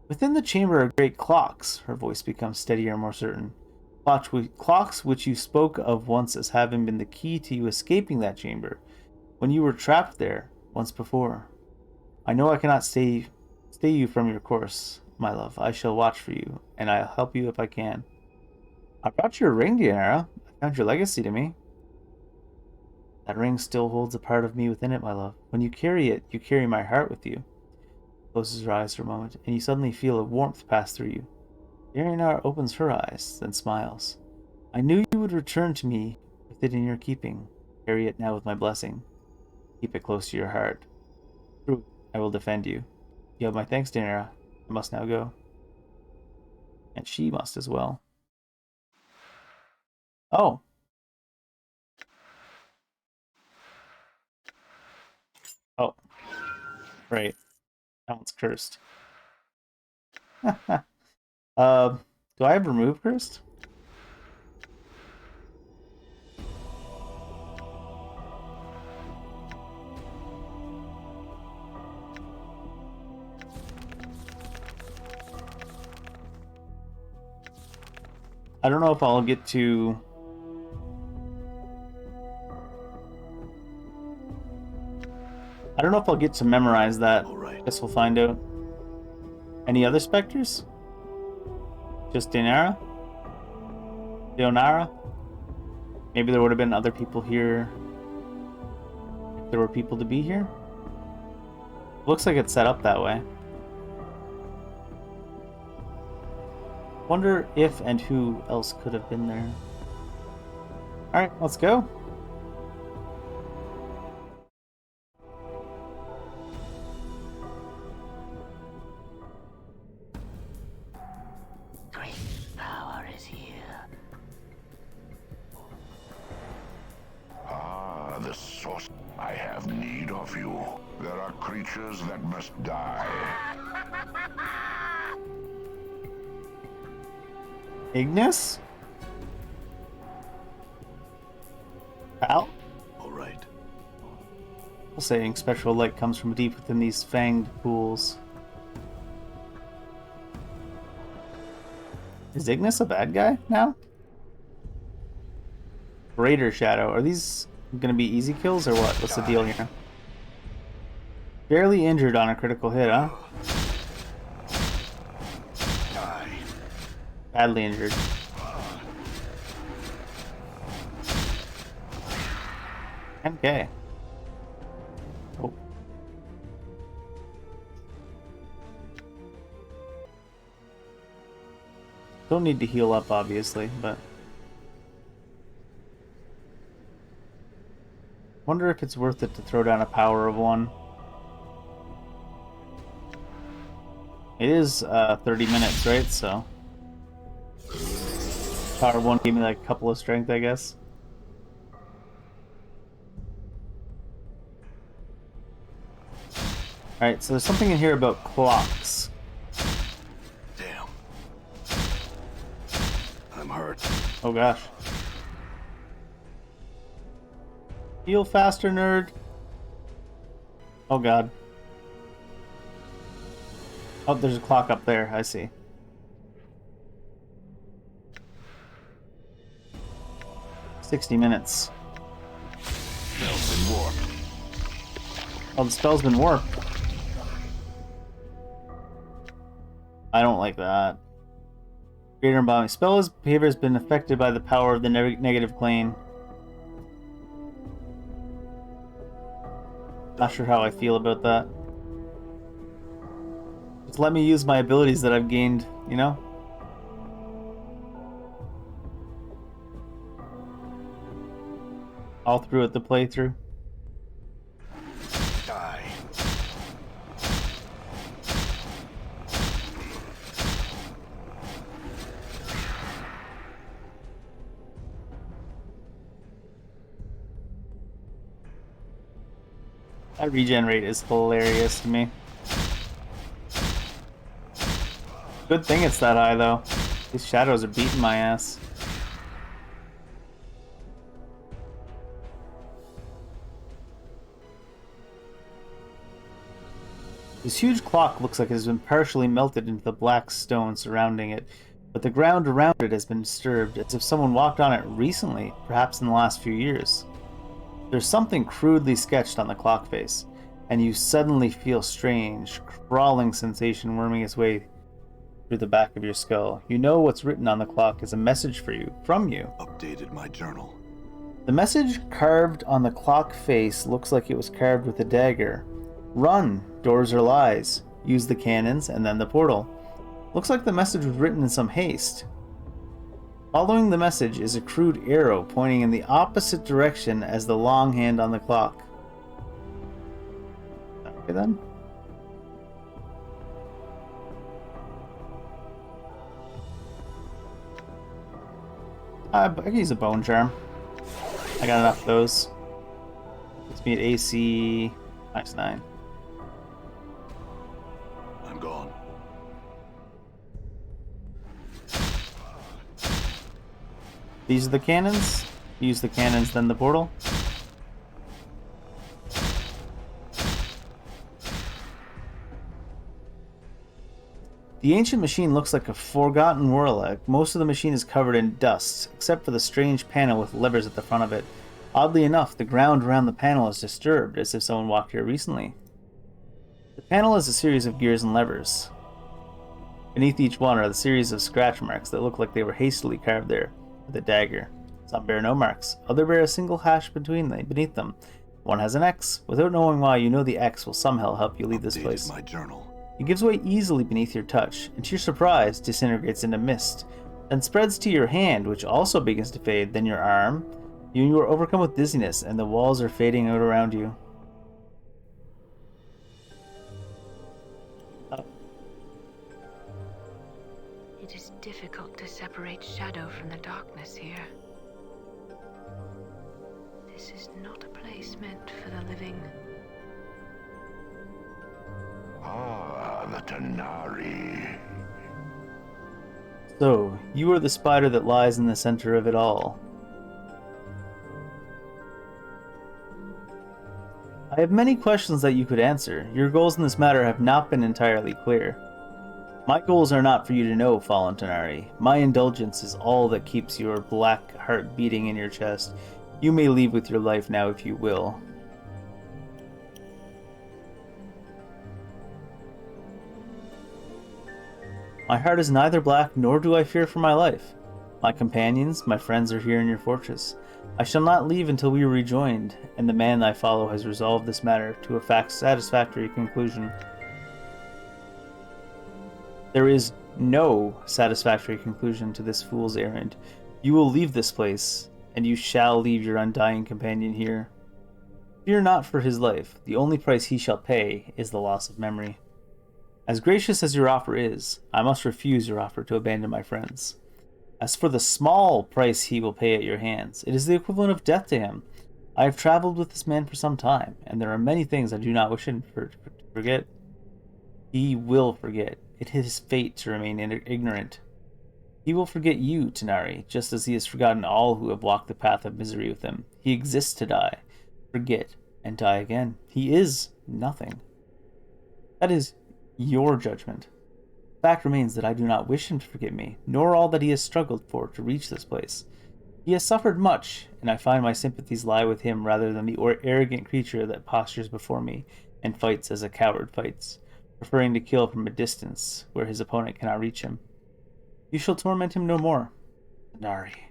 the chamber are great clocks. Her voice becomes steadier and more certain. Clocks which you spoke of once as having been the key to you escaping that chamber, when you were trapped there once before. I know I cannot stay you from your course, my love. I shall watch for you, and I'll help you if I can. I brought you a ring, Daenerys. I found your legacy to me. That ring still holds a part of me within it, my love. When you carry it, you carry my heart with you. Closes her eyes for a moment, and you suddenly feel a warmth pass through you. Daenerys opens her eyes, then smiles. I knew you would return to me with it in your keeping. Carry it now with my blessing. Keep it close to your heart. True, I will defend you. You have my thanks, Daenerys. I must now go. And she must as well. Oh. Oh. Right. That one's cursed. Do I have remove cursed? I don't know if I'll get to... I don't know if I'll get to memorize that. All right. Guess we'll find out. Any other specters? Just Daenerys? Daenerys? Maybe there would have been other people here if there were people to be here? Looks like it's set up that way. Wonder if and who else could have been there. Alright, let's go. Great power is here. Ah, the source. I have need of you. There are creatures that must die. Ignis? Al? All right. Saying spectral light comes from deep within these fanged pools. Is Ignis a bad guy now? Greater Shadow. Are these gonna be easy kills or what? What's the deal here? Barely injured on a critical hit, huh? Badly injured. Okay. Oh. Don't need to heal up, obviously, but... Wonder if it's worth it to throw down a power of 1. It is 30 minutes, right? So... Power of 1 gave me like a couple of strength, I guess. Alright, so there's something in here about clocks. Damn. I'm hurt. Oh gosh. Heal faster, nerd. Oh god. Oh, there's a clock up there, I see. "60 minutes. Spell's been warped. Oh, the spell's been warped. I don't like that. Greater Embalming. Spell's behavior has been affected by the power of the negative plane. Not sure how I feel about that. Just let me use my abilities that I've gained, you know? All through it, the playthrough. Die. That regenerate is hilarious to me. Good thing it's that high, though. These shadows are beating my ass. This huge clock looks like it has been partially melted into the black stone surrounding it, but the ground around it has been disturbed, as if someone walked on it recently, perhaps in the last few years. There's something crudely sketched on the clock face, and you suddenly feel strange, crawling sensation worming its way through the back of your skull. You know what's written on the clock is a message for you, from you. Updated my journal. The message carved on the clock face looks like it was carved with a dagger. Run, doors are lies. Use the cannons and then the portal. Looks like the message was written in some haste. Following the message is a crude arrow pointing in the opposite direction as the long hand on the clock. Okay then. I can use a bone charm. I got enough of those. Puts me at AC -9. I'm gone. These are the cannons. Use the cannons, then the portal. The ancient machine looks like a forgotten warlock. Most of the machine is covered in dust, except for the strange panel with levers at the front of it. Oddly enough, the ground around the panel is disturbed, as if someone walked here recently. The panel has a series of gears and levers. Beneath each one are the series of scratch marks that look like they were hastily carved there with a dagger. Some bear no marks, others bear a single hash beneath them. One has an X. Without knowing why, you know the X will somehow help you leave this place. My journal. It gives way easily beneath your touch, and to your surprise, disintegrates into mist, then spreads to your hand, which also begins to fade, then your arm. You are overcome with dizziness, and the walls are fading out around you. It is difficult to separate shadow from the darkness here. This is not a place meant for the living. Ah, the Tanari. So, you are the spider that lies in the center of it all. I have many questions that you could answer. Your goals in this matter have not been entirely clear. My goals are not for you to know, Fallen Tenari. My indulgence is all that keeps your black heart beating in your chest. You may leave with your life now if you will. My heart is neither black, nor do I fear for my life. My companions, my friends are here in your fortress. I shall not leave until we are rejoined, and the man I follow has resolved this matter to a satisfactory conclusion. There is no satisfactory conclusion to this fool's errand. You will leave this place, and you shall leave your undying companion here. Fear not for his life. The only price he shall pay is the loss of memory. As gracious as your offer is, I must refuse your offer to abandon my friends. As for the small price he will pay at your hands, it is the equivalent of death to him. I have traveled with this man for some time, and there are many things I do not wish him to forget. He will forget. It is his fate to remain ignorant. He will forget you, Tenari, just as he has forgotten all who have walked the path of misery with him. He exists to die, forget, and die again. He is nothing. That is your judgment. The fact remains that I do not wish him to forget me, nor all that he has struggled for to reach this place. He has suffered much, and I find my sympathies lie with him rather than the arrogant creature that postures before me and fights as a coward fights, preferring to kill from a distance where his opponent cannot reach him. You shall torment him no more, Nari.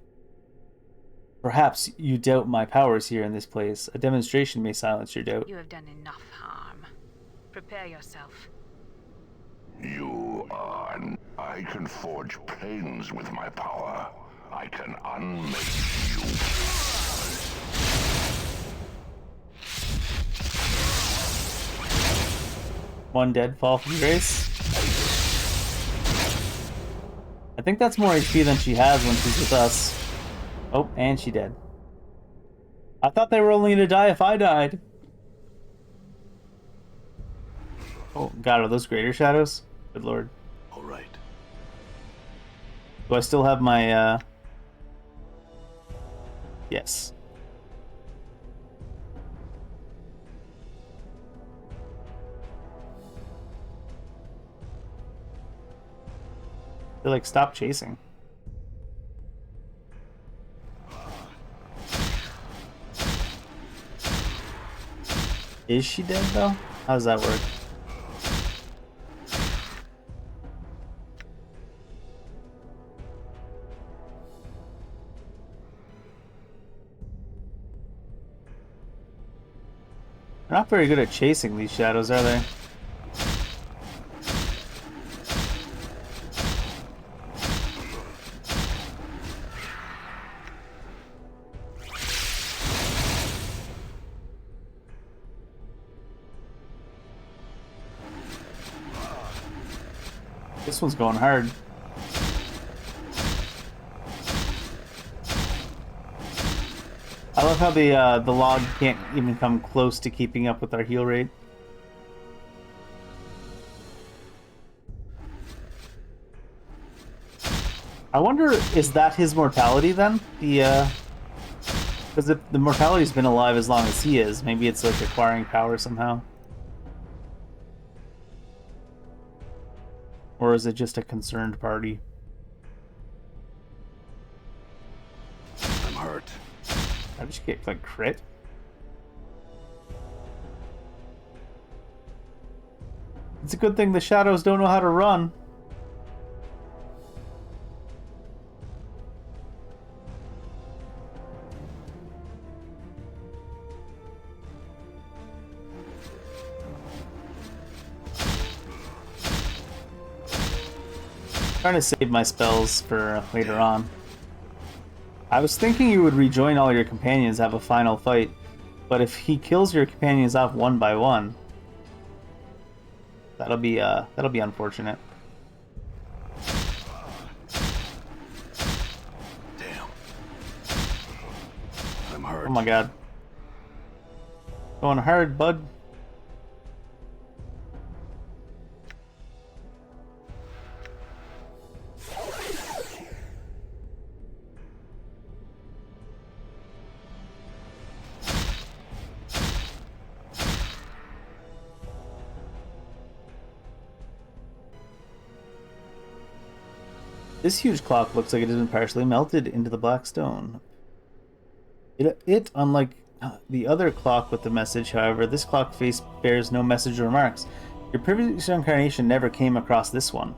Perhaps you doubt my powers here in this place. A demonstration may silence your doubt. You have done enough harm. Prepare yourself. You are... I can forge planes with my power. I can unmake you. One dead, fall from grace. I think that's more HP than she has when she's with us. Oh, and she dead. I thought they were only going to die if I died. Oh, God, are those greater shadows? Good lord. All right. Do I still have my, Yes. They're like, stop chasing. Is she dead, though? How does that work? They're not very good at chasing these shadows, are they? This one's going hard. I love how the log can't even come close to keeping up with our heal rate. I wonder, is that his mortality then? Because if the mortality's been alive as long as he is, maybe it's like acquiring power somehow. Or is it just a concerned party? I'm hurt. I just get like crit. It's a good thing the shadows don't know how to run. Trying to save my spells for later on. I was thinking you would rejoin all your companions, have a final fight, but if he kills your companions off one by one, that'll be unfortunate. Damn. I'm hurt. Oh my god. Going hard, bud. This huge clock looks like it has been partially melted into the black stone. Unlike the other clock with the message, however, this clock face bears no message or remarks. Your previous incarnation never came across this one.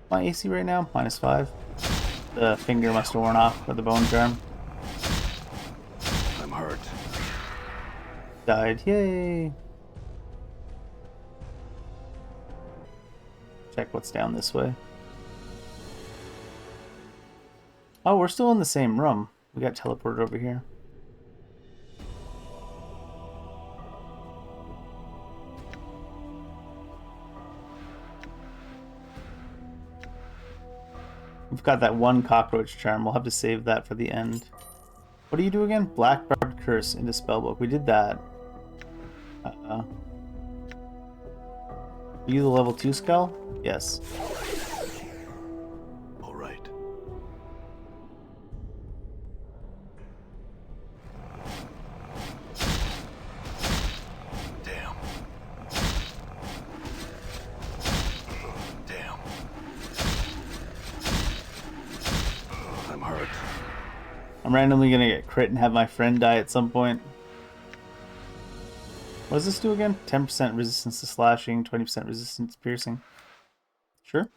My AC right now? -5. The finger must have worn off with the bone charm. I'm hurt. Died. Yay! Check what's down this way. Oh, we're still in the same room. We got teleported over here. We've got that one cockroach charm. We'll have to save that for the end. What do you do again? Black Barbed Curse into Spellbook. We did that. Are you the level 2 skull? Yes. All right. Damn. Damn. I'm hurt. I'm randomly gonna get crit and have my friend die at some point. What does this do again? 10% resistance to slashing, 20% resistance to piercing. Sure.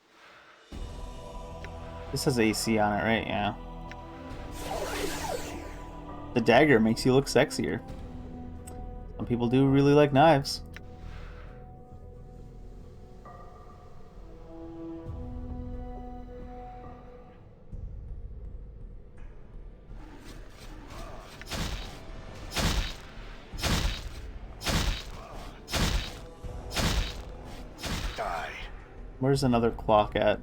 This has AC on it, right? Yeah. The dagger makes you look sexier. Some people do really like knives. Where's another clock at?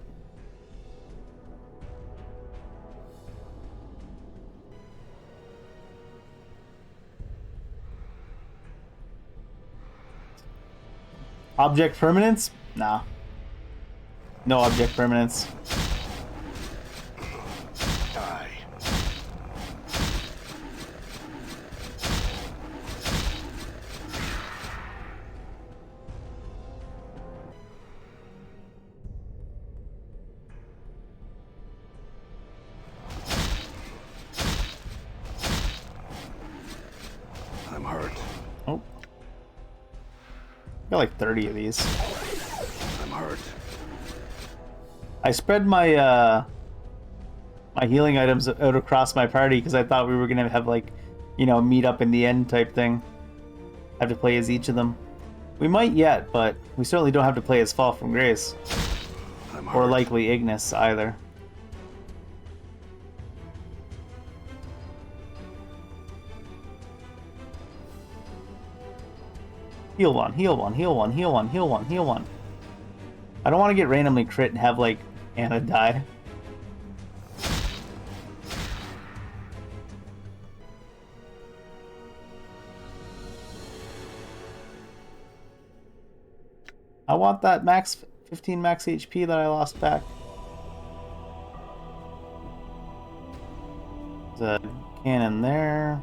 Object permanence? Nah. No object permanence. I'm hurt. Oh. Got like 30 of these. I'm hurt. I spread my my healing items out across my party because I thought we were gonna have like, you know, meet up in the end type thing. Have to play as each of them. We might yet, but we certainly don't have to play as Fall from Grace. Or likely Ignis either. Heal one, heal one, heal one, heal one, heal one, heal one. I don't want to get randomly crit and have, like, Anna die. I want that max 15 max HP that I lost back. There's a cannon there.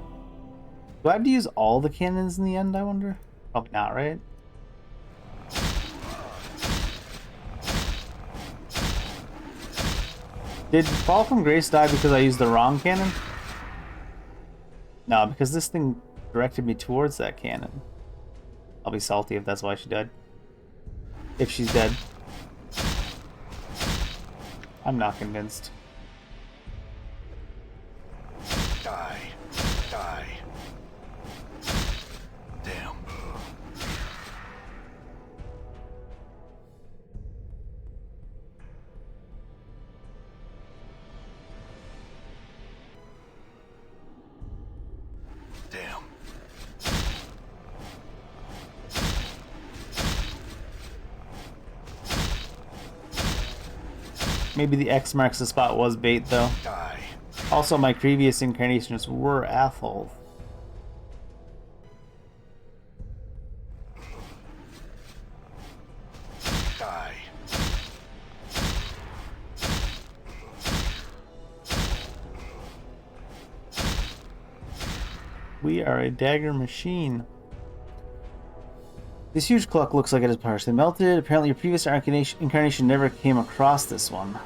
Do I have to use all the cannons in the end, I wonder? Probably not, right? Did Fall from Grace die because I used the wrong cannon? No, because this thing directed me towards that cannon. I'll be salty if that's why she died. If she's dead. I'm not convinced. Die. Die. Damn. Damn. Maybe the X marks the spot was bait, though. Die. Also, my previous incarnations were Athol. Die. We are a dagger machine. This huge clock looks like it is partially melted. Apparently your previous incarnation never came across this one.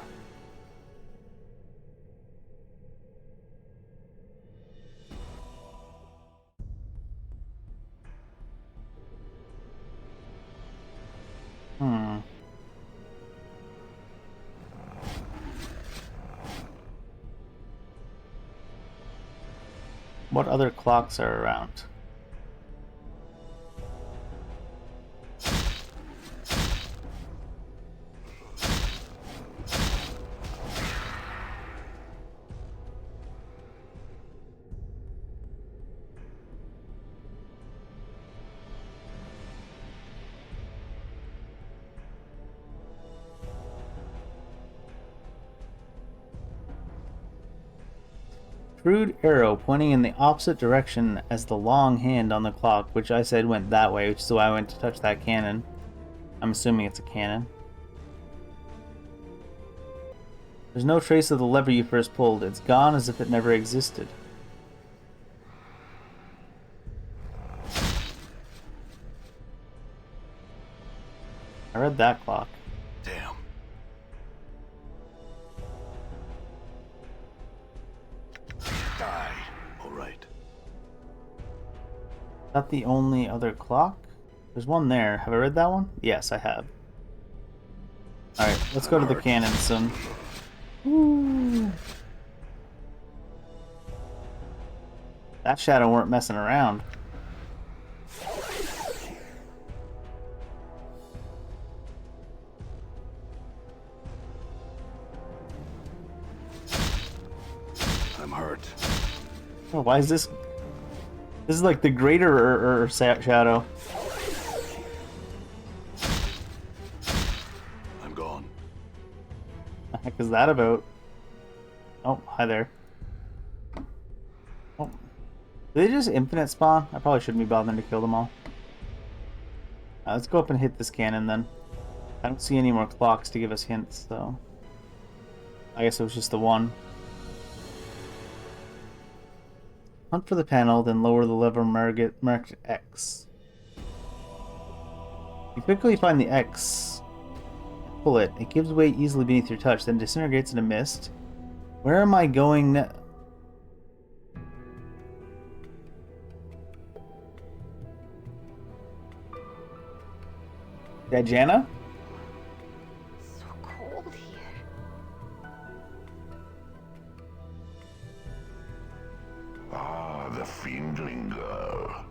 What other clocks are around? Crude arrow pointing in the opposite direction as the long hand on the clock, which I said went that way, which is why I went to touch that cannon. I'm assuming it's a cannon. There's no trace of the lever you first pulled. It's gone as if it never existed. I read that clock. Damn. Die. All right. Is that the only other clock? There's one there. Have I read that one? Yes, I have. Alright, let's go to the cannon soon. Ooh. That shadow weren't messing around. I'm hurt. Oh, why is this? This is like the greater shadow. I'm gone. The heck is that about? Oh, hi there. Oh. Did they just infinite spawn? I probably shouldn't be bothering to kill them all. Let's go up and hit this cannon then. I don't see any more clocks to give us hints, so... I guess it was just the one. Hunt for the panel, then lower the lever marked X. You quickly find the X. Pull it. It gives way easily beneath your touch, then disintegrates in a mist. Where am I going now? Diana? So cold here. Ah, the fiendling girl.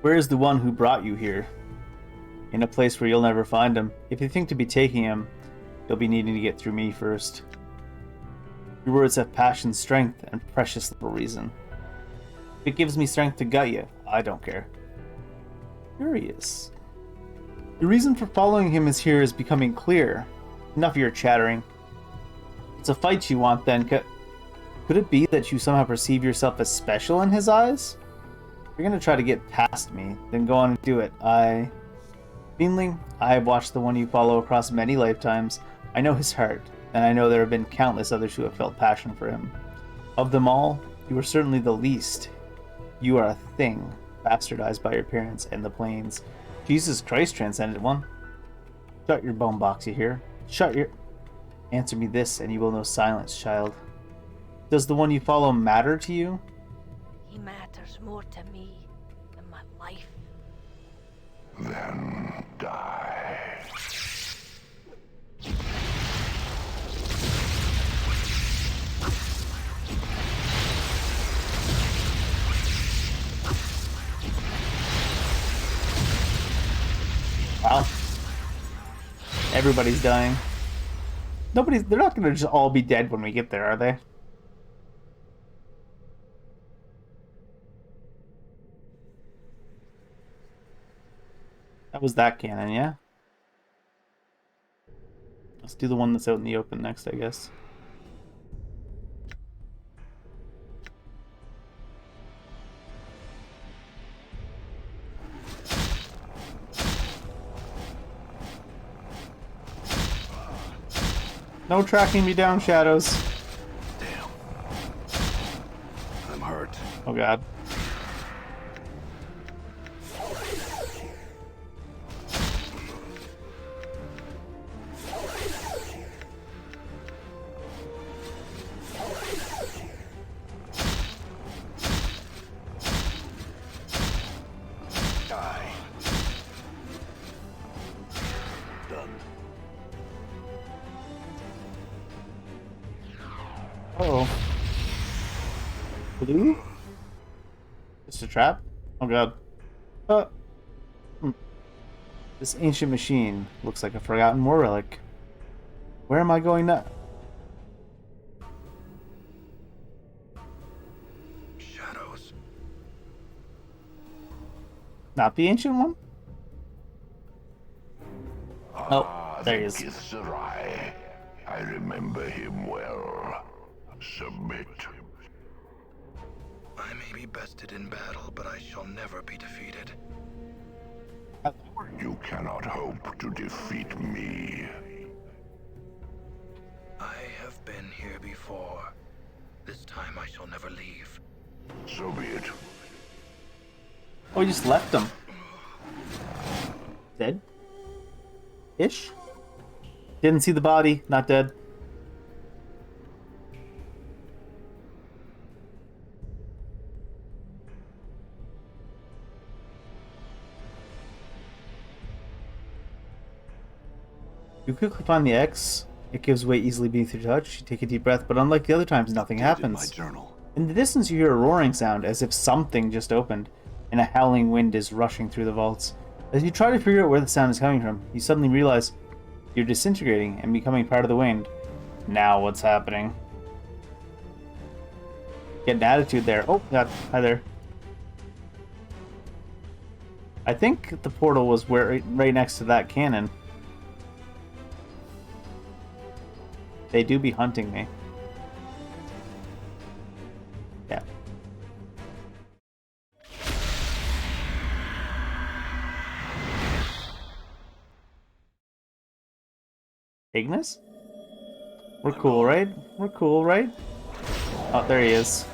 Where is the one who brought you here? In a place where you'll never find him. If you think to be taking him, you'll be needing to get through me first. Your words have passion, strength, and precious little reason. If it gives me strength to gut you, I don't care. Curious. The reason for following him is becoming clear. Enough of your chattering. It's a fight you want then. Could it be that you somehow perceive yourself as special in his eyes? If you're gonna try to get past me, then go on and do it. Fiendling, I have watched the one you follow across many lifetimes. I know his heart, and I know there have been countless others who have felt passion for him. Of them all, you are certainly the least. You are a thing, bastardized by your parents and the planes. Jesus Christ, Transcendent One. Shut your bone box, you hear? Shut your... Answer me this, and you will know silence, child. Does the one you follow matter to you? He matters more to me than my life. Then die. Wow. Everybody's dying. They're not gonna just all be dead when we get there, are they? That was that cannon, yeah? Let's do the one that's out in the open next, I guess. No tracking me down, shadows. god. Die. Done. Uh-oh. Blue? Just a trap? Oh god. Hmm. This ancient machine looks like a forgotten war relic. Where am I going now? Shadows. Not the ancient one? Oh, there he is. Githzerai. I remember him well. Submit. I may be bested in battle, but I shall never be defeated. You cannot hope to defeat me. I have been here before. This time I shall never leave. So be it. Oh, he just left him. Dead? Ish? Didn't see the body, not dead. You quickly find the X. It gives way easily beneath your touch. You take a deep breath, but unlike the other times, nothing happens. My journal. In the distance, you hear a roaring sound, as if something just opened, and a howling wind is rushing through the vaults. As you try to figure out where the sound is coming from, you suddenly realize you're disintegrating and becoming part of the wind. Now what's happening? Get an attitude there. Oh, God. Hi there. I think the portal was right next to that cannon. They do be hunting me. Yeah. Ignis? We're cool, right? We're cool, right? Oh, there he is.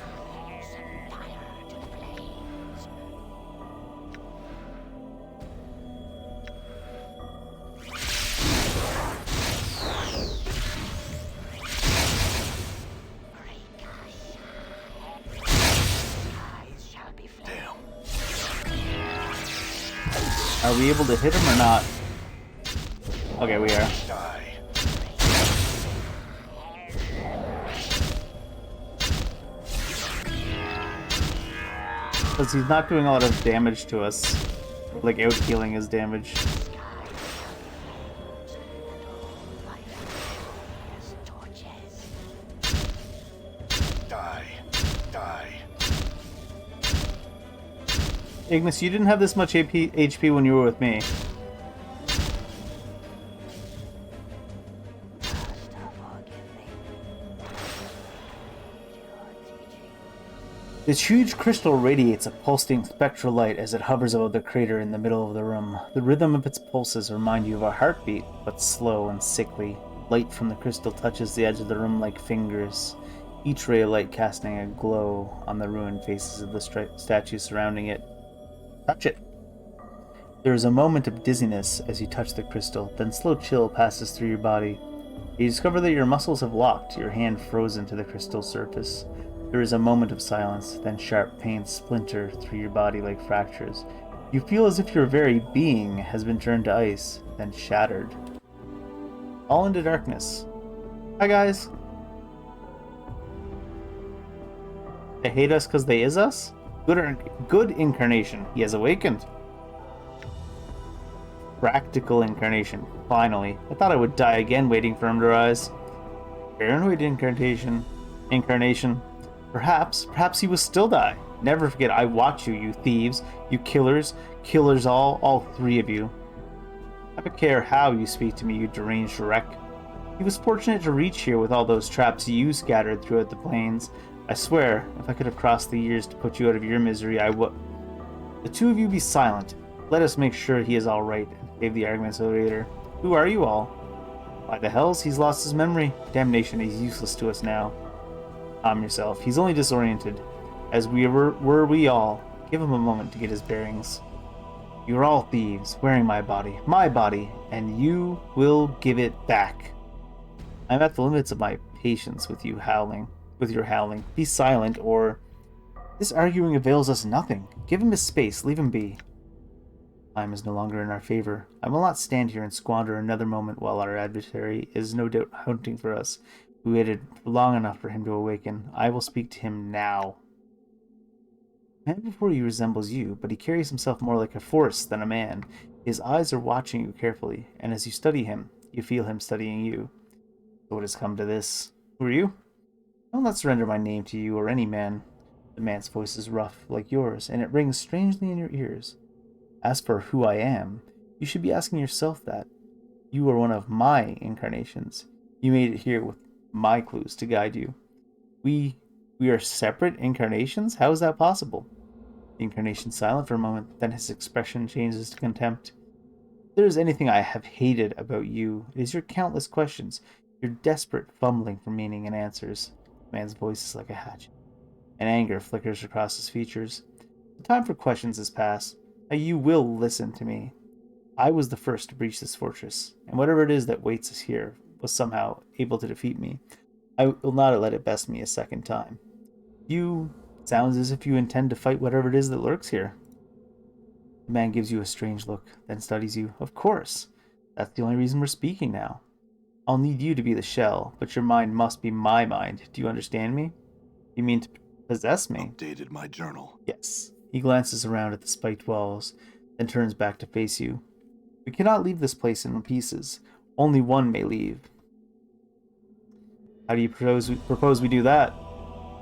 Are we able to hit him or not? Okay, we are. Die. Because he's not doing a lot of damage to us. Like out healing his damage. Die. Die. Ignis, you didn't have this much HP when you were with me. This huge crystal radiates a pulsing spectral light as it hovers above the crater in the middle of the room. The rhythm of its pulses remind you of a heartbeat, but slow and sickly. Light from the crystal touches the edge of the room like fingers, each ray of light casting a glow on the ruined faces of the statues surrounding it. Touch it. There is a moment of dizziness as you touch the crystal, then slow chill passes through your body. You discover that your muscles have locked, your hand frozen to the crystal surface. There is a moment of silence, then sharp pains splinter through your body like fractures. You feel as if your very being has been turned to ice, then shattered. All into darkness. Hi guys. They hate us because they is us? Good incarnation. He has awakened. Practical incarnation. Finally. I thought I would die again waiting for him to rise. Paranoid incarnation. Perhaps he will still die. Never forget, I watch you, you thieves, you killers all three of you. Have a care how you speak to me, you deranged wreck. He was fortunate to reach here with all those traps you scattered throughout the plains. I swear, if I could have crossed the years to put you out of your misery, I would. The two of you be silent. Let us make sure he is all right, gave the arguments later. Who are you all? Why the hells, he's lost his memory. Damnation, he's useless to us now. Calm yourself. He's only disoriented. as were we all. Give him a moment to get his bearings. You're all thieves, wearing my body, and you will give it back. I'm at the limits of my patience with your howling. Be silent, or this arguing avails us nothing. Give him his space, leave him be. Time is no longer in our favor. I will not stand here and squander another moment while our adversary is no doubt hunting for us. We waited long enough for him to awaken. I will speak to him now. The man before you resembles you, but he carries himself more like a force than a man. His eyes are watching you carefully, and as you study him, you feel him studying you. So it has come to this. Who are you? I will not surrender my name to you or any man. The man's voice is rough, like yours, and it rings strangely in your ears. As for who I am, you should be asking yourself that. You are one of my incarnations. You made it here with my clues to guide you. We are separate incarnations? How is that possible? The incarnation's silent for a moment, then his expression changes to contempt. If there is anything I have hated about you, it is your countless questions, your desperate fumbling for meaning and answers. The man's voice is like a hatchet, and anger flickers across his features. The time for questions has passed. Now you will listen to me. I was the first to breach this fortress, and whatever it is that waits us here was somehow able to defeat me. I will not let it best me a second time. Sounds as if you intend to fight whatever it is that lurks here. The man gives you a strange look, then studies you. Of course. That's the only reason we're speaking now. I'll need you to be the shell, but your mind must be my mind. Do you understand me? You mean to possess me? Updated my journal. Yes. He glances around at the spiked walls, then turns back to face you. We cannot leave this place in pieces. Only one may leave. How do you propose we do that?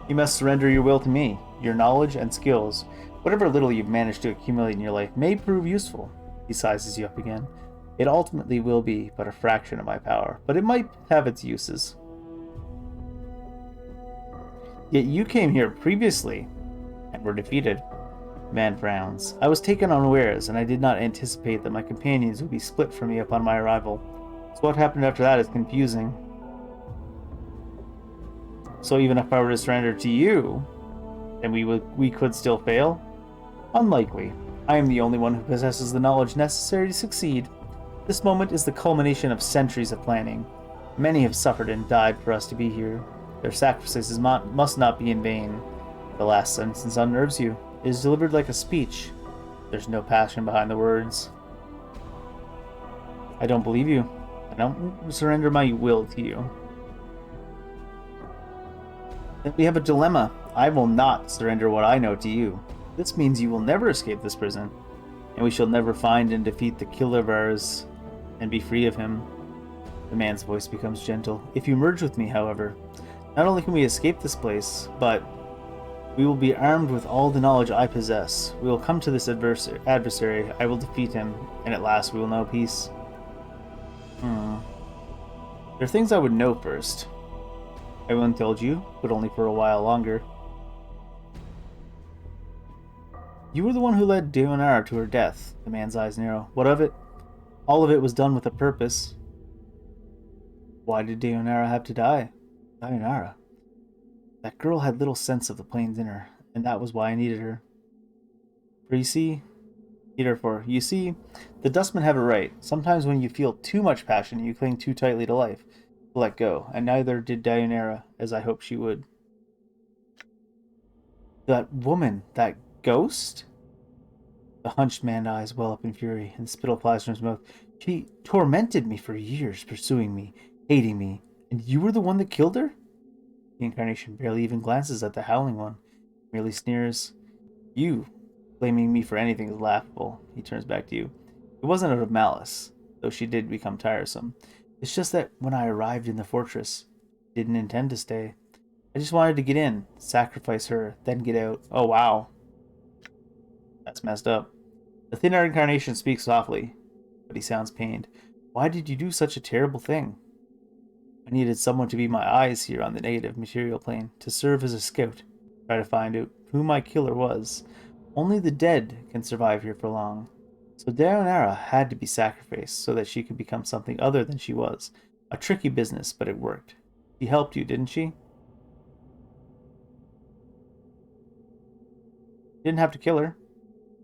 You must surrender your will to me. Your knowledge and skills, whatever little you've managed to accumulate in your life, may prove useful. He sizes you up again. It ultimately will be but a fraction of my power, but it might have its uses. Yet you came here previously and were defeated. Man frowns. I was taken unawares, and I did not anticipate that my companions would be split from me upon my arrival. So what happened after that is confusing. So even if I were to surrender to you, then we could still fail? Unlikely. I am the only one who possesses the knowledge necessary to succeed. This moment is the culmination of centuries of planning. Many have suffered and died for us to be here. Their sacrifices must not be in vain. The last sentence unnerves you. It is delivered like a speech. There's no passion behind the words. I don't believe you. I don't surrender my will to you. Then we have a dilemma. I will not surrender what I know to you. This means you will never escape this prison, and we shall never find and defeat the killer of ours and be free of him. The man's voice becomes gentle. If you merge with me, however, not only can we escape this place, but we will be armed with all the knowledge I possess. We will come to this adversary, I will defeat him, and at last we will know peace. There are things I would know first. Everyone told you, but only for a while longer. You were the one who led Daeonara to her death. The man's eyes narrow. What of it? All of it was done with a purpose. Why did Daeonara have to die? Daeonara? That girl had little sense of the plane's inner, and that was why I needed her. You see, the dustmen have it right. Sometimes when you feel too much passion, you cling too tightly to life. Let go, and neither did Daeonara, as I hoped she would. That woman, that ghost? The hunched man's eyes well up in fury, and spittle flies from his mouth. She tormented me for years, pursuing me, hating me, and you were the one that killed her? The incarnation barely even glances at the howling one, merely sneers. You, blaming me for anything is laughable. He turns back to you. It wasn't out of malice, though she did become tiresome. It's just that when I arrived in the fortress, I didn't intend to stay. I just wanted to get in, sacrifice her, then get out. Oh wow. That's messed up. The thin-eyed incarnation speaks softly, but he sounds pained. Why did you do such a terrible thing? I needed someone to be my eyes here on the negative material plane, to serve as a scout, try to find out who my killer was. Only the dead can survive here for long. So Daeonara had to be sacrificed so that she could become something other than she was. A tricky business, but it worked. She helped you, didn't she? You didn't have to kill her.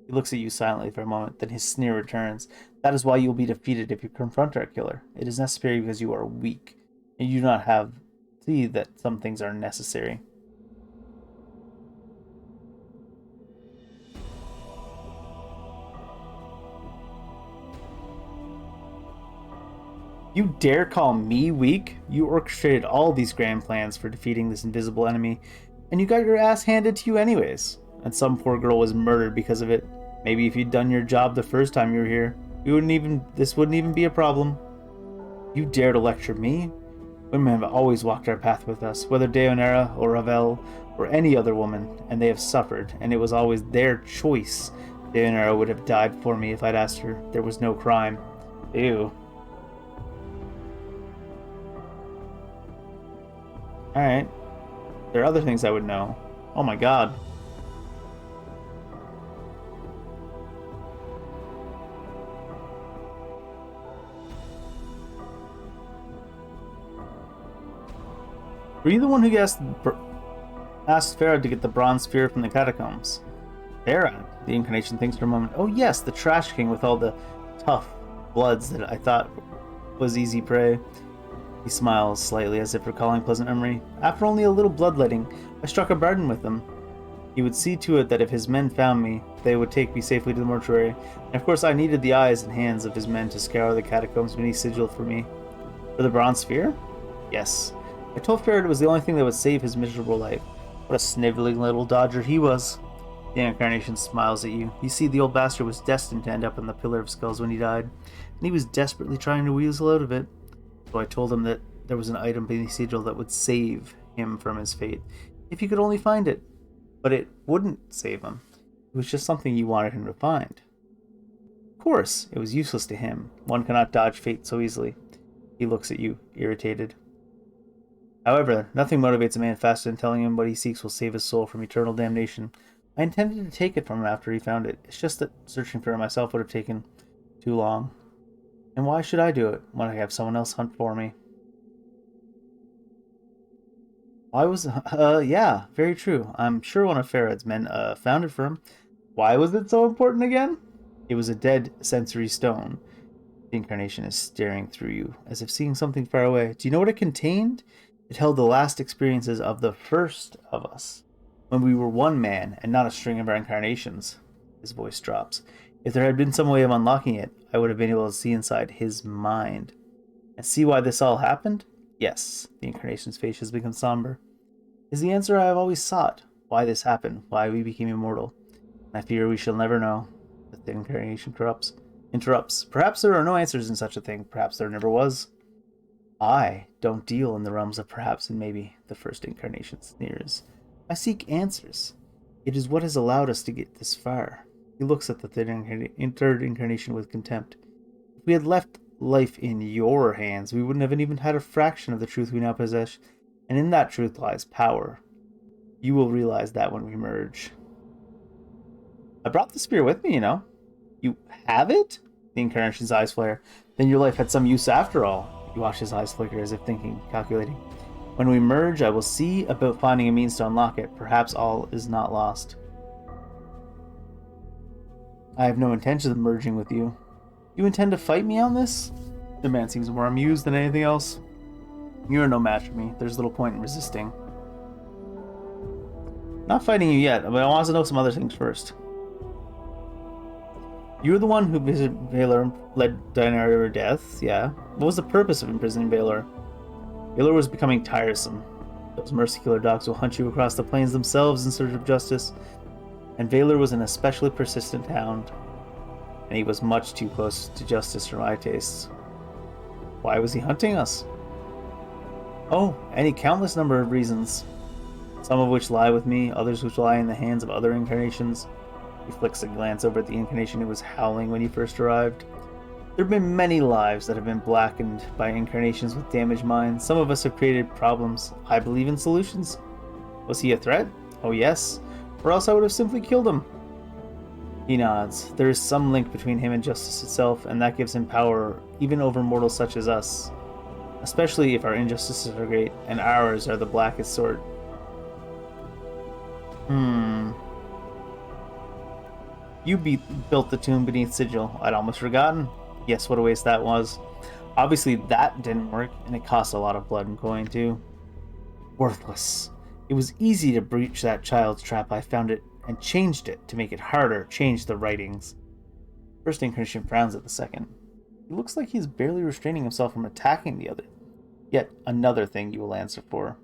He looks at you silently for a moment, then his sneer returns. That is why you will be defeated if you confront our killer. It is necessary because you are weak, and you do not have see that some things are necessary. You dare call me weak? You orchestrated all these grand plans for defeating this invisible enemy, and you got your ass handed to you anyways. And some poor girl was murdered because of it. Maybe if you'd done your job the first time you were here, this wouldn't even be a problem. You dare to lecture me? Women have always walked our path with us, whether Deonera or Ravel or any other woman, and they have suffered, and it was always their choice. Deonera would have died for me if I'd asked her. There was no crime. Ew. Alright. There are other things I would know. Oh my god. Were you the one who asked Farah to get the bronze sphere from the catacombs? Farah? The incarnation thinks for a moment. Oh yes, the trash king with all the tough bloods that I thought was easy prey. He smiles slightly as if recalling pleasant memory. After only a little bloodletting, I struck a bargain with him. He would see to it that if his men found me, they would take me safely to the mortuary. And of course I needed the eyes and hands of his men to scour the catacombs beneath sigil for me. For the bronze sphere? Yes. I told Farrah it was the only thing that would save his miserable life. What a sniveling little dodger he was. The incarnation smiles at you. You see, the old bastard was destined to end up on the Pillar of Skulls when he died, and he was desperately trying to weasel out of it. So I told him that there was an item beneath sigil that would save him from his fate, if he could only find it. But it wouldn't save him. It was just something you wanted him to find. Of course, it was useless to him. One cannot dodge fate so easily. He looks at you, irritated. However, nothing motivates a man faster than telling him what he seeks will save his soul from eternal damnation. I intended to take it from him after he found it. It's just that searching for it myself would have taken too long. And why should I do it when I have someone else hunt for me? Yeah, very true. I'm sure one of Farah's men found it for him. Why was it so important again? It was a dead sensory stone. The incarnation is staring through you, as if seeing something far away. Do you know what it contained? It held the last experiences of the first of us, when we were one man and not a string of our incarnations. His voice drops. If there had been some way of unlocking it, I would have been able to see inside his mind. And see why this all happened? Yes, the incarnation's face has become somber. Is the answer I have always sought. Why this happened, why we became immortal. And I fear we shall never know. The incarnation interrupts. Perhaps there are no answers in such a thing. Perhaps there never was. I don't deal in the realms of perhaps and maybe, the first incarnation sneers. I seek answers. It is what has allowed us to get this far. He looks at the third incarnation with contempt. If we had left life in your hands, we wouldn't have even had a fraction of the truth we now possess, and in that truth lies power. You will realize that when we merge. I brought the spear with me, you know. You have it? The incarnation's eyes flare. Then your life had some use after all. You watch his eyes flicker as if thinking, calculating. When we merge, I will see about finding a means to unlock it. Perhaps all is not lost. I have no intention of merging with you. You intend to fight me on this? The man seems more amused than anything else. You are no match for me. There's little point in resisting. Not fighting you yet, but I want to know some other things first. You were the one who visited Valor and led Diana to her death, yeah? What was the purpose of imprisoning Valor? Valor was becoming tiresome. Those mercy killer dogs will hunt you across the plains themselves in search of justice. And Valor was an especially persistent hound. And he was much too close to justice for my tastes. Why was he hunting us? Oh, any countless number of reasons. Some of which lie with me, others which lie in the hands of other incarnations. He flicks a glance over at the incarnation who was howling when he first arrived. There have been many lives that have been blackened by incarnations with damaged minds. Some of us have created problems. I believe in solutions. Was he a threat? Oh yes. Or else I would have simply killed him. He nods. There is some link between him and justice itself, and that gives him power even over mortals such as us. Especially if our injustices are great, and ours are the blackest sort. You built the tomb beneath Sigil. I'd almost forgotten. Yes, what a waste that was. Obviously, that didn't work, and it cost a lot of blood and coin, too. Worthless. It was easy to breach that child's trap. I found it and changed it to make it harder. Changed the writings. First incarnation frowns at the second. He looks like he's barely restraining himself from attacking the other. Yet another thing you will answer for.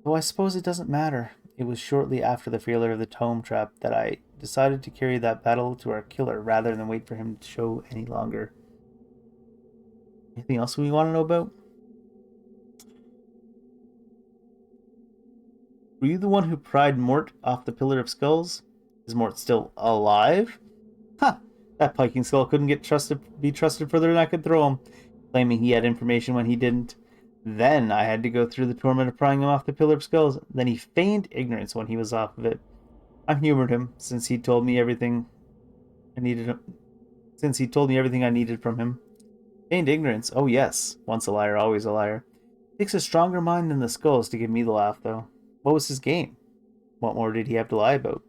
Though I suppose it doesn't matter. It was shortly after the failure of the tome trap that I decided to carry that battle to our killer rather than wait for him to show any longer. Anything else we want to know about? Were you the one who pried Mort off the Pillar of Skulls? Is Mort still alive? Ha! That piking skull couldn't be trusted further than I could throw him, claiming he had information when he didn't. Then I had to go through the torment of prying him off the Pillar of Skulls. Then he feigned ignorance when he was off of it. I humored him, since he told me everything I needed from him. Feigned ignorance? Oh yes. Once a liar, always a liar. It takes a stronger mind than the skulls to give me the laugh, though. What was his game? What more did he have to lie about?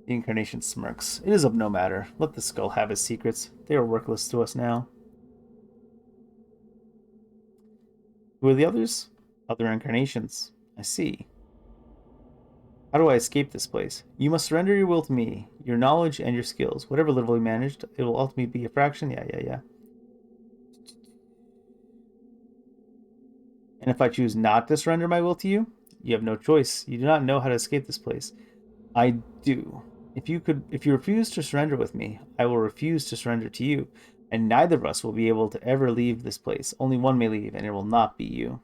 The incarnation smirks. It is of no matter. Let the skull have his secrets. They are worthless to us now. Who are the others? Other incarnations. I see. How do I escape this place? You must surrender your will to me, your knowledge and your skills. Whatever little we managed, it will ultimately be a fraction. Yeah. And if I choose not to surrender my will to you, you have no choice. You do not know how to escape this place. I do. If you refuse to surrender with me, I will refuse to surrender to you, and neither of us will be able to ever leave this place. Only one may leave, and it will not be you.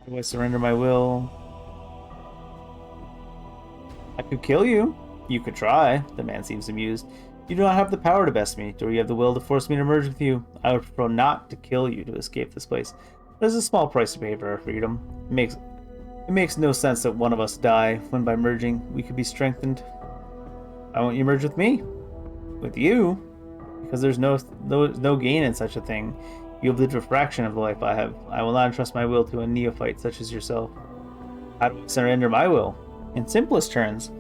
How do I surrender my will? I could kill you. You could try. The man seems amused. You do not have the power to best me, or you have the will to force me to merge with you. I would prefer not to kill you to escape this place. There's a small price to pay for our freedom. It makes no sense that one of us die when by merging we could be strengthened. I want you to merge with me. With you? Because there's no gain in such a thing. You have lived a fraction of the life I have. I will not entrust my will to a neophyte such as yourself. How do I surrender my will? In simplest terms,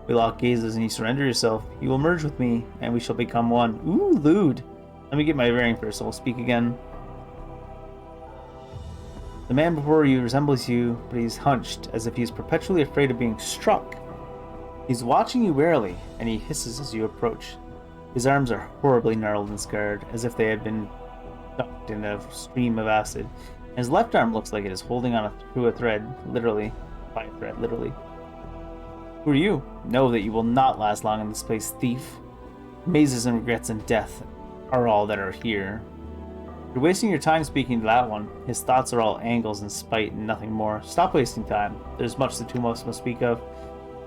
we lock gazes and you surrender yourself. You will merge with me, and we shall become one. Ooh, lewd. Let me get my bearing first, and we'll speak again. The man before you resembles you, but he's hunched, as if he's perpetually afraid of being struck. He's watching you warily, and he hisses as you approach. His arms are horribly gnarled and scarred, as if they had been dunked in a stream of acid. And his left arm looks like it is holding on through a thread, literally. By a thread, literally. Who are you? Know that you will not last long in this place, thief. Mazes and regrets and death are all that are here. You're wasting your time speaking to that one. His thoughts are all angles and spite and nothing more. Stop wasting time. There's much the two of us must speak of.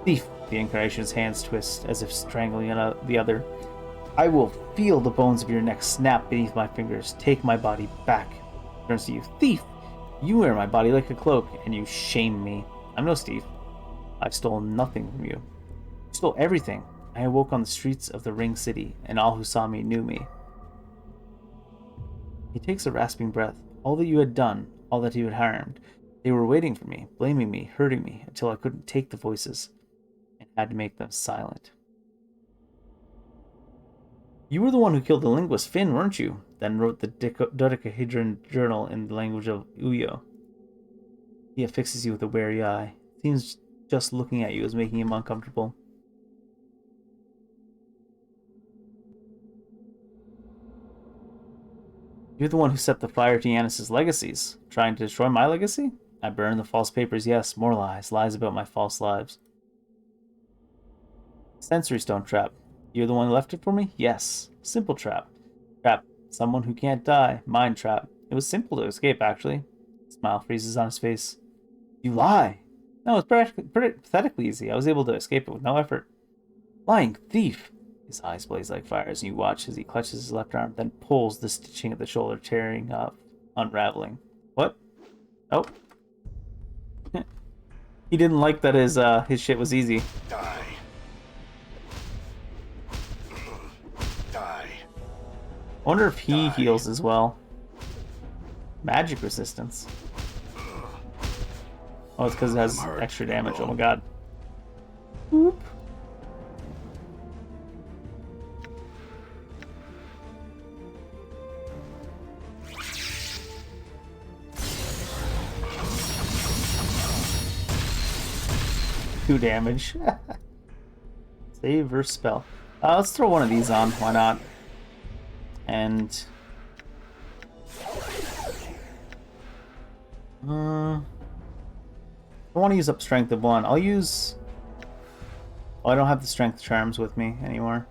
Thief! The incarnation's hands twist, as if strangling the other. I will feel the bones of your neck snap beneath my fingers. Take my body back. Turns to you. Thief! You wear my body like a cloak, and you shame me. I'm no thief. I stole nothing from you. You stole everything. I awoke on the streets of the Ring City, and all who saw me knew me. He takes a rasping breath. All that you had done, all that you had harmed, they were waiting for me, blaming me, hurting me, until I couldn't take the voices, and had to make them silent. You were the one who killed the linguist Finn, weren't you? Then wrote the dodecahedron journal in the language of Uyo. He affixes you with a wary eye. Seems just looking at you is making him uncomfortable. You're the one who set the fire to Yanis's legacies. Trying to destroy my legacy? I burned the false papers, yes. More lies. Lies about my false lives. Sensory stone trap. You're the one who left it for me? Yes. Simple trap. Trap. Someone who can't die. Mind trap. It was simple to escape, actually. Smile freezes on his face. You lie! No, it's pretty pathetically easy. I was able to escape it with no effort. Lying thief! His eyes blaze like fire as you watch as he clutches his left arm, then pulls the stitching at the shoulder, tearing up, unraveling. What? Oh. He didn't like that his shit was easy. Die. Die. I wonder if he heals as well. Magic resistance. Oh, it's because it has extra damage. Oh my god. Whoop. 2 damage. Save or spell. Let's throw one of these on. Why not? And I want to use up strength of 1. I'll use. Oh, I don't have the strength charms with me anymore.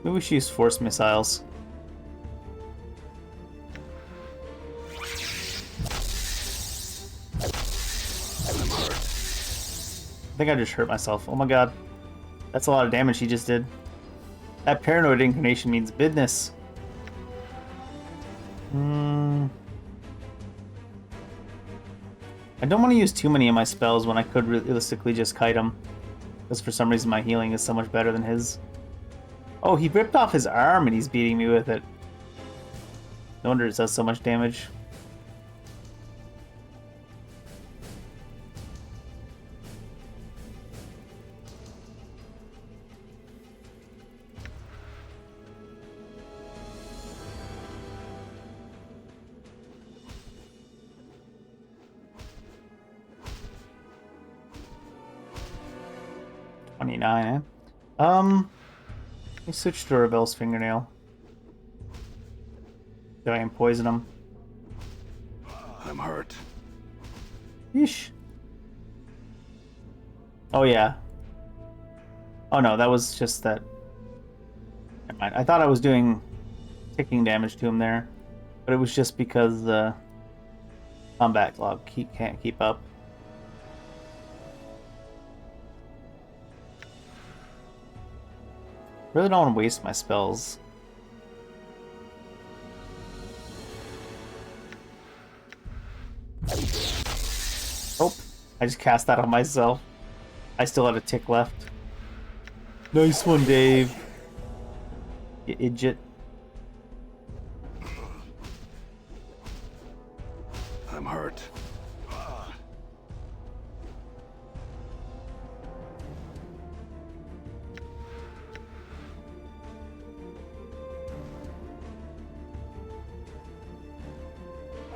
Maybe we should use force missiles. I think I just hurt myself. Oh my god. That's a lot of damage he just did. That paranoid incarnation means business. I don't want to use too many of my spells when I could realistically just kite him. Because for some reason my healing is so much better than his. Oh, he ripped off his arm and he's beating me with it. No wonder it does so much damage. $29, eh? Let me switch to Rebel's fingernail. Try and poison him. I'm hurt. Yeesh. Oh yeah. Oh no, that was just that. Never mind. I thought I was doing ticking damage to him there, but it was just because the combat log can't keep up. Really don't want to waste my spells. Oh, I just cast that on myself. I still had a tick left. Nice one, Dave. You idiot. I'm hurt.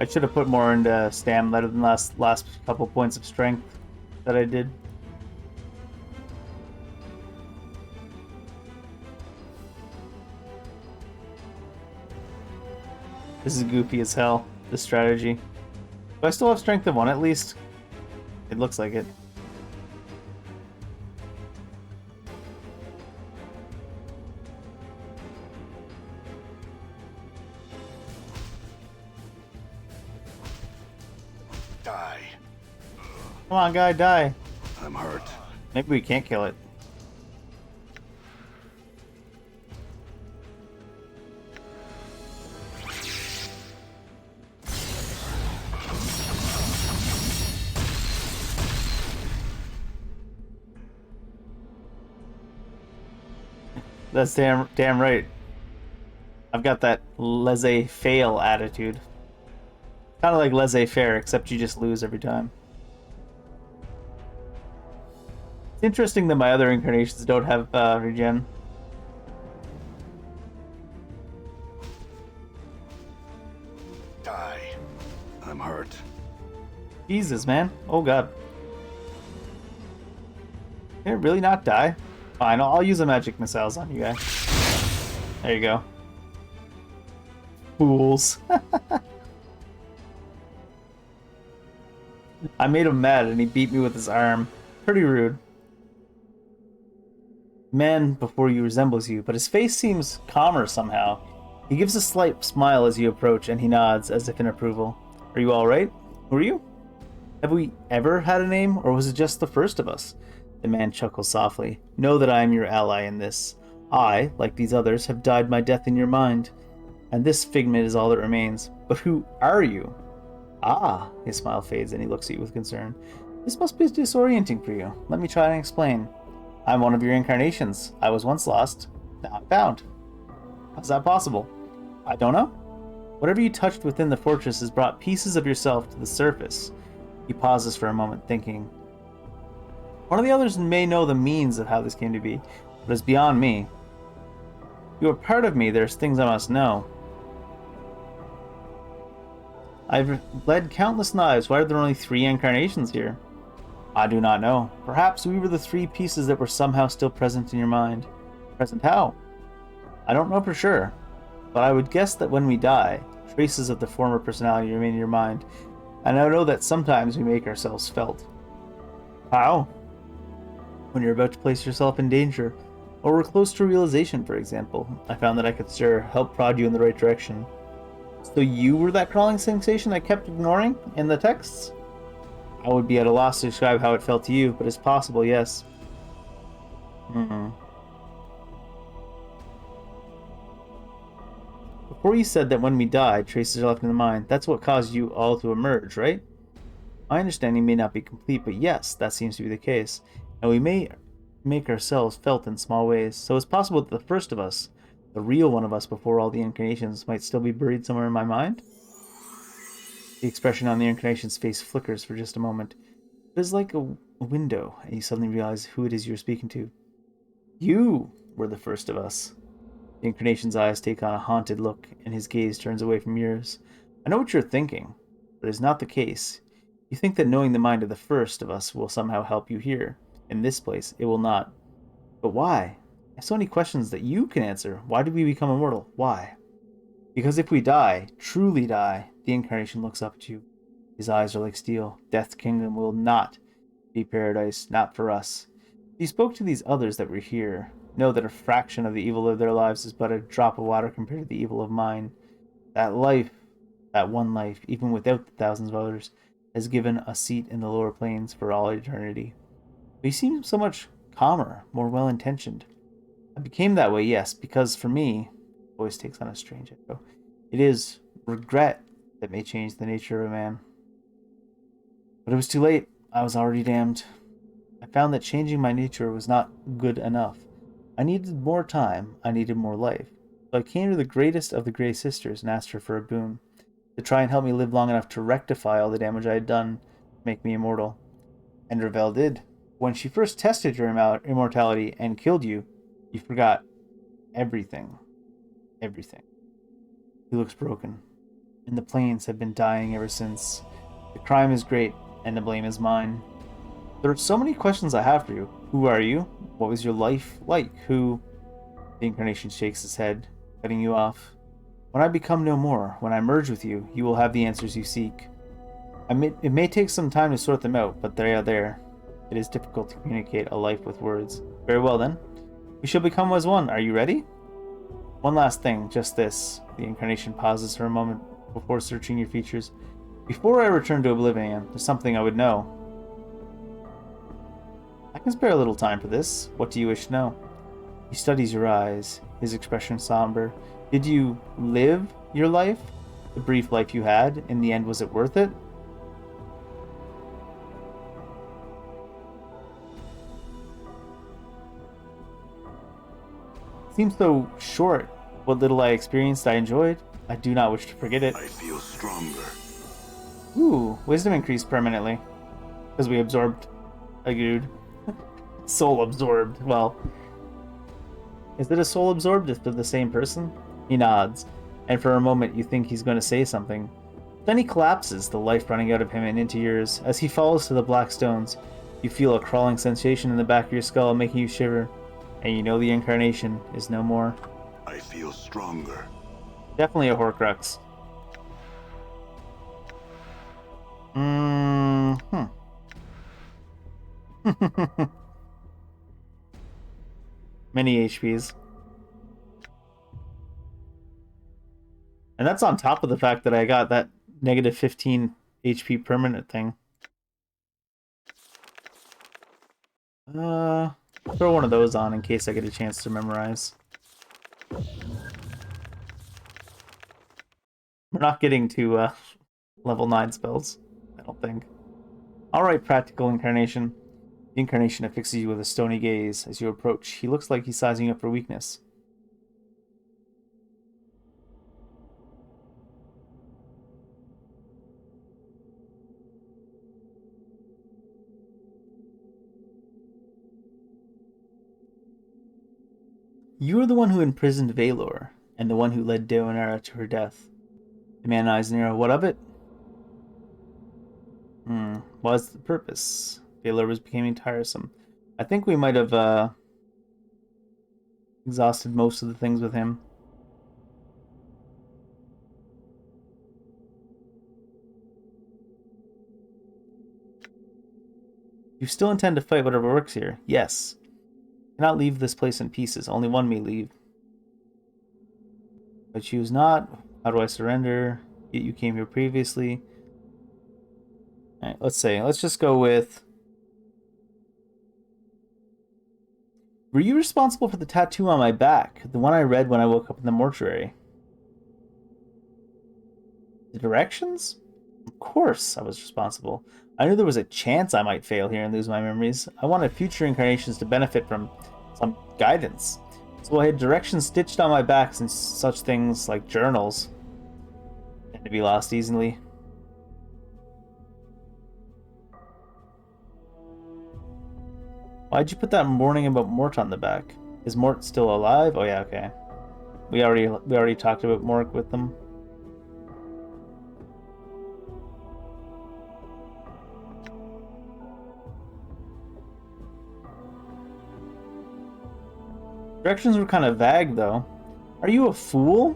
I should have put more into stamina than last couple points of strength that I did. This is goofy as hell, this strategy. Do I still have strength of 1 at least? It looks like it. Die. Come on, guy, die. I'm hurt. Maybe we can't kill it. That's damn right. I've got that laissez-faire attitude. Kind of like laissez-faire, except you just lose every time. It's interesting that my other incarnations don't have regen. Die. I'm hurt. Jesus, man. Oh god. Can it really not die? Fine, I'll use the magic missiles on you guys. There you go. Fools. I made him mad and he beat me with his arm. Pretty rude. Man before you resembles you, but his face seems calmer somehow. He gives a slight smile as you approach and he nods as if in approval. Are you alright? Who are you? Have we ever had a name, or was it just the first of us? The man chuckles softly. Know that I am your ally in this. I, like these others, have died my death in your mind, and this figment is all that remains. But who are you? Ah, his smile fades and he looks at you with concern. This must be disorienting for you. Let me try and explain. I'm one of your incarnations. I was once lost, now I'm found. How's that possible? I don't know. Whatever you touched within the fortress has brought pieces of yourself to the surface. He pauses for a moment, thinking. One of the others may know the means of how this came to be, but it's beyond me. You are part of me, there's things I must know. I've led countless lives. Why are there only 3 incarnations here? I do not know. Perhaps we were the 3 pieces that were somehow still present in your mind. Present how? I don't know for sure, but I would guess that when we die, traces of the former personality remain in your mind, and I know that sometimes we make ourselves felt. How? When you're about to place yourself in danger, or we're close to realization, for example. I found that I could help prod you in the right direction. So you were that crawling sensation I kept ignoring in the texts? I would be at a loss to describe how it felt to you, but it's possible, yes. Before you said that when we die, traces are left in the mind, that's what caused you all to emerge, right? My understanding may not be complete, but yes, that seems to be the case. And we may make ourselves felt in small ways, so it's possible that the first of us, the real one of us before all the incarnations, might still be buried somewhere in my mind? The expression on the incarnation's face flickers for just a moment. It is like a window, and you suddenly realize who it is you're speaking to. You were the first of us. The incarnation's eyes take on a haunted look, and his gaze turns away from yours. I know what you're thinking, but it is not the case. You think that knowing the mind of the first of us will somehow help you here. In this place, it will not. But why? I have so many questions that you can answer. Why did we become immortal? Why? Because if we die, truly die, the incarnation looks up at you. His eyes are like steel. Death's kingdom will not be paradise, not for us. If you spoke to these others that were here, know that a fraction of the evil of their lives is but a drop of water compared to the evil of mine. That life, that one life, even without the thousands of others, has given a seat in the lower planes for all eternity. But you seem so much calmer, more well-intentioned. I became that way, yes, because for me, voice takes on a strange echo, it is regret that may change the nature of a man. But it was too late. I was already damned. I found that changing my nature was not good enough. I needed more time. I needed more life. So I came to the greatest of the Grey Sisters and asked her for a boon, to try and help me live long enough to rectify all the damage I had done to make me immortal. And Ravel did. When she first tested your immortality and killed you, you forgot everything. Everything. He looks broken. And the plains have been dying ever since. The crime is great, and the blame is mine. There are so many questions I have for you. Who are you? What was your life like? Who? The incarnation shakes his head, cutting you off. When I become no more, when I merge with you, you will have the answers you seek. It may take some time to sort them out, but they are there. It is difficult to communicate a life with words. Very well then. We shall become as one. Are you ready? One last thing, just this. The incarnation pauses for a moment before searching your features. Before I return to Oblivion, there's something I would know. I can spare a little time for this. What do you wish to know? He studies your eyes, his expression somber. Did you live your life? The brief life you had? In the end, was it worth it? Seems so short. What little I experienced, I enjoyed. I do not wish to forget it. I feel stronger. Ooh, wisdom increased permanently. Because we absorbed a dude. Soul absorbed. Well, is it a soul absorbed if they're the same person? He nods, and for a moment you think he's going to say something. Then he collapses, the life running out of him and into yours. As he falls to the black stones, you feel a crawling sensation in the back of your skull making you shiver. And you know the incarnation is no more. I feel stronger. Definitely a Horcrux. Many HPs. And that's on top of the fact that I got that negative 15 HP permanent thing. Throw one of those on in case I get a chance to memorize. We're not getting to level 9 spells, I don't think. Alright, practical incarnation. The incarnation affixes you with a stony gaze as you approach. He looks like he's sizing you up for weakness. You are the one who imprisoned Valor, and the one who led Deonara to her death. The man eyes Nero. What of it? What's the purpose? Baylor was becoming tiresome. I think we might have exhausted most of the things with him. You still intend to fight whatever works here? Yes. I cannot leave this place in pieces. Only one may leave. I choose not. How do I surrender? Yet you came here previously. Alright, let's say. Let's just go with... Were you responsible for the tattoo on my back? The one I read when I woke up in the mortuary? The directions? Of course I was responsible. I knew there was a chance I might fail here and lose my memories. I wanted future incarnations to benefit from some guidance. So I had directions stitched on my back and such things like journals tend to be lost easily. Why'd you put that warning about Mort on the back? Is Mort still alive? Oh yeah, okay. We already talked about Mort with them. Directions were kind of vague, though. Are you a fool?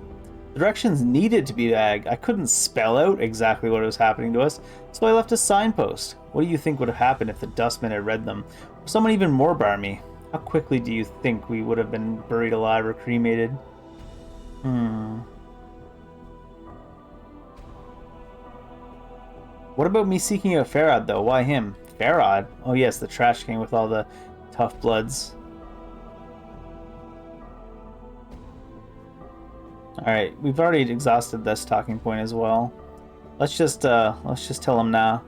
The directions needed to be vague. I couldn't spell out exactly what was happening to us, so I left a signpost. What do you think would have happened if the dustman had read them? Or someone even more barmy? How quickly do you think we would have been buried alive or cremated? What about me seeking out Farad, though? Why him? Farad? Oh yes, the trash can with all the tough bloods. Alright, we've already exhausted this talking point as well. Let's just tell him now.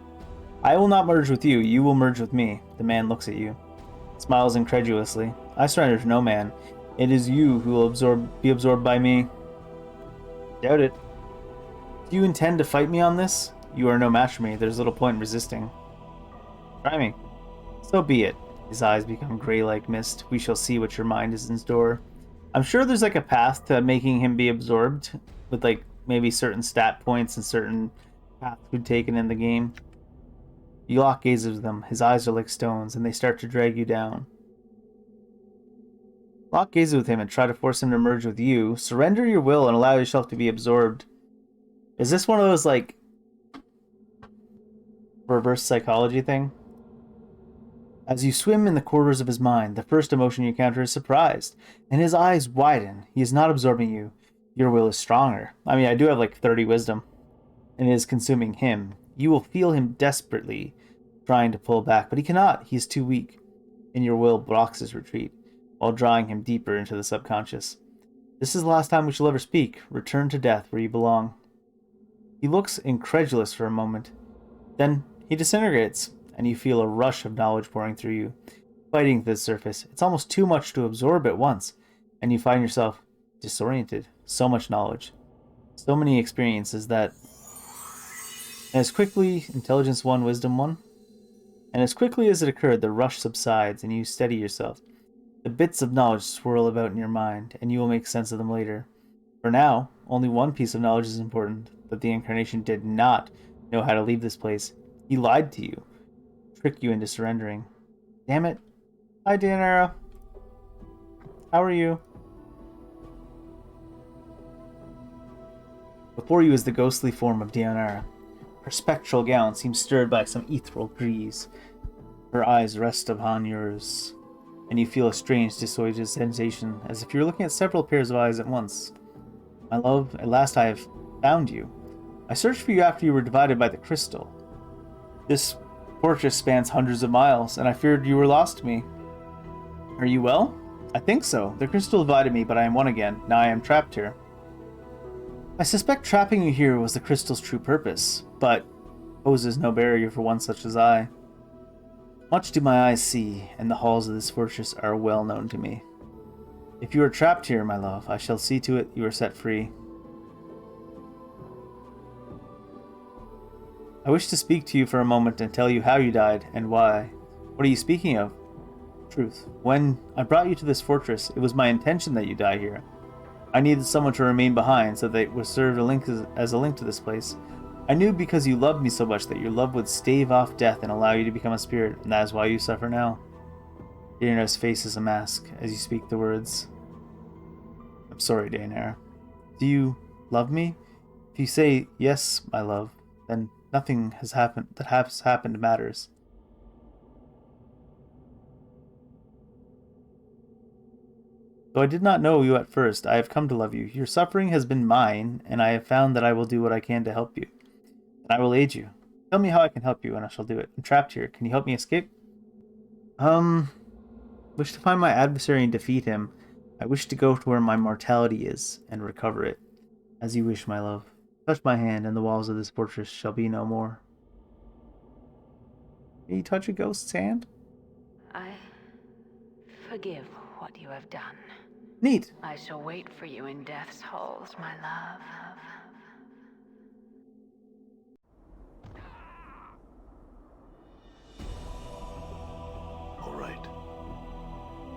I will not merge with you, you will merge with me. The man looks at you. Smiles incredulously. I surrender to no man. It is you who will be absorbed by me. Doubt it. Do you intend to fight me on this? You are no match for me. There's little point in resisting. Try me. So be it. His eyes become gray like mist. We shall see what your mind is in store. I'm sure there's like a path to making him be absorbed with like maybe certain stat points and certain paths we've taken in the game. You lock gazes with him. His eyes are like stones and they start to drag you down. Lock gazes with him and try to force him to merge with you. Surrender your will and allow yourself to be absorbed. Is this one of those like reverse psychology thing? As you swim in the corridors of his mind, the first emotion you encounter is surprise, and his eyes widen. He is not absorbing you. Your will is stronger. I mean, I do have like 30 wisdom, and it is consuming him. You will feel him desperately trying to pull back, but he cannot. He is too weak, and your will blocks his retreat, while drawing him deeper into the subconscious. This is the last time we shall ever speak. Return to death where you belong. He looks incredulous for a moment. Then he disintegrates, and you feel a rush of knowledge pouring through you, fighting the surface. It's almost too much to absorb at once, and you find yourself disoriented. So much knowledge, so many experiences that... And as quickly, Intelligence 1, Wisdom 1, and as quickly as it occurred, the rush subsides, and you steady yourself. The bits of knowledge swirl about in your mind, and you will make sense of them later. For now, only one piece of knowledge is important, that the Incarnation did not know how to leave this place. He lied to you. Trick you into surrendering. Damn it. Hi, Daenerys. How are you? Before you is the ghostly form of Daenerys. Her spectral gown seems stirred by some ethereal breeze. Her eyes rest upon yours, and you feel a strange disoriented sensation, as if you're looking at several pairs of eyes at once. My love, at last I have found you. I searched for you after you were divided by the crystal. This fortress spans hundreds of miles, and I feared you were lost to me. Are you well? I think so. The crystal divided me, but I am one again. Now I am trapped here. I suspect trapping you here was the crystal's true purpose, but poses no barrier for one such as I. Much do my eyes see, and the halls of this fortress are well known to me. If you are trapped here, my love, I shall see to it you are set free. I wish to speak to you for a moment and tell you how you died and why. What are you speaking of? Truth. When I brought you to this fortress, it was my intention that you die here. I needed someone to remain behind so that it would serve as a link to this place. I knew because you loved me so much that your love would stave off death and allow you to become a spirit, and that is why you suffer now. Daenerys' face is a mask as you speak the words. I'm sorry, Daenerys. Do you love me? If you say yes, my love, then nothing has happened matters. Though I did not know you at first, I have come to love you. Your suffering has been mine, and I have found that I will do what I can to help you. And I will aid you. Tell me how I can help you, and I shall do it. I'm trapped here. Can you help me escape? Wish to find my adversary and defeat him. I wish to go to where my mortality is, and recover it. As you wish, my love. Touch my hand, and the walls of this fortress shall be no more. Can you touch a ghost's hand? I forgive what you have done. Neat. I shall wait for you in death's halls, my love. All right.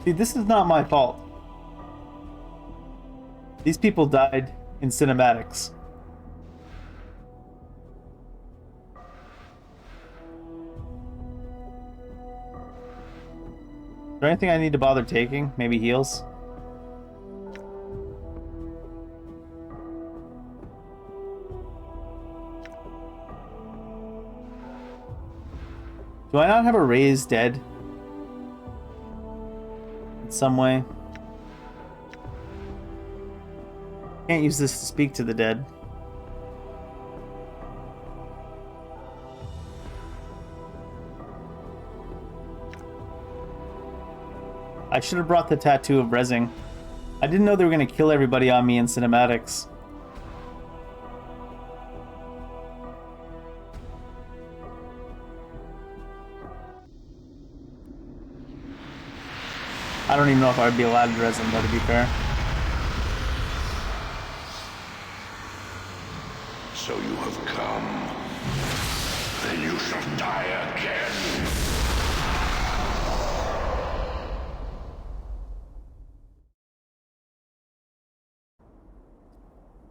See, this is not my fault. These people died in cinematics. Is there anything I need to bother taking? Maybe heals? Do I not have a raised dead? In some way? Can't use this to speak to the dead. I should have brought the tattoo of rezzing. I didn't know they were going to kill everybody on me in cinematics. I don't even know if I'd be allowed to resin, though, to be fair. So you have come. Then you shall die again.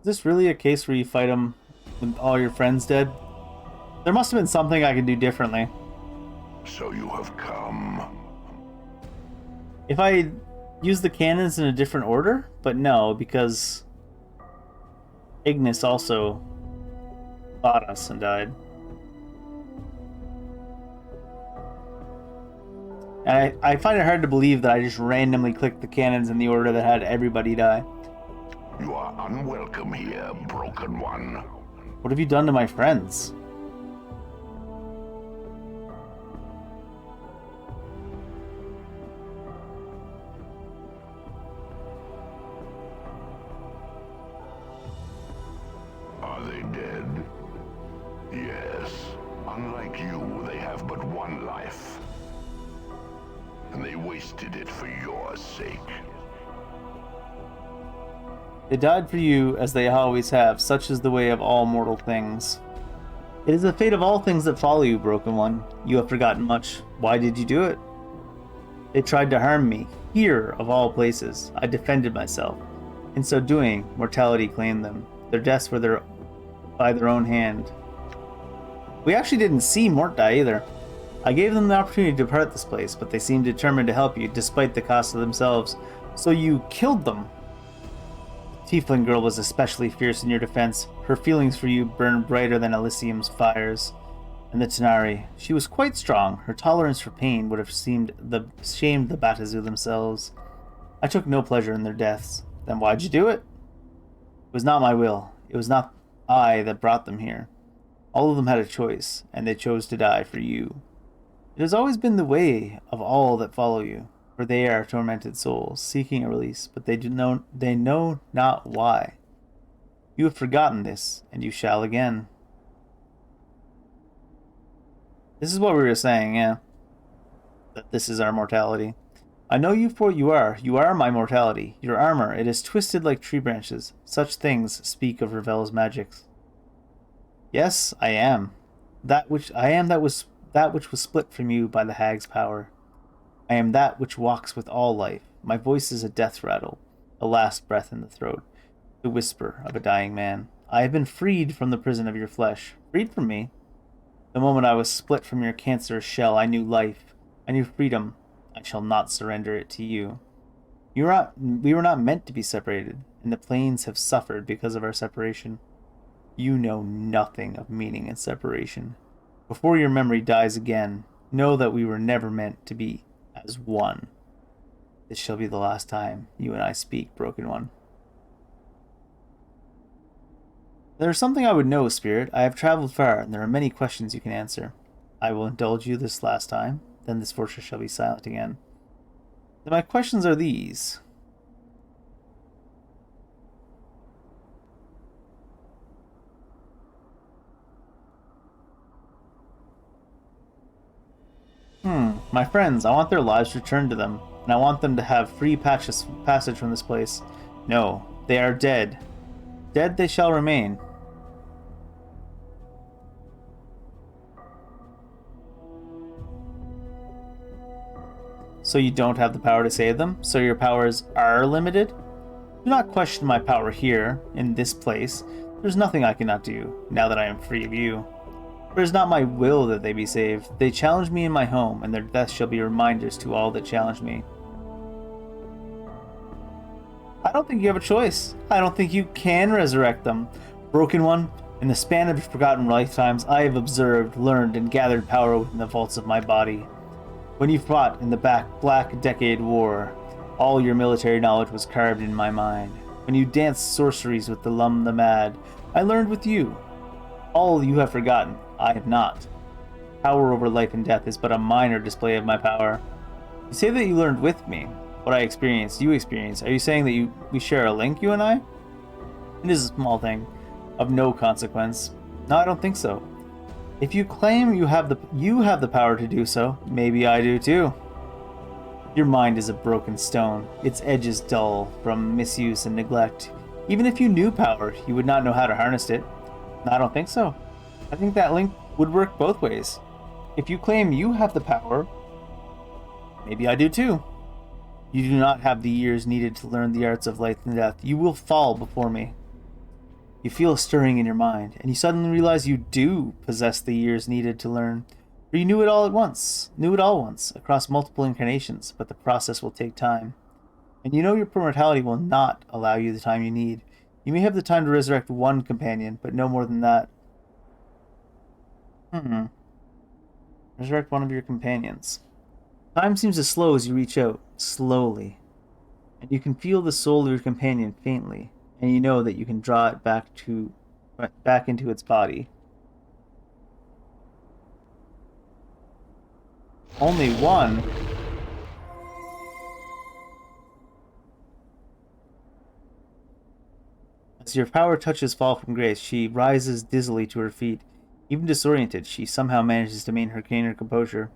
Is this really a case where you fight them with all your friends dead? There must have been something I could do differently. So you have come. If I use the cannons in a different order? But no, because Ignis also fought us and died. And I find it hard to believe that I just randomly clicked the cannons in the order that had everybody die. You are unwelcome here, Broken One. What have you done to my friends? Are they dead? Yes. Unlike you, they have but one life. And they wasted it for your sake. They died for you, as they always have. Such is the way of all mortal things. It is the fate of all things that follow you, Broken One. You have forgotten much. Why did you do it? They tried to harm me. Here, of all places. I defended myself. In so doing, mortality claimed them. Their deaths were by their own hand. We actually didn't see Mort die either. I gave them the opportunity to depart this place, but they seemed determined to help you, despite the cost of themselves. So you killed them. Tiefling girl was especially fierce in your defense. Her feelings for you burned brighter than Elysium's fires. And the Tenari, she was quite strong. Her tolerance for pain would have shamed the Batazu themselves. I took no pleasure in their deaths. Then why'd you do it? It was not my will. It was not I that brought them here. All of them had a choice, and they chose to die for you. It has always been the way of all that follow you. For they are tormented souls, seeking a release, but they know not why. You have forgotten this, and you shall again. This is what we were saying, yeah. That this is our mortality. I know you for what you are. You are my mortality. Your armor, it is twisted like tree branches. Such things speak of Ravel's magics. Yes, I am. That which was split from you by the hag's power. I am that which walks with all life. My voice is a death rattle, a last breath in the throat, the whisper of a dying man. I have been freed from the prison of your flesh. Freed from me? The moment I was split from your cancerous shell, I knew life. I knew freedom. I shall not surrender it to you. We were not meant to be separated, and the planes have suffered because of our separation. You know nothing of meaning and separation. Before your memory dies again, know that we were never meant to be as one. This shall be the last time you and I speak, Broken One. There is something I would know, Spirit. I have traveled far, and there are many questions you can answer. I will indulge you this last time, then this fortress shall be silent again. Then my questions are these. My friends, I want their lives returned to them, and I want them to have free passage from this place. No, they are dead. Dead they shall remain. So you don't have the power to save them? So your powers are limited? Do not question my power here, in this place. There's nothing I cannot do, now that I am free of you. For it is not my will that they be saved. They challenged me in my home, and their death shall be reminders to all that challenge me. I don't think you have a choice. I don't think you can resurrect them. Broken One, in the span of forgotten lifetimes, I have observed, learned, and gathered power within the vaults of my body. When you fought in the Black Decade War, all your military knowledge was carved in my mind. When you danced sorceries with the Lum the Mad, I learned with you. All you have forgotten, I have not. Power over life and death is but a minor display of my power. You say that you learned with me. What I experienced, you experienced. Are you saying that we share a link, you and I? It is a small thing, of no consequence. No, I don't think so. If you claim you have the power to do so, maybe I do too. Your mind is a broken stone. Its edge is dull from misuse and neglect. Even if you knew power, you would not know how to harness it. No, I don't think so. I think that link would work both ways. If you claim you have the power, maybe I do too. You do not have the years needed to learn the arts of life and death. You will fall before me. You feel a stirring in your mind, and you suddenly realize you do possess the years needed to learn. For you knew it all once, across multiple incarnations, but the process will take time. And you know your mortality will not allow you the time you need. You may have the time to resurrect one companion, but no more than that. Resurrect one of your companions. Time seems to slow as you reach out, slowly. And you can feel the soul of your companion faintly, and you know that you can draw it back into its body. Only one? As your power touches Fall from Grace, she rises dizzily to her feet. Even disoriented, she somehow manages to maintain her composure.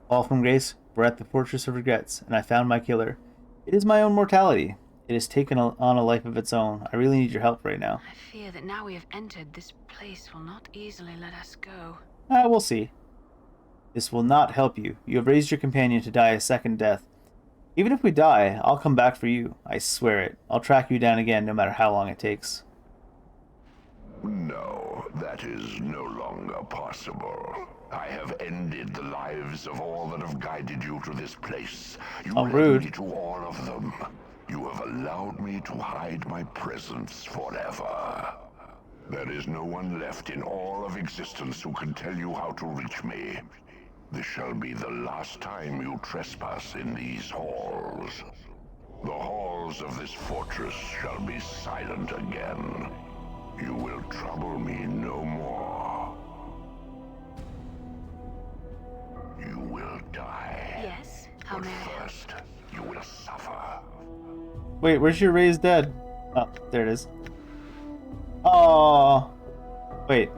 Fall from Grace, we're at the Fortress of Regrets, and I found my killer. It is my own mortality. It has taken on a life of its own. I really need your help right now. I fear that now we have entered, this place will not easily let us go. We'll see. This will not help you. You have raised your companion to die a second death. Even if we die, I'll come back for you. I swear it. I'll track you down again, no matter how long it takes. No, that is no longer possible. I have ended the lives of all that have guided you to this place. You led rude. me to all of them. You have allowed me to hide my presence forever. There is no one left in all of existence who can tell you how to reach me. This shall be the last time you trespass in these halls. The halls of this fortress shall be silent again. You will trouble me no more. You will die. Yes? How But may I help? first, you will suffer. Wait, where's your raised dead? Oh, there it is. Oh, wait.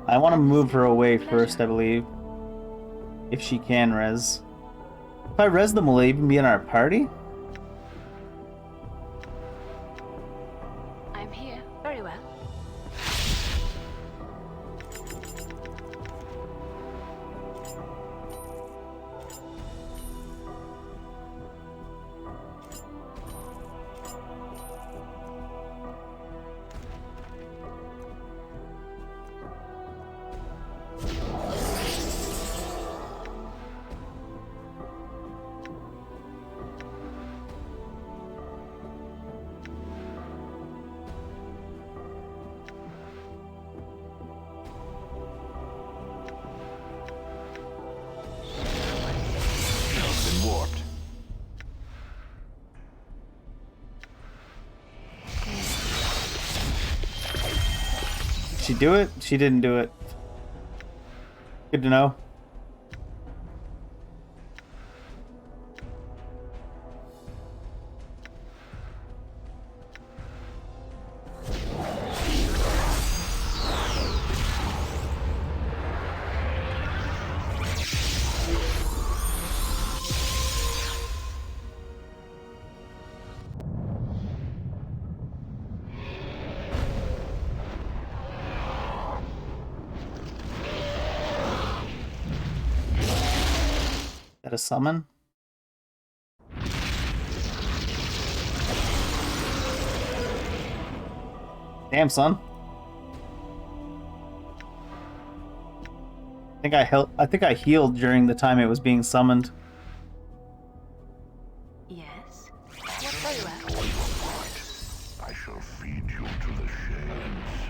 I want to move her away first, I believe. If she can res. If I res them, will they even be in our party? I'm here. Very well. she do it? She didn't do it. Good to know. A summon? Damn, son. I think I healed during the time it was being summoned. Yes. What very well. I shall feed you to the shades.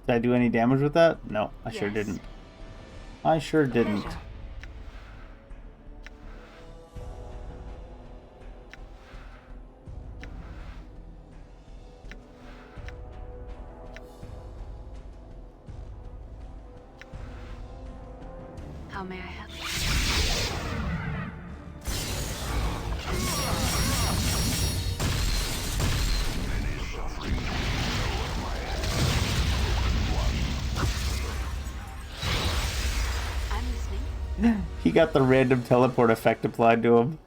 Did I do any damage with that? No, I sure Yes. didn't. I sure didn't. Pleasure. How may I help you? Many sufferings I'm listening. He got the random teleport effect applied to him.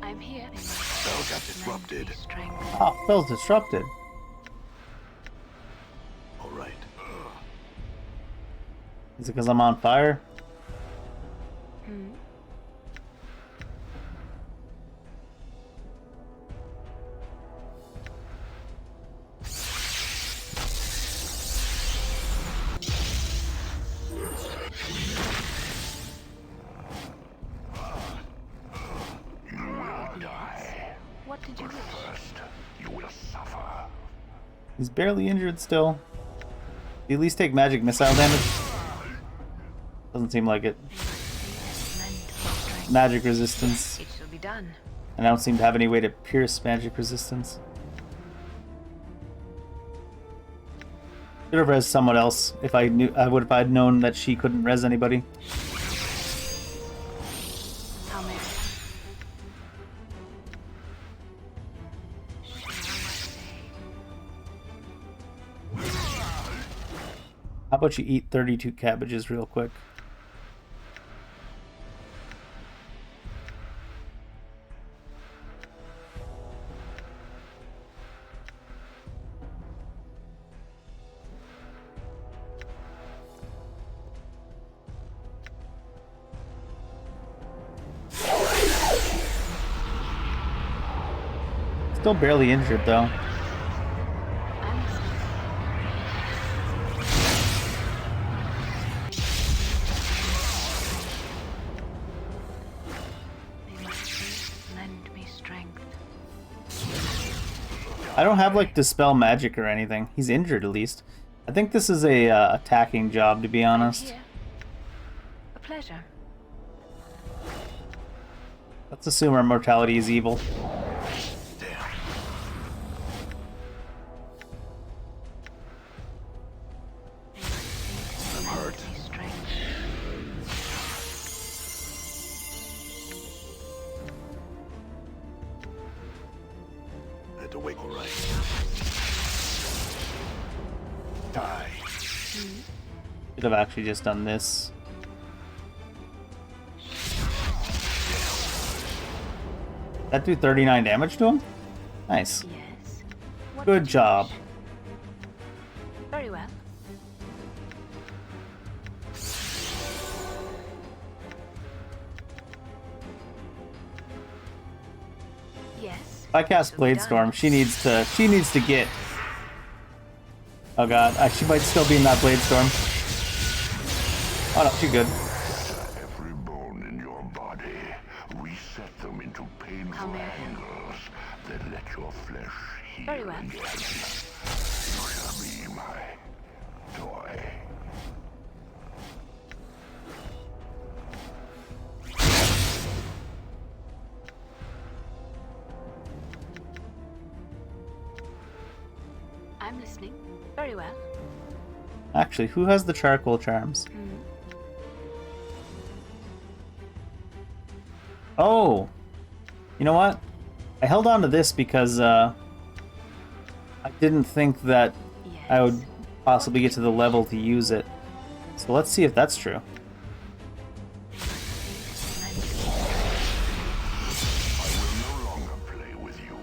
I'm here. Spell got disrupted. Strength. Ah, spell's disrupted. All right. Is it because I'm on fire? Hmm. you will die. What did you wish? First, you will suffer. He's barely injured still. Did he at least take magic missile damage? Doesn't seem like it. Magic resistance. It shall be done. And I don't seem to have any way to pierce magic resistance. Should have res someone else if I knew. If I'd known that she couldn't res anybody. How may I? How about you eat 32 cabbages real quick? Still barely injured though. I'm listening. May my faith lend me strength. I don't have like dispel magic or anything. He's injured at least. I think this is a attacking job, to be I'm honest. here. A pleasure. Let's assume our mortality is evil. I'm hurt. Strength. I had to wait. All right. Die. Should have actually just done this. That do 39 damage to him? Nice. Yes. What Good did you job. wish? Very well. Yes. If I cast Shall be Blade done. Storm, she needs to get. Oh god, she might still be in that Blade Storm. Oh no, she's good. Every bone in your body, reset them into How painful may I help? angles that let your flesh heal Very well. again. You shall be listening. Very well. Actually, who has the charcoal charms? Oh! You know what? I held on to this because I didn't think that I would possibly get to the level to use it. So let's see if that's true. I will no longer play with you.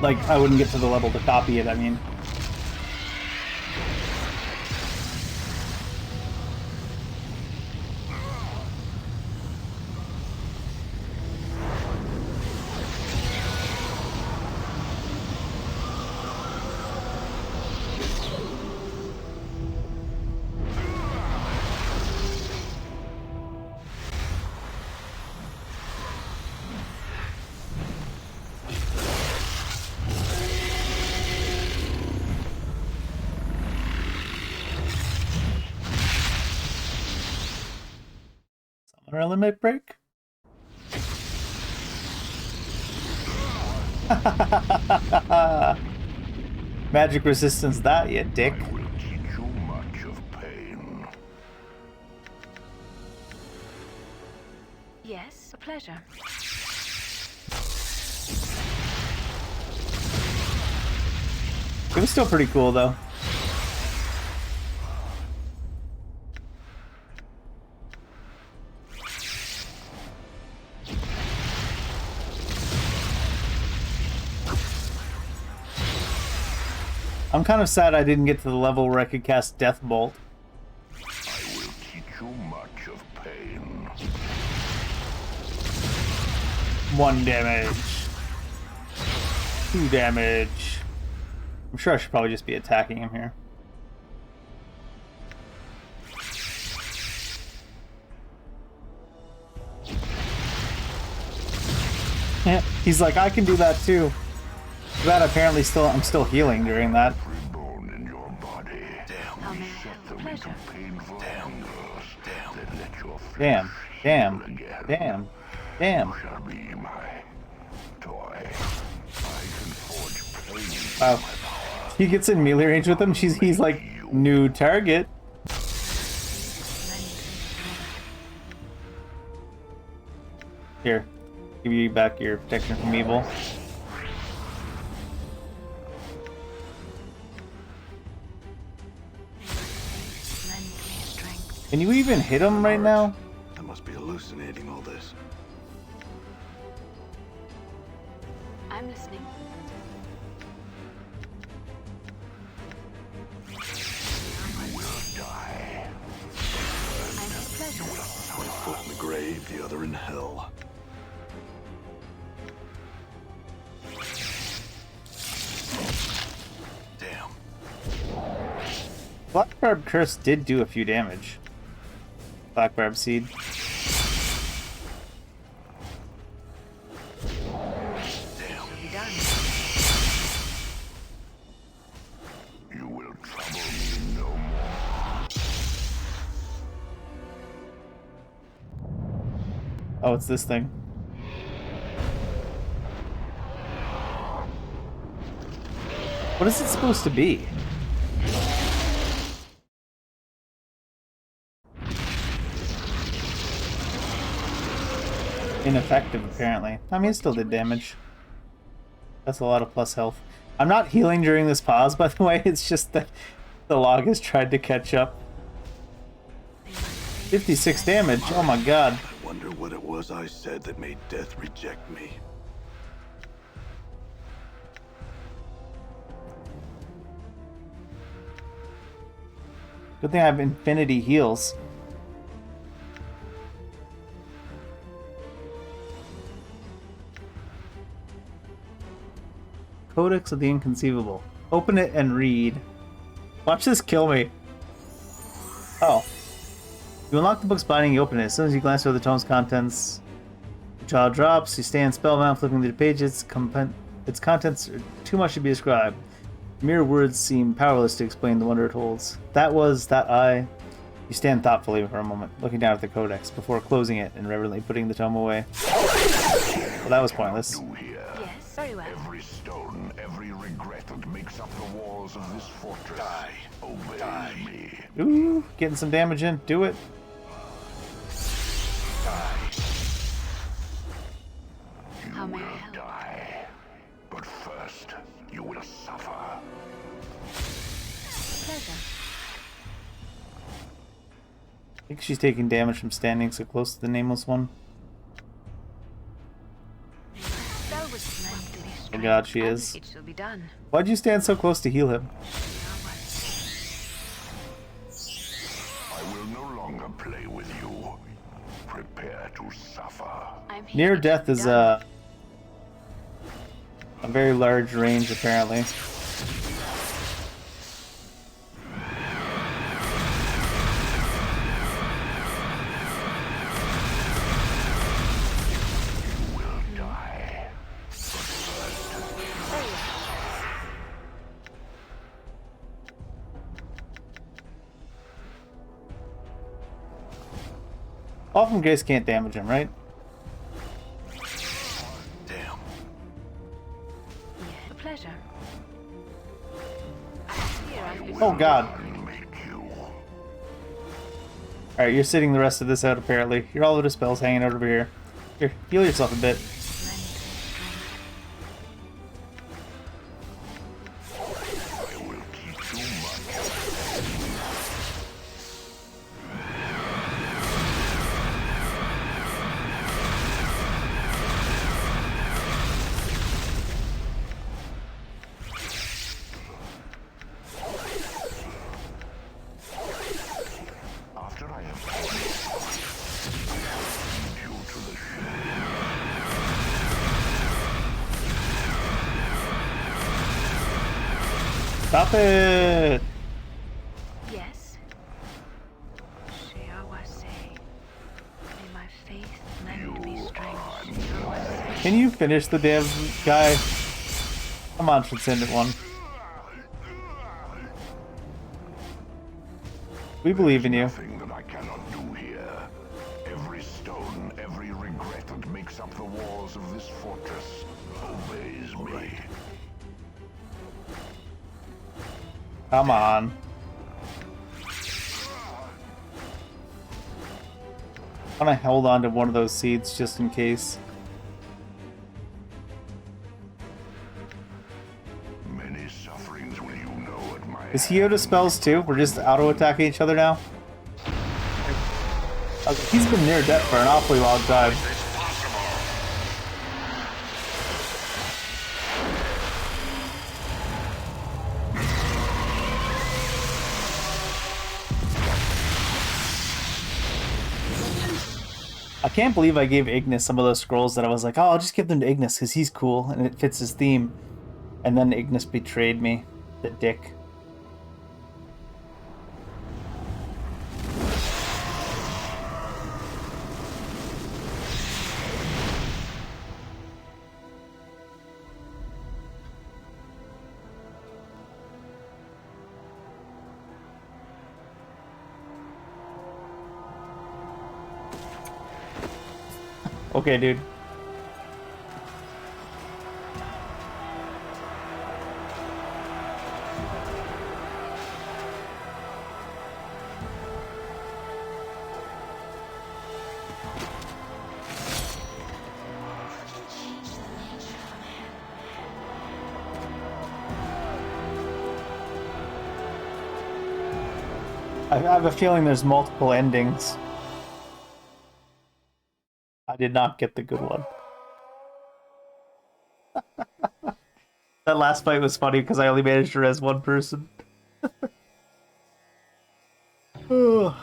Like, I wouldn't get to the level to copy it, I mean. Our limit break? Magic resistance that, you dick. I will teach you much of pain. Yes, a pleasure. It was still pretty cool, though. I'm kind of sad I didn't get to the level where I could cast Death Bolt. I will teach you much of pain. 1 damage. 2 damage. I'm sure I should probably just be attacking him here. Yeah, he's like, I can do that too. That apparently I'm still healing during that. Every bone in your body. How may I have the pleasure? Painful hungers that let your flesh Damn, damn, heal again. damn, damn. You shall be my toy. I can forge pain. Wow. He gets in melee range with him. He's like, new target. Here, give you back your protection from evil. Can you even hit him right now? I must be hallucinating all this. I'm listening. You will die. I'm a pleasure. One foot in the grave, the other in hell. Damn. Black Barb Curse did do a few damage. Black Barb Seed. Damn. You will trouble me no more. Oh, it's this thing. What is it supposed to be? Ineffective, apparently. I mean, it still did damage. That's a lot of plus health. I'm not healing during this pause, by the way. It's just that the log has tried to catch up. 56 damage. Oh my god. I wonder what it was I said that made death reject me. Good thing I have infinity heals. Codex of the Inconceivable. Open it and read. Watch this kill me. Oh. You unlock the book's binding, you open it. As soon as you glance over the tome's contents, your jaw drops, you stand spellbound, flipping through the pages. Its contents are too much to be described. Mere words seem powerless to explain the wonder it holds. That was, that I. You stand thoughtfully for a moment, looking down at the codex before closing it and reverently putting the tome away. Well, that was pointless. Yes, very well. Every stone, every regret that makes up the walls of this fortress obeys me. Ooh, getting some damage in. Do it. How may I help? Die. But first, you will suffer. Pleasure. I think she's taking damage from standing so close to the nameless one. Spell was meant to be Oh strength, god, she and is. it shall be done. Why'd you stand so close to heal him? I will no longer play with you. Prepare to suffer. I'm here. Near It shall death be is done. a very large range, apparently. You will die. All from Grace can't damage him, right? Damn. A pleasure. Here I'm Oh god. Make you. Alright, you're sitting the rest of this out, apparently. You're all out of spells hanging out over here. Here, heal yourself a bit. I will teach you much. After I have lead you to the ship. Stop it! Yes. Shiawase. May my faith lend me strength. Shiawase. Can you finish the damn guy? Come on, Transcendent One. We believe in you. Nothing that I cannot do here. Every stone, every regret that makes up the walls of this fortress obeys me. Come on. I want to hold on to one of those seeds just in case. Many sufferings will you know at my Is he out of spells too? We're just auto-attacking each other now? Okay, he's been near death for an awfully long time. I can't believe I gave Ignis some of those scrolls that I was like, oh, I'll just give them to Ignis because he's cool and it fits his theme. And then Ignis betrayed me. The dick. Okay, dude. I have a feeling there's multiple endings. I did not get the good one. That last fight was funny because I only managed to res one person. I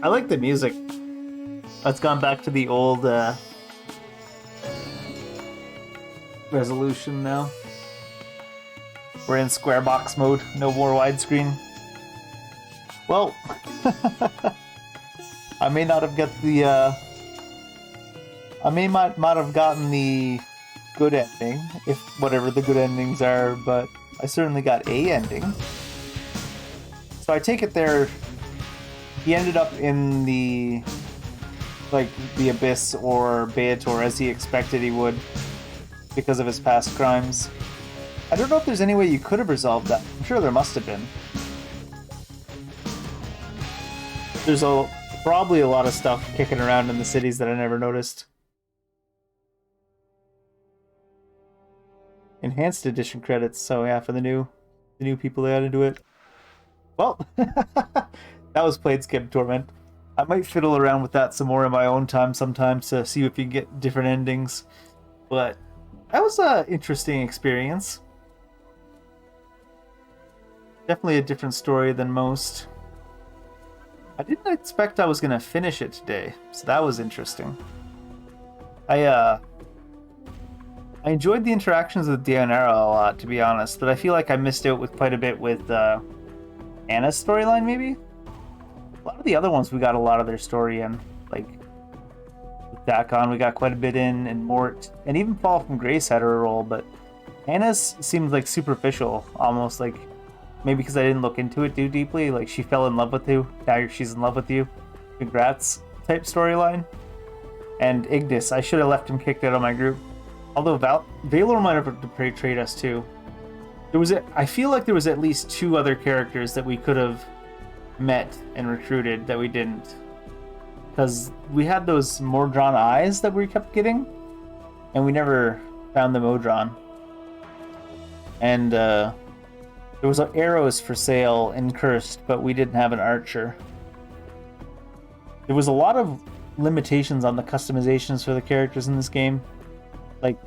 like the music. Let's gone back to the old resolution now. We're in square box mode, no more widescreen. Well, I may not have got the I might have gotten the good ending, if whatever the good endings are, but I certainly got a ending. So I take it they're he ended up in the Abyss or Beator as he expected he would because of his past crimes. I don't know if there's any way you could have resolved that. I'm sure there must have been. There's probably a lot of stuff kicking around in the cities that I never noticed. Enhanced edition credits, so yeah, for the new people they added to it. Well, that was Planescape Torment. I might fiddle around with that some more in my own time sometimes to see if you can get different endings. But that was an interesting experience. Definitely a different story than most. I didn't expect I was going to finish it today, so that was interesting. I enjoyed the interactions with Deonara a lot, to be honest, but I feel like I missed out with quite a bit with Anna's storyline, maybe? A lot of the other ones, we got a lot of their story in. Like, with Dakon, we got quite a bit in, and Mort, and even Fall from Grace had her role, but Anna's seemed like superficial, almost like, maybe because I didn't look into it too deeply, like she fell in love with you, now she's in love with you, congrats type storyline. And Ignis, I should have left him kicked out of my group. Although Valor might have betrayed us too. I feel like there was at least 2 other characters that we could have met and recruited that we didn't. Because we had those Mordron eyes that we kept getting, and we never found the Modron. And there was arrows for sale in Cursed, but we didn't have an archer. There was a lot of limitations on the customizations for the characters in this game. Like,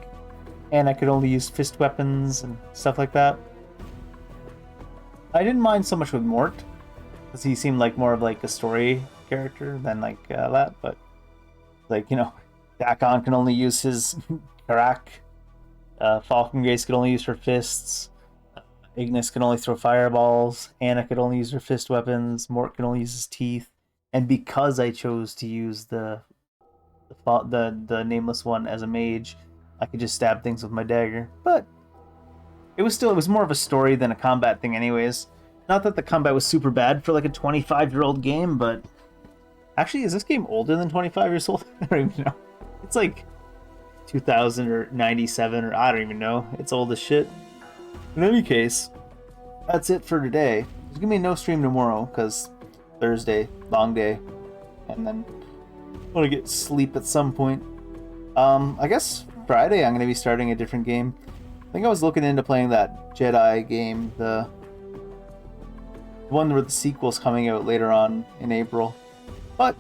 Anna could only use fist weapons and stuff like that. I didn't mind so much with Mort, because he seemed like more of like a story character than like that, but like, you know, Dakon can only use his Karak, Falcon Grace could only use her fists, Ignis can only throw fireballs, Anna could only use her fist weapons, Mort can only use his teeth, and because I chose to use the nameless one as a mage, I could just stab things with my dagger. But it was more of a story than a combat thing anyways. Not that the combat was super bad for like a 25-year-old game, but actually, is this game older than 25 years old? I don't even know. It's like 2000 or 97 or I don't even know. It's old as shit. In any case, that's it for today. There's gonna be no stream tomorrow because Thursday, long day, and then I want to get sleep at some point. I guess Friday I'm gonna be starting a different game. I think I was looking into playing that Jedi game, the one where the sequel's coming out later on in April. But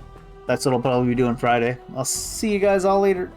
that's what I'll probably be doing Friday. I'll see you guys all later.